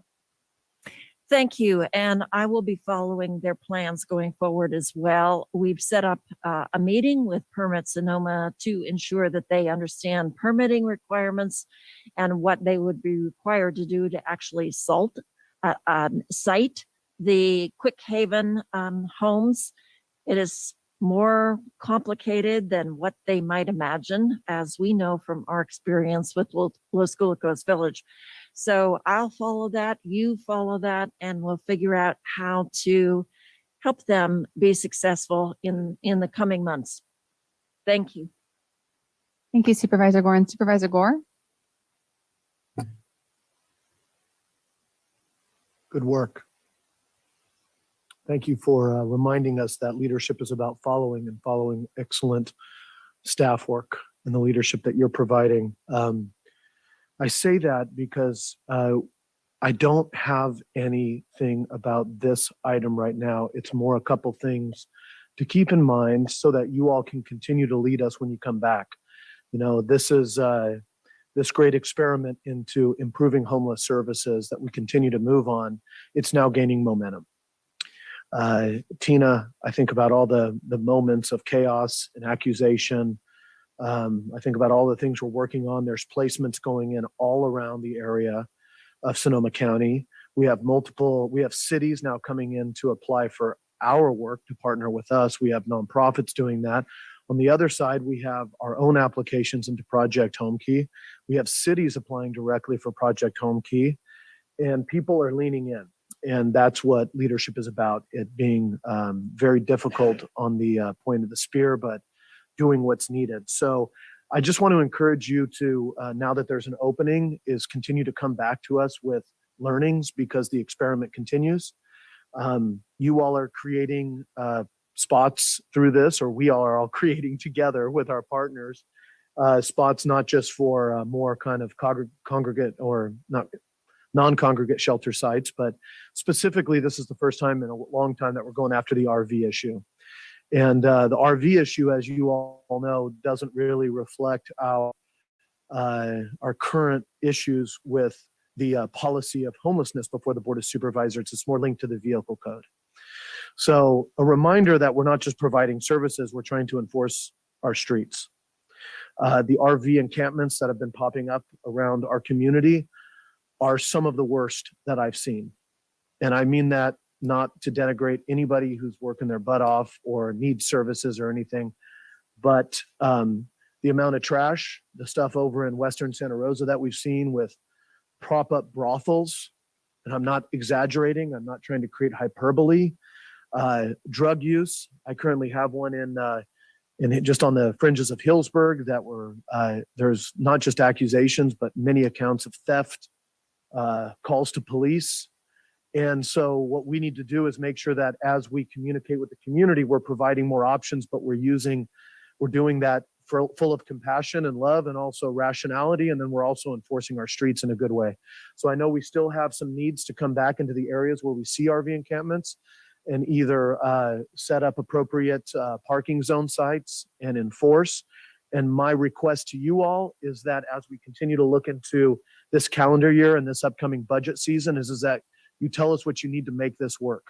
Speaker 4: Thank you. And I will be following their plans going forward as well. We've set up a meeting with Permit Sonoma to ensure that they understand permitting requirements and what they would be required to do to actually site the Quick Haven homes. It is more complicated than what they might imagine, as we know from our experience with Los Gulicos Village. So I'll follow that, you follow that, and we'll figure out how to help them be successful in the coming months. Thank you.
Speaker 3: Thank you, Supervisor Gore. And Supervisor Gore?
Speaker 18: Good work. Thank you for reminding us that leadership is about following excellent staff work and the leadership that you're providing. I say that because I don't have anything about this item right now. It's more a couple things to keep in mind so that you all can continue to lead us when you come back. You know, this is this great experiment into improving homeless services that we continue to move on. It's now gaining momentum. Tina, I think about all the moments of chaos and accusation. I think about all the things we're working on. There's placements going in all around the area of Sonoma County. We have cities now coming in to apply for our work to partner with us. We have nonprofits doing that. On the other side, we have our own applications into Project Home Key. We have cities applying directly for Project Home Key, and people are leaning in. And that's what leadership is about, it being very difficult on the point of the spear, but doing what's needed. So I just want to encourage you to, now that there's an opening, is continue to come back to us with learnings because the experiment continues. You all are creating spots through this, or we are all creating together with our partners, spots not just for more kind of congregate or not non-congregate shelter sites, but specifically, this is the first time in a long time that we're going after the RV issue. And the RV issue, as you all know, doesn't really reflect our current issues with the policy of homelessness before the Board of Supervisors. It's more linked to the vehicle code. So a reminder that we're not just providing services, we're trying to enforce our streets. The RV encampments that have been popping up around our community are some of the worst that I've seen. And I mean that not to denigrate anybody who's working their butt off or needs services or anything, but the amount of trash, the stuff over in Western Santa Rosa that we've seen with prop-up brothels, and I'm not exaggerating, I'm not trying to create hyperbole, drug use. I currently have one in just on the fringes of Hillsburg that were, there's not just accusations, but many accounts of theft, calls to police. And so what we need to do is make sure that as we communicate with the community, we're providing more options, but we're doing that full of compassion and love and also rationality. And then we're also enforcing our streets in a good way. So I know we still have some needs to come back into the areas where we see RV encampments and either set up appropriate parking zone sites and enforce. And my request to you all is that as we continue to look into this calendar year and this upcoming budget season is that you tell us what you need to make this work.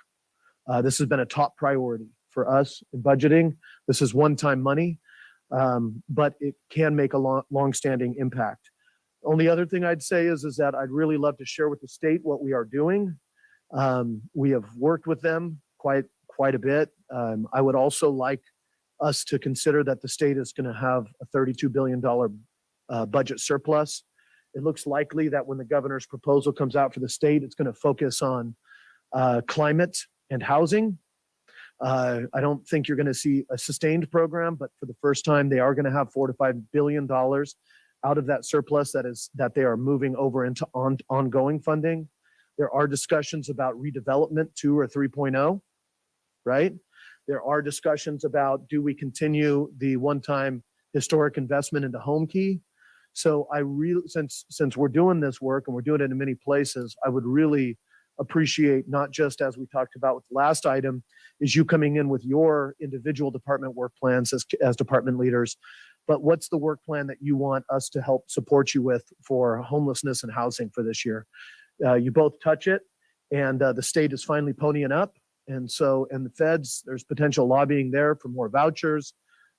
Speaker 18: This has been a top priority for us in budgeting. This is one-time money, but it can make a long-standing impact. Only other thing I'd say is that I'd really love to share with the state what we are doing. We have worked with them quite a bit. I would also like us to consider that the state is going to have a $32 billion budget surplus. It looks likely that when the governor's proposal comes out for the state, it's going to focus on climate and housing. I don't think you're going to see a sustained program, but for the first time, they are going to have $4 to $5 billion out of that surplus that they are moving over into ongoing funding. There are discussions about redevelopment 2 or 3.0, right? There are discussions about, do we continue the one-time historic investment into Home Key? So I really, since we're doing this work and we're doing it in many places, I would really appreciate, not just as we talked about with the last item, is you coming in with your individual department work plans as department leaders, but what's the work plan that you want us to help support you with for homelessness and housing for this year? You both touch it, and the state is finally ponying up. And the feds, there's potential lobbying there for more vouchers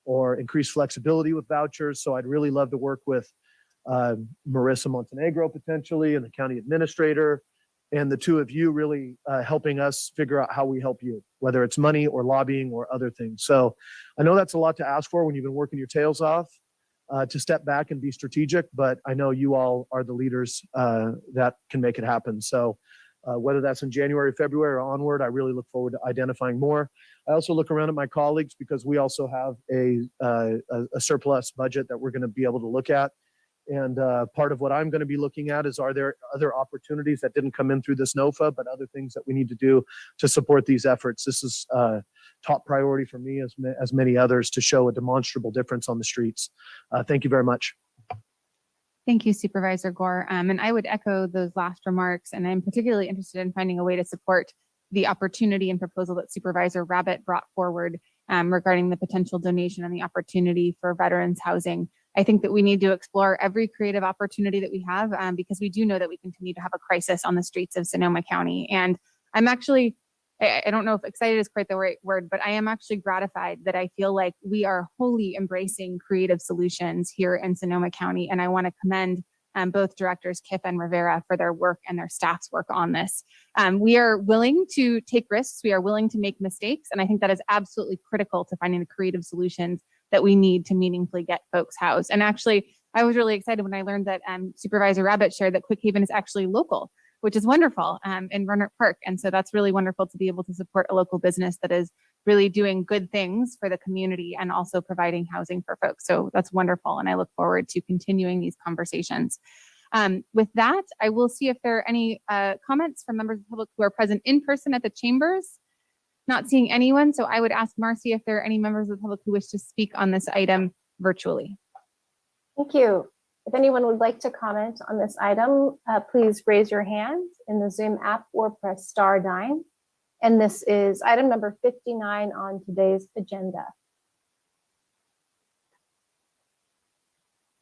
Speaker 18: or increased flexibility with vouchers. So I'd really love to work with Marissa Montenegro potentially and the county administrator, and the two of you really helping us figure out how we help you, whether it's money or lobbying or other things. So I know that's a lot to ask for when you've been working your tails off, to step back and be strategic, but I know you all are the leaders that can make it happen. So whether that's in January, February, or onward, I really look forward to identifying more. I also look around at my colleagues because we also have a surplus budget that we're going to be able to look at. And part of what I'm going to be looking at is, are there other opportunities that didn't come in through this NOFA, but other things that we need to do to support these efforts? This is top priority for me, as many others, to show a demonstrable difference on the streets. Thank you very much.
Speaker 3: Thank you, Supervisor Gore. And I would echo those last remarks. And I'm particularly interested in finding a way to support the opportunity and proposal that Supervisor Rabbit brought forward regarding the potential donation and the opportunity for veterans housing. I think that we need to explore every creative opportunity that we have because we do know that we continue to have a crisis on the streets of Sonoma County. And I'm actually, I don't know if excited is quite the right word, but I am actually gratified that I feel like we are wholly embracing creative solutions here in Sonoma County. And I want to commend both directors Kiff and Rivera for their work and their staff's work on this. We are willing to take risks. We are willing to make mistakes. And I think that is absolutely critical to finding the creative solutions that we need to meaningfully get folks housed. And actually, I was really excited when I learned that Supervisor Rabbit shared that Quick Haven is actually local, which is wonderful, in Rohnert Park. And so that's really wonderful to be able to support a local business that is really doing good things for the community and also providing housing for folks. So that's wonderful. And I look forward to continuing these conversations. With that, I will see if there are any comments from members of the public who are present in person at the chambers. Not seeing anyone, so I would ask Marcy if there are any members of the public who wish to speak on this item virtually.
Speaker 2: Thank you. If anyone would like to comment on this item, please raise your hand in the Zoom app or press *9. And this is item number 59 on today's agenda.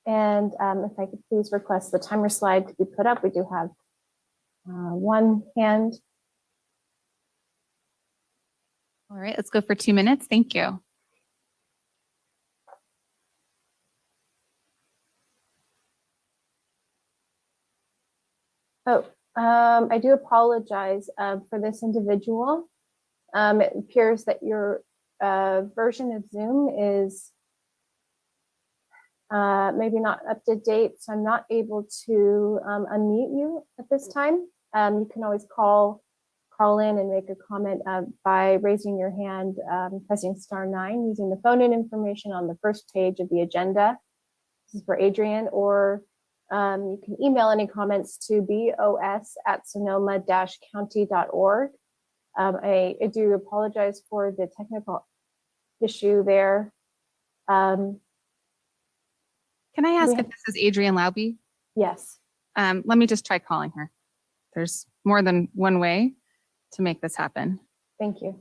Speaker 2: And if I could please request the timer slide to be put up. We do have one hand.
Speaker 3: All right, let's go for 2 minutes. Thank you.
Speaker 2: Oh, I do apologize for this individual. It appears that your version of Zoom is maybe not up to date, so I'm not able to unmute you at this time. You can always call in and make a comment by raising your hand, pressing *9, using the phone-in information on the first page of the agenda. This is for Adrian, or you can email any comments to bos@sonoma-county.org. I do apologize for the technical issue there.
Speaker 3: Can I ask if this is Adrian Lauby?
Speaker 2: Yes.
Speaker 3: Let me just try calling her. There's more than one way to make this happen.
Speaker 2: Thank you.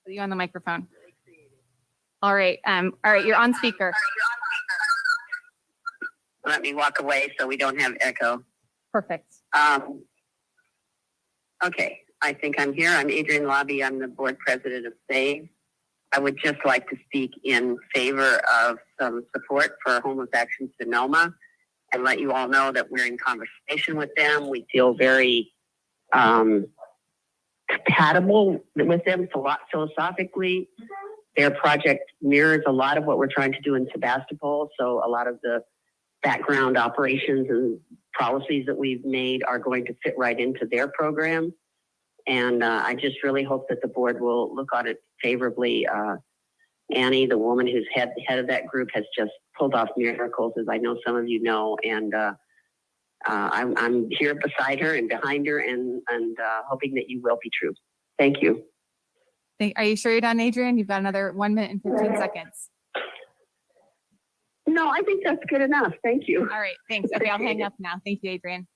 Speaker 3: Are you on the microphone? All right. You're on speaker.
Speaker 15: Let me walk away so we don't have echo.
Speaker 3: Perfect.
Speaker 15: Okay, I think I'm here. I'm Adrian Lobby. I'm the board president of SAVE. I would just like to speak in favor of some support for Homeless Action Sonoma and let you all know that we're in conversation with them. We feel very compatible with them philosophically. Their project mirrors a lot of what we're trying to do in Sebastopol. So a lot of the background operations and policies that we've made are going to fit right into their program. And I just really hope that the board will look on it favorably. Annie, the woman who's head of that group, has just pulled off miracles, as I know some of you know. And I'm here beside her and behind her and hoping that you will be true. Thank you.
Speaker 3: Are you sure you're done, Adrian? You've got another 1 minute and 15 seconds.
Speaker 15: No, I think that's good enough. Thank you.
Speaker 3: All right, thanks. Okay, I'll hang up now. Thank you, Adrian.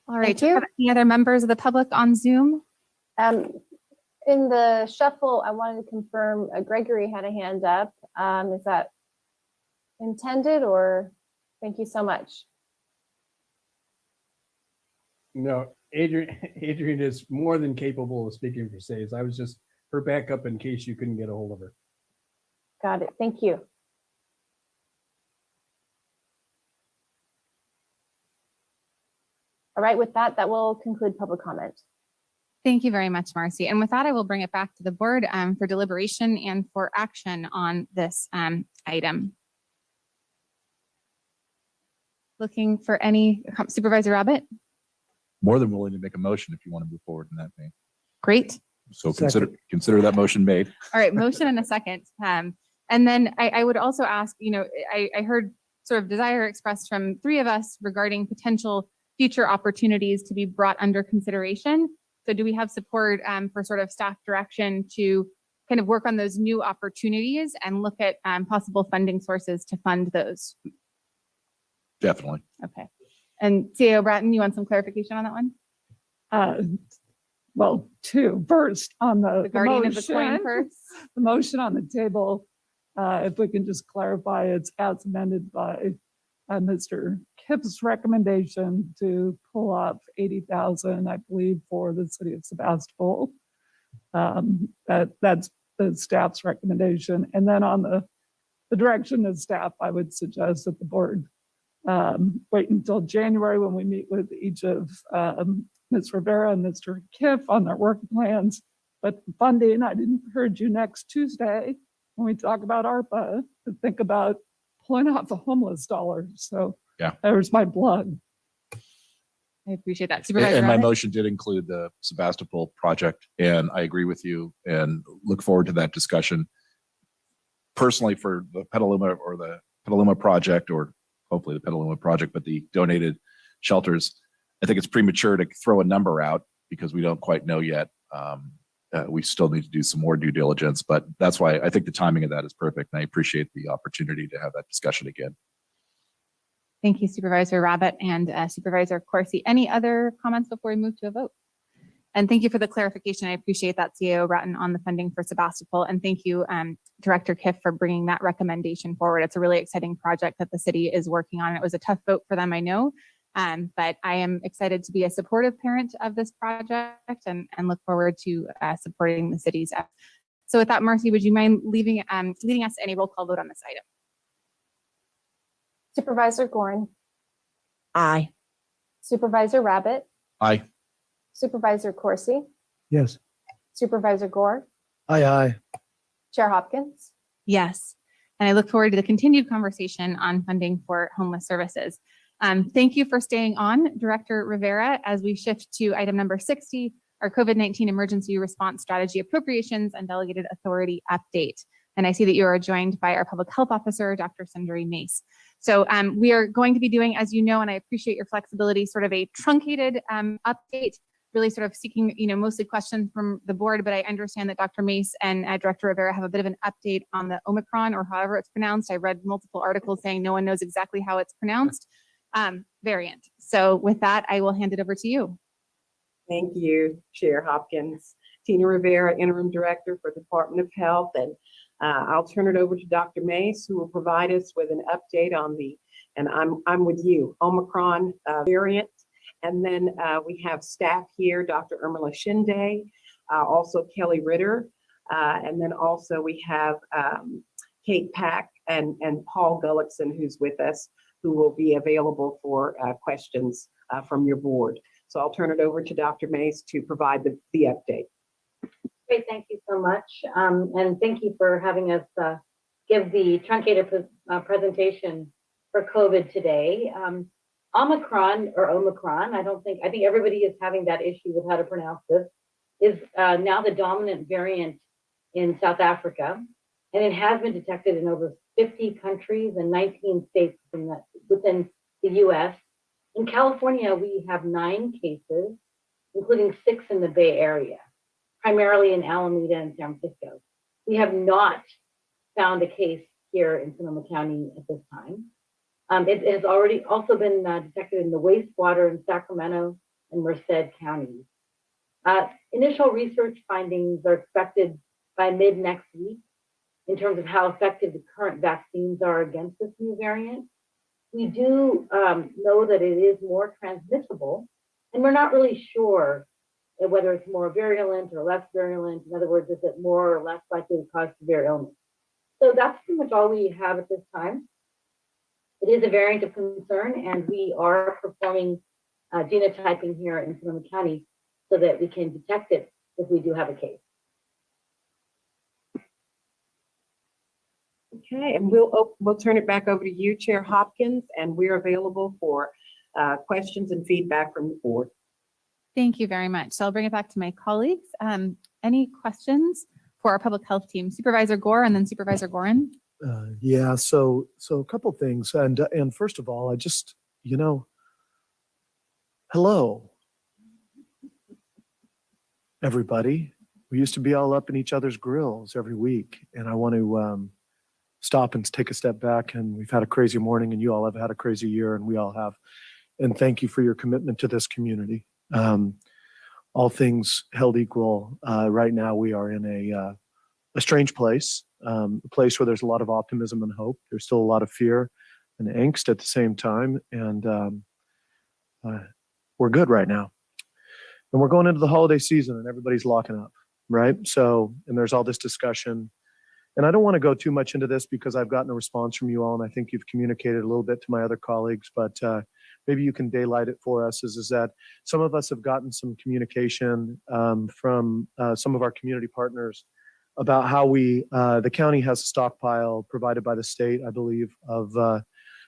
Speaker 3: All right, do you have any other members of the public on Zoom?
Speaker 2: In the shuffle, I wanted to confirm Gregory had a hand up. Is that intended, or thank you so much?
Speaker 16: No, Adrian is more than capable of speaking for SAVES. I was just her backup in case you couldn't get a hold of her.
Speaker 2: Got it. Thank you. All right, with that, that will conclude public comment.
Speaker 3: Thank you very much, Marcy. And with that, I will bring it back to the board for deliberation and for action on this item. Looking for any, Supervisor Rabbit?
Speaker 19: More than willing to make a motion if you want to move forward in that vein.
Speaker 3: Great.
Speaker 19: So consider that motion made.
Speaker 3: All right, motion and a second. And then I would also ask, I heard sort of desire expressed from three of us regarding potential future opportunities to be brought under consideration. So do we have support for sort of staff direction to kind of work on those new opportunities and look at possible funding sources to fund those?
Speaker 19: Definitely.
Speaker 3: Okay. And CAO Bratton, you want some clarification on that one?
Speaker 13: Well, two. First, on the
Speaker 3: guardian of the coin
Speaker 13: motion,
Speaker 3: purse.
Speaker 13: the motion on the table, if we can just clarify, it's as amended by Mr. Kipp's recommendation to pull up 80,000, I believe, for the city of Sebastopol. That's the staff's recommendation. And then on the direction of staff, I would suggest that the board wait until January when we meet with each of Ms. Rivera and Mr. Kiff on their work plans. But funding, I didn't heard you next Tuesday when we talk about ARPA to think about pulling off the homeless dollars. So
Speaker 19: yeah,
Speaker 13: there's my plug.
Speaker 3: I appreciate that. Supervisor
Speaker 19: And my
Speaker 3: Rabbit?
Speaker 19: motion did include the Sebastopol project, and I agree with you and look forward to that discussion. Personally, for the Petaluma or the Petaluma project, or hopefully the Petaluma project, but the donated shelters, I think it's premature to throw a number out because we don't quite know yet. We still need to do some more due diligence, but that's why I think the timing of that is perfect. And I appreciate the opportunity to have that discussion again.
Speaker 3: Thank you, Supervisor Rabbit and Supervisor Corsi. Any other comments before we move to a vote? And thank you for the clarification. I appreciate that, CAO Bratton, on the funding for Sebastopol. And thank you, Director Kiff, for bringing that recommendation forward. It's a really exciting project that the city is working on. It was a tough vote for them, I know, but I am excited to be a supportive parent of this project and look forward to supporting the city's efforts. So with that, Marcy, would you mind leading us to any roll call vote on this item?
Speaker 2: Supervisor Gorin.
Speaker 4: Aye.
Speaker 2: Supervisor Rabbit.
Speaker 19: Aye.
Speaker 2: Supervisor Corsi.
Speaker 18: Yes.
Speaker 2: Supervisor Gore.
Speaker 18: Aye, aye.
Speaker 2: Chair Hopkins.
Speaker 3: Yes. And I look forward to the continued conversation on funding for homeless services. Thank you for staying on, Director Rivera, as we shift to item number 60, our COVID-19 emergency response strategy appropriations and delegated authority update. And I see that you are joined by our public health officer, Dr. Sundari Mace. So we are going to be doing, as you know, and I appreciate your flexibility, sort of a truncated update, really sort of seeking, mostly questions from the board, but I understand that Dr. Mace and Director Rivera have a bit of an update on the Omicron, or however it's pronounced. I read multiple articles saying no one knows exactly how it's pronounced, variant. So with that, I will hand it over to you.
Speaker 13: Thank you, Chair Hopkins. Tina Rivera, Interim Director for the Department of Health, and I'll turn it over to Dr. Mace, who will provide us with an update on the, and I'm with you, Omicron variant. And then we have staff here, Dr. Irmela Shinde, also Kelly Ritter, and then also we have Kate Pack and Paul Gullickson, who's with us, who will be available for questions from your board. So I'll turn it over to Dr. Mace to provide the update.
Speaker 17: Great, thank you so much. And thank you for having us give the truncated presentation for COVID today. Omicron, I think everybody is having that issue with how to pronounce this, is now the dominant variant in South Africa. And it has been detected in over 50 countries and 19 states within the US. In California, we have 9 cases, including 6 in the Bay Area, primarily in Alameda and San Francisco. We have not found a case here in Sonoma County at this time. It has already also been detected in the wastewater in Sacramento and Merced counties. Initial research findings are expected by mid next week in terms of how effective the current vaccines are against this new variant. We do know that it is more transmissible And we're not really sure whether it's more virulent or less virulent. In other words, is it more or less likely to cause severe illness? So that's pretty much all we have at this time. It is a variant of concern, and we are performing genotyping here in Sonoma County so that we can detect it if we do have a case.
Speaker 13: Okay, and we'll turn it back over to you, Chair Hopkins, and we're available for questions and feedback from the board.
Speaker 3: Thank you very much. So I'll bring it back to my colleagues. Any questions for our public health team? Supervisor Gore and then Supervisor Gorin.
Speaker 18: Yeah, so a couple things. And first of all, I just, hello, everybody. We used to be all up in each other's grills every week. And I want to stop and take a step back. And we've had a crazy morning, and you all have had a crazy year, and we all have. And thank you for your commitment to this community. All things held equal, right now we are in a strange place, a place where there's a lot of optimism and hope. There's still a lot of fear and angst at the same time, and we're good right now. And we're going into the holiday season, and everybody's locking up, right? So, and there's all this discussion. And I don't want to go too much into this because I've gotten a response from you all, and I think you've communicated a little bit to my other colleagues, but maybe you can daylight it for us, is that some of us have gotten some communication from some of our community partners about how the county has a stockpile provided by the state, I believe, of a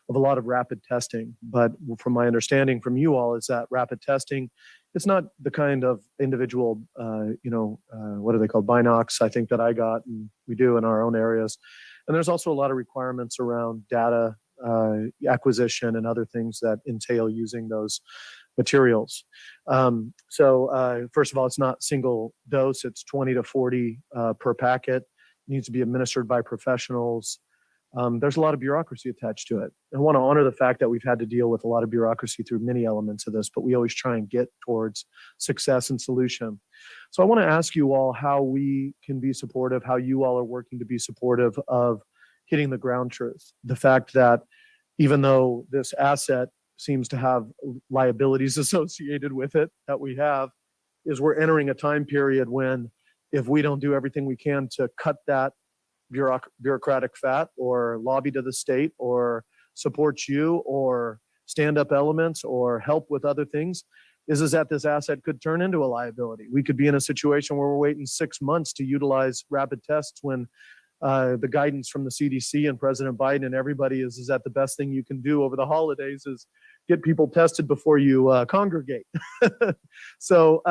Speaker 18: lot of rapid testing. But from my understanding from you all is that rapid testing, it's not the kind of individual, what are they called, binocs, I think, that I got and we do in our own areas. And there's also a lot of requirements around data acquisition and other things that entail using those materials. So first of all, it's not single dose, it's 20 to 40 per packet. It needs to be administered by professionals. There's a lot of bureaucracy attached to it. I want to honor the fact that we've had to deal with a lot of bureaucracy through many elements of this, but we always try and get towards success and solution. So I want to ask you all how we can be supportive, how you all are working to be supportive of hitting the ground truth. The fact that even though this asset seems to have liabilities associated with it that we have, is we're entering a time period when if we don't do everything we can to cut that bureaucratic fat or lobby to the state or support you or stand up elements or help with other things, is that this asset could turn into a liability. We could be in a situation where we're waiting 6 months to utilize rapid tests when the guidance from the CDC and President Biden and everybody is that the best thing you can do over the holidays is get people tested before you congregate. So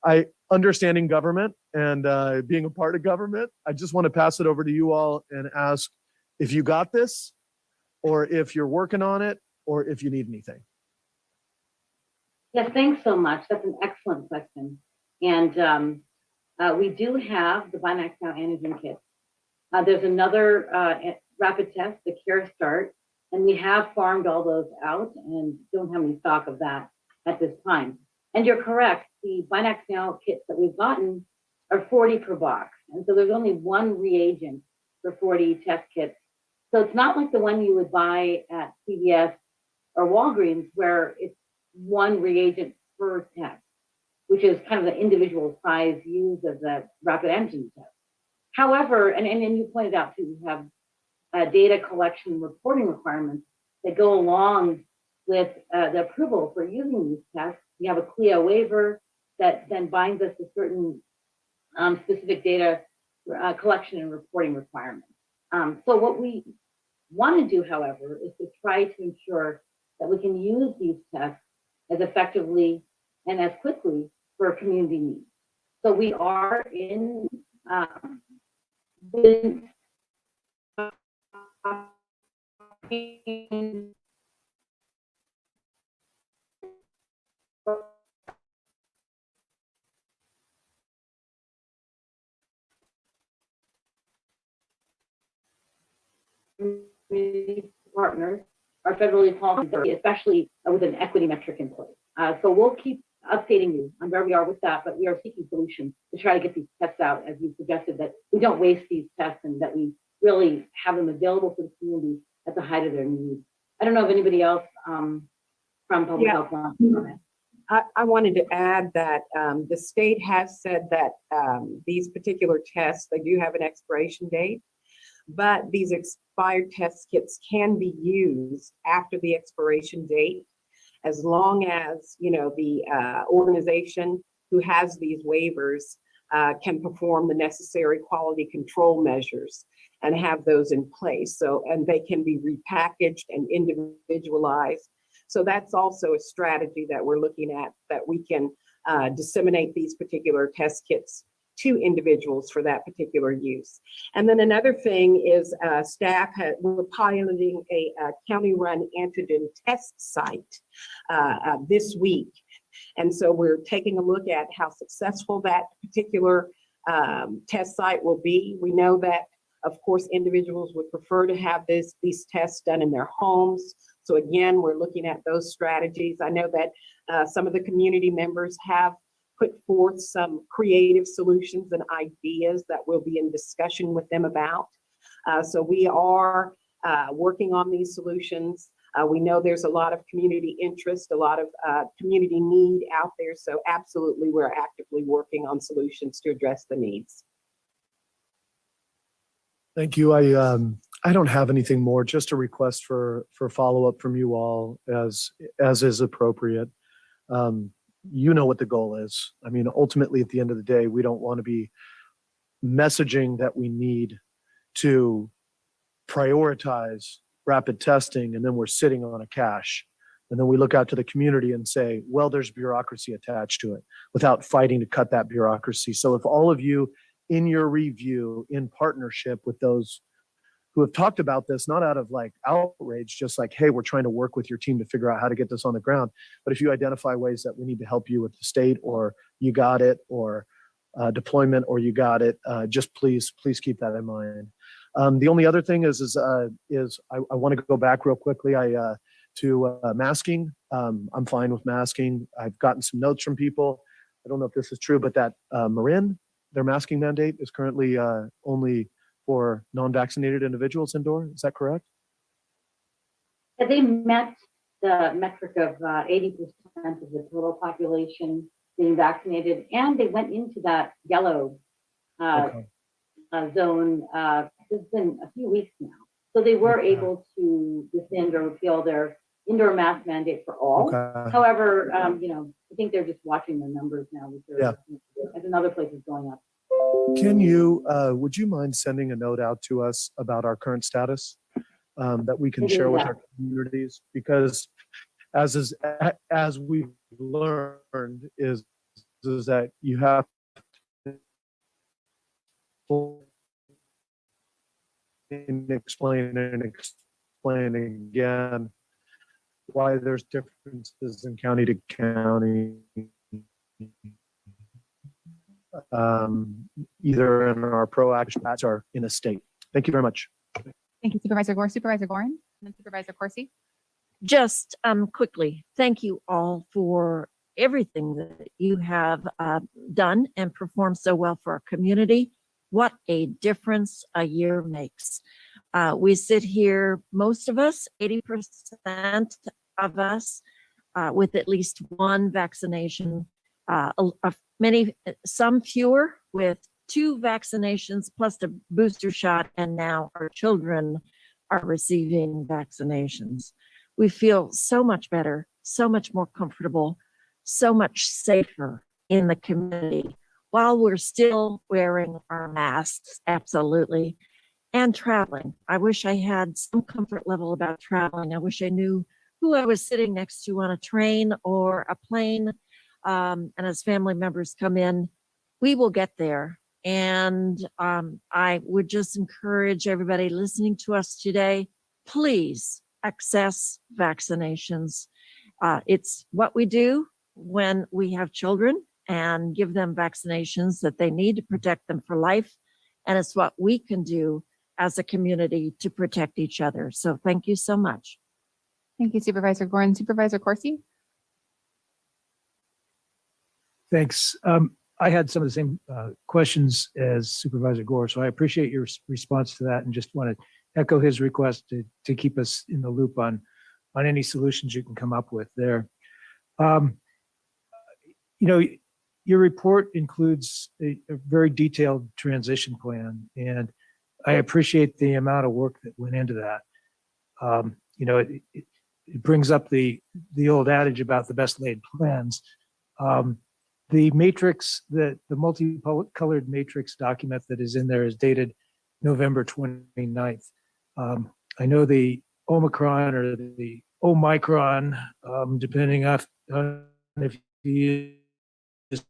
Speaker 18: I understanding government and being a part of government, I just want to pass it over to you all and ask if you got this, or if you're working on it, or if you need anything.
Speaker 17: Yes, thanks so much. That's an excellent question. And we do have the Binax Now antigen kit. There's another rapid test, the Care Start, and we have farmed all those out and don't have any stock of that at this time. And you're correct, the Binax Now kits that we've gotten are 40 per box. And so there's only one reagent for 40 test kits. So it's not like the one you would buy at CVS or Walgreens where it's one reagent per test, which is kind of the individual size used as a rapid antigen test. However, and you pointed out too, we have data collection and reporting requirements that go along with the approval for using these tests. We have a CLIA waiver that then binds us to certain specific data collection and reporting requirements. So what we want to do, however, is to try to ensure that we can use these tests as effectively and as quickly for community needs. So we are in partners, our federally qualified, especially with an equity metric in place. So we'll keep updating you on where we are with that, but we are seeking solutions to try to get these tests out, as you suggested, that we don't waste these tests and that we really have them available for the community at the height of their needs. I don't know if anybody else from public health wants to comment.
Speaker 13: I wanted to add that the state has said that these particular tests, they do have an expiration date, but these expired test kits can be used after the expiration date, as long as, you know, the organization who has these waivers can perform the necessary quality control measures and have those in place. So, and they can be repackaged and individualized. So that's also a strategy that we're looking at, that we can disseminate these particular test kits to individuals for that particular use. And then another thing is we're piloting a county-run antigen test site this week. And so we're taking a look at how successful that particular test site will be. We know that, of course, individuals would prefer to have these tests done in their homes. So again, we're looking at those strategies. I know that some of the community members have put forth some creative solutions and ideas that we'll be in discussion with them about. So we are working on these solutions. We know there's a lot of community interest, a lot of community need out there. So absolutely, we're actively working on solutions to address the needs.
Speaker 18: Thank you. I don't have anything more, just a request for follow-up from you all as is appropriate. You know what the goal is. I mean, ultimately, at the end of the day, we don't want to be messaging that we need to prioritize rapid testing, and then we're sitting on a cache. And then we look out to the community and say, well, there's bureaucracy attached to it, without fighting to cut that bureaucracy. So if all of you in your review, in partnership with those who have talked about this, not out of like outrage, just like, hey, we're trying to work with your team to figure out how to get this on the ground. But if you identify ways that we need to help you with the state, or you got it, or deployment, or you got it, just please keep that in mind. The only other thing is I want to go back real quickly to masking. I'm fine with masking. I've gotten some notes from people. I don't know if this is true, but that Marin, their masking mandate is currently only for non-vaccinated individuals indoor. Is that correct?
Speaker 17: They met the metric of 80% of the total population being vaccinated, and they went into that yellow zone. It's been a few weeks now. So they were able to rescind or repeal their indoor mask mandate for all. However, you know, I think they're just watching the numbers now. As another place is going up.
Speaker 18: Can you, would you mind sending a note out to us about our current status that we can share with our communities? Because as we've learned is that you have to explain again why there's differences in county to county. Either in our proaction or in a state. Thank you very much.
Speaker 3: Thank you, Supervisor Gore. Supervisor Gorin, and then Supervisor Corsi.
Speaker 4: Just quickly, thank you all for everything that you have done and performed so well for our community. What a difference a year makes. We sit here, most of us, 80% of us, with at least one vaccination. Some fewer with 2 vaccinations plus a booster shot, and now our children are receiving vaccinations. We feel so much better, so much more comfortable, so much safer in the community while we're still wearing our masks, absolutely, and traveling. I wish I had some comfort level about traveling. I wish I knew who I was sitting next to on a train or a plane. And as family members come in, we will get there. And I would just encourage everybody listening to us today, please access vaccinations. It's what we do when we have children and give them vaccinations that they need to protect them for life. And it's what we can do as a community to protect each other. So thank you so much.
Speaker 3: Thank you, Supervisor Gorin. Supervisor Corsi.
Speaker 9: Thanks. I had some of the same questions as Supervisor Gore, so I appreciate your response to that, and just want to echo his request to keep us in the loop on any solutions you can come up with there. you know, your report includes a very detailed transition plan, and I appreciate the amount of work that went into that. You know, it brings up the old adage about the best laid plans. The matrix, the multicolored matrix document that is in there is dated November 29th. I know the Omicron or the Omicron, depending on if you use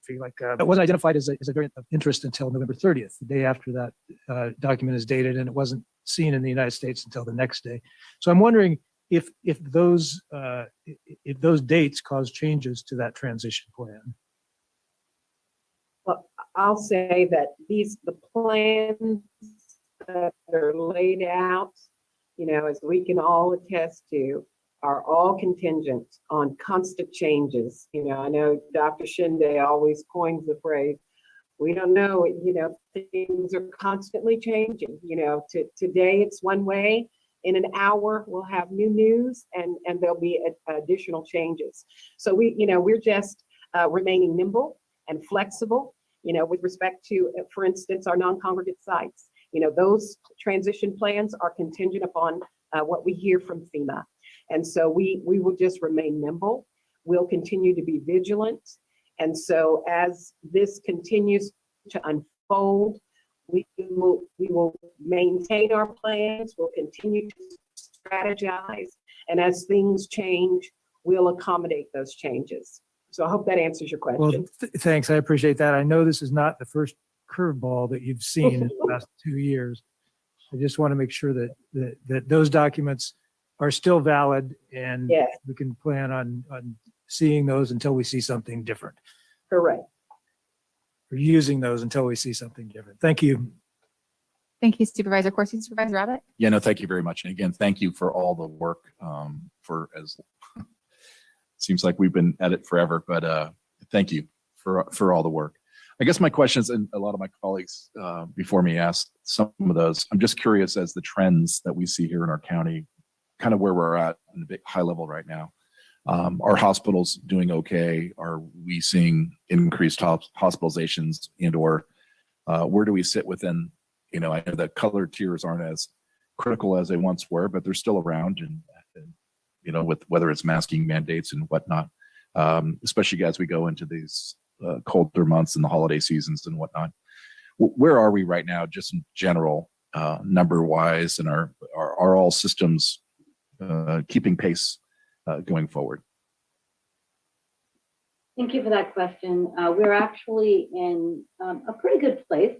Speaker 9: feel like it wasn't identified as a variant of interest until November 30th, the day after that document is dated, and it wasn't seen in the United States until the next day. So I'm wondering if those dates cause changes to that transition plan.
Speaker 13: Well, I'll say that the plans that are laid out, you know, as we can all attest to, are all contingent on constant changes. You know, I know Dr. Shinde always coins the phrase, we don't know, you know, things are constantly changing. You know, today it's one way, in an hour we'll have new news and there'll be additional changes. So we're just remaining nimble and flexible, you know, with respect to, for instance, our non-congregate sites. You know, those transition plans are contingent upon what we hear from FEMA. And so we will just remain nimble. We'll continue to be vigilant. And so as this continues to unfold, we will maintain our plans. We'll continue to strategize. And as things change, we'll accommodate those changes. So I hope that answers your question.
Speaker 9: Well, thanks. I appreciate that. I know this is not the first curveball that you've seen in the last 2 years. I just want to make sure that those documents are still valid, and
Speaker 13: yes,
Speaker 9: we can plan on seeing those until we see something different.
Speaker 13: Correct.
Speaker 9: Or using those until we see something different. Thank you.
Speaker 3: Thank you, Supervisor Corsi. Supervisor Rabbit?
Speaker 19: Yeah, no, thank you very much. And again, thank you for all the work seems like we've been at it forever, but thank you for all the work. I guess my questions, and a lot of my colleagues before me asked some of those. I'm just curious, as the trends that we see here in our county, kind of where we're at on a big high level right now. Are hospitals doing okay? Are we seeing increased hospitalizations, or where do we sit within, you know, I know that colored tiers aren't as critical as they once were, but they're still around, and you know, with whether it's masking mandates and whatnot, especially as we go into these colder months and the holiday seasons and whatnot. Where are we right now, just in general, number wise, and are all systems keeping pace going forward?
Speaker 17: Thank you for that question. We're actually in a pretty good place.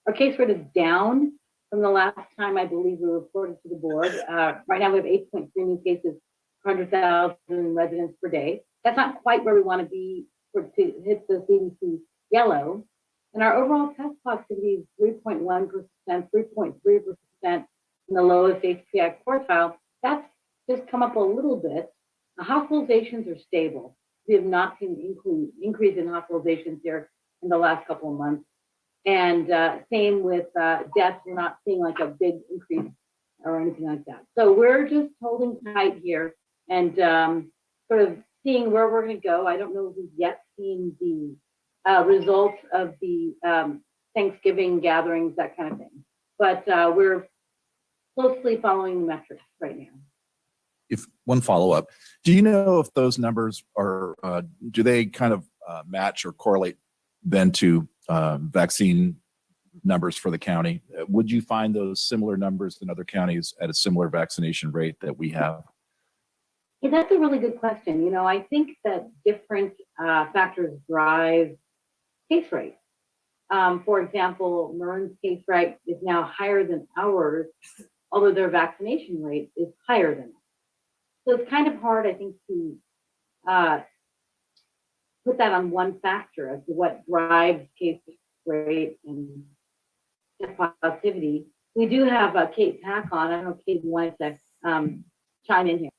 Speaker 17: Our case rate is down from the last time I believe we reported to the board. Right now we have 8.3 new cases per 100,000 residents per day. That's not quite where we want to be to hit the CDC yellow. And our overall test positivity is 3.1%, 3.3% in the lowest HPI quartile. That's just come up a little bit. The hospitalizations are stable. We have not seen an increase in hospitalizations here in the last couple of months. And same with deaths. We're not seeing like a big increase or anything like that. So we're just holding tight here and sort of seeing where we're going to go. I don't know if we've yet seen the results of the Thanksgiving gatherings, that kind of thing. But we're closely following the metrics right now.
Speaker 19: If one follow-up, do you know if those numbers are, do they kind of match or correlate then to vaccine numbers for the county? Would you find those similar numbers in other counties at a similar vaccination rate that we have?
Speaker 17: Yeah, that's a really good question. You know, I think that different factors drive case rate. For example, Marin's case rate is now higher than ours, although their vaccination rate is higher than ours. So it's kind of hard, I think, to put that on one factor as to what drives case rate and positivity. We do have Kate Pack on. I don't know if Kate wanted to chime in here.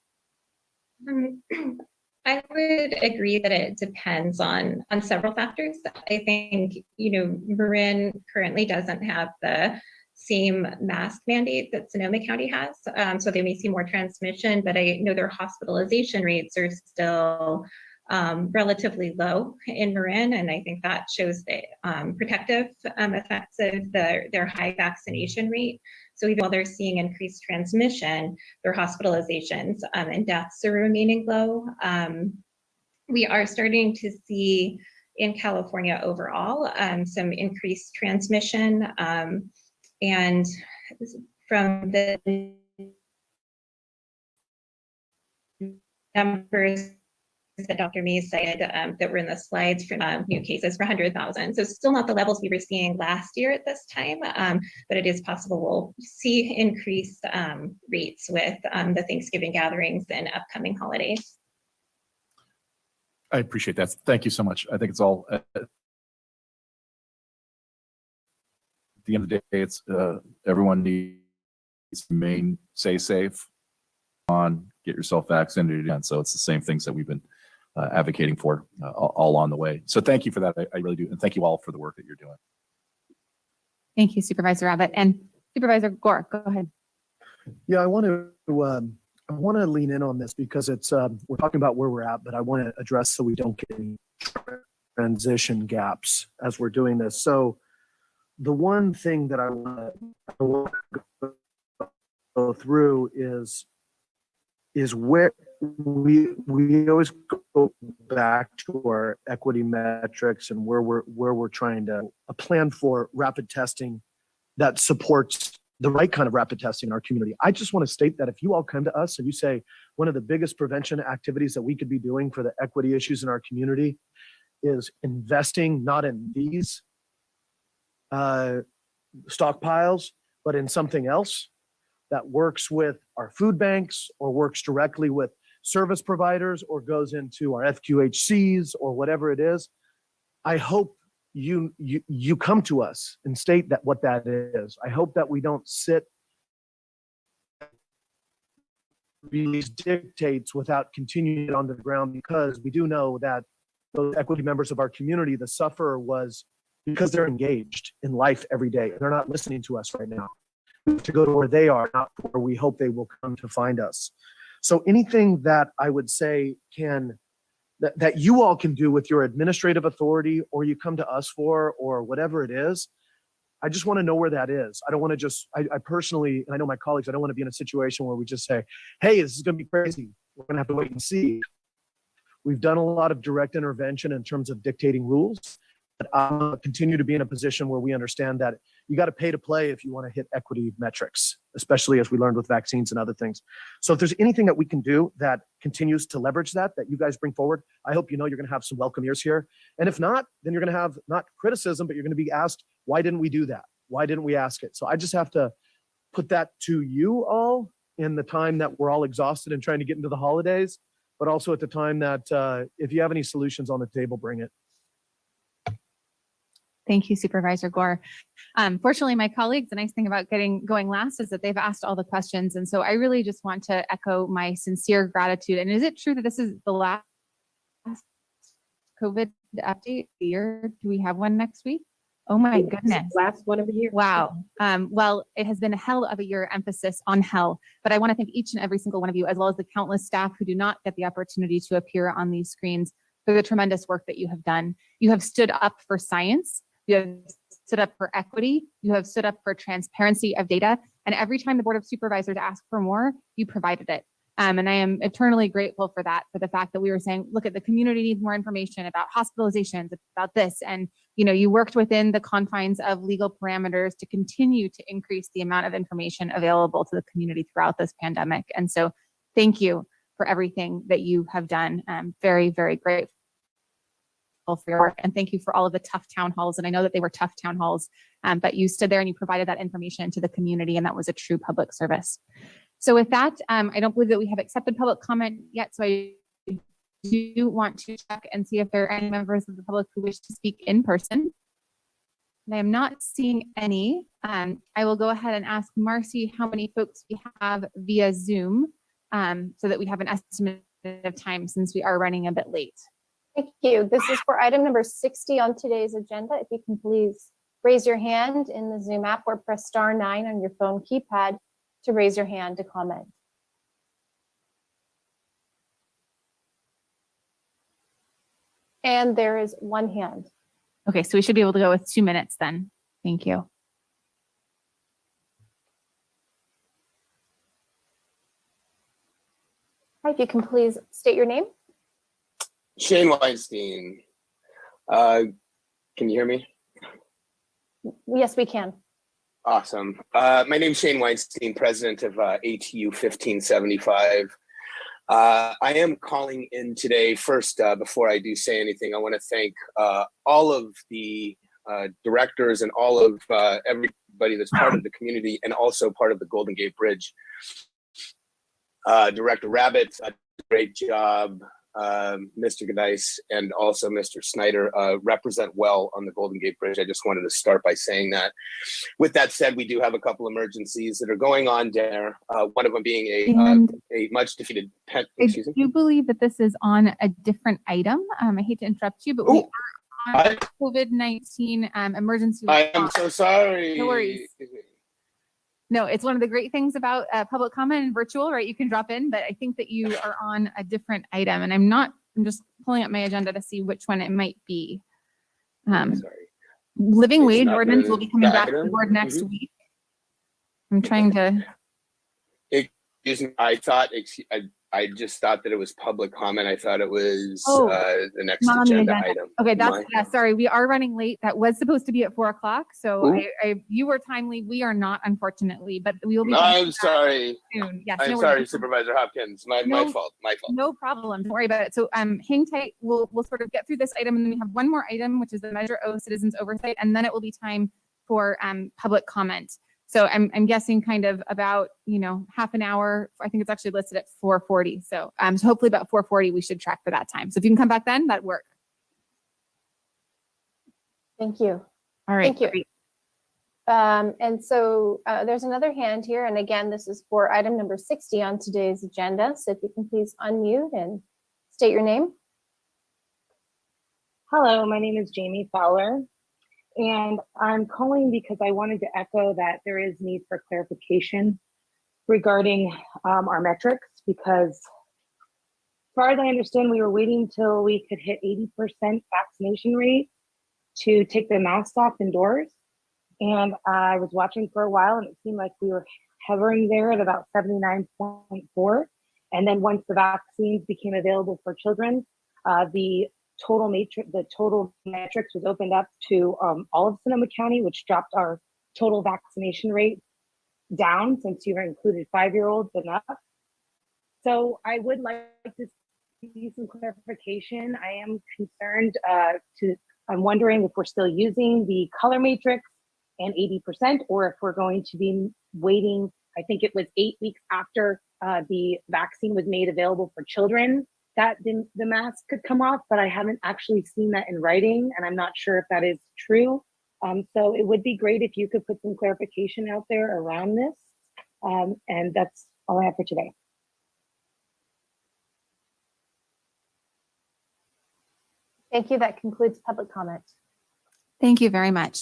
Speaker 1: I would agree that it depends on several factors. I think, you know, Marin currently doesn't have the same mask mandate that Sonoma County has. So they may see more transmission, but I know their hospitalization rates are still relatively low in Marin, and I think that shows the protective effects of their high vaccination rate. So even while they're seeing increased transmission, their hospitalizations and deaths are remaining low. We are starting to see in California overall some increased transmission, and from the numbers that Dr. Mays cited that were in the slides for new cases per 100,000. So still not the levels we were seeing last year at this time, but it is possible we'll see increased rates with the Thanksgiving gatherings and upcoming holidays.
Speaker 19: I appreciate that. Thank you so much. I think it's all, at the end of the day, it's everyone needs to stay safe, get yourself vaccinated. And so it's the same things that we've been advocating for all on the way. So thank you for that. I really do. And thank you all for the work that you're doing.
Speaker 3: Thank you, Supervisor Abbott. And Supervisor Gore, go ahead.
Speaker 18: Yeah, I want to lean in on this because it's we're talking about where we're at, but I want to address so we don't get any transition gaps as we're doing this. So the one thing that I want to go through is where we always go back to our equity metrics and where we're trying to plan for rapid testing that supports the right kind of rapid testing in our community. I just want to state that if you all come to us and you say one of the biggest prevention activities that we could be doing for the equity issues in our community is investing not in these stockpiles, but in something else that works with our food banks or works directly with service providers or goes into our FQHCs or whatever it is, I hope you come to us and state that what that is. I hope that we don't sit these dictates without continuing it on the ground, because we do know that those equity members of our community, the sufferer was because they're engaged in life every day. They're not listening to us right now. We have to go to where they are, not where we hope they will come to find us. So anything that I would say that you all can do with your administrative authority, or you come to us for, or whatever it is, I just want to know where that is. I don't want to just, I personally, and I know my colleagues, I don't want to be in a situation where we just say, hey, this is going to be crazy. We're going to have to wait and see. We've done a lot of direct intervention in terms of dictating rules, but I'll continue to be in a position where we understand that you got to pay to play if you want to hit equity metrics, especially as we learned with vaccines and other things. So if there's anything that we can do that continues to leverage that you guys bring forward, I hope you know you're going to have some welcome ears here. And if not, then you're going to have not criticism, but you're going to be asked, why didn't we do that? Why didn't we ask it? So I just have to put that to you all in the time that we're all exhausted and trying to get into the holidays, but also at the time that if you have any solutions on the table, bring it.
Speaker 3: Thank you, Supervisor Gore. Fortunately, my colleagues, the nice thing about going last is that they've asked all the questions. And so I really just want to echo my sincere gratitude. And is it true that this is the last COVID update year? Do we have one next week? Oh my goodness.
Speaker 13: Last one of the year.
Speaker 3: Wow. Well, it has been a hell of a year, emphasis on hell. But I want to thank each and every single one of you, as well as the countless staff who do not get the opportunity to appear on these screens, for the tremendous work that you have done. You have stood up for science. You have stood up for equity. You have stood up for transparency of data. And every time the Board of Supervisors asked for more, you provided it. And I am eternally grateful for that, for the fact that we were saying, look, the community needs more information about hospitalizations, about this. And, you worked within the confines of legal parameters to continue to increase the amount of information available to the community throughout this pandemic. And so thank you for everything that you have done. I'm very, very grateful for your work, and thank you for all of the tough town halls. And I know that they were tough town halls, but you stood there and you provided that information to the community, and that was a true public service. So with that, I don't believe that we have accepted public comment yet. So I do want to check and see if there are any members of the public who wish to speak in person. And I am not seeing any. I will go ahead and ask Marcy how many folks we have via Zoom, so that we have an estimate of time, since we are running a bit late.
Speaker 2: Thank you. This is for item number 60 on today's agenda. If you can please raise your hand in the Zoom app or press *9 on your phone keypad to raise your hand to comment. And there is one hand.
Speaker 3: Okay, so we should be able to go with 2 minutes then. Thank you.
Speaker 2: Hi, if you can please state your name.
Speaker 5: Shane Weinstein. Can you hear me?
Speaker 2: Yes, we can.
Speaker 5: Awesome. My name is Shane Weinstein, president of ATU 1575. I am calling in today. First, before I do say anything, I want to thank all of the directors and all of everybody that's part of the community and also part of the Golden Gate Bridge. Director Rabbit, great job. Mr. Gadice and also Mr. Snyder represent well on the Golden Gate Bridge. I just wanted to start by saying that. With that said, we do have a couple emergencies that are going on there. One of them being a much defeated pet.
Speaker 3: I do believe that this is on a different item. I hate to interrupt you, but we are on COVID-19 emergency.
Speaker 5: I am so sorry.
Speaker 3: No worries. No, it's one of the great things about public comment and virtual, right? You can drop in, but I think that you are on a different item and I'm just pulling up my agenda to see which one it might be. Living wage ordinance will be coming back to the board next week. I'm trying to.
Speaker 5: Excuse me, I just thought that it was public comment. I thought it was the next agenda item.
Speaker 3: Okay, sorry. We are running late. That was supposed to be at 4 o'clock. So you were timely. We are not, unfortunately, but we will be.
Speaker 5: I'm sorry.
Speaker 3: Soon. Yes,
Speaker 5: I'm sorry, Supervisor Hopkins. My fault. My fault.
Speaker 3: No problem. Don't worry about it. So hang tight. We'll sort of get through this item, and then we have one more item, which is the Measure O Citizens Oversight, and then it will be time for public comment. So I'm guessing kind of about, half an hour. I think it's actually listed at 4:40. So hopefully about 4:40, we should track for that time. So if you can come back then, that'd work.
Speaker 2: Thank you.
Speaker 3: All right.
Speaker 2: Thank you. And so there's another hand here. And again, this is for item number 60 on today's agenda. So if you can please unmute and state your name.
Speaker 21: Hello, my name is Jamie Fowler. And I'm calling because I wanted to echo that there is need for clarification regarding our metrics, because as far as I understand, we were waiting till we could hit 80% vaccination rate to take the masks off indoors. And I was watching for a while and it seemed like we were hovering there at about 79.4. And then once the vaccines became available for children, the total metrics was opened up to all of Sonoma County, which dropped our total vaccination rate down since you included 5-year-olds and up. So I would like to see some clarification. I am concerned I'm wondering if we're still using the color matrix and 80%, or if we're going to be waiting, I think it was 8 weeks after the vaccine was made available for children, that the mask could come off, but I haven't actually seen that in writing, and I'm not sure if that is true. So it would be great if you could put some clarification out there around this. And that's all I have for today.
Speaker 2: Thank you. That concludes public comment.
Speaker 3: Thank you very much.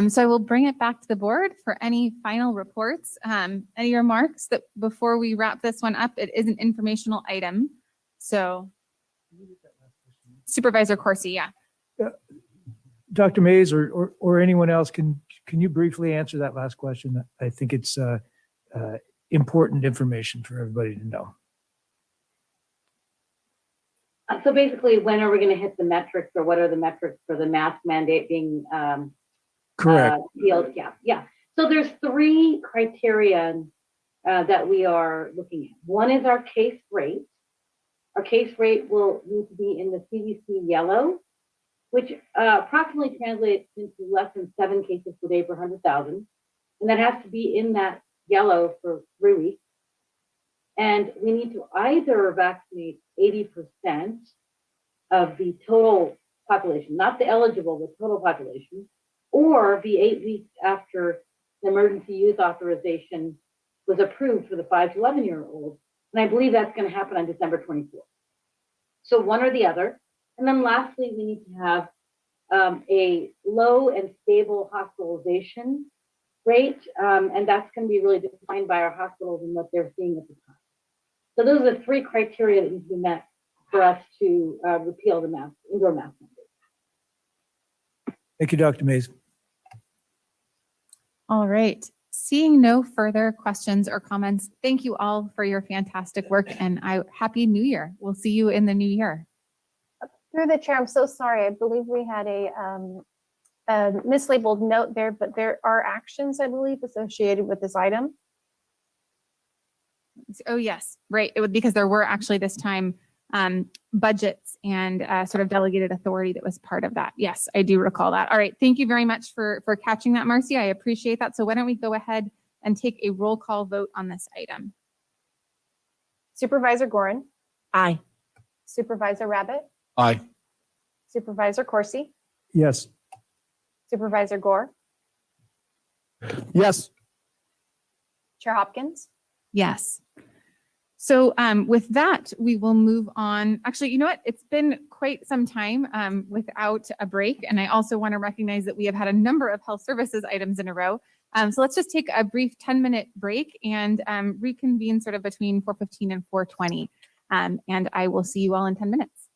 Speaker 3: So I will bring it back to the board for any final reports. Any remarks that before we wrap this one up? It is an informational item. So Supervisor Corsi, yeah.
Speaker 9: Dr. Mays or anyone else, can you briefly answer that last question? I think it's important information for everybody to know.
Speaker 17: So basically, when are we going to hit the metrics, or what are the metrics for the mask mandate being
Speaker 9: correct?
Speaker 17: Yeah. So there's 3 criteria that we are looking at. One is our case rate. Our case rate will need to be in the CDC yellow, which approximately translates into less than 7 cases per day per 100,000. And that has to be in that yellow for 3 weeks. And we need to either vaccinate 80% of the total population, not the eligible, the total population, or be 8 weeks after the emergency use authorization was approved for the 5 to 11-year-olds. And I believe that's going to happen on December 24th. So one or the other. And then lastly, we need to have a low and stable hospitalization rate, and that's going to be really defined by our hospitals and what they're seeing at the time. So those are the three criteria that need to be met for us to repeal the indoor mask mandate.
Speaker 9: Thank you, Dr. Mays.
Speaker 3: All right. Seeing no further questions or comments, thank you all for your fantastic work and Happy New Year. We'll see you in the new year.
Speaker 2: Through the chair, I'm so sorry. I believe we had a mislabeled note there, but there are actions, I believe, associated with this item.
Speaker 3: Oh, yes, right. It would because there were actually this time budgets and sort of delegated authority that was part of that. Yes, I do recall that. All right. Thank you very much for catching that, Marcy. I appreciate that. So why don't we go ahead and take a roll call vote on this item?
Speaker 2: Supervisor Gorin.
Speaker 4: Aye.
Speaker 2: Supervisor Rabbit.
Speaker 19: Aye.
Speaker 2: Supervisor Corsi.
Speaker 9: Yes.
Speaker 2: Supervisor Gore.
Speaker 18: Yes.
Speaker 2: Chair Hopkins.
Speaker 3: Yes. So with that, we will move on. Actually, you know what? It's been quite some time without a break. And I also want to recognize that we have had a number of health services items in a row. So let's just take a brief 10-minute break and reconvene sort of between 4:15 and 4:20. And I will see you all in 10 minutes.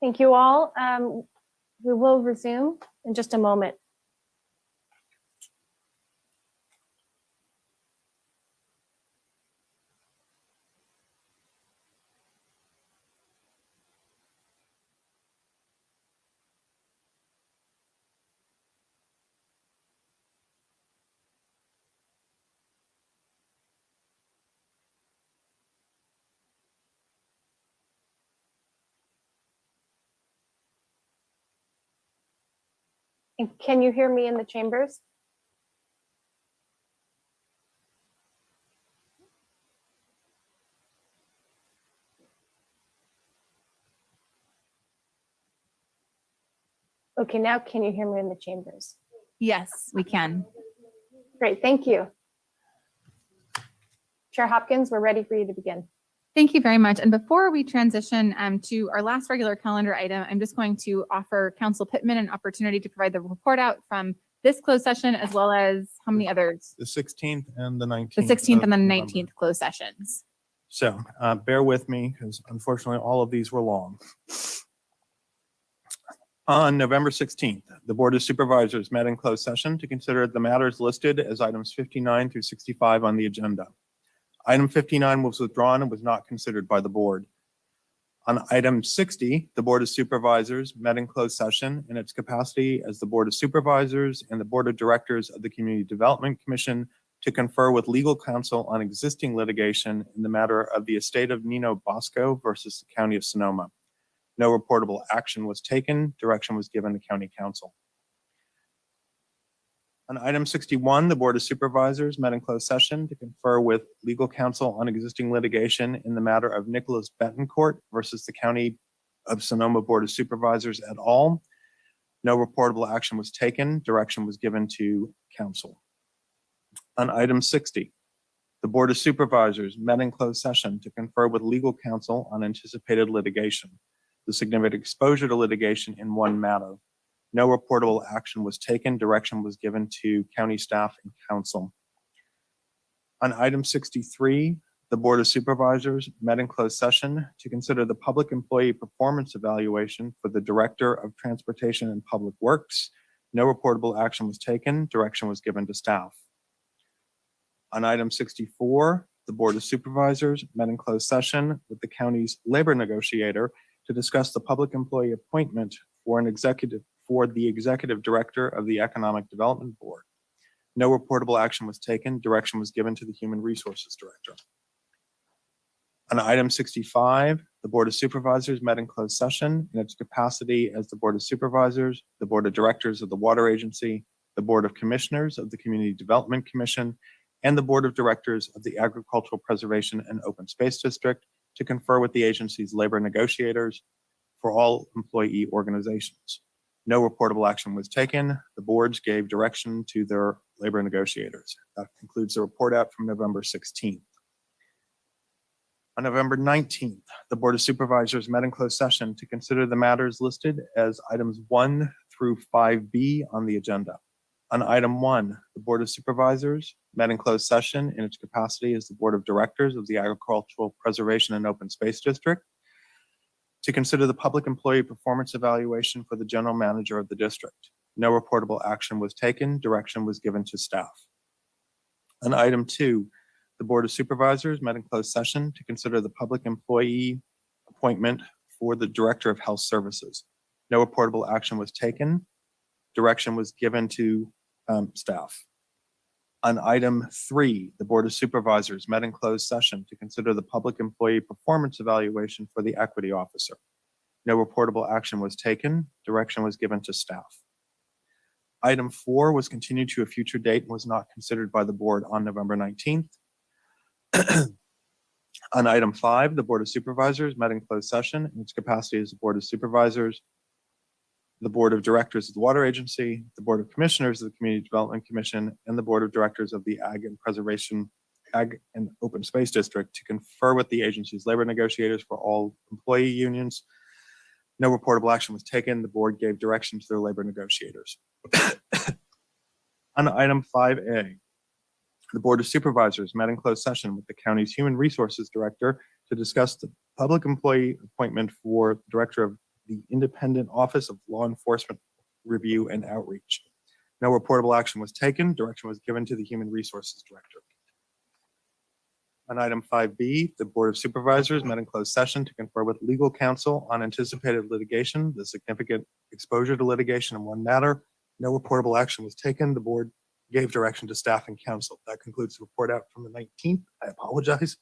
Speaker 2: Thank you all. We will resume in just a moment. And can you hear me in the chambers? Okay, now can you hear me in the chambers?
Speaker 3: Yes, we can.
Speaker 2: Great, thank you. Chair Hopkins, we're ready for you to begin.
Speaker 3: Thank you very much. And before we transition to our last regular calendar item, I'm just going to offer Council Pittman an opportunity to provide the report out from this closed session, as well as how many others?
Speaker 12: The 16th and the 19th.
Speaker 3: The 16th and the
Speaker 12: of
Speaker 3: 19th
Speaker 12: November.
Speaker 3: closed sessions.
Speaker 12: So bear with me because unfortunately all of these were long. On November 16th, the Board of Supervisors met in closed session to consider the matters listed as items 59 through 65 on the agenda. Item 59 was withdrawn and was not considered by the board. On item 60, the Board of Supervisors met in closed session in its capacity as the Board of Supervisors and the Board of Directors of the Community Development Commission to confer with legal counsel on existing litigation in the matter of the estate of Nino Bosco versus the County of Sonoma. No reportable action was taken. Direction was given to County Council. On item 61, the Board of Supervisors met in closed session to confer with legal counsel on existing litigation in the matter of Nicholas Betancourt versus the County of Sonoma Board of Supervisors et al. No reportable action was taken. Direction was given to council. On item 60, the Board of Supervisors met in closed session to confer with legal counsel on anticipated litigation, the significant exposure to litigation in one matter. No reportable action was taken. Direction was given to county staff and council. On item 63, the Board of Supervisors met in closed session to consider the public employee performance evaluation for the Director of Transportation and Public Works. No reportable action was taken. Direction was given to staff. On item 64, the Board of Supervisors met in closed session with the county's labor negotiator to discuss the public employee appointment for the executive director of the Economic Development Board. No reportable action was taken. Direction was given to the Human Resources Director. On item 65, the Board of Supervisors met in closed session in its capacity as the Board of Supervisors, the Board of Directors of the Water Agency, the Board of Commissioners of the Community Development Commission, and the Board of Directors of the Agricultural Preservation and Open Space District to confer with the agency's labor negotiators for all employee organizations. No reportable action was taken. The boards gave direction to their labor negotiators. That concludes the report out from November 16th. On November 19th, the Board of Supervisors met in closed session to consider the matters listed as items 1 through 5B on the agenda. On item 1, the Board of Supervisors met in closed session in its capacity as the Board of Directors of the Agricultural Preservation and Open Space District to consider the public employee performance evaluation for the general manager of the district. No reportable action was taken. Direction was given to staff. On item 2, the Board of Supervisors met in closed session to consider the public employee appointment for the Director of Health Services. No reportable action was taken. Direction was given to staff. On item 3, the Board of Supervisors met in closed session to consider the public employee performance evaluation for the equity officer. No reportable action was taken. Direction was given to staff. Item 4 was continued to a future date and was not considered by the board on November 19th. On item 5, the Board of Supervisors met in closed session in its capacity as the Board of Supervisors, the Board of Directors of the Water Agency, the Board of Commissioners of the Community Development Commission, and the Board of Directors of the Ag and Open Space District to confer with the agency's labor negotiators for all employee unions. No reportable action was taken. The board gave direction to their labor negotiators. On item 5A, the Board of Supervisors met in closed session with the county's Human Resources Director to discuss the public employee appointment for Director of the Independent Office of Law Enforcement Review and Outreach. No reportable action was taken. Direction was given to the Human Resources Director. On item 5B, the Board of Supervisors met in closed session to confer with legal counsel on anticipated litigation, the significant exposure to litigation in one matter. No reportable action was taken. The board gave direction to staff and counsel. That concludes the report out from the 19th. I apologize.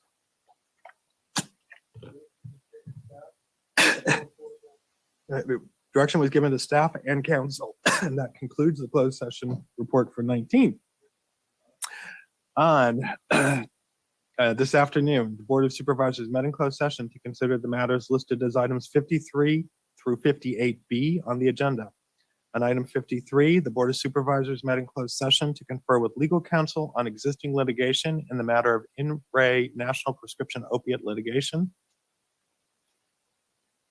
Speaker 12: Direction was given to staff and counsel, and that concludes the closed session report for 19. On this afternoon, the Board of Supervisors met in closed session to consider the matters listed as items 53 through 58B on the agenda. On item 53, the Board of Supervisors met in closed session to confer with legal counsel on existing litigation in the matter of in re national prescription opiate litigation.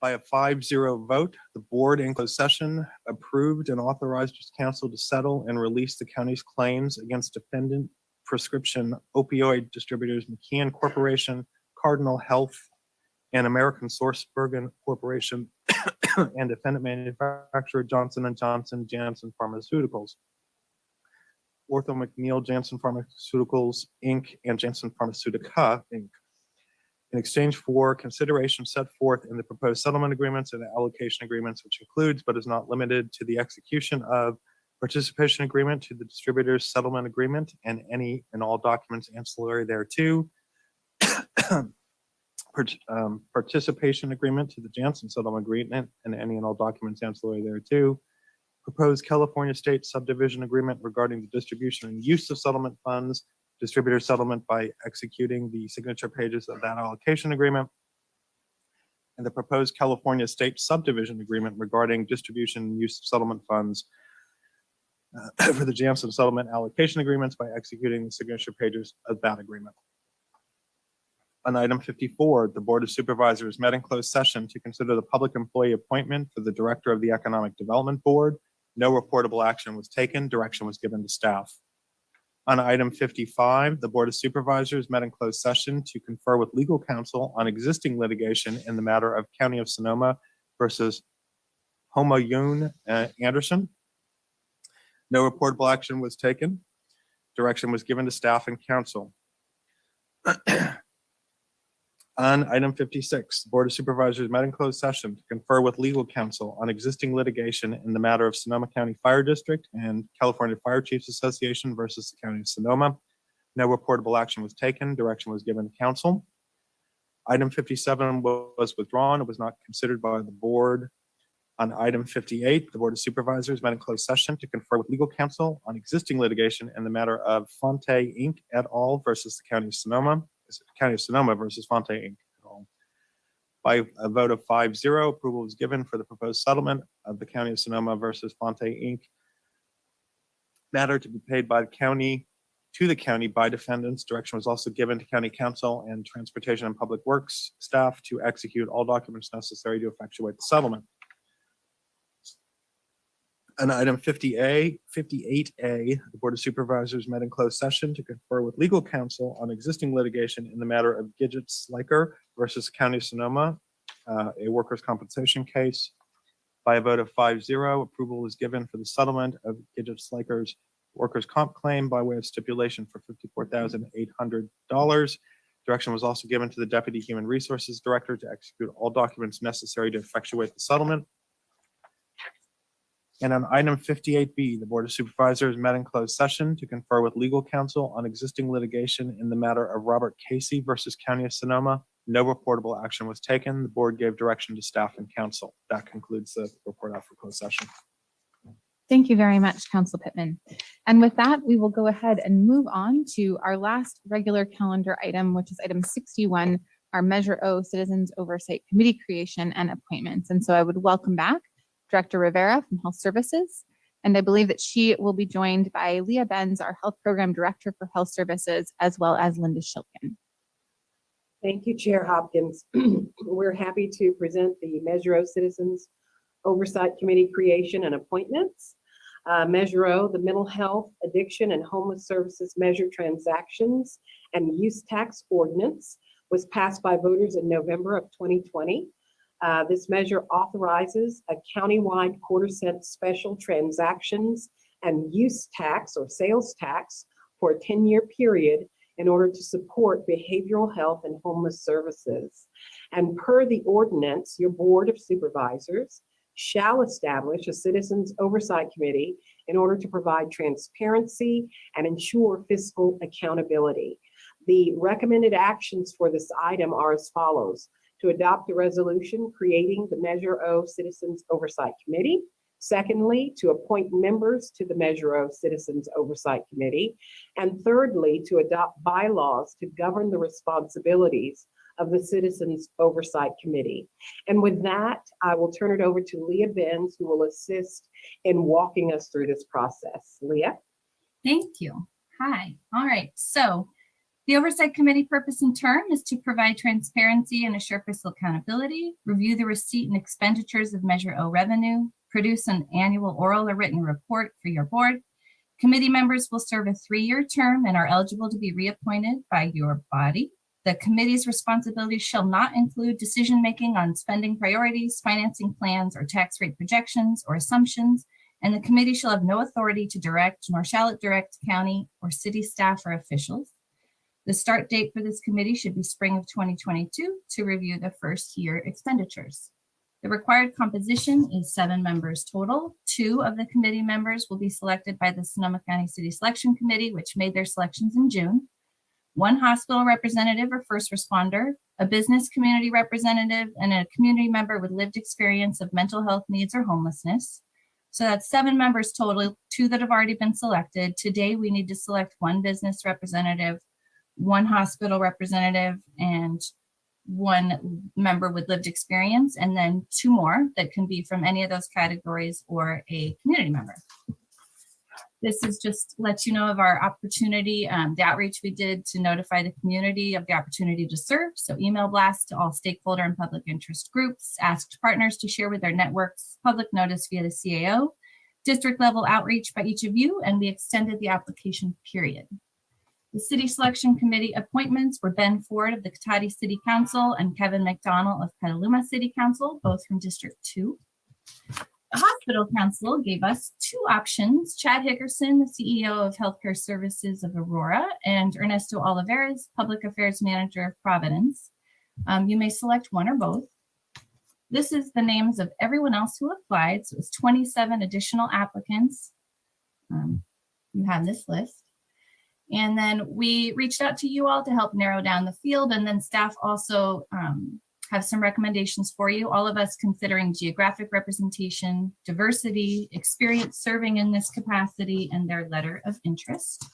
Speaker 12: By a 5-0 vote, the board in closed session approved and authorized its counsel to settle and release the county's claims against defendant prescription opioid distributors McKeon Corporation, Cardinal Health, and American Sourcebergen Corporation, and defendant manufacturer Johnson & Johnson Janssen Pharmaceuticals, Ortho McNeil Janssen Pharmaceuticals, Inc., and Janssen Pharmaceutica, Inc., in exchange for consideration set forth in the proposed settlement agreements and allocation agreements, which includes but is not limited to the execution of participation agreement to the distributor's settlement agreement and any and all documents ancillary thereto, participation agreement to the Janssen settlement agreement and any and all documents ancillary thereto, proposed California state subdivision agreement regarding the distribution and use of settlement funds, distributor settlement by executing the signature pages of that allocation agreement, and the proposed California state subdivision agreement regarding distribution and use of settlement funds for the Janssen settlement allocation agreements by executing the signature pages of that agreement. On item 54, the Board of Supervisors met in closed session to consider the public employee appointment for the Director of the Economic Development Board. No reportable action was taken. Direction was given to staff. On item 55, the Board of Supervisors met in closed session to confer with legal counsel on existing litigation in the matter of County of Sonoma versus Homoyun Anderson. No reportable action was taken. Direction was given to staff and counsel. On item 56, the Board of Supervisors met in closed session to confer with legal counsel on existing litigation in the matter of Sonoma County Fire District and California Fire Chiefs Association versus the County of Sonoma. No reportable action was taken. Direction was given to counsel. Item 57 was withdrawn. It was not considered by the board. On item 58, the Board of Supervisors met in closed session to confer with legal counsel on existing litigation in the matter of Fonte Inc. et al. Versus the County of Sonoma. County of Sonoma versus Fonte Inc. et al. By a vote of 5-0, approval was given for the proposed settlement of the County of Sonoma versus Fonte Inc. matter to be paid by the county to the county by defendants. Direction was also given to County Council and Transportation and Public Works staff to execute all documents necessary to effectuate the settlement. On item 58A, the Board of Supervisors met in closed session to confer with legal counsel on existing litigation in the matter of Gidget Sliker versus County of Sonoma, a workers' compensation case. By a vote of 5-0, approval was given for the settlement of Gidget Sliker's workers' comp claim by way of stipulation for $54,800. Direction was also given to the Deputy Human Resources Director to execute all documents necessary to effectuate the settlement. And on item 58B, the Board of Supervisors met in closed session to confer with legal counsel on existing litigation in the matter of Robert Casey versus County of Sonoma. No reportable action was taken. The board gave direction to staff and counsel. That concludes the report out for closed session.
Speaker 3: Thank you very much, Council Pittman. And with that, we will go ahead and move on to our last regular calendar item, which is item 61, our Measure O Citizens Oversight Committee creation and appointments. And so I would welcome back Director Rivera from Health Services. And I believe that she will be joined by Leah Benz, our Health Program Director for Health Services, as well as Linda Shilkin.
Speaker 13: Thank you, Chair Hopkins. We're happy to present the Measure O Citizens Oversight Committee creation and appointments. Measure O, the Mental Health, Addiction, and Homeless Services Measure Transactions and Use Tax Ordinance, was passed by voters in November of 2020. This measure authorizes a countywide quarter-cent special transactions and use tax or sales tax for a 10-year period in order to support behavioral health and homeless services. And per the ordinance, your Board of Supervisors shall establish a Citizens Oversight Committee in order to provide transparency and ensure fiscal accountability. The recommended actions for this item are as follows: to adopt a resolution creating the Measure O Citizens Oversight Committee. Secondly, to appoint members to the Measure O Citizens Oversight Committee. And thirdly, to adopt bylaws to govern the responsibilities of the Citizens Oversight Committee. And with that, I will turn it over to Leah Benz, who will assist in walking us through this process. Leah?
Speaker 7: Thank you. Hi. All right. So the Oversight Committee purpose and term is to provide transparency and assure fiscal accountability, review the receipt and expenditures of Measure O revenue, produce an annual oral or written report for your board. Committee members will serve a 3-year term and are eligible to be reappointed by your body. The committee's responsibilities shall not include decision-making on spending priorities, financing plans, or tax rate projections or assumptions, and the committee shall have no authority to direct, nor shall it direct county or city staff or officials. The start date for this committee should be spring of 2022 to review the first year expenditures. The required composition is 7 members total. 2 of the committee members will be selected by the Sonoma County City Selection Committee, which made their selections in June. 1 hospital representative or first responder, a business community representative, and a community member with lived experience of mental health needs or homelessness. So that's 7 members total, 2 that have already been selected. Today, we need to select 1 business representative, 1 hospital representative, and 1 member with lived experience, and then 2 more that can be from any of those categories or a community member. This is just let you know of our opportunity, the outreach we did to notify the community of the opportunity to serve. So email blast to all stakeholder and public interest groups, asked partners to share with their networks, public notice via the CAO, district level outreach by each of you, and we extended the application period. The City Selection Committee appointments were Ben Ford of the Cotati City Council and Kevin McDonald of Petaluma City Council, both from District 2. The Hospital Council gave us 2 options: Chad Hickerson, the CEO of Healthcare Services of Aurora, and Ernesto Olivares, Public Affairs Manager of Providence. You may select one or both. This is the names of everyone else who applied. So it was 27 additional applicants. You have this list. And then we reached out to you all to help narrow down the field, and then staff also have some recommendations for you, all of us considering geographic representation, diversity, experience serving in this capacity, and their letter of interest.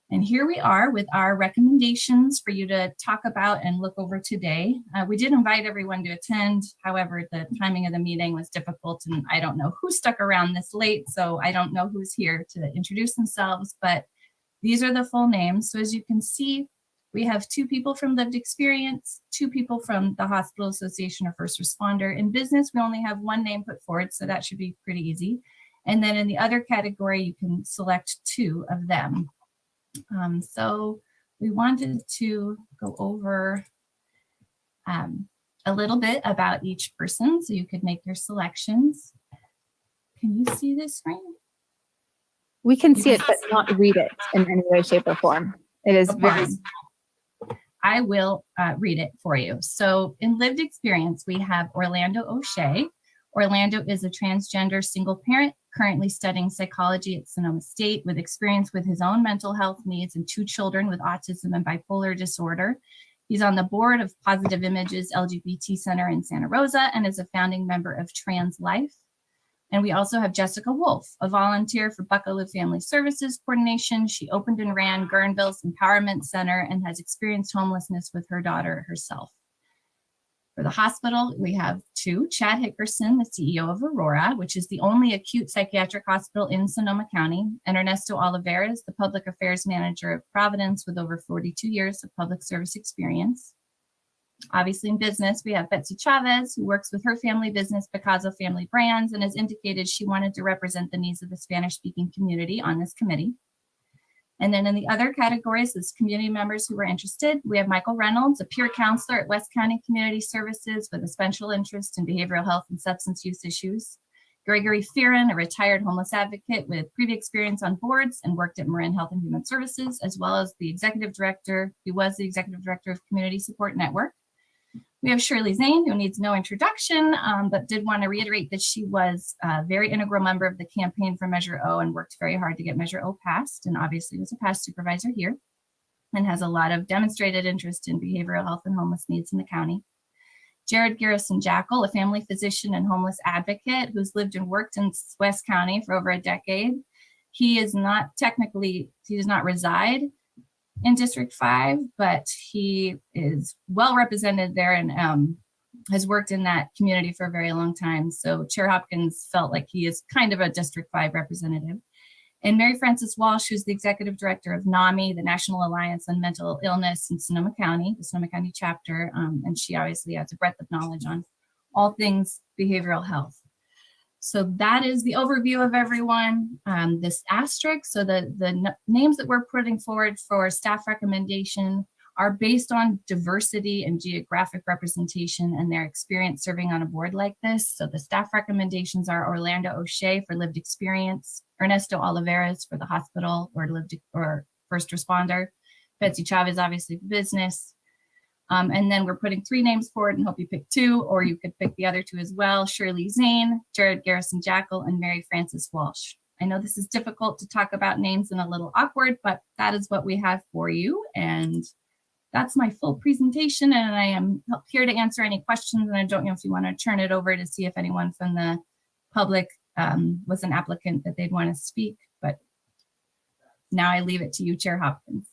Speaker 7: And here we are with our recommendations for you to talk about and look over today. We did invite everyone to attend. However, the timing of the meeting was difficult, and I don't know who stuck around this late, so I don't know who's here to introduce themselves, but these are the full names. So as you can see, we have 2 people from lived experience, 2 people from the Hospital Association or first responder. In business, we only have 1 name put forward, so that should be pretty easy. And then in the other category, you can select 2 of them. So we wanted to go over a little bit about each person so you could make your selections. Can you see this screen?
Speaker 3: We can see it, but not read it in any way, shape, or form. It is very.
Speaker 7: I will read it for you. So in lived experience, we have Orlando O'Shea. Orlando is a transgender single parent currently studying psychology at Sonoma State with experience with his own mental health needs and 2 children with autism and bipolar disorder. He's on the board of Positive Images LGBT Center in Santa Rosa and is a founding member of Trans Life. And we also have Jessica Wolf, a volunteer for Buckaloo Family Services Coordination. She opened and ran Guerneville's Empowerment Center and has experienced homelessness with her daughter herself. For the hospital, we have 2, Chad Hickerson, the CEO of Aurora, which is the only acute psychiatric hospital in Sonoma County, and Ernesto Olivares, the Public Affairs Manager of Providence with over 42 years of public service experience. Obviously in business, we have Betsy Chavez, who works with her family business, Picasso Family Brands, and has indicated she wanted to represent the needs of the Spanish-speaking community on this committee. And then in the other categories, as community members who were interested, we have Michael Reynolds, a peer counselor at West County Community Services with a special interest in behavioral health and substance use issues. Gregory Fearon, a retired homeless advocate with previous experience on boards and worked at Marin Health and Human Services, as well as the executive director, he was the executive director of Community Support Network. We have Shirley Zane, who needs no introduction, but did want to reiterate that she was a very integral member of the campaign for Measure O and worked very hard to get Measure O passed, and obviously was a past supervisor here and has a lot of demonstrated interest in behavioral health and homeless needs in the county. Jared Garrison Jackal, a family physician and homeless advocate who's lived and worked in West County for over a decade. He does not reside in District 5, but he is well represented there and has worked in that community for a very long time. So Chair Hopkins felt like he is kind of a District 5 representative. And Mary Frances Walsh, who's the executive director of NAMI, the National Alliance on Mental Illness in Sonoma County, the Sonoma County chapter. And she obviously has a breadth of knowledge on all things behavioral health. So that is the overview of everyone. This asterisk, so the names that we're putting forward for staff recommendation are based on diversity and geographic representation and their experience serving on a board like this. So the staff recommendations are Orlando O'Shea for lived experience, Ernesto Oliveras for the hospital or first responder, Betsy Chavez obviously for business. And then we're putting 3 names forward and hope you pick 2, or you could pick the other 2 as well. Shirley Zane, Jared Garrison Jackal, and Mary Frances Walsh. I know this is difficult to talk about names and a little awkward, but that is what we have for you. And that's my full presentation. And I am here to answer any questions. And I don't know if you want to turn it over to see if anyone from the public was an applicant that they'd want to speak. But now I leave it to you, Chair Hopkins.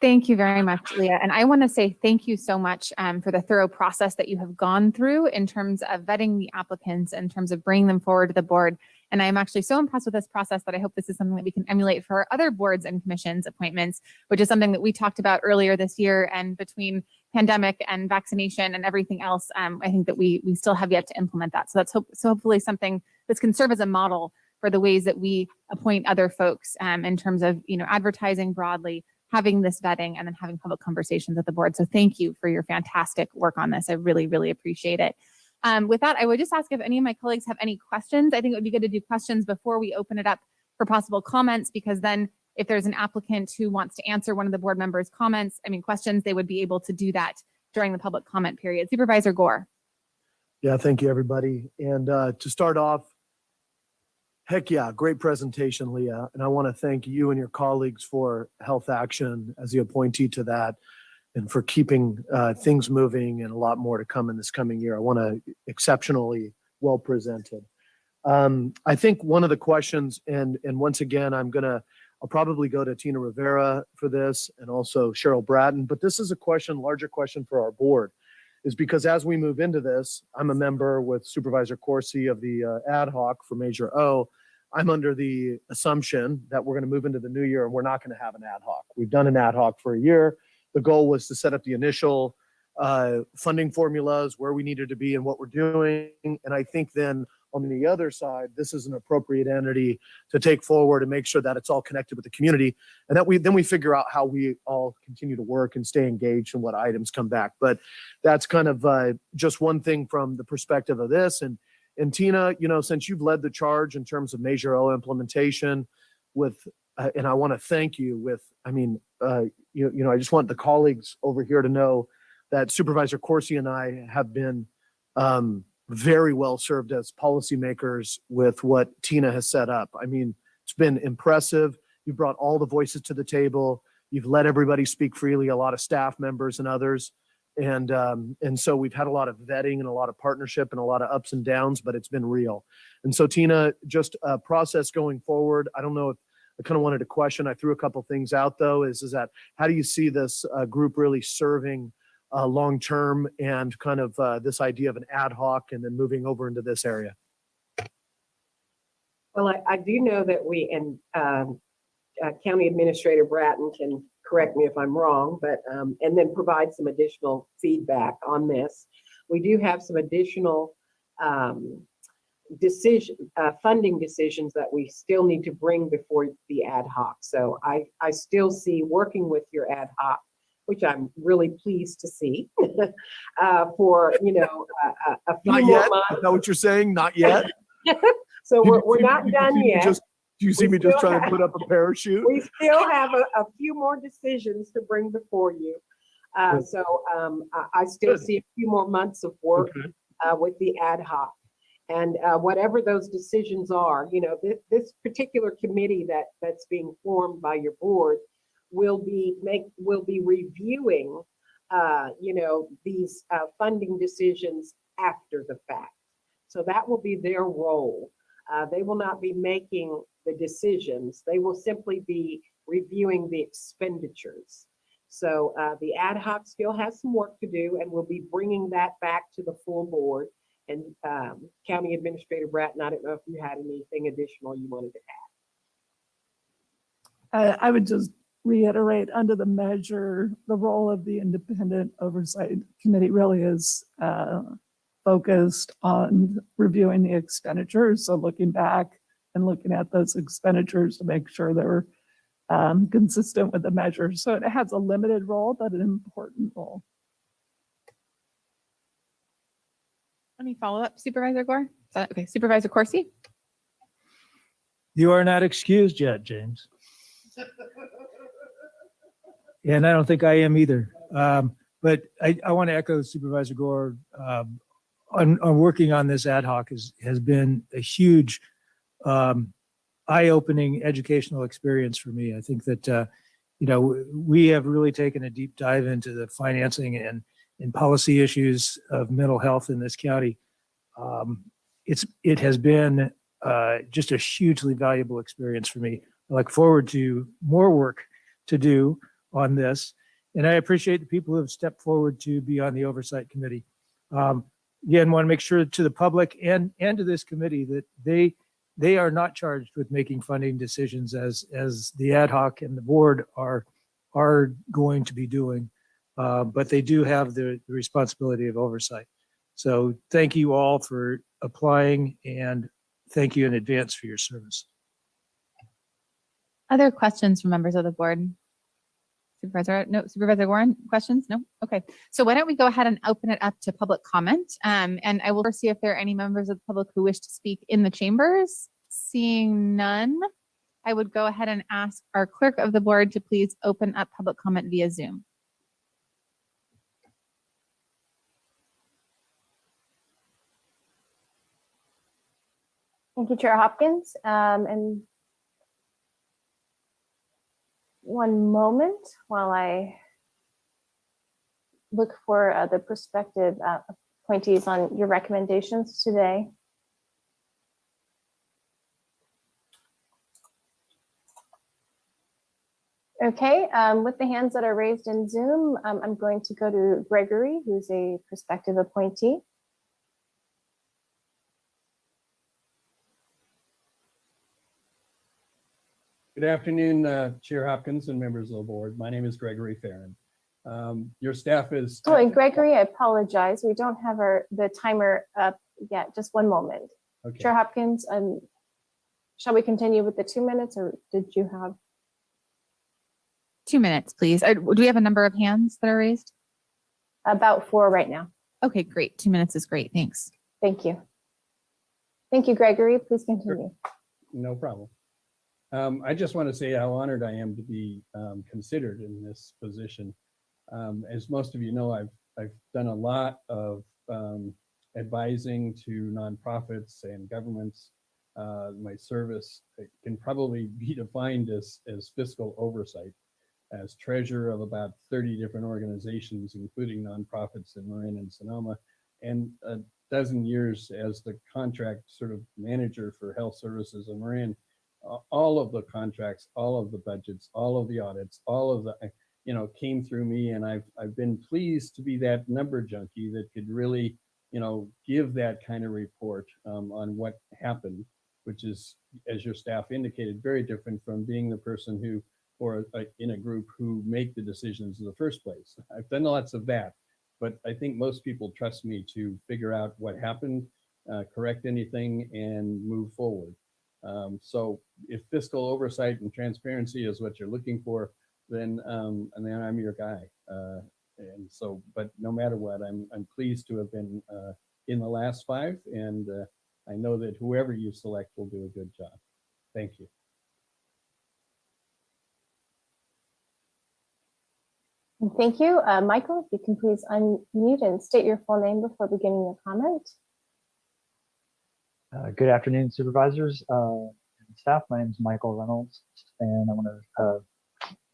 Speaker 3: Thank you very much, Leah. And I want to say thank you so much for the thorough process that you have gone through in terms of vetting the applicants, in terms of bringing them forward to the board. And I'm actually so impressed with this process that I hope this is something that we can emulate for our other boards and commissions appointments, which is something that we talked about earlier this year. And between pandemic and vaccination and everything else, I think that we still have yet to implement that. So that's hopefully something that can serve as a model for the ways that we appoint other folks in terms of advertising broadly, having this vetting, and then having public conversations at the board. So thank you for your fantastic work on this. I really, really appreciate it. With that, I would just ask if any of my colleagues have any questions. I think it would be good to do questions before we open it up for possible comments, because then if there's an applicant who wants to answer one of the board members' questions, they would be able to do that during the public comment period. Supervisor Gore.
Speaker 18: Yeah, thank you, everybody. And to start off, heck yeah, great presentation, Leah. And I want to thank you and your colleagues for Health Action as the appointee to that, and for keeping things moving, and a lot more to come in this coming year. I want to exceptionally well presented. I think one of the questions, and once again, I'll probably go to Tina Rivera for this, and also Cheryl Bratton, but this is a larger question for our board, is because as we move into this, I'm a member with Supervisor Corsi of the ad hoc for Measure O. I'm under the assumption that we're going to move into the new year and we're not going to have an ad hoc. We've done an ad hoc for a year. The goal was to set up the initial funding formulas, where we needed to be and what we're doing. And I think then on the other side, this is an appropriate entity to take forward and make sure that it's all connected with the community, and that we figure out how we all continue to work and stay engaged and what items come back. But that's kind of just one thing from the perspective of this. And Tina, since you've led the charge in terms of Measure O implementation and I want to thank you I just want the colleagues over here to know that Supervisor Corsi and I have been very well served as policymakers with what Tina has set up. It's been impressive. You've brought all the voices to the table. You've let everybody speak freely, a lot of staff members and others. And so we've had a lot of vetting and a lot of partnership and a lot of ups and downs, but it's been real. And so Tina, just a process going forward. I don't know if I kind of wanted to question, I threw a couple things out though, is that how do you see this group really serving long-term, and kind of this idea of an ad hoc and then moving over into this area?
Speaker 13: Well, I do know that County Administrator Bratton can correct me if I'm wrong, but and then provide some additional feedback on this. We do have some additional funding decisions that we still need to bring before the ad hoc. So I still see working with your ad hoc, which I'm really pleased to see, for, you know, a few
Speaker 18: Not
Speaker 13: more
Speaker 18: yet? Is
Speaker 13: months.
Speaker 18: that what you're saying? Not yet?
Speaker 13: So
Speaker 18: You-
Speaker 13: we're
Speaker 18: you-
Speaker 13: not
Speaker 18: you
Speaker 13: done
Speaker 18: see me
Speaker 13: yet.
Speaker 18: just- Do you see
Speaker 13: We
Speaker 18: me just
Speaker 13: still
Speaker 18: trying to
Speaker 13: have-
Speaker 18: put up a parachute?
Speaker 13: We still have a few more decisions to bring before you. So I still
Speaker 18: Good.
Speaker 13: see a few more months of work
Speaker 18: Okay.
Speaker 13: with the ad hoc. And whatever those decisions are, you know, this particular committee that's being formed by your board will be reviewing, you know, these funding decisions after the fact. So that will be their role. They will not be making the decisions. They will simply be reviewing the expenditures. So the ad hoc still has some work to do, and we'll be bringing that back to the full board. And County Administrator Bratton, I don't know if you had anything additional you wanted to add.
Speaker 11: I would just reiterate under the measure, the role of the Independent Oversight Committee really is focused on reviewing the expenditures. So looking back and looking at those expenditures to make sure they're consistent with the measures. So it has a limited role, but an important role.
Speaker 3: Any follow-up, Supervisor Gore? Okay, Supervisor Corsi?
Speaker 9: You are not excused yet, James. And I don't think I am either. But I want to echo Supervisor Gore. On working on this ad hoc has been a huge eye-opening educational experience for me. I think that you know, we have really taken a deep dive into the financing and policy issues of mental health in this county. It has been just a hugely valuable experience for me. I look forward to more work to do on this. And I appreciate the people who have stepped forward to be on the Oversight Committee. Again, want to make sure to the public and to this committee that they are not charged with making funding decisions as the ad hoc and the board are going to be doing. But they do have the responsibility of oversight. So thank you all for applying, and thank you in advance for your service.
Speaker 3: Other questions from members of the board? Supervisor Warren, questions? No? Okay. So why don't we go ahead and open it up to public comment? And I will first see if there are any members of the public who wish to speak in the chambers. Seeing none, I would go ahead and ask our clerk of the board to please open up public comment via Zoom.
Speaker 2: Thank you, Chair Hopkins. And one moment while I look for the prospective appointees on your recommendations today. Okay, with the hands that are raised in Zoom, I'm going to go to Gregory, who's a prospective appointee.
Speaker 16: Good afternoon, Chair Hopkins and members of the board. My name is Gregory Farron. Your staff is.
Speaker 2: Oh, and Gregory, I apologize. We don't have the timer up yet. Just one moment.
Speaker 16: Okay.
Speaker 2: Chair Hopkins, shall we continue with the 2 minutes, or did you have?
Speaker 3: 2 minutes, please. Do we have a number of hands that are raised?
Speaker 2: About 4 right now.
Speaker 3: Okay, great. 2 minutes is great. Thanks.
Speaker 2: Thank you. Thank you, Gregory. Please continue.
Speaker 16: No problem. I just want to say how honored I am to be considered in this position. As most of you know, I've done a lot of advising to nonprofits and governments. My service can probably be defined as fiscal oversight, as treasurer of about 30 different organizations, including nonprofits in Marin and Sonoma, and a dozen years as the contract sort of manager for health services in Marin. All of the contracts, all of the budgets, all of the audits, all of the, came through me, and I've been pleased to be that number junkie that could really, give that kind of report on what happened, which is, as your staff indicated, very different from being the person who, or in a group who make the decisions in the first place. I've done lots of that, but I think most people trust me to figure out what happened correct anything and move forward. So if fiscal oversight and transparency is what you're looking for, then I'm your guy. And so, but no matter what, I'm pleased to have been in the last 5, and I know that whoever you select will do a good job. Thank you.
Speaker 2: And thank you. Michael, if you can please unmute and state your full name before beginning your comment.
Speaker 6: Good afternoon, supervisors and staff. My name is Michael Reynolds, and I want to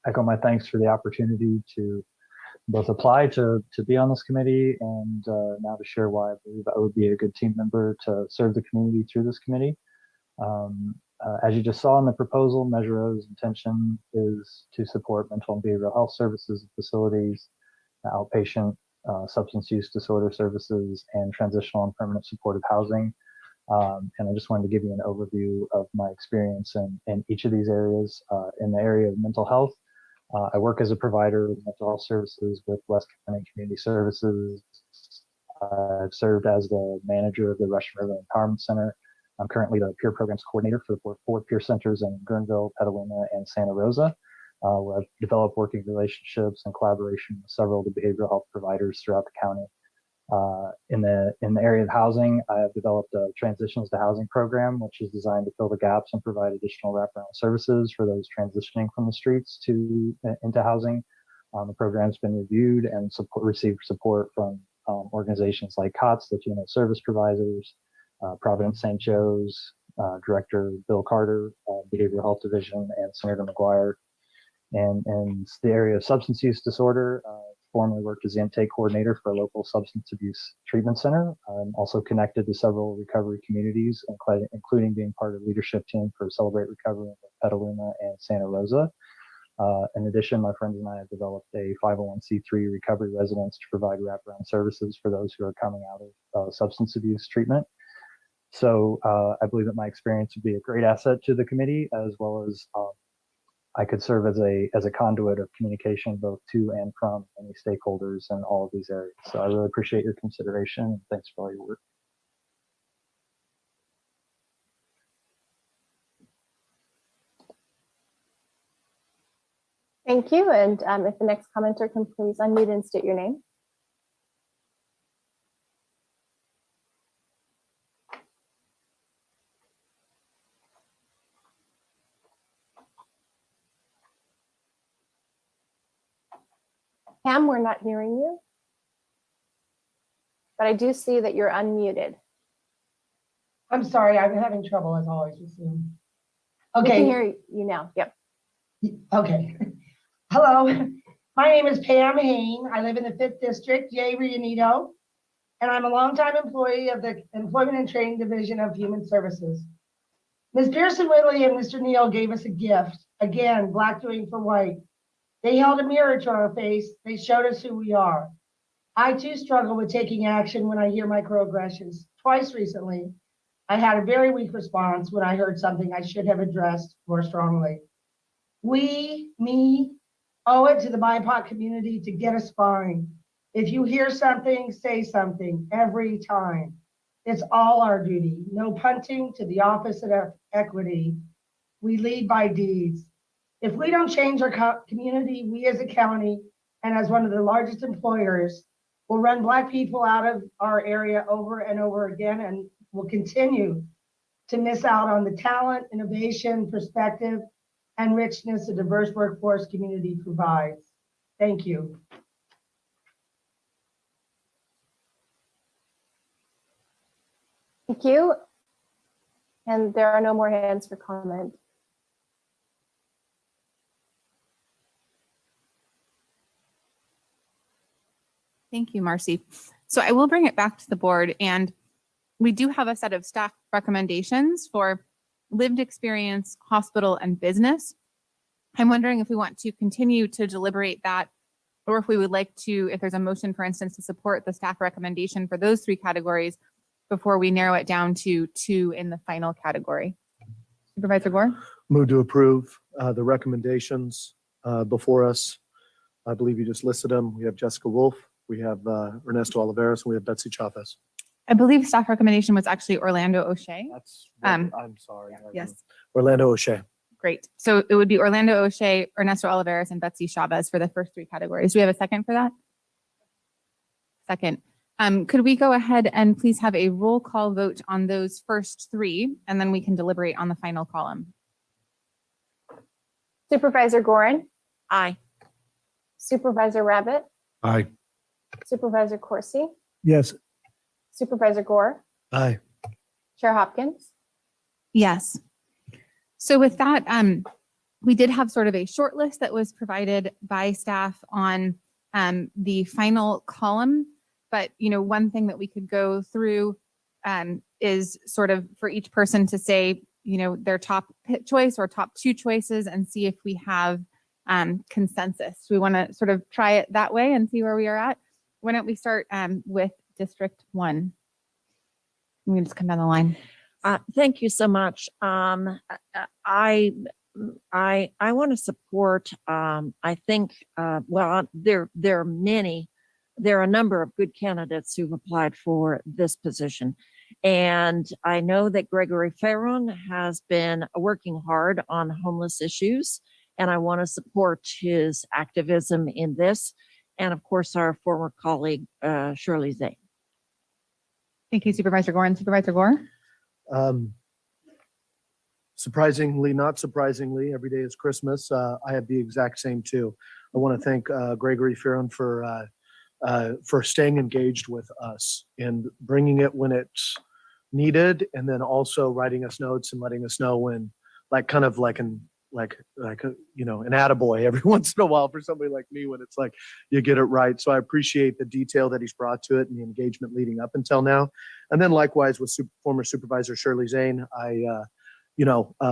Speaker 6: echo my thanks for the opportunity to both apply to be on this committee and now to share why I believe I would be a good team member to serve the community through this committee. As you just saw in the proposal, Measure O's intention is to support mental and behavioral health services and facilities, outpatient substance use disorder services, and transitional and permanent supportive housing. And I just wanted to give you an overview of my experience in each of these areas. In the area of mental health, I work as a provider of mental health services with West County Community Services. I've served as the manager of the Russian River Empowerment Center. I'm currently the peer programs coordinator for the 4 peer centers in Guerneville, Petaluma, and Santa Rosa, where I've developed working relationships and collaboration with several of the behavioral health providers throughout the county. In the area of housing, I have developed a Transitions to Housing program, which is designed to fill the gaps and provide additional wraparound services for those transitioning from the streets into housing. The program's been reviewed and received support from organizations like COTS, Latino Service Providers, Providence St. Joe's, Director Bill Carter, Behavioral Health Division, and Senator McGuire. And in the area of substance use disorder, formerly worked as the intake coordinator for a local substance abuse treatment center. I'm also connected to several recovery communities, including being part of the leadership team for Celebrate Recovery in Petaluma and Santa Rosa. In addition, my friends and I have developed a 501c3 recovery residence to provide wraparound services for those who are coming out of substance abuse treatment. So I believe that my experience would be a great asset to the committee, as well as I could serve as a conduit of communication both to and from any stakeholders in all of these areas. So I really appreciate your consideration, and thanks for all your work.
Speaker 2: Thank you. And if the next commenter can please unmute and state your name. Pam, we're not hearing you, but I do see that you're unmuted.
Speaker 20: I'm sorry, I'm having trouble as always with Zoom.
Speaker 2: We
Speaker 20: Okay.
Speaker 2: can hear you now. Yep.
Speaker 20: Okay. Hello, my name is Pam Hain. I live in the 5th District, Yay Rio Neato, and I'm a longtime employee of the Employment and Training Division of Human Services. Ms. Pearson Whitley and Mr. Neal gave us a gift. Again, Black doing for white. They held a mirror to our face. They showed us who we are. I too struggle with taking action when I hear microaggressions. Twice recently, I had a very weak response when I heard something I should have addressed more strongly. Me, owe it to the BIPOC community to get a spine. If you hear something, say something every time. It's all our duty. No punting to the Office of Equity. We lead by deeds. If we don't change our community, we as a county and as one of the largest employers will run Black people out of our area over and over again, and will continue to miss out on the talent, innovation, perspective, and richness a diverse workforce community provides. Thank you.
Speaker 2: Thank you. And there are no more hands for comment.
Speaker 3: Thank you, Marcy. So I will bring it back to the board, and we do have a set of staff recommendations for lived experience, hospital, and business. I'm wondering if we want to continue to deliberate that, or if we would like to, if there's a motion, for instance, to support the staff recommendation for those 3 categories before we narrow it down to 2 in the final category. Supervisor Gore?
Speaker 18: Move to approve the recommendations before us. I believe you just listed them. We have Jessica Wolf, we have Ernesto Oliveros, and we have Betsy Chavez.
Speaker 3: I believe staff recommendation was actually Orlando O'Shea.
Speaker 18: That's,
Speaker 3: Um,
Speaker 18: I'm sorry.
Speaker 3: Yes,
Speaker 18: Orlando O'Shea.
Speaker 3: great. So it would be Orlando O'Shea, Ernesto Oliveras, and Betsy Chavez for the first three categories. Do we have a second for that? Second. Could we go ahead and please have a roll call vote on those first three, and then we can deliberate on the final column?
Speaker 2: Supervisor Gorin,
Speaker 4: Aye.
Speaker 2: Supervisor Rabbit,
Speaker 19: Aye.
Speaker 2: Supervisor Corsi,
Speaker 9: Yes.
Speaker 2: Supervisor Gore,
Speaker 18: Aye.
Speaker 2: Chair Hopkins.
Speaker 3: Yes. So with that, we did have sort of a short list that was provided by staff on the final column. But, you know, one thing that we could go through is sort of for each person to say, you know, their top choice or top two choices and see if we have consensus. We want to sort of try it that way and see where we are at. Why don't we start with District 1? I'm going to just come down the line.
Speaker 4: Thank you so much. I want to support. I think well, there are a number of good candidates who've applied for this position, and I know that Gregory Ferron has been working hard on homeless issues, and I want to support his activism in this, and of course our former colleague Shirley Zane.
Speaker 3: Thank you, Supervisor Gore. And Supervisor Gore?
Speaker 18: Surprisingly, not surprisingly, every day is Christmas. I have the exact same too. I want to thank Gregory Ferron for staying engaged with us and bringing it when it's needed, and then also writing us notes and letting us know when, like, kind of like an attaboy every once in a while for somebody like me when it's like you get it right. So I appreciate the detail that he's brought to it and the engagement leading up until now. And then likewise with former Supervisor Shirley Zane,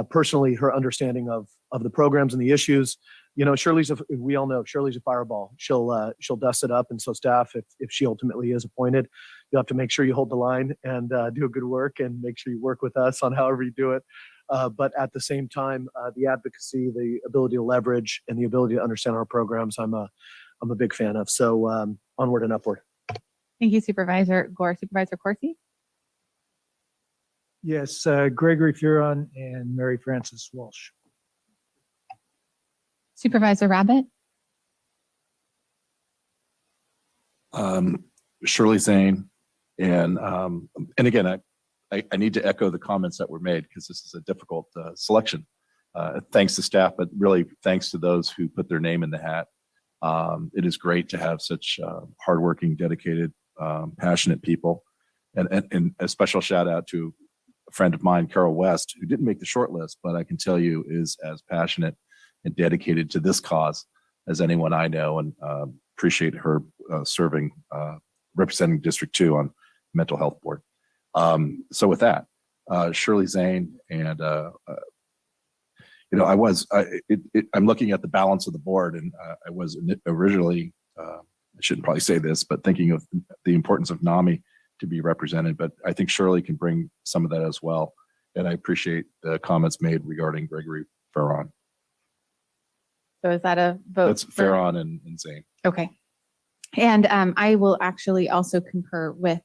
Speaker 18: personally, her understanding of the programs and the issues. You know, we all know Shirley's a fireball. She'll dust it up. And so staff, if she ultimately is appointed, you'll have to make sure you hold the line and do a good work and make sure you work with us on however you do it. But at the same time, the advocacy, the ability to leverage, and the ability to understand our programs, I'm a big fan of. So onward and upward.
Speaker 3: Thank you, Supervisor Gore. Supervisor Corsi?
Speaker 9: Yes, Gregory Ferron and Mary Frances Walsh.
Speaker 3: Supervisor Rabbit?
Speaker 19: Shirley Zane, and again, I need to echo the comments that were made because this is a difficult selection. Thanks to staff, but really thanks to those who put their name in the hat. It is great to have such hardworking, dedicated, passionate people, and a special shout out to a friend of mine, Carol West, who didn't make the short list, but I can tell you is as passionate and dedicated to this cause as anyone I know, and appreciate her serving, representing District 2 on Mental Health Board. So with that, Shirley Zane, and I'm looking at the balance of the board, and I was originally, I shouldn't probably say this, but thinking of the importance of NAMI to be represented, but I think Shirley can bring some of that as well. And I appreciate the comments made regarding Gregory Ferron.
Speaker 3: So is that a vote?
Speaker 19: That's Ferron and Zane.
Speaker 3: Okay. And I will actually also concur with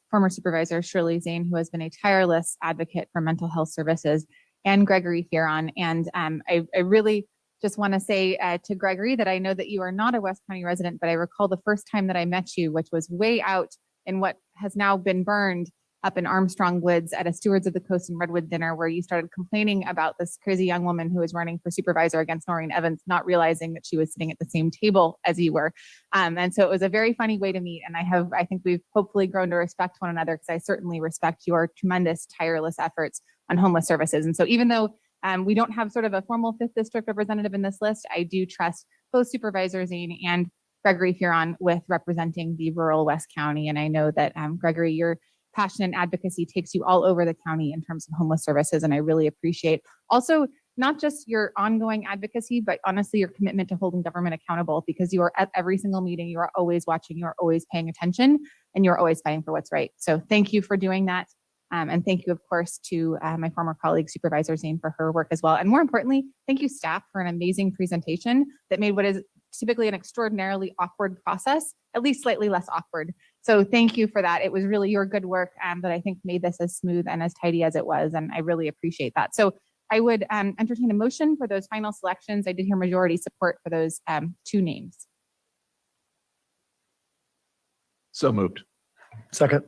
Speaker 3: former Supervisor Shirley Zane, who has been a tireless advocate for mental health services, and Gregory Ferron. And I really just want to say to Gregory that I know that you are not a West County resident, but I recall the first time that I met you, which was way out in what has now been burned up in Armstrong Woods at a Stewards of the Coast and Redwood dinner, where you started complaining about this crazy young woman who was running for supervisor against Noreen Evans, not realizing that she was sitting at the same table as you were. And so it was a very funny way to meet. And I think we've hopefully grown to respect one another, because I certainly respect your tremendous, tireless efforts on homeless services. And so even though we don't have sort of a formal 5th District representative in this list, I do trust both Supervisor Zane and Gregory Ferron with representing the rural West County. And I know that Gregory, your passion and advocacy takes you all over the county in terms of homeless services. And I really appreciate also not just your ongoing advocacy, but honestly, your commitment to holding government accountable, because you are at every single meeting, you are always watching, you are always paying attention, and you're always fighting for what's right. So thank you for doing that. And thank you, of course, to my former colleague, Supervisor Zane, for her work as well. And more importantly, thank you, staff, for an amazing presentation that made what is typically an extraordinarily awkward process at least slightly less awkward. So So thank you for that. It was really your good work that I think made this as smooth and as tidy as it was. And I really appreciate that. So I would entertain a motion for those final selections. I did hear majority support for those two names.
Speaker 19: So moved.
Speaker 18: Second.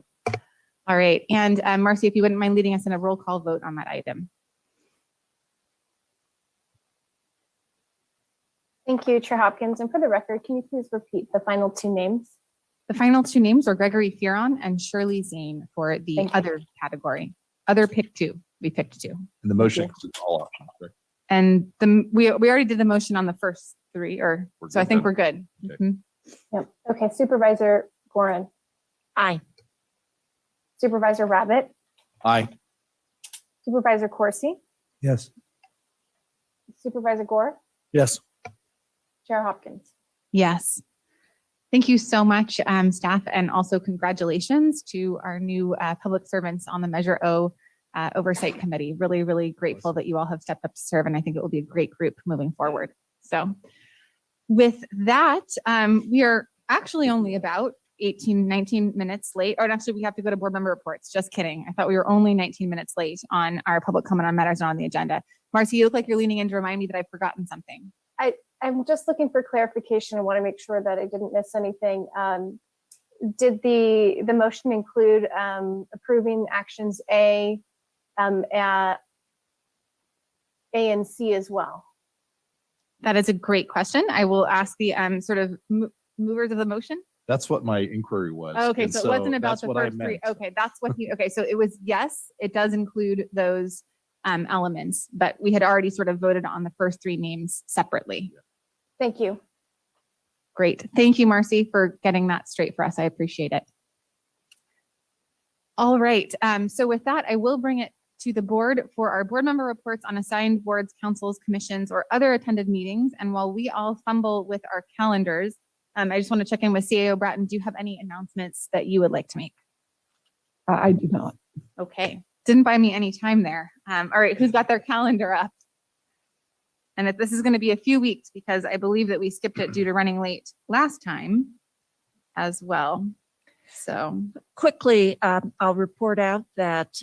Speaker 3: All right. And Marcy, if you wouldn't mind leading us in a roll call vote on that item.
Speaker 2: Thank you, Chair Hopkins. And for the record, can you please repeat the final two names?
Speaker 3: The final two names are Gregory Fearon and Shirley Zane for the other category. Other pick two. We picked two.
Speaker 19: And the motion includes all options, correct?
Speaker 3: And we already did the motion on the first three, or so I think we're good.
Speaker 19: Okay.
Speaker 3: Mhm.
Speaker 2: Yep. Okay, Supervisor Gorin.
Speaker 4: Aye.
Speaker 2: Supervisor Rabbit.
Speaker 19: Aye.
Speaker 2: Supervisor Corsi.
Speaker 9: Yes.
Speaker 2: Supervisor Gore.
Speaker 18: Yes.
Speaker 2: Chair Hopkins.
Speaker 3: Yes. Thank you so much, staff, and also congratulations to our new public servants on the Measure O Oversight Committee. Really, really grateful that you all have stepped up to serve, and I think it will be a great group moving forward. So with that, we are actually only about 18, 19 minutes late. Or actually, we have to go to board member reports. Just kidding. I thought we were only 19 minutes late on our public comment on matters not on the agenda. Marcy, you look like you're leaning in to remind me that I've forgotten something.
Speaker 2: I'm just looking for clarification. I want to make sure that I didn't miss anything. Did the motion include approving actions A and C as well?
Speaker 3: That is a great question. I will ask the sort of movers of the motion.
Speaker 19: That's what my inquiry was.
Speaker 3: Okay,
Speaker 19: And
Speaker 3: so it wasn't about
Speaker 19: that's
Speaker 3: the
Speaker 19: what I
Speaker 3: first three.
Speaker 19: meant.
Speaker 3: Okay, that's what you, okay, so it was, yes, it does include those elements, but we had already sort of voted on the first three names separately.
Speaker 2: Thank you.
Speaker 3: Great. Thank you, Marcy, for getting that straight for us. I appreciate it. All right. So with that, I will bring it to the board for our board member reports on assigned boards, councils, commissions, or other attended meetings. And while we all fumble with our calendars, I just want to check in with CAO Bratton. Do you have any announcements that you would like to make?
Speaker 11: I do not.
Speaker 3: Okay. Didn't buy me any time there. All right. Who's got their calendar up? And if this is going to be a few weeks because I believe that we skipped it due to running late last time as well. So
Speaker 4: Quickly, I'll report out that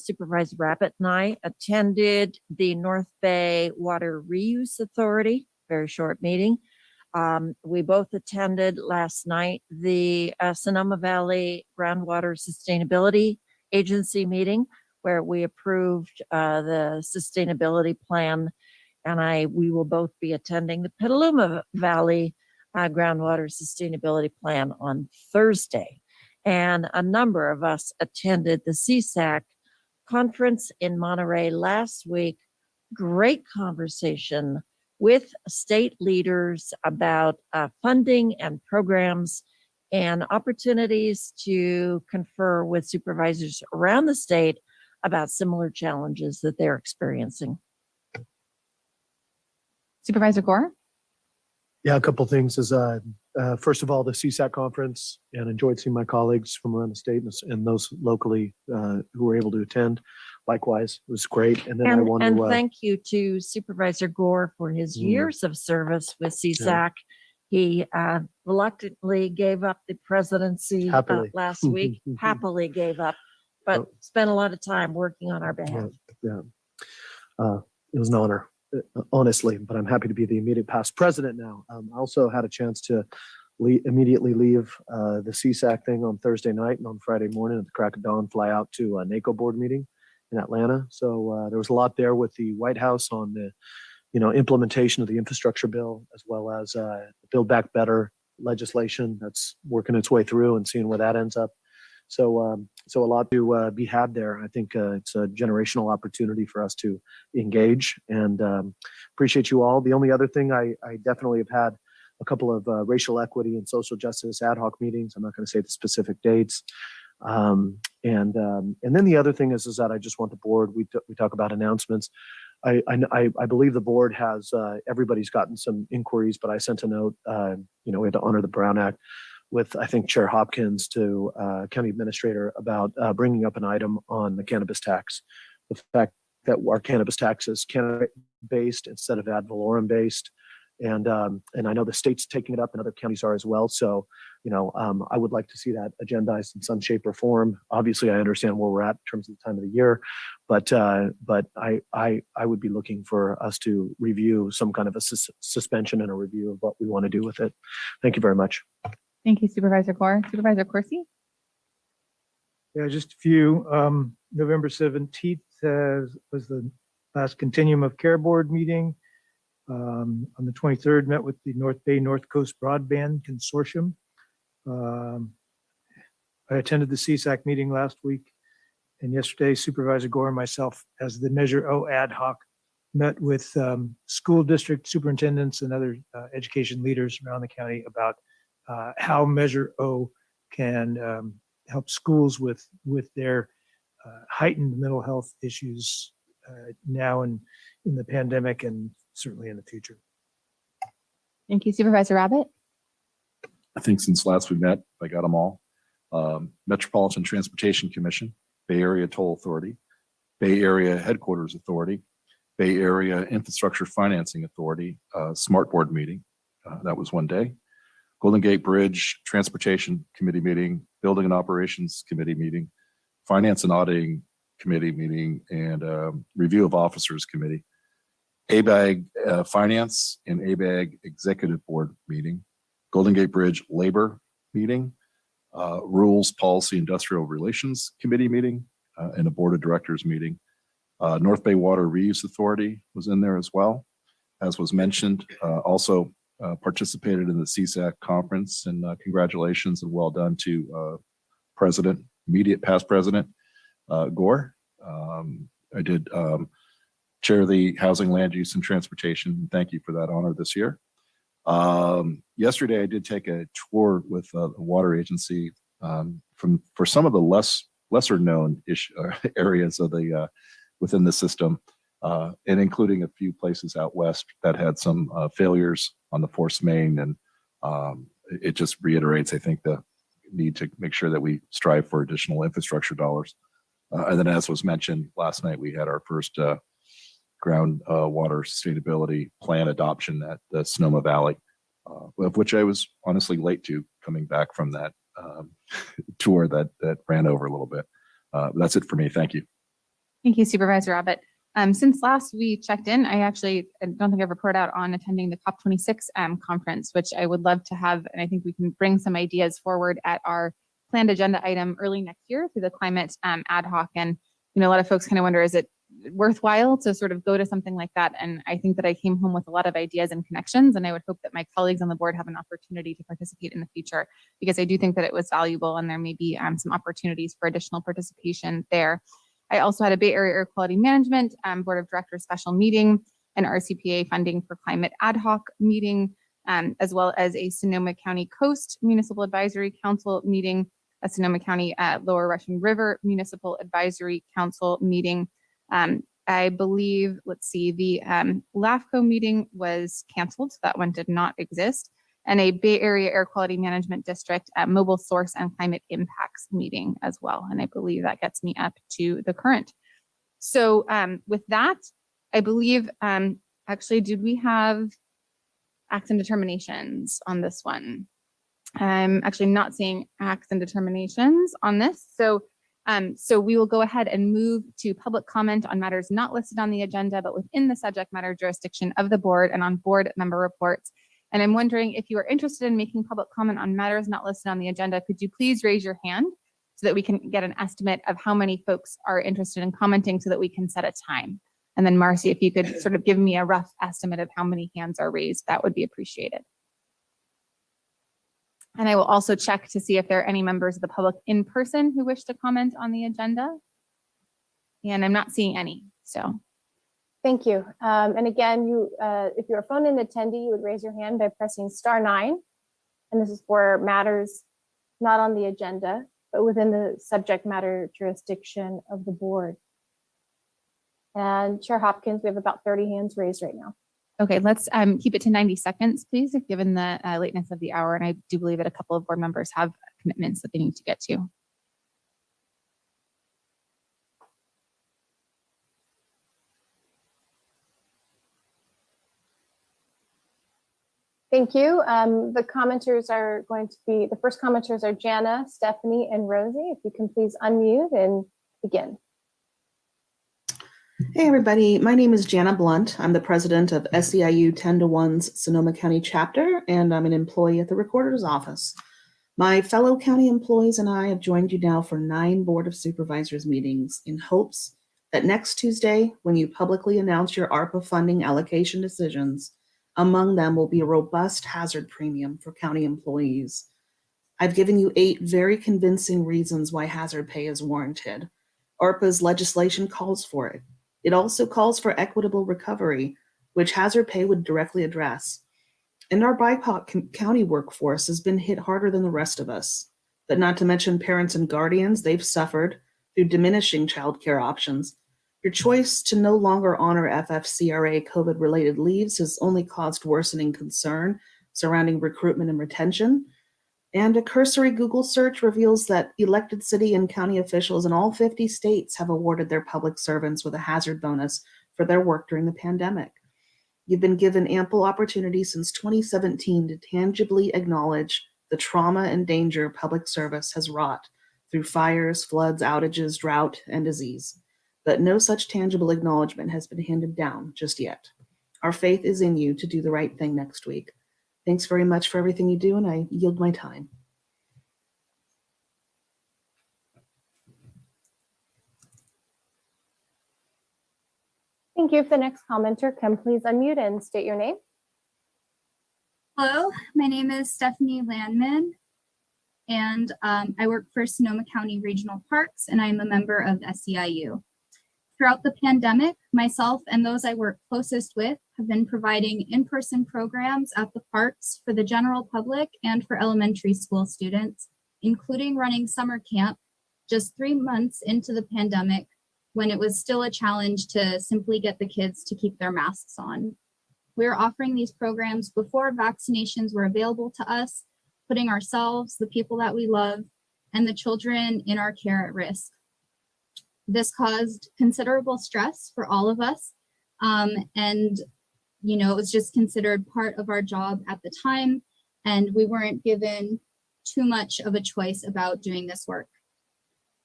Speaker 4: Supervisor Rabbit and I attended the North Bay Water Reuse Authority, very short meeting. We both attended last night the Sonoma Valley Groundwater Sustainability Agency meeting, where we approved the sustainability plan, and we will both be attending the Petaluma Valley Groundwater Sustainability Plan on Thursday. And a number of us attended the CSAC conference in Monterey last week. Great conversation with state leaders about funding and programs and opportunities to confer with supervisors around the state about similar challenges that they're experiencing.
Speaker 3: Supervisor Gore?
Speaker 18: Yeah, a couple things is first of all, the CSAC conference, and enjoyed seeing my colleagues from around the state and those locally who were able to attend. Likewise, it was great. And then I want to
Speaker 4: thank you to Supervisor Gore for his years of service with CSAC. He reluctantly gave up the presidency last week, happily gave up, but spent a lot of time working on our behalf.
Speaker 18: Yeah. It was an honor, honestly, but I'm happy to be the immediate past president now. I also had a chance to immediately leave the CSAC thing on Thursday night, and on Friday morning at the crack of dawn, fly out to a NACO board meeting in Atlanta. So there was a lot there with the White House on the implementation of the infrastructure bill, as well as Build Back Better legislation that's working its way through and seeing where that ends up. So a lot to be had there. I think it's a generational opportunity for us to engage, and appreciate you all. The only other thing, I definitely have had a couple of racial equity and social justice ad hoc meetings. I'm not going to say the specific dates. And then the other thing is that I just want the board, we talk about announcements. I believe the board has, everybody's gotten some inquiries, but I sent a note, we had to honor the Brown Act with, I think, Chair Hopkins to County Administrator about bringing up an item on the cannabis tax. The fact that our cannabis tax is cannabis-based instead of ad valorem-based, And I know the state's taking it up and other counties are as well. So, I would like to see that agendized in some shape or form. Obviously, I understand where we're at in terms of the time of the year, but I would be looking for us to review some kind of a suspension and a review of what we want to do with it. Thank you very much.
Speaker 3: Thank you, Supervisor Gore. Supervisor Corsi?
Speaker 9: Yeah, just a few. November 17th was the last Continuum of Care Board meeting. On the 23rd, met with the North Bay North Coast Broadband Consortium. I attended the CSAC meeting last week, and yesterday Supervisor Gore and myself, as the Measure O ad hoc, met with school district superintendents and other education leaders around the county about how Measure O can help schools with their heightened mental health issues now and in the pandemic and certainly in the future.
Speaker 3: Thank you, Supervisor Rabbit.
Speaker 19: I think since last we met, I got them all. Metropolitan Transportation Commission, Bay Area Toll Authority, Bay Area Headquarters Authority, Bay Area Infrastructure Financing Authority, Smart Board meeting. That was one day. Golden Gate Bridge Transportation Committee meeting, Building and Operations Committee meeting, Finance and Auditing Committee meeting, and Review of Officers Committee. ABAG Finance and ABAG Executive Board meeting, Golden Gate Bridge Labor meeting, Rules Policy Industrial Relations Committee meeting, and a Board of Directors meeting. North Bay Water Reuse Authority was in there as well, as was mentioned. Also participated in the CSAC conference, and congratulations and well done to immediate past President Gore. I did chair the Housing, Land Use, and Transportation. Thank you for that honor this year. Yesterday, I did take a tour with the water agency for some of the lesser known areas of the within the system, and including a few places out west that had some failures on the force main. And it just reiterates, I think, the need to make sure that we strive for additional infrastructure dollars. And then, as was mentioned last night, we had our first groundwater sustainability plan adoption at the Sonoma Valley, of which I was honestly late to, coming back from that tour that ran over a little bit. That's it for me. Thank you.
Speaker 3: Thank you, Supervisor Abbott. Since last we checked in, I don't think I've reported out on attending the COP26 conference, which I would love to have, and I think we can bring some ideas forward at our planned agenda item early next year through the climate ad hoc. And a lot of folks kind of wonder, is it worthwhile to sort of go to something like that? And I think that I came home with a lot of ideas and connections, and I would hope that my colleagues on the board have an opportunity to participate in the future, because I do think that it was valuable, and there may be some opportunities for additional participation there. I also had a Bay Area Air Quality Management Board of Directors special meeting, an RCPA funding for climate ad hoc meeting, as well as a Sonoma County Coast Municipal Advisory Council meeting, a Sonoma County Lower Russian River Municipal Advisory Council meeting. I believe, the LAFCO meeting was canceled, so that one did not exist, and a Bay Area Air Quality Management District Mobile Source and Climate Impacts meeting as well. And I believe that gets me up to the current. So with that, I believe, actually, did we have acts and determinations on this one? I'm actually not seeing acts and determinations on this. So we will go ahead and move to public comment on matters not listed on the agenda, but within the subject matter jurisdiction of the board and on board member reports. And I'm wondering, if you are interested in making public comment on matters not listed on the agenda, could you please raise your hand so that we can get an estimate of how many folks are interested in commenting, so that we can set a time. And then Marcy, if you could sort of give me a rough estimate of how many hands are raised, that would be appreciated. And I will also check to see if there are any members of the public in person who wish to comment on the agenda. And I'm not seeing any, so.
Speaker 2: Thank you. And again, if you're a phone-in attendee, you would raise your hand by pressing *9. And this is for matters not on the agenda, but within the subject matter jurisdiction of the board. And Chair Hopkins, we have about 30 hands raised right now.
Speaker 3: Okay, let's keep it to 90 seconds, please, given the lateness of the hour. And I do believe that a couple of board members have commitments that they need to get to.
Speaker 2: Thank you. The commenters are going to be, the first commenters are Jana, Stephanie, and Rosie. If you can please unmute and begin.
Speaker 8: Hey everybody, my name is Jana Blunt. I'm the president of SEIU 10 to 1's Sonoma County chapter, and I'm an employee at the Recorder's Office. My fellow county employees and I have joined you now for 9 Board of Supervisors meetings in hopes that next Tuesday, when you publicly announce your ARPA funding allocation decisions, among them will be a robust hazard premium for county employees. I've given you 8 very convincing reasons why hazard pay is warranted. ARPA's legislation calls for it. It also calls for equitable recovery, which hazard pay would directly address. And our BIPOC county workforce has been hit harder than the rest of us. But not to mention parents and guardians, they've suffered through diminishing childcare options. Your choice to no longer honor FFCRA COVID-related leaves has only caused worsening concern surrounding recruitment and retention. And a cursory Google search reveals that elected city and county officials in all 50 states have awarded their public servants with a hazard bonus for their work during the pandemic. You've been given ample opportunity since 2017 to tangibly acknowledge the trauma and danger public service has wrought through fires, floods, outages, drought, and disease. But no such tangible acknowledgement has been handed down just yet. Our faith is in you to do the right thing next week. Thanks very much for everything you do, and I yield my time.
Speaker 2: Thank you. If the next commenter can please unmute and state your name.
Speaker 22: Hello, my name is Stephanie Landman, and I work for Sonoma County Regional Parks, and I'm a member of SEIU. Throughout the pandemic, myself and those I work closest with have been providing in-person programs at the parks for the general public and for elementary school students, including running summer camp just 3 months into the pandemic when it was still a challenge to simply get the kids to keep their masks on. We were offering these programs before vaccinations were available to us, putting ourselves, the people that we love, and the children in our care at risk. This caused considerable stress for all of us. And, you know, it was just considered part of our job at the time, and we weren't given too much of a choice about doing this work.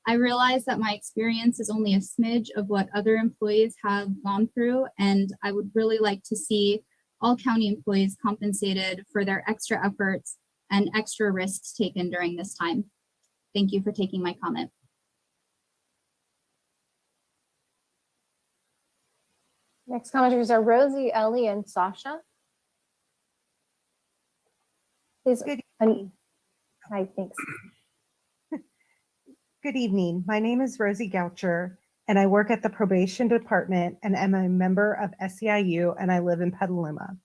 Speaker 22: I realize that my experience is only a smidge of what other employees have gone through, and I would really like to see all county employees compensated for their extra efforts and extra risks taken during this time. Thank you for taking my comment.
Speaker 2: Next commenters are Rosie, Ellie, and Sasha. Please. Hi, thanks.
Speaker 23: Good evening. My name is Rosie Goucher, and I work at the probation department and am a member of SEIU, and I live in Petaluma.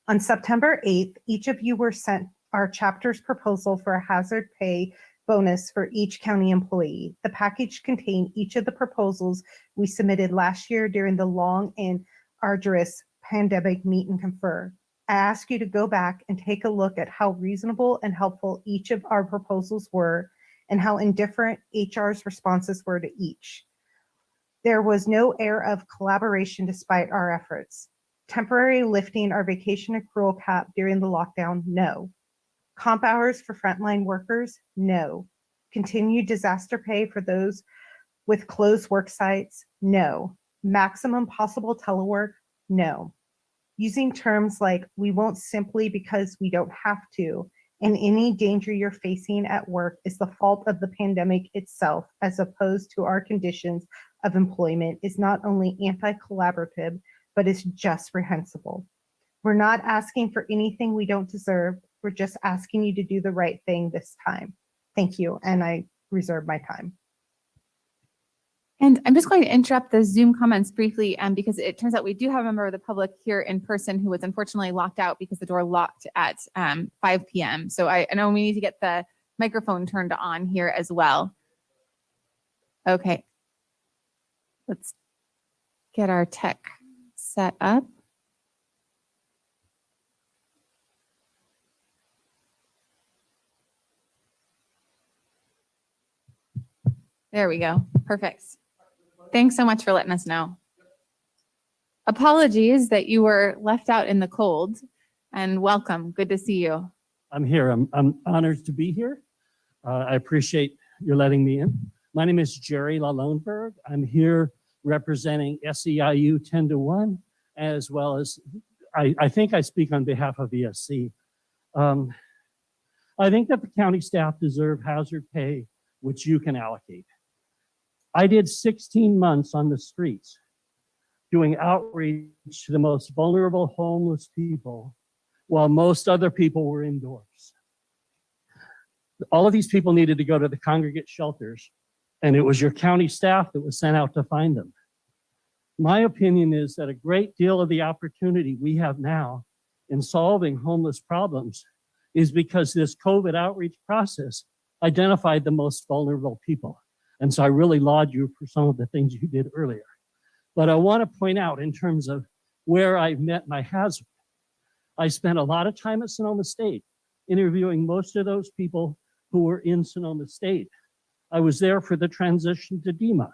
Speaker 23: On September 8th, each of you were sent our chapter's proposal for a hazard pay bonus for each county employee. The package contained each of the proposals we submitted last year during the long and arduous pandemic meet and confer. I ask you to go back and take a look at how reasonable and helpful each of our proposals were and how indifferent HR's responses were to each. There was no air of collaboration despite our efforts. Temporary lifting our vacation accrual cap during the lockdown, no. Comp hours for frontline workers, no. Continued disaster pay for those with closed work sites, no. Maximum possible telework, no. Using terms like we won't simply because we don't have to, and any danger you're facing at work is the fault of the pandemic itself, as opposed to our conditions of employment, is not only anti-collaborative, but is just reprehensible. We're not asking for anything we don't deserve. We're just asking you to do the right thing this time. Thank you, and I reserve my time.
Speaker 3: And I'm just going to interrupt the Zoom comments briefly because it turns out we do have a member of the public here in person who was unfortunately locked out because the door locked at 5 p.m. So I know we need to get the microphone turned on here as well. Okay. Let's get our tech set up. There we go. Perfect. Thanks so much for letting us know. Apologies that you were left out in the cold. and welcome. Good to see you.
Speaker 10: I'm here. I'm honored to be here. I appreciate your letting me in. My name is Jerry LaLoneberg. I'm here representing SEIU 10 to 1, as well as I think I speak on behalf of ESC. I think that the county staff deserve hazard pay, which you can allocate. I did 16 months on the streets doing outreach to the most vulnerable homeless people while most other people were indoors. All of these people needed to go to the congregate shelters, and it was your county staff that was sent out to find them. My opinion is that a great deal of the opportunity we have now in solving homeless problems is because this COVID outreach process identified the most vulnerable people. And so I really laud you for some of the things you did earlier. But I want to point out in terms of where I've met my hazard. I spent a lot of time at Sonoma State interviewing most of those people who were in Sonoma State. I was there for the transition to DEMA.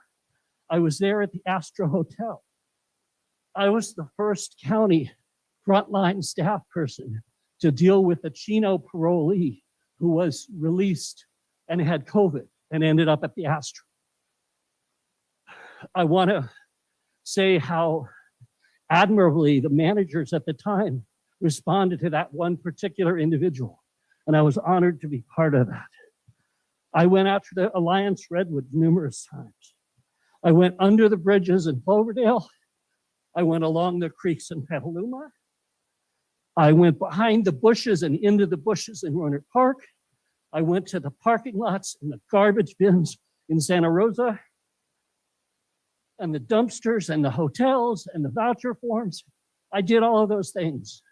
Speaker 10: I was there at the Astra Hotel. I was the first county frontline staff person to deal with a Chino parolee who was released and had COVID and ended up at the Astra. I want to say how admirably the managers at the time responded to that one particular individual, and I was honored to be part of that. I went out to the Alliance Redwood numerous times. I went under the bridges in Cloverdale. I went along the creeks in Petaluma. I went behind the bushes and into the bushes in Rohnert Park. I went to the parking lots and the garbage bins in Santa Rosa, and the dumpsters and the hotels and the voucher forms. I did all of those things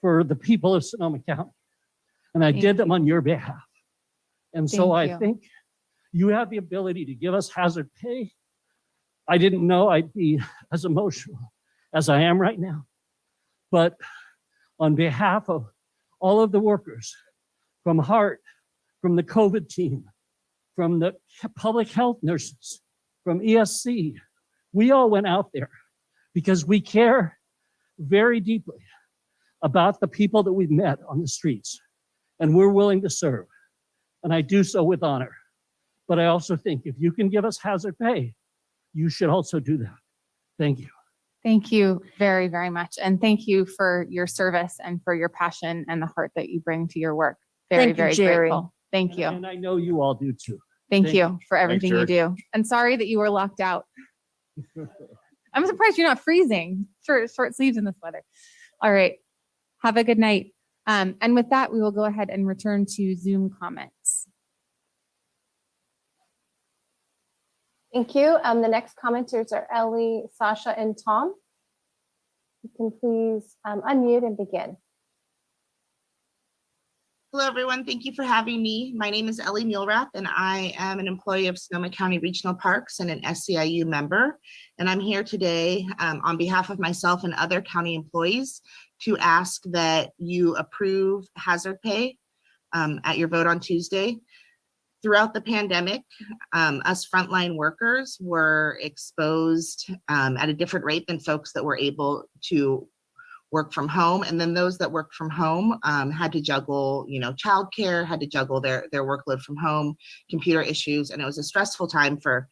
Speaker 10: for the people of Sonoma County, and I did them on your behalf. And so I think you have the ability to give us hazard pay. I didn't know I'd be as emotional as I am right now, but on behalf of all of the workers from HART, from the COVID team, from the public health nurses, from ESC, we all went out there because we care very deeply about the people that we've met on the streets, and we're willing to serve. And I do so with honor. But I also think if you can give us hazard pay, you should also do that. Thank you.
Speaker 3: Thank you very, very much. And thank you for your service and for your passion and the heart that you bring to your work. Very,
Speaker 4: Thank you,
Speaker 3: very
Speaker 4: Jerry.
Speaker 3: grateful. Thank you.
Speaker 10: And I know you all do too.
Speaker 3: Thank you for everything you
Speaker 10: Jerry.
Speaker 3: do. And sorry that you were locked out. I'm surprised you're not freezing. Short sleeves in this weather. All right. Have a good night. And with that, we will go ahead and return to Zoom comments.
Speaker 2: Thank you. The next commenters are Ellie, Sasha, and Tom. You can please unmute and begin.
Speaker 14: Hello, everyone. Thank you for having me. My name is Ellie Muehlrath, and I am an employee of Sonoma County Regional Parks and an SEIU member. And I'm here today on behalf of myself and other county employees to ask that you approve hazard pay at your vote on Tuesday. Throughout the pandemic, us frontline workers were exposed at a different rate than folks that were able to work from home. And then those that worked from home had to juggle, childcare, had to juggle their workload from home, computer issues. And it was a stressful time for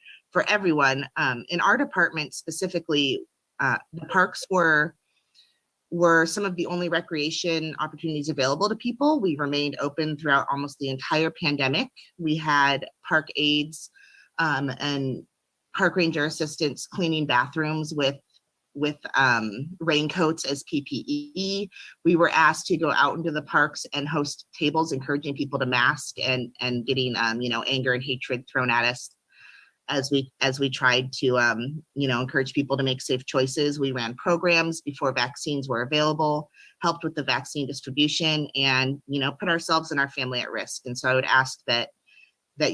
Speaker 14: everyone. In our department specifically, the parks were some of the only recreation opportunities available to people. We remained open throughout almost the entire pandemic. We had park aides and park ranger assistants cleaning bathrooms with raincoats as PPE. We were asked to go out into the parks and host tables, encouraging people to mask and getting anger and hatred thrown at us as we tried to encourage people to make safe choices. We ran programs before vaccines were available, helped with the vaccine distribution, and put ourselves and our family at risk. And so I would ask that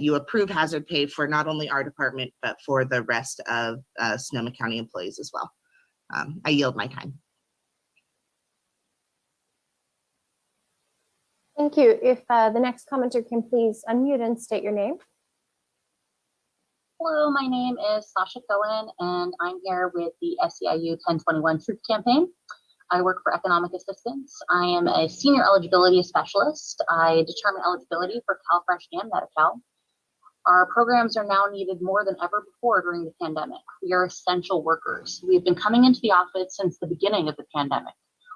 Speaker 14: you approve hazard pay for not only our department but for the rest of Sonoma County employees as well. I yield my time.
Speaker 2: Thank you. If the next commenter can please unmute and state your name.
Speaker 15: Hello, my name is Sasha Cohen, and I'm here with the SEIU 1021 Truth Campaign.
Speaker 1: I work for economic assistance. I am a senior eligibility specialist. I determine eligibility for CalFresh and Medi-Cal. Our programs are now needed more than ever before during the pandemic. We are essential workers. We've been coming into the office since the beginning of the pandemic.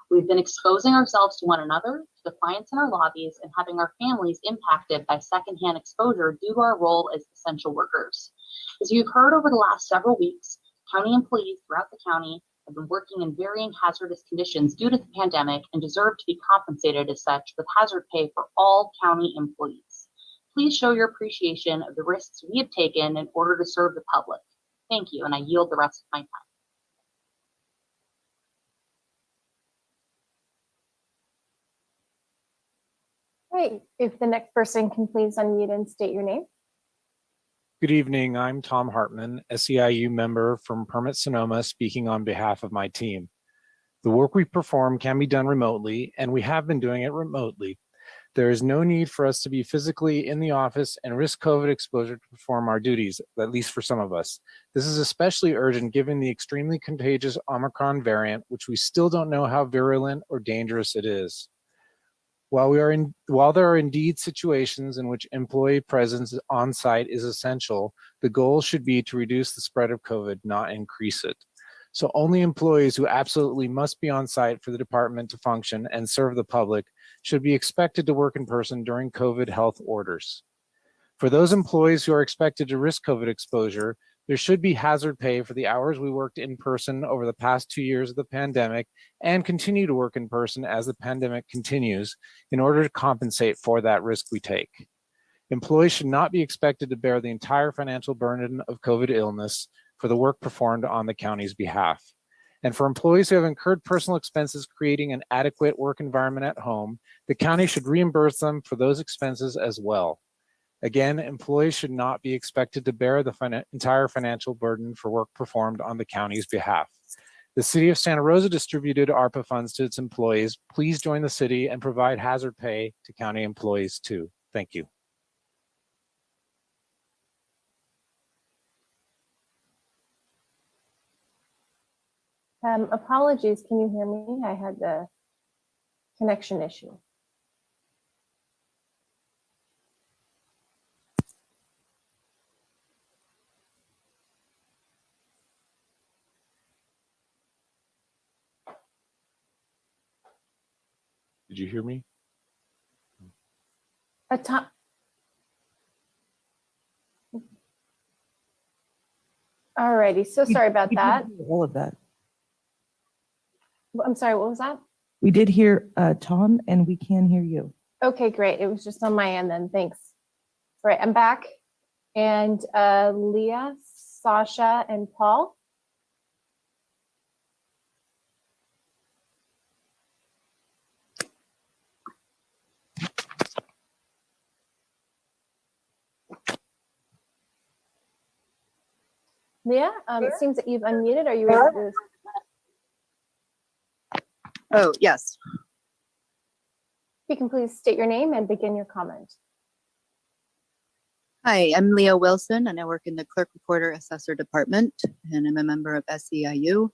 Speaker 1: We've been exposing ourselves to one another, to the clients in our lobbies, and having our families impacted by secondhand exposure due to our role as essential workers. As you've heard over the last several weeks, county employees throughout the county have been working in varying hazardous conditions due to the pandemic and deserve to be compensated as such with hazard pay for all county employees. Please show your appreciation of the risks we have taken in order to serve the public. Thank you, and I yield the rest of my time.
Speaker 2: Great. If the next person can please unmute and state your name.
Speaker 5: Good evening. I'm Tom Hartman, SEIU member from Permit Sonoma, speaking on behalf of my team. The work we perform can be done remotely, and we have been doing it remotely. There is no need for us to be physically in the office and risk COVID exposure to perform our duties, at least for some of us. This is especially urgent given the extremely contagious Omicron variant, which we still don't know how virulent or dangerous it is. While there are indeed situations in which employee presence on site is essential, the goal should be to reduce the spread of COVID, not increase it. So only employees who absolutely must be on site for the department to function and serve the public should be expected to work in person during COVID health orders. For those employees who are expected to risk COVID exposure, there should be hazard pay for the hours we worked in person over the past 2 years of the pandemic and continue to work in person as the pandemic continues in order to compensate for that risk we take. Employees should not be expected to bear the entire financial burden of COVID illness for the work performed on the county's behalf. And for employees who have incurred personal expenses creating an adequate work environment at home, the county should reimburse them for those expenses as well. Again, employees should not be expected to bear the entire financial burden for work performed on the county's behalf. The city of Santa Rosa distributed ARPA funds to its employees. Please join the city and provide hazard pay to county employees too. Thank you.
Speaker 2: Apologies, can you hear me? I had the connection issue.
Speaker 5: Did you hear me?
Speaker 2: Alrighty, so sorry about that.
Speaker 15: All of that.
Speaker 2: I'm sorry, what was that?
Speaker 15: We did hear Tom, and we can hear you.
Speaker 2: Okay, great. It was just on my end then. Thanks. All right, I'm back. And Leah, Sasha, and Paul. Leah, it seems that you've unmuted. Are you ready to?
Speaker 24: Oh, yes.
Speaker 2: You can please state your name and begin your comment.
Speaker 24: Hi, I'm Leah Wilson, and I work in the Clerk Recorder Assessor Department, and I'm a member of SEIU.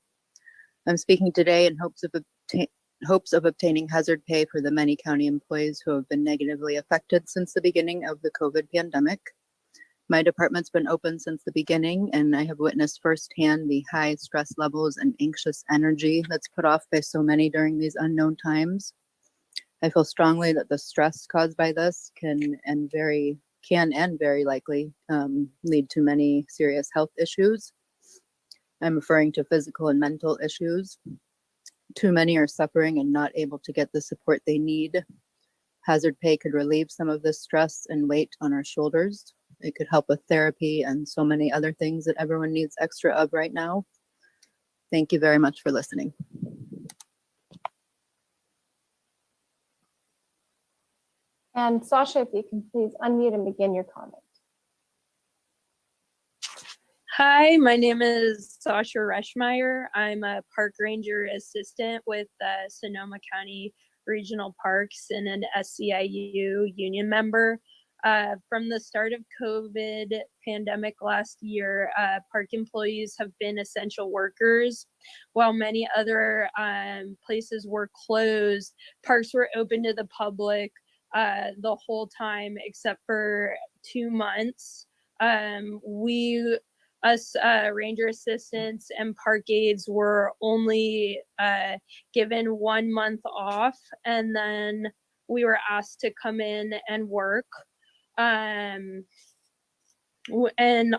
Speaker 24: I'm speaking today in hopes of obtaining hazard pay for the many county employees who have been negatively affected since the beginning of the COVID pandemic. My department's been open since the beginning, and I have witnessed firsthand the high stress levels and anxious energy that's put off by so many during these unknown times. I feel strongly that the stress caused by this can and very likely lead to many serious health issues. I'm referring to physical and mental issues. Too many are suffering and not able to get the support they need. Hazard pay could relieve some of this stress and weight on our shoulders. It could help with therapy and so many other things that everyone needs extra of right now. Thank you very much for listening.
Speaker 2: And Sasha, if you can please unmute and begin your comment.
Speaker 25: Hi, my name is Sasha Reschmeyer. I'm a park ranger assistant with the Sonoma County Regional Parks and an SEIU union member. From the start of COVID pandemic last year, park employees have been essential workers. While many other places were closed, parks were open to the public the whole time except for 2 months. Us ranger assistants and park aides were only given 1 month off, and then we were asked to come in and work. And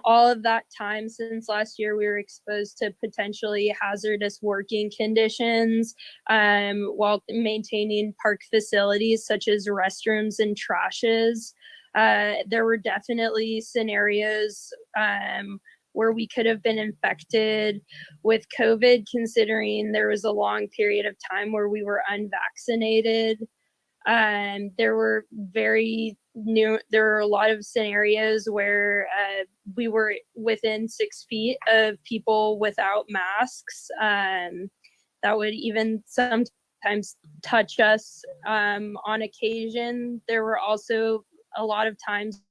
Speaker 25: all of that time since last year, we were exposed to potentially hazardous working conditions while maintaining park facilities such as restrooms and trashes. There were definitely scenarios where we could have been infected with COVID, considering there was a long period of time where we were unvaccinated. There were a lot of scenarios where we were within 6 feet of people without masks that would even sometimes touch us on occasion. There were also a lot of times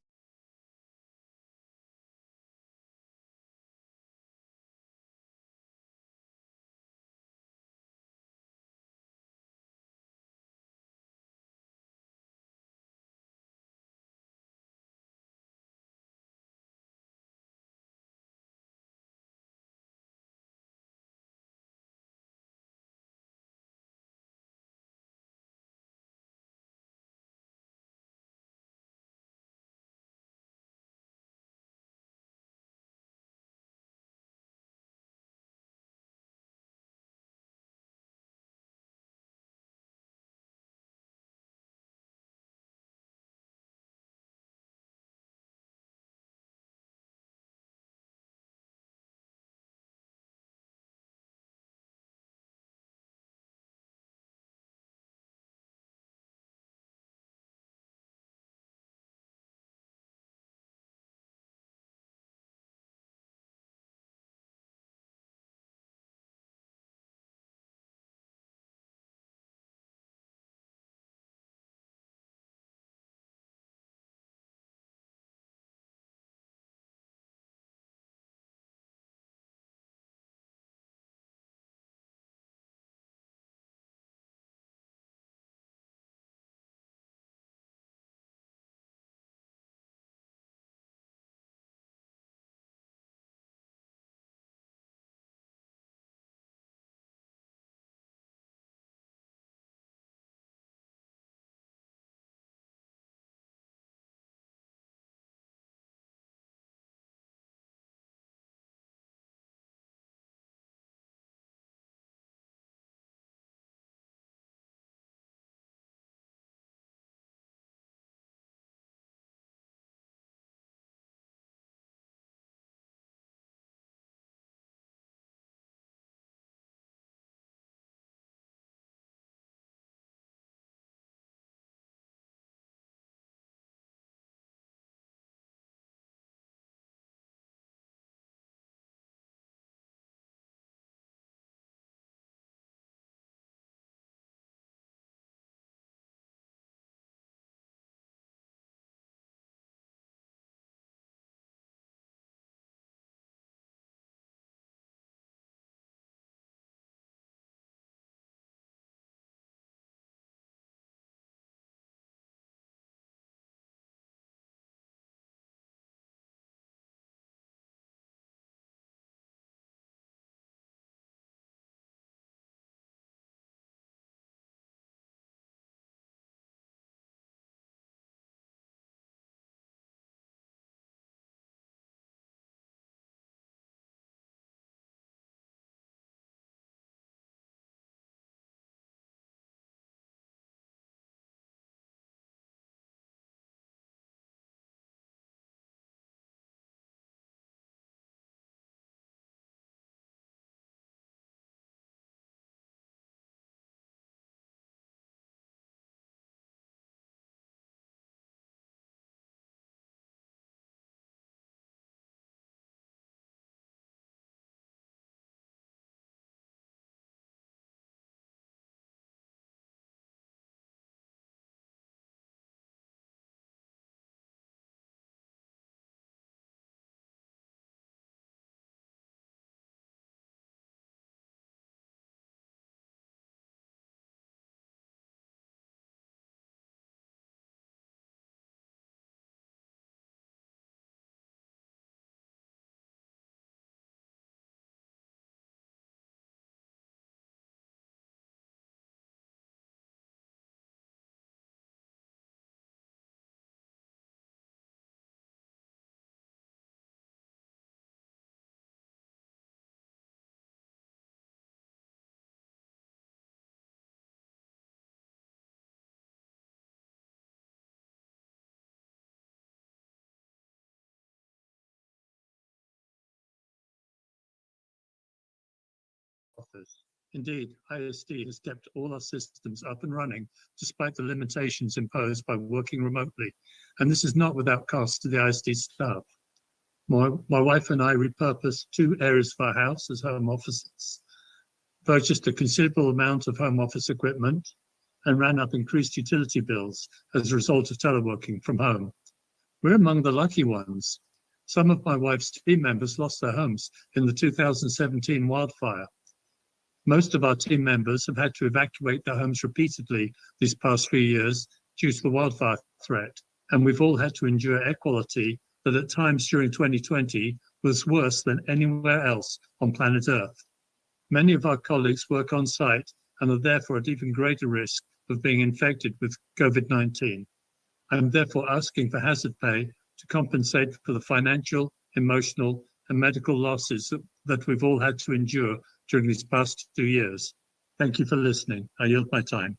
Speaker 7: office. Indeed, ISD has kept all our systems up and running despite the limitations imposed by working remotely, and this is not without cost to the ISD staff. My wife and I repurposed 2 areas of our house as home offices, purchased a considerable amount of home office equipment, and ran up increased utility bills as a result of teleworking from home. We're among the lucky ones. Some of my wife's team members lost their homes in the 2017 wildfire. Most of our team members have had to evacuate their homes repeatedly these past few years due to the wildfire threat, and we've all had to endure air quality that at times during 2020 was worse than anywhere else on planet Earth. Many of our colleagues work on site and are therefore at even greater risk of being infected with COVID-19. I am therefore asking for hazard pay to compensate for the financial, emotional, and medical losses that we've all had to endure during these past 2 years. Thank you for listening. I yield my time.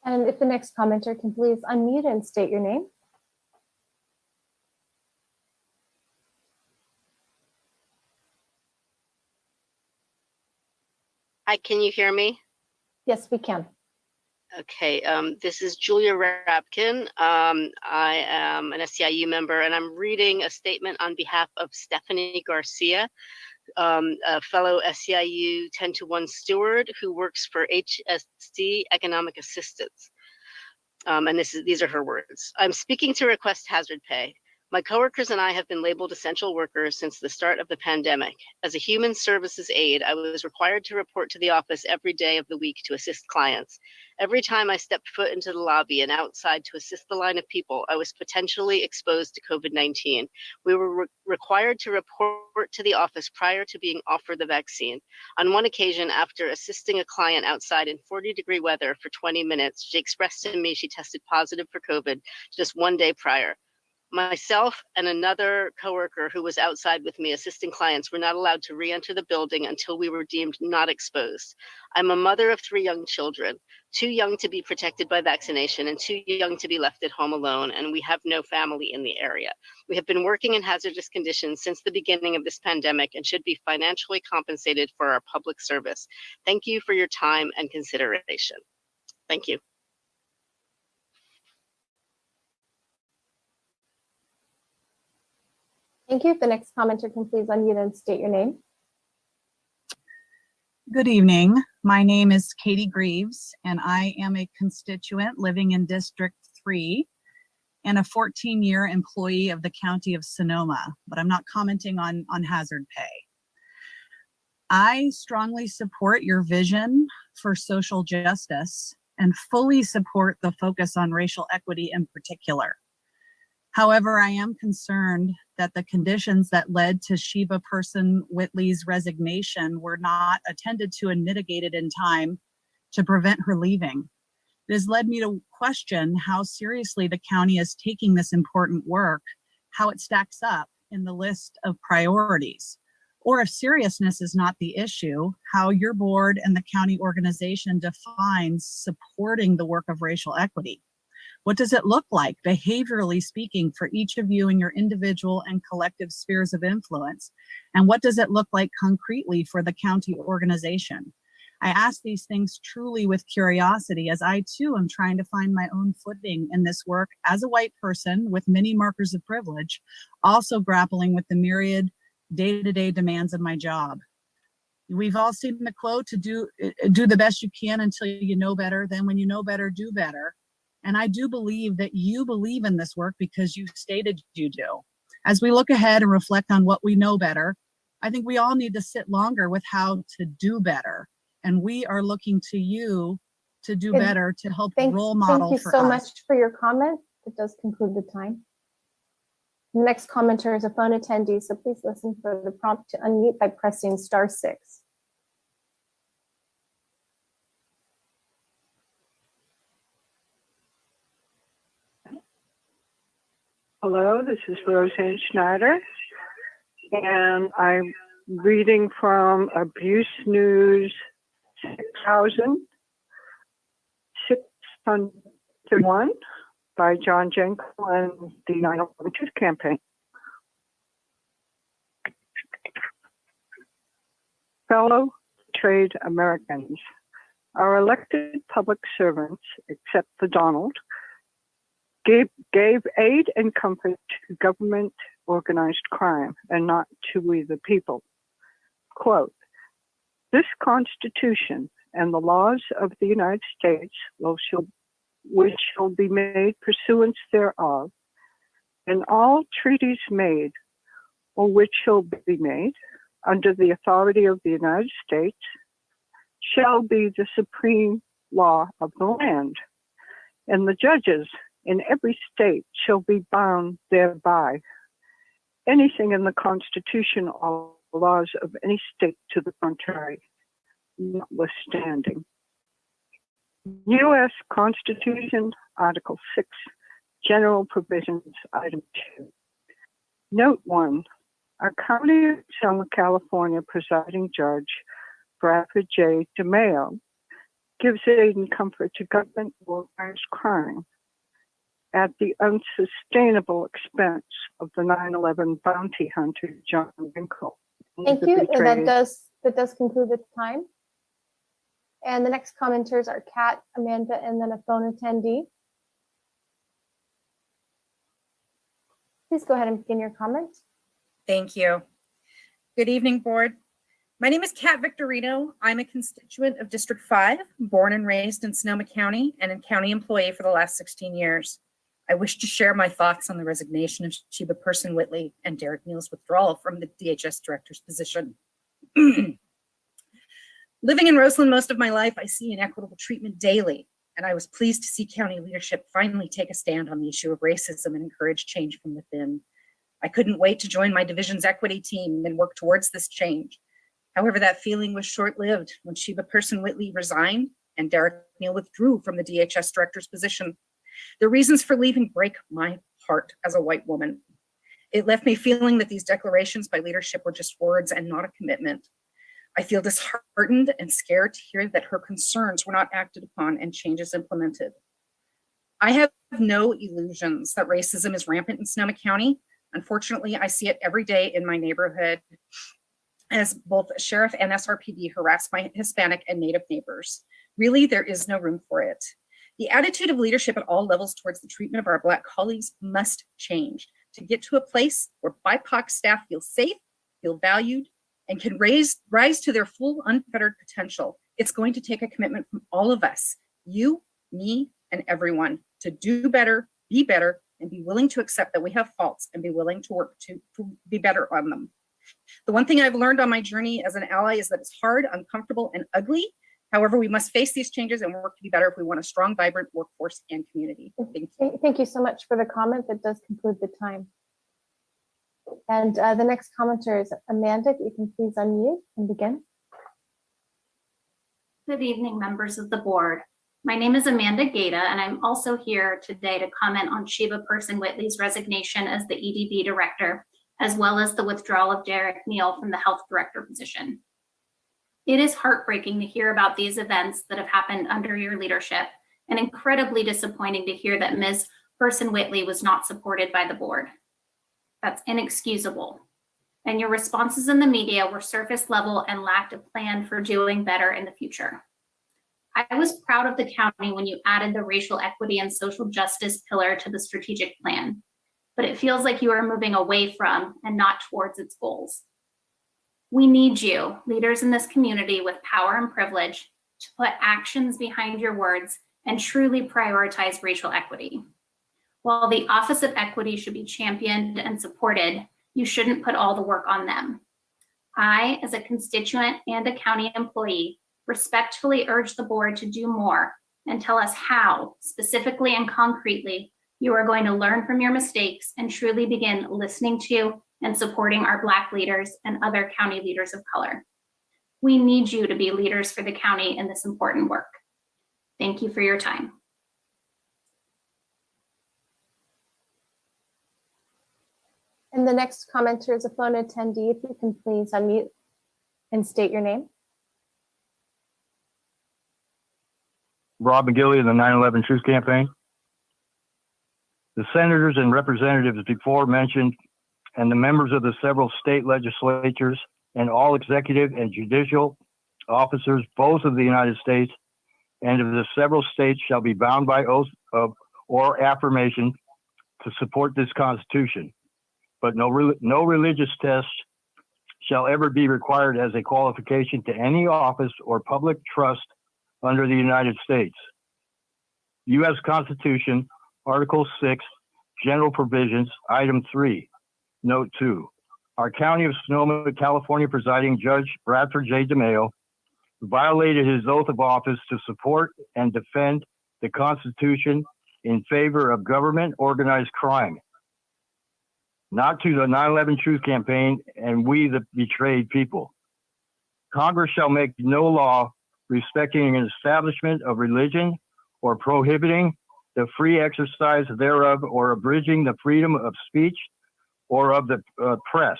Speaker 2: And if the next commenter can please unmute and state your name.
Speaker 12: Hi, can you hear me?
Speaker 2: Yes, we can.
Speaker 12: Okay, this is Julia Rapkin. I am an SEIU member, and I'm reading a statement on behalf of Stephanie Garcia, a fellow SEIU 10-to-1 steward who works for HSD Economic Assistance. And these are her words. I'm speaking to request hazard pay. My coworkers and I have been labeled essential workers since the start of the pandemic. As a human services aide, I was required to report to the office every day of the week to assist clients. Every time I stepped foot into the lobby and outside to assist the line of people, I was potentially exposed to COVID-19. We were required to report to the office prior to being offered the vaccine. On one occasion, after assisting a client outside in 40-degree weather for 20 minutes, she expressed to me she tested positive for COVID just 1 day prior. Myself and another coworker who was outside with me assisting clients were not allowed to re-enter the building until we were deemed not exposed. I'm a mother of 3 young children, 2 young to be protected by vaccination and 2 young to be left at home alone, and we have no family in the area. We have been working in hazardous conditions since the beginning of this pandemic and should be financially compensated for our public service. Thank you for your time and consideration. Thank you.
Speaker 2: Thank you. If the next commenter can please unmute and state your name.
Speaker 13: Good evening. My name is Katie Greaves, and I am a constituent living in District 3 and a 14-year employee of the County of Sonoma, but I'm not commenting on hazard pay. I strongly support your vision for social justice and fully support the focus on racial equity in particular. However, I am concerned that the conditions that led to Sheba Person Whitley's resignation were not attended to and mitigated in time to prevent her leaving. It has led me to question how seriously the county is taking this important work, how it stacks up in the list of priorities, or if seriousness is not the issue, how your board and the county organization defines supporting the work of racial equity. What does it look like, behaviorally speaking, for each of you in your individual and collective spheres of influence? And what does it look like concretely for the county organization? I ask these things truly with curiosity, as I too am trying to find my own footing in this work as a white person with many markers of privilege, also grappling with the myriad day-to-day demands of my job. We've all seen the quote to do the best you can until you know better, then when you know better, do better. And I do believe that you believe in this work because you stated you do. As we look ahead and reflect on what we know better, I think we all need to sit longer with how to do better. And we are looking to you to do better, to help role model for us.
Speaker 2: Thank you so much for your comment. That does conclude the time. The next commenter is a phone attendee, so please listen for the prompt to unmute by pressing *6.
Speaker 17: Hello, this is Roseanne Schneider, and I'm reading from Abuse News 6,601 by John Jenkel and the 9/11 Truth Campaign. Fellow trade Americans, our elected public servants, except for Donald, gave aid and comfort to government organized crime and not to we the people. Quote, this Constitution and the laws of the United States which shall be made pursuant thereof, and all treaties made or which shall be made under the authority of the United States shall be the supreme law of the land, and the judges in every state shall be bound thereby. Anything in the Constitution or laws of any state to the contrary, notwithstanding. U.S. Constitution, Article 6, General Provisions, Item 2. Note 1. Our County of Sonoma, California presiding judge, Bradford J. DeMayo, gives aid and comfort to government organized crime at the unsustainable expense of the 9/11 bounty hunter, John Winkle.
Speaker 2: Thank you. And that does conclude the time. And the next commenters are Kat, Amanda, and then a phone attendee. Please go ahead and begin your comment.
Speaker 6: Thank you. Good evening, board. My name is Kat Victorino. I'm a constituent of District 5, born and raised in Sonoma County and a county employee for the last 16 years. I wish to share my thoughts on the resignation of Sheba Person-Whitley and Derek Neal's withdrawal from the DHS director's position. Living in Roseland most of my life, I see inequitable treatment daily, and I was pleased to see county leadership finally take a stand on the issue of racism and encourage change from within. I couldn't wait to join my division's equity team and work towards this change. However, that feeling was short-lived when Sheba Person-Whitley resigned and Derek Neal withdrew from the DHS director's position. The reasons for leaving break my heart as a white woman. It left me feeling that these declarations by leadership were just words and not a commitment. I feel disheartened and scared to hear that her concerns were not acted upon and changes implemented. I have no illusions that racism is rampant in Sonoma County. Unfortunately, I see it every day in my neighborhood as both sheriff and SRPD harass my Hispanic and Native neighbors. Really, there is no room for it. The attitude of leadership at all levels towards the treatment of our Black colleagues must change to get to a place where BIPOC staff feel safe, feel valued, and can rise to their full unfettered potential. It's going to take a commitment from all of us, you, me, and everyone, to do better, and be willing to accept that we have faults and be willing to work to be better on them. The one thing I've learned on my journey as an ally is that it's hard, uncomfortable, and ugly. However, we must face these changes and work to be better if we want a strong, vibrant workforce and community. Thank you.
Speaker 2: Thank you so much for the comment. That does conclude the time. And the next commenter is Amanda. If you can please unmute and begin.
Speaker 11: Good evening, members of the board. My name is Amanda Gata, and I'm also here today to comment on Sheba Person-Whitley's resignation as the EDB director, as well as the withdrawal of Derek Neal from the health director position. It is heartbreaking to hear about these events that have happened under your leadership, and incredibly disappointing to hear that Ms. Person-Whitley was not supported by the board. That's inexcusable. And your responses in the media were surface level and lacked a plan for doing better in the future. I was proud of the county when you added the racial equity and social justice pillar to the strategic plan, but it feels like you are moving away from and not towards its goals. We need you, leaders in this community with power and privilege, to put actions behind your words and truly prioritize racial equity. While the Office of Equity should be championed and supported, you shouldn't put all the work on them. I, as a constituent and a county employee, respectfully urge the board to do more and tell us how, specifically and concretely, you are going to learn from your mistakes and truly begin listening to and supporting our Black leaders and other county leaders of color. We need you to be leaders for the county in this important work. Thank you for your time.
Speaker 2: And the next commenter is a phone attendee. If you can please unmute and state your name.
Speaker 16: Rob McGilly of the 9/11 Truth Campaign. The senators and representatives before mentioned and the members of the several state legislatures and all executive and judicial officers, both of the United States and of the several states, shall be bound by oath of or affirmation to support this Constitution. But no religious test shall ever be required as a qualification to any office or public trust under the United States. U.S. Constitution, Article 6, General Provisions, Item 3, Note 2. Our County of Sonoma, California presiding Judge Bradford J. DeMayo violated his oath of office to support and defend the Constitution in favor of government organized crime, not to the 9/11 Truth Campaign and we the betrayed people. Congress shall make no law respecting an establishment of religion or prohibiting the free exercise thereof or abridging the freedom of speech or of the press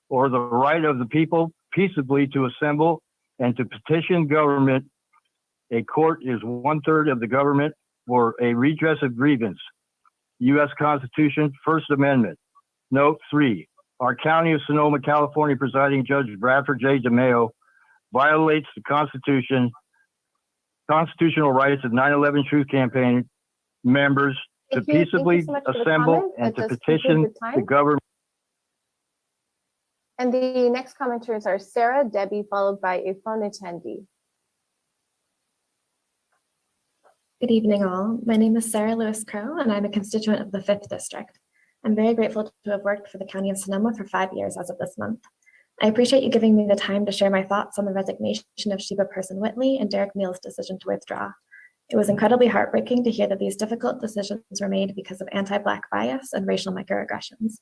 Speaker 16: or the right of the people peaceably to assemble and to petition government. A court is 1/3 of the government for a redress of grievance. U.S. Constitution, First Amendment. Note 3. Our County of Sonoma, California presiding Judge Bradford J. DeMayo violates the constitutional rights of 9/11 Truth Campaign members to
Speaker 2: Thank you
Speaker 16: peaceably
Speaker 2: so much for the
Speaker 16: assemble
Speaker 2: comment.
Speaker 16: and
Speaker 2: That
Speaker 16: to
Speaker 2: does
Speaker 16: petition
Speaker 2: conclude the
Speaker 16: the
Speaker 2: time.
Speaker 16: government.
Speaker 2: And the next commenters are Sarah, Debbie, followed by a phone attendee.
Speaker 9: Good evening, all. My name is Sarah Lewis Crow, and I'm a constituent of the 5th District. I'm very grateful to have worked for the County of Sonoma for 5 years as of this month. I appreciate you giving me the time to share my thoughts on the resignation of Sheba Person Whitley and Derek Neal's decision to withdraw. It was incredibly heartbreaking to hear that these difficult decisions were made because of anti-Black bias and racial microaggressions.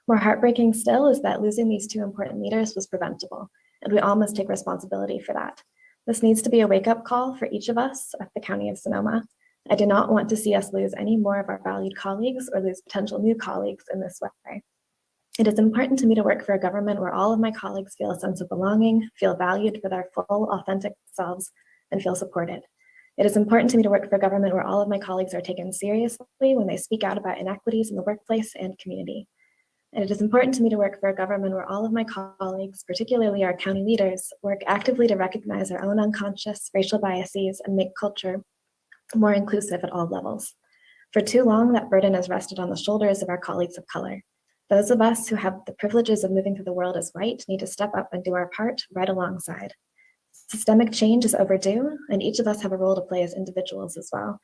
Speaker 9: More heartbreaking still is that losing these two important leaders was preventable, and we all must take responsibility for that. This needs to be a wake-up call for each of us at the County of Sonoma. I do not want to see us lose any more of our valued colleagues or lose potential new colleagues in this way. It is important to me to work for a government where all of my colleagues feel a sense of belonging, feel valued for their full, authentic selves, and feel supported. It is important to me to work for a government where all of my colleagues are taken seriously when they speak out about inequities in the workplace and community. And it is important to me to work for a government where all of my colleagues, particularly our county leaders, work actively to recognize our own unconscious racial biases and make culture more inclusive at all levels. For too long, that burden has rested on the shoulders of our colleagues of color. Those of us who have the privileges of moving through the world as white need to step up and do our part right alongside. Systemic change is overdue, and each of us have a role to play as individuals as well.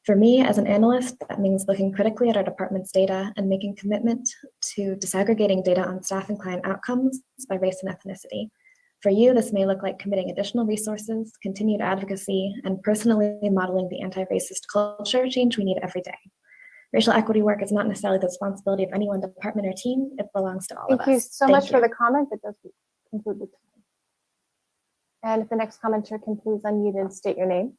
Speaker 9: For me, as an analyst, that means looking critically at our department's data and making commitment to disaggregating data on staff and client outcomes by race and ethnicity. For you, this may look like committing additional resources, continued advocacy, and personally modeling the anti-racist culture change we need every day. Racial equity work is not necessarily the responsibility of any one department or team. It belongs to all of us.
Speaker 2: Thank you so much for the comment. That does conclude the time. And if the next commenter can please unmute and state your name.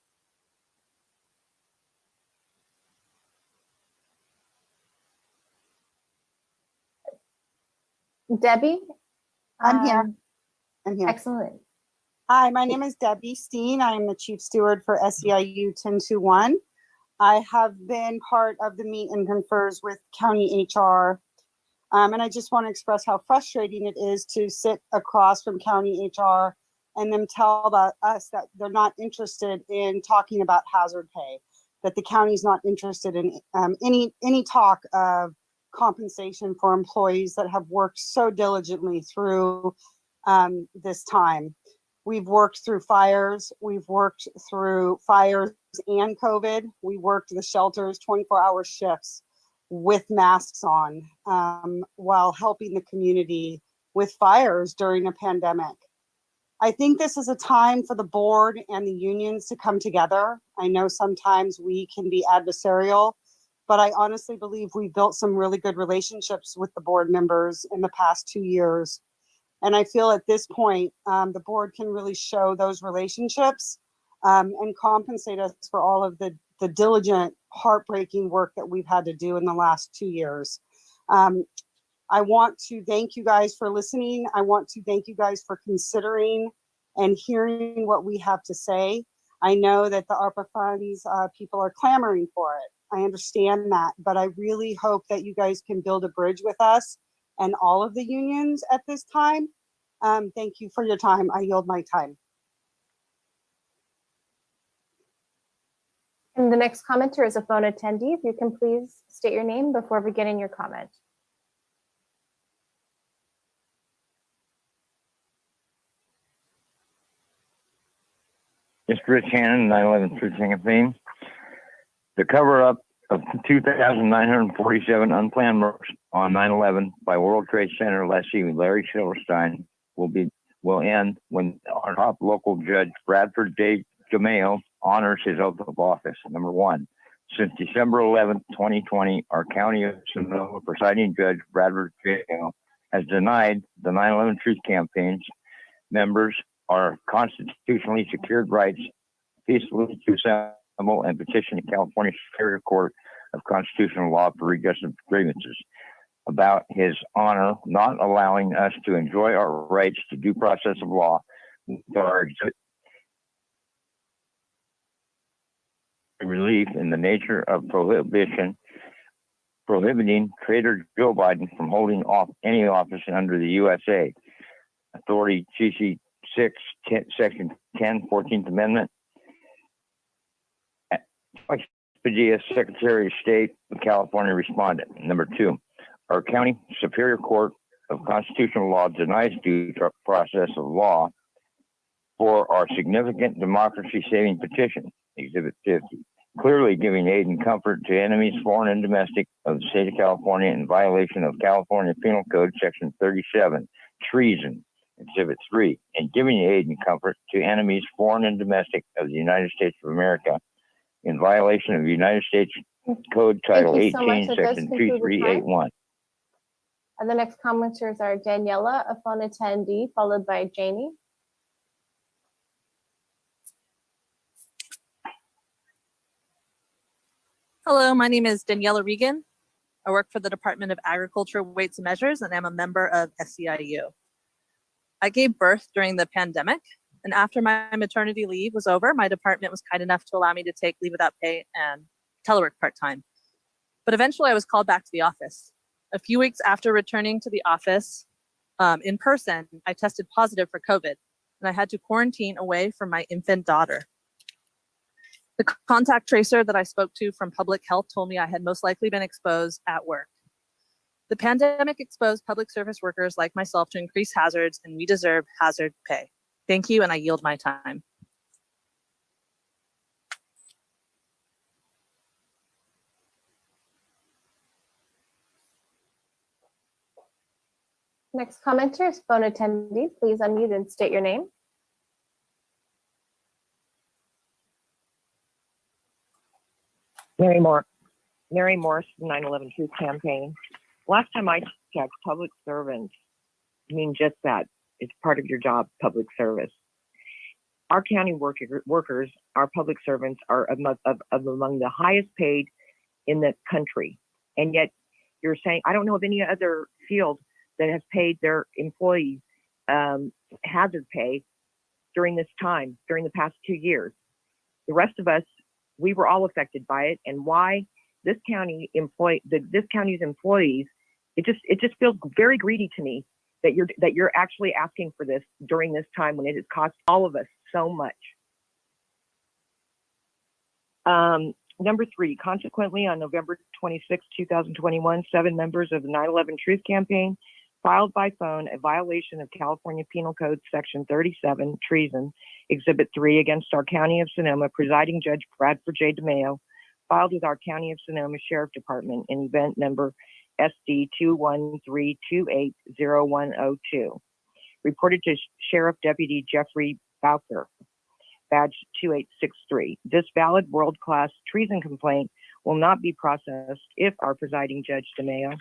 Speaker 2: Debbie?
Speaker 18: I'm here. I'm here.
Speaker 2: Excellent.
Speaker 18: Hi, my name is Debbie Steen. I am the Chief Steward for SEIU 1021. I have been part of the meet and confers with County HR. And I just want to express how frustrating it is to sit across from County HR and them tell us that they're not interested in talking about hazard pay, that the county's not interested in any talk of compensation for employees that have worked so diligently through this time. We've worked through fires. We've worked through fires and COVID. We worked the shelters 24-hour shifts with masks on while helping the community with fires during a pandemic. I think this is a time for the board and the unions to come together. I know sometimes we can be adversarial, but I honestly believe we built some really good relationships with the board members in the past 2 years. And I feel at this point, the board can really show those relationships and compensate us for all of the diligent, heartbreaking work that we've had to do in the last 2 years. I want to thank you guys for listening. I want to thank you guys for considering and hearing what we have to say. I know that the ARPA funds, people are clamoring for it. I understand that, but I really hope that you guys can build a bridge with us and all of the unions at this time Thank you for your time. I yield my time.
Speaker 2: And the next commenter is a phone attendee. If you can please state your name before beginning your comment.
Speaker 8: Mr. Rich Hannon, 9/11 Truth Campaign. The cover-up of 2,947 unplanned murders on 9/11 by World Trade Center lessee Larry Silverstein will end when our top local judge, Bradford J. DeMayo, honors his oath of office. Number one, since December 11, 2020, our County of Sonoma presiding judge, Bradford J. DeMayo, has denied the 9/11 Truth Campaign's members our constitutionally secured rights peacefully to assemble and petition the California Superior Court of Constitutional Law for redress of grievances about his honor not allowing us to enjoy our rights to due process of law with our relief in the nature of prohibiting traitor Joe Biden from holding any office under the USA Authority CC 6, Section 10, 14th Amendment. Padilla, Secretary of State of California, responded. Number two, our County Superior Court of Constitutional Law denies due process of law for our significant democracy-saving petition, Exhibit 50, clearly giving aid and comfort to enemies, foreign and domestic, of the state of California in violation of California Penal Code, Section 37, treason, Exhibit 3, and giving aid and comfort to enemies, foreign and domestic, of the United States of America in violation of the United States Code Title 18, Section 2381.
Speaker 2: And the next commenters are Daniela, a phone attendee, followed by Jamie.
Speaker 19: Hello, my name is Daniela Regan. I work for the Department of Agriculture, Weights and Measures, and I'm a member of SEIU. I gave birth during the pandemic, and after my maternity leave was over, my department was kind enough to allow me to take leave without pay and telework part-time. But eventually I was called back to the office. A few weeks after returning to the office in person, I tested positive for COVID, and I had to quarantine away from my infant daughter. The contact tracer that I spoke to from public health told me I had most likely been exposed at work. The pandemic exposed public service workers like myself to increased hazards, and we deserve hazard pay. Thank you, and I yield my time.
Speaker 2: Next commenter is phone attendee. Please unmute and state your name.
Speaker 20: Mary Morris, 9/11 Truth Campaign. Last time I checked, public servants mean just that. It's part of your job, public service. Our county workers, our public servants, are among the highest paid in the country. And yet you're saying, I don't know of any other field that has paid their employees hazard pay during this time, during the past 2 years. The rest of us, we were all affected by it. And why this county's employees, it just feels very greedy to me that you're actually asking for this during this time when it has cost all of us so much. Number three, consequently, on November 26, 2021, 7 members of the 9/11 Truth Campaign filed by phone a violation of California Penal Code Section 37, treason, Exhibit 3, against our County of Sonoma presiding judge Bradford J. DeMayo, filed with our County of Sonoma Sheriff Department in event number SD 213280102. Reported to Sheriff Deputy Jeffrey Bowker, badge 2863. This valid world-class treason complaint will not be processed if our presiding judge DeMayo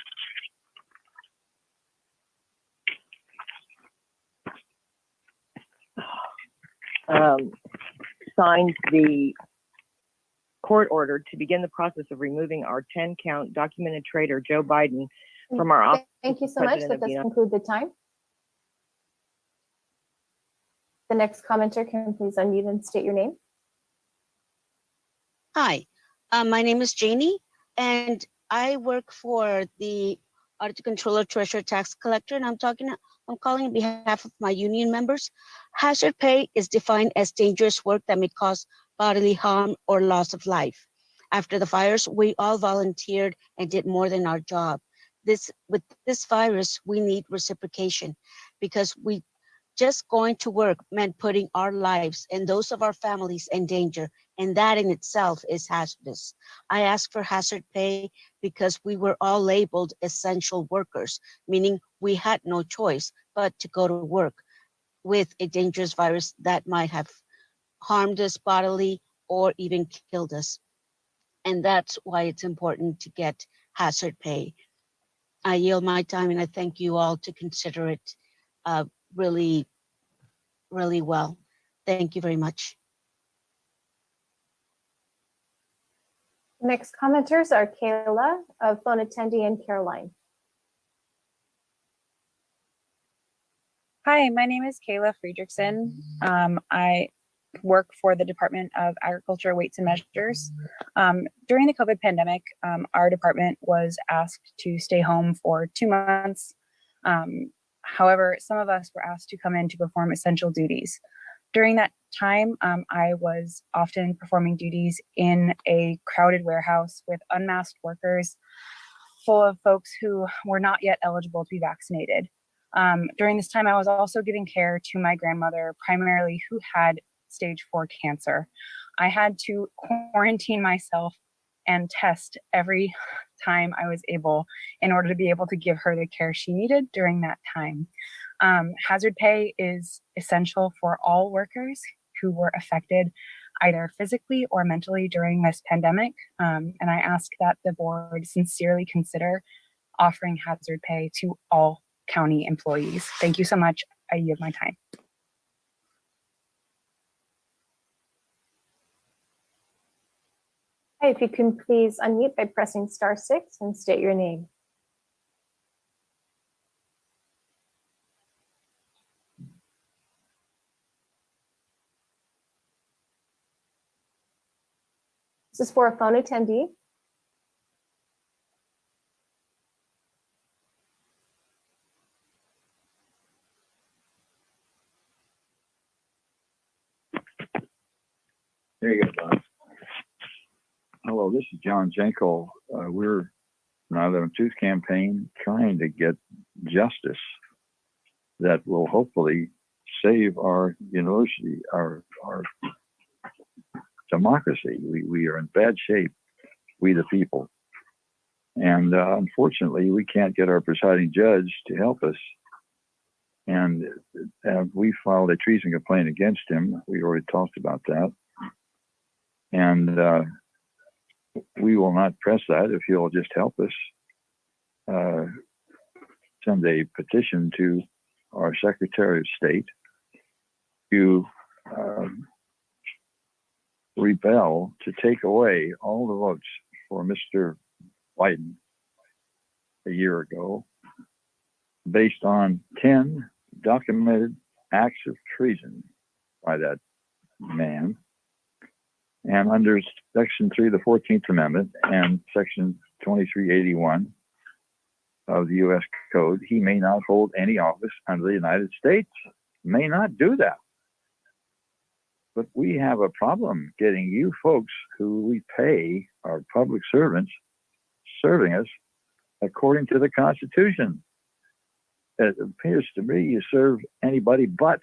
Speaker 20: signs the court order to begin the process of removing our 10-count documented traitor, Joe Biden, from our office.
Speaker 2: Thank you so much. That does conclude the time. The next commenter can please unmute and state your name.
Speaker 21: Hi, my name is Janie, and I work for the Auditor Controller Treasurer Tax Collector, and I'm talking I'm calling on behalf of my union members. Hazard pay is defined as dangerous work that may cause bodily harm or loss of life. After the fires, we all volunteered and did more than our job. With this virus, we need reciprocation because just going to work meant putting our lives and those of our families in danger, and that in itself is hazardous. I asked for hazard pay because we were all labeled essential workers, meaning we had no choice but to go to work with a dangerous virus that might have harmed us bodily or even killed us. And that's why it's important to get hazard pay. I yield my time and I thank you all to consider it really, really well. Thank you very much.
Speaker 2: Next commenters are Kayla, a phone attendee, and Caroline.
Speaker 3: Hi, my name is Kayla Friedrichsen. I work for the Department of Agriculture, Weights and Measures. During the COVID pandemic, our department was asked to stay home for 2 months. However, some of us were asked to come in to perform essential duties. During that time, I was often performing duties in a crowded warehouse with unmasked workers, full of folks who were not yet eligible to be vaccinated. During this time, I was also giving care to my grandmother, primarily who had stage 4 cancer. I had to quarantine myself and test every time I was able in order to be able to give her the care she needed during that time. Hazard pay is essential for all workers who were affected either physically or mentally during this pandemic. And I ask that the board sincerely consider offering hazard pay to all county employees. Thank you so much. I yield my time.
Speaker 2: Hi, if you can please unmute by pressing *6 and state your name. This is for a phone attendee.
Speaker 4: There you go, Bob. Hello, this is John Jenkel. We're in our Tooth campaign trying to get justice that will hopefully save our university, our democracy. We are in bad shape, we the people. And unfortunately, we can't get our presiding judge to help us. And we filed a treason complaint against him. We already talked about that. And we will not press that if he'll just help us send a petition to our Secretary of State to rebel, to take away all the votes for Mr. Biden a year ago based on 10 documented acts of treason by that man. And under Section 3 of the 14th Amendment and Section 2381 of the U.S. Code, he may not hold any office under the United States, may not do that. But we have a problem getting you folks who we pay, our public servants, serving us according to the Constitution. It appears to me you serve anybody but.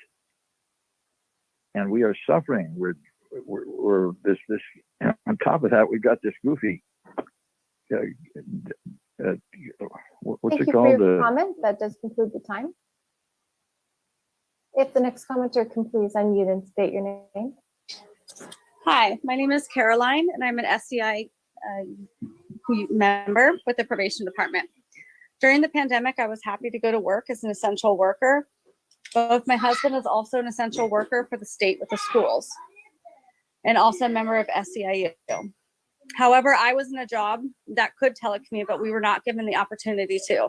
Speaker 4: And we are suffering. We're this on top of that, we've got this goofy what's
Speaker 2: Thank
Speaker 4: it
Speaker 2: you
Speaker 4: called?
Speaker 2: for your comment. That does conclude the time. If the next commenter can please unmute and state your name.
Speaker 10: Hi, my name is Caroline, and I'm an SCI member with the probation department. During the pandemic, I was happy to go to work as an essential worker. Both my husband is also an essential worker for the state with the schools, and also a member of SEIU. However, I was in a job that could telecommute, but we were not given the opportunity to.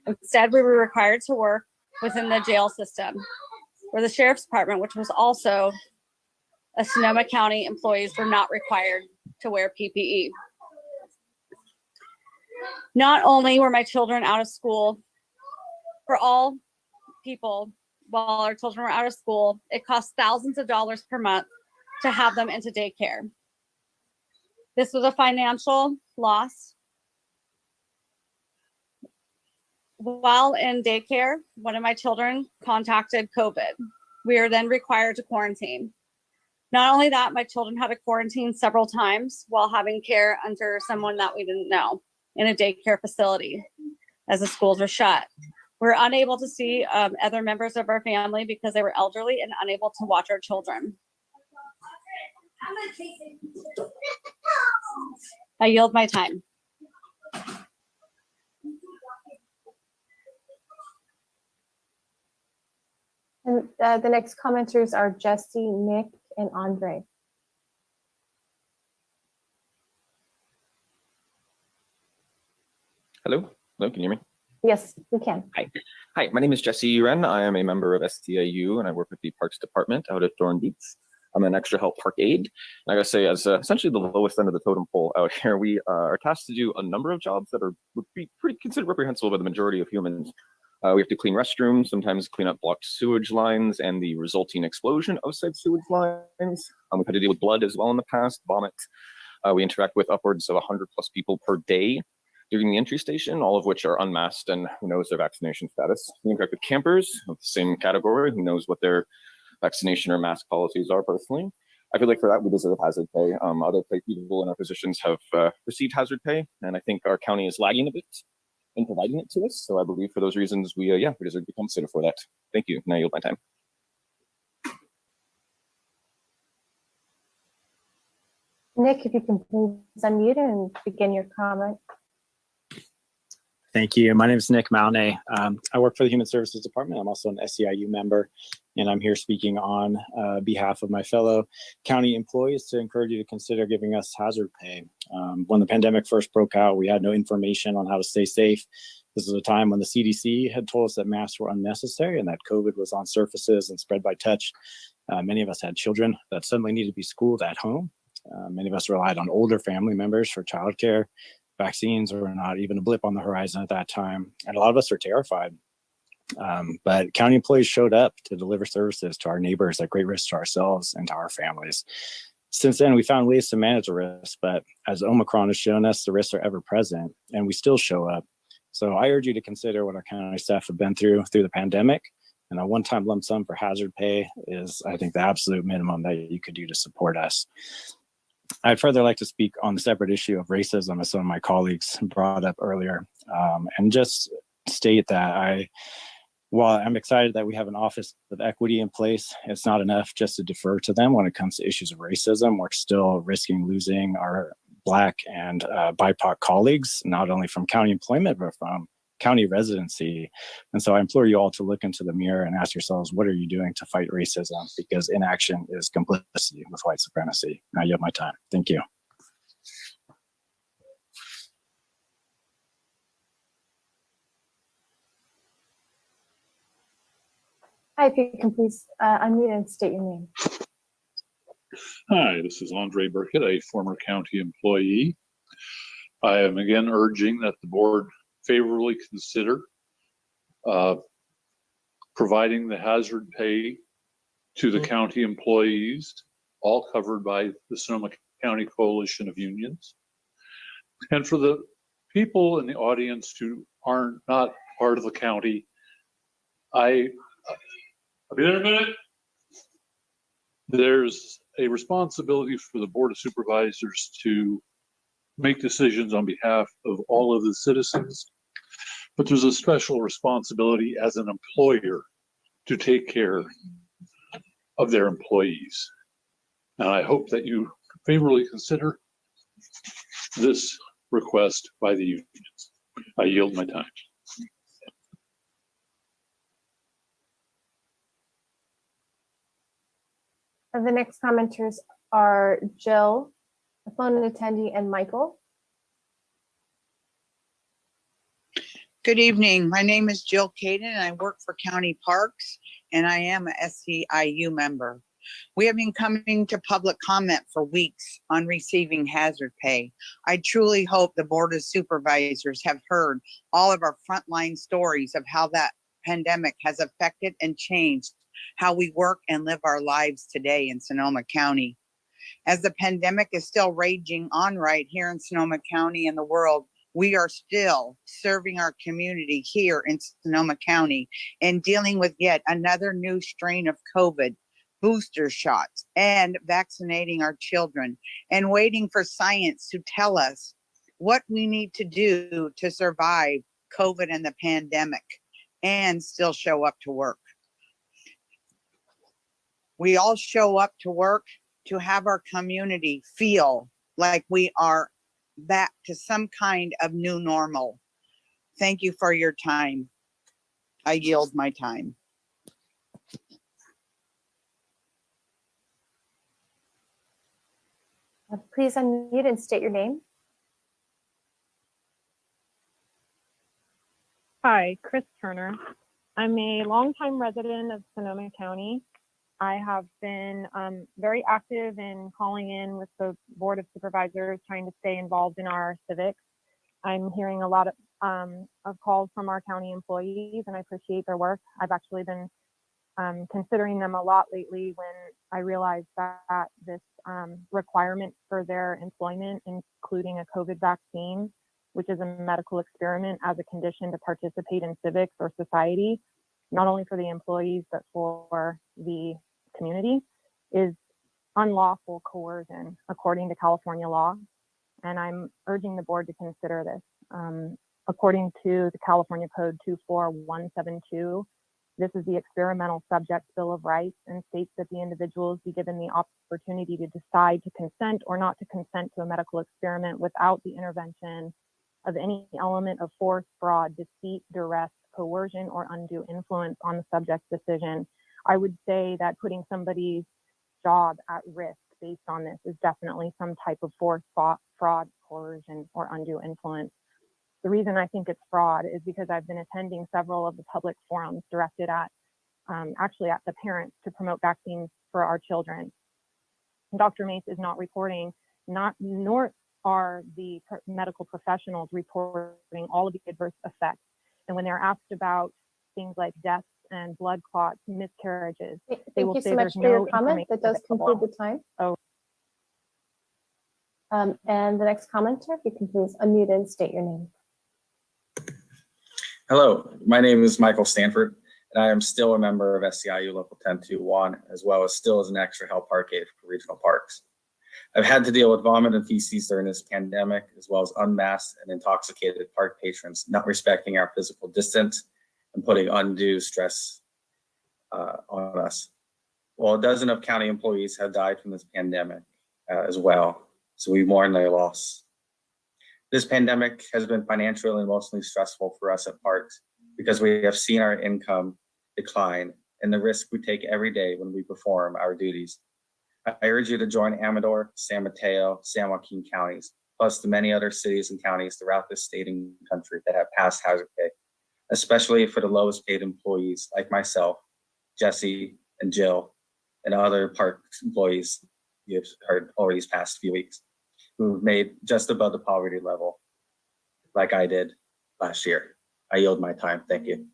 Speaker 10: Instead, we were required to work within the jail system, where the sheriff's department, which was also a Sonoma County employees, were not required to wear PPE. Not only were my children out of school for all people while our children were out of school. It cost thousands of dollars per month to have them into daycare. This was a financial loss. While in daycare, one of my children contacted COVID. We were then required to quarantine. Not only that, my children had to quarantine several times while having care under someone that we didn't know in a daycare facility as the schools were shut. We were unable to see other members of our family because they were elderly and unable to watch our children. I yield my time.
Speaker 2: And the next commenters are Jesse, Nick, and Andre.
Speaker 1: Hello, can you hear me?
Speaker 2: Yes, we can.
Speaker 1: Hi, my name is Jesse Wren. I am a member of STIU and I work with the Parks Department out at Dorndietz. I'm an extra help park aide. And I gotta say, as essentially the lowest end of the totem pole out here, we are tasked to do a number of jobs that would be pretty considered reprehensible by the majority of humans. We have to clean restrooms, sometimes clean up blocked sewage lines and the resulting explosion of said sewage lines. We've had to deal with blood as well in the past, vomit. We interact with upwards of 100+ people per day during the entry station, all of which are unmasked and who knows their vaccination status. We interact with campers of the same category, who knows what their vaccination or mask policies are personally. I feel like for that, we deserve hazard pay. Other people in our positions have received hazard pay, and I think our county is lagging a bit in providing it to us. So I believe for those reasons, we deserve to be compensated for that. Thank you. Now I yield my time.
Speaker 2: Nick, if you can please unmute and begin your comment.
Speaker 5: Thank you. My name is Nick Malney. I work for the Human Services Department. I'm also an SEIU member, and I'm here speaking on behalf of my fellow county employees to encourage you to consider giving us hazard pay. When the pandemic first broke out, we had no information on how to stay safe. This was a time when the CDC had told us that masks were unnecessary and that COVID was on surfaces and spread by touch. Many of us had children that suddenly needed to be schooled at home. Many of us relied on older family members for childcare. Vaccines were not even a blip on the horizon at that time. And a lot of us are terrified. But county employees showed up to deliver services to our neighbors at great risk to ourselves and to our families. Since then, we found ways to manage the risks, but as Omicron has shown us, the risks are ever present and we still show up. So I urge you to consider what our county staff have been through the pandemic, and a one-time lump sum for hazard pay is, I think, the absolute minimum that you could do to support us. I'd further like to speak on the separate issue of racism, as some of my colleagues brought up earlier, and just state that while I'm excited that we have an Office of Equity in place, it's not enough just to defer to them when it comes to issues of racism. We're still risking losing our Black and BIPOC colleagues, not only from county employment, but from county residency. And so I implore you all to look into the mirror and ask yourselves, what are you doing to fight racism? Because inaction is complicity with white supremacy. Now you have my time. Thank you.
Speaker 2: Hi, if you can please unmute and state your name.
Speaker 14: Hi, this is Andre Burkett, a former county employee. I am again urging that the board favorably consider providing the hazard pay to the county employees, all covered by the Sonoma County Coalition of Unions. And for the people in the audience who are not part of the county, I'll be there in a minute. There's a responsibility for the Board of Supervisors to make decisions on behalf of all of the citizens, but there's a special responsibility as an employer to take care of their employees. And I hope that you favorably consider this request by the unions. I yield my time.
Speaker 2: And the next commenters are Jill, a phone attendee, and Michael.
Speaker 22: Good evening. My name is Jill Caden and I work for County Parks and I am a SEIU member. We have been coming to public comment for weeks on receiving hazard pay. I truly hope the Board of Supervisors have heard all of our frontline stories of how that pandemic has affected and changed how we work and live our lives today in Sonoma County. As the pandemic is still raging on right here in Sonoma County and the world, we are still serving our community here in Sonoma County and dealing with yet another new strain of COVID, booster shots, and vaccinating our children, and waiting for science to tell us what we need to do to survive COVID and the pandemic and still show up to work. We all show up to work to have our community feel like we are back to some kind of new normal. Thank you for your time. I yield my time.
Speaker 2: Please unmute and state your name.
Speaker 7: Hi, Chris Turner. I'm a longtime resident of Sonoma County. I have been very active in calling in with the Board of Supervisors, trying to stay involved in our civics. I'm hearing a lot of calls from our county employees, and I appreciate their work. I've actually been considering them a lot lately when I realized that this requirement for their employment, including a COVID vaccine, which is a medical experiment as a condition to participate in civics or society, not only for the employees, but for the community, is unlawful coercion according to California law. And I'm urging the board to consider this. According to the California Code 24172, this is the Experimental Subject Bill of Rights and states that the individuals be given the opportunity to decide to consent or not to consent to a medical experiment without the intervention of any element of force, fraud, deceit, duress, coercion, or undue influence on the subject's decision. I would say that putting somebody's job at risk based on this is definitely some type of force, fraud, coercion, or undue influence. The reason I think it's fraud is because I've been attending several of the public forums directed at, actually at the parents to promote vaccines for our children. Dr. Mace is not reporting, nor are the medical professionals reporting all of the adverse effects. And when they're asked about things like deaths and blood clots, miscarriages, they will say there's no
Speaker 2: comment. That does conclude the time.
Speaker 7: Oh.
Speaker 2: And the next commenter, if you can please unmute and state your name.
Speaker 15: Hello, my name is Michael Stanford, and I am still a member of SEIU Local 1021, as well as still as an extra health park aide for regional parks. I've had to deal with vomit and feces during this pandemic, as well as unmasked and intoxicated park patrons not respecting our physical distance and putting undue stress on us. Well, a dozen of county employees have died from this pandemic as well, so we mourn their loss. This pandemic has been financially and emotionally stressful for us at parks because we have seen our income decline and the risk we take every day when we perform our duties. I urge you to join Amador, San Mateo, San Joaquin counties, plus the many other cities and counties throughout this state and country that have passed hazard pay, especially for the lowest paid employees like myself, Jesse and Jill, and other park employees you've heard over these past few weeks, who've made just above the poverty level, like I did last year. I yield my time. Thank you.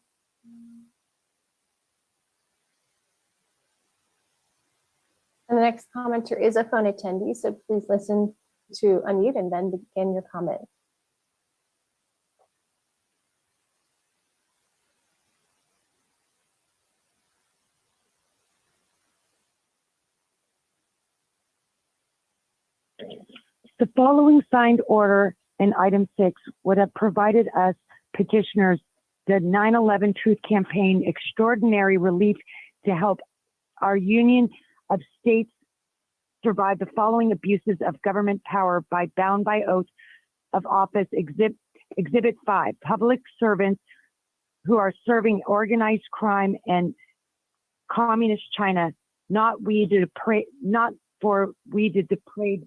Speaker 2: And the next commenter is a phone attendee, so please listen to unmute and then begin your comment.
Speaker 23: The following signed order in item 6 would have provided us petitioners the 9/11 Truth Campaign extraordinary relief to help our Union of States survive the following abuses of government power by bound by oath of office. Exhibit 5, public servants who are serving organized crime and communist China, not for we the depraved.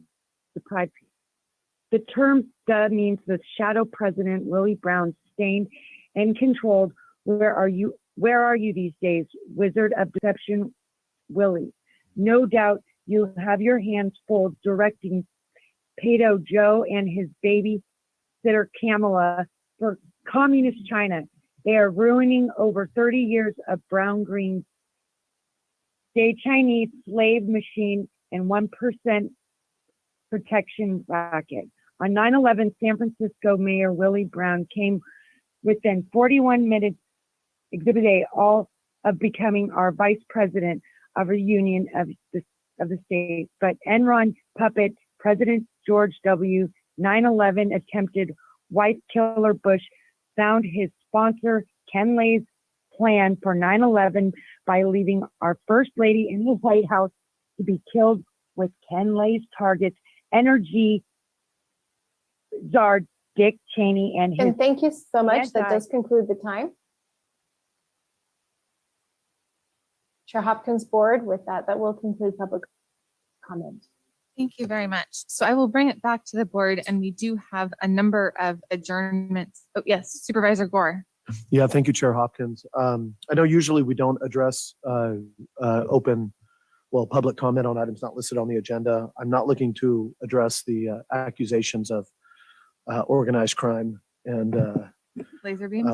Speaker 23: The term "the" means the shadow president Willie Brown, stained and controlled. Where are you these days, wizard of deception, Willie? No doubt you have your hands full directing Pedo Joe and his baby sitter Kamala for communist China. They are ruining over 30 years of brown green day Chinese slave machine and 1% protection racket. On 9/11, San Francisco Mayor Willie Brown came within 41 minutes, Exhibit A, all of becoming our vice president of a union of the state. But Enron puppet President George W. 9/11 attempted white killer Bush found his sponsor Ken Lay's plan for 9/11 by leaving our first lady in the White House to be killed with Ken Lay's targets, energy czar Dick Cheney and his.
Speaker 2: And thank you so much.
Speaker 23: Yes,
Speaker 2: That does conclude the time. Chair Hopkins board, with that, that will conclude public comment.
Speaker 12: Thank you very much. So I will bring it back to the board, and we do have a number of adjournments. Oh, yes, Supervisor Gore.
Speaker 13: Yeah, thank you, Chair Hopkins. I know usually we don't address public comment on items not listed on the agenda. I'm not looking to address the accusations of organized crime and
Speaker 12: Laser beams.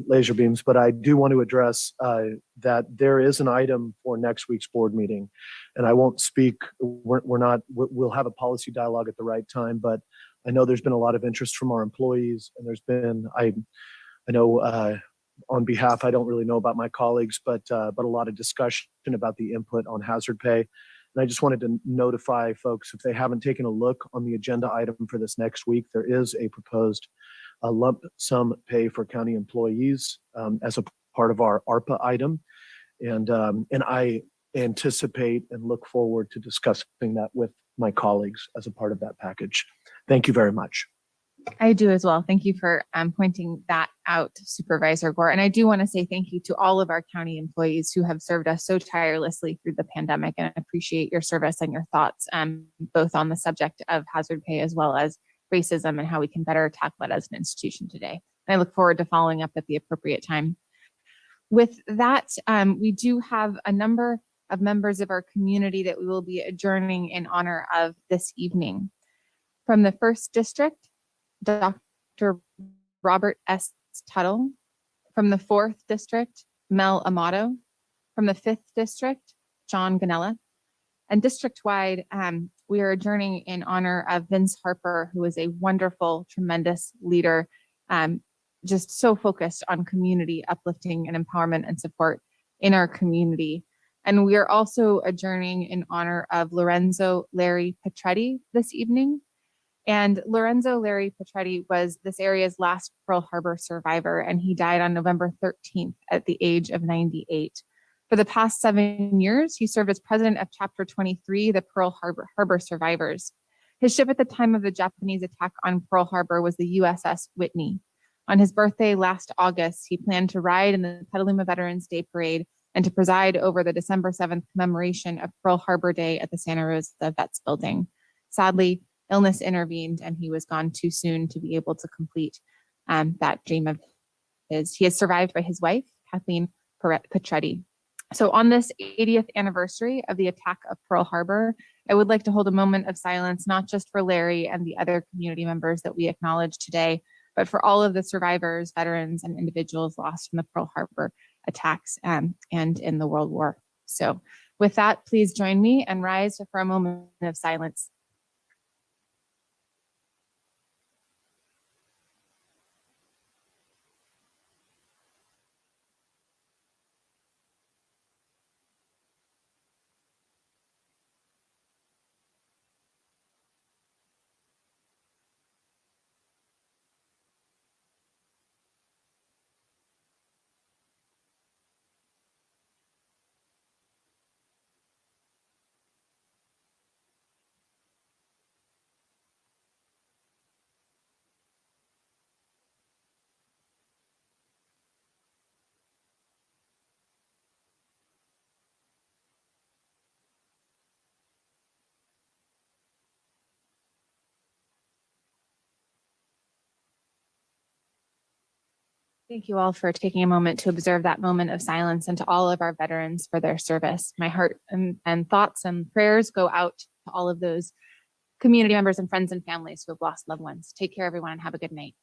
Speaker 13: laser beams, but I do want to address that there is an item for next week's board meeting, and I won't speak. We'll have a policy dialogue at the right time, but I know there's been a lot of interest from our employees, and there's been I know on behalf, I don't really know about my colleagues, but a lot of discussion about the input on hazard pay. And I just wanted to notify folks, if they haven't taken a look on the agenda item for this next week, there is a proposed lump sum pay for county employees as a part of our ARPA item. And I anticipate and look forward to discussing that with my colleagues as a part of that package. Thank you very much.
Speaker 12: I do as well. Thank you for pointing that out, Supervisor Gore. And I do want to say thank you to all of our county employees who have served us so tirelessly through the pandemic, and I appreciate your service and your thoughts, both on the subject of hazard pay as well as racism and how we can better tackle it as an institution today. And I look forward to following up at the appropriate time. With that, we do have a number of members of our community that we will be adjourning in honor of this evening. From the 1st District, Dr. Robert S. Tuttle. From the 4th District, Mel Amato. From the 5th District, John Ganella. And district-wide, we are adjourning in honor of Vince Harper, who is a wonderful, tremendous leader, just so focused on community uplifting and empowerment and support in our community. And we are also adjourning in honor of Lorenzo Larry Petretti this evening. And Lorenzo Larry Petretti was this area's last Pearl Harbor survivor, and he died on November 13th at the age of 98. For the past 7 years, he served as president of Chapter 23, the Pearl Harbor Survivors. His ship at the time of the Japanese attack on Pearl Harbor was the USS Whitney. On his birthday last August, he planned to ride in the Petaluma Veterans Day Parade and to preside over the December 7th commemoration of Pearl Harbor Day at the Santa Rosa Vets Building. Sadly, illness intervened, and he was gone too soon to be able to complete that dream of his. He is survived by his wife, Kathleen Petretti. So on this 80th anniversary of the attack of Pearl Harbor, I would like to hold a moment of silence, not just for Larry and the other community members that we acknowledge today, but for all of the survivors, veterans, and individuals lost in the Pearl Harbor attacks and in the World War. So with that, please join me and rise for a moment of silence. Thank you all for taking a moment to observe that moment of silence, and to all of our veterans for their service. My heart and thoughts and prayers go out to all of those community members and friends and families who have lost loved ones. Take care, everyone, and have a good night.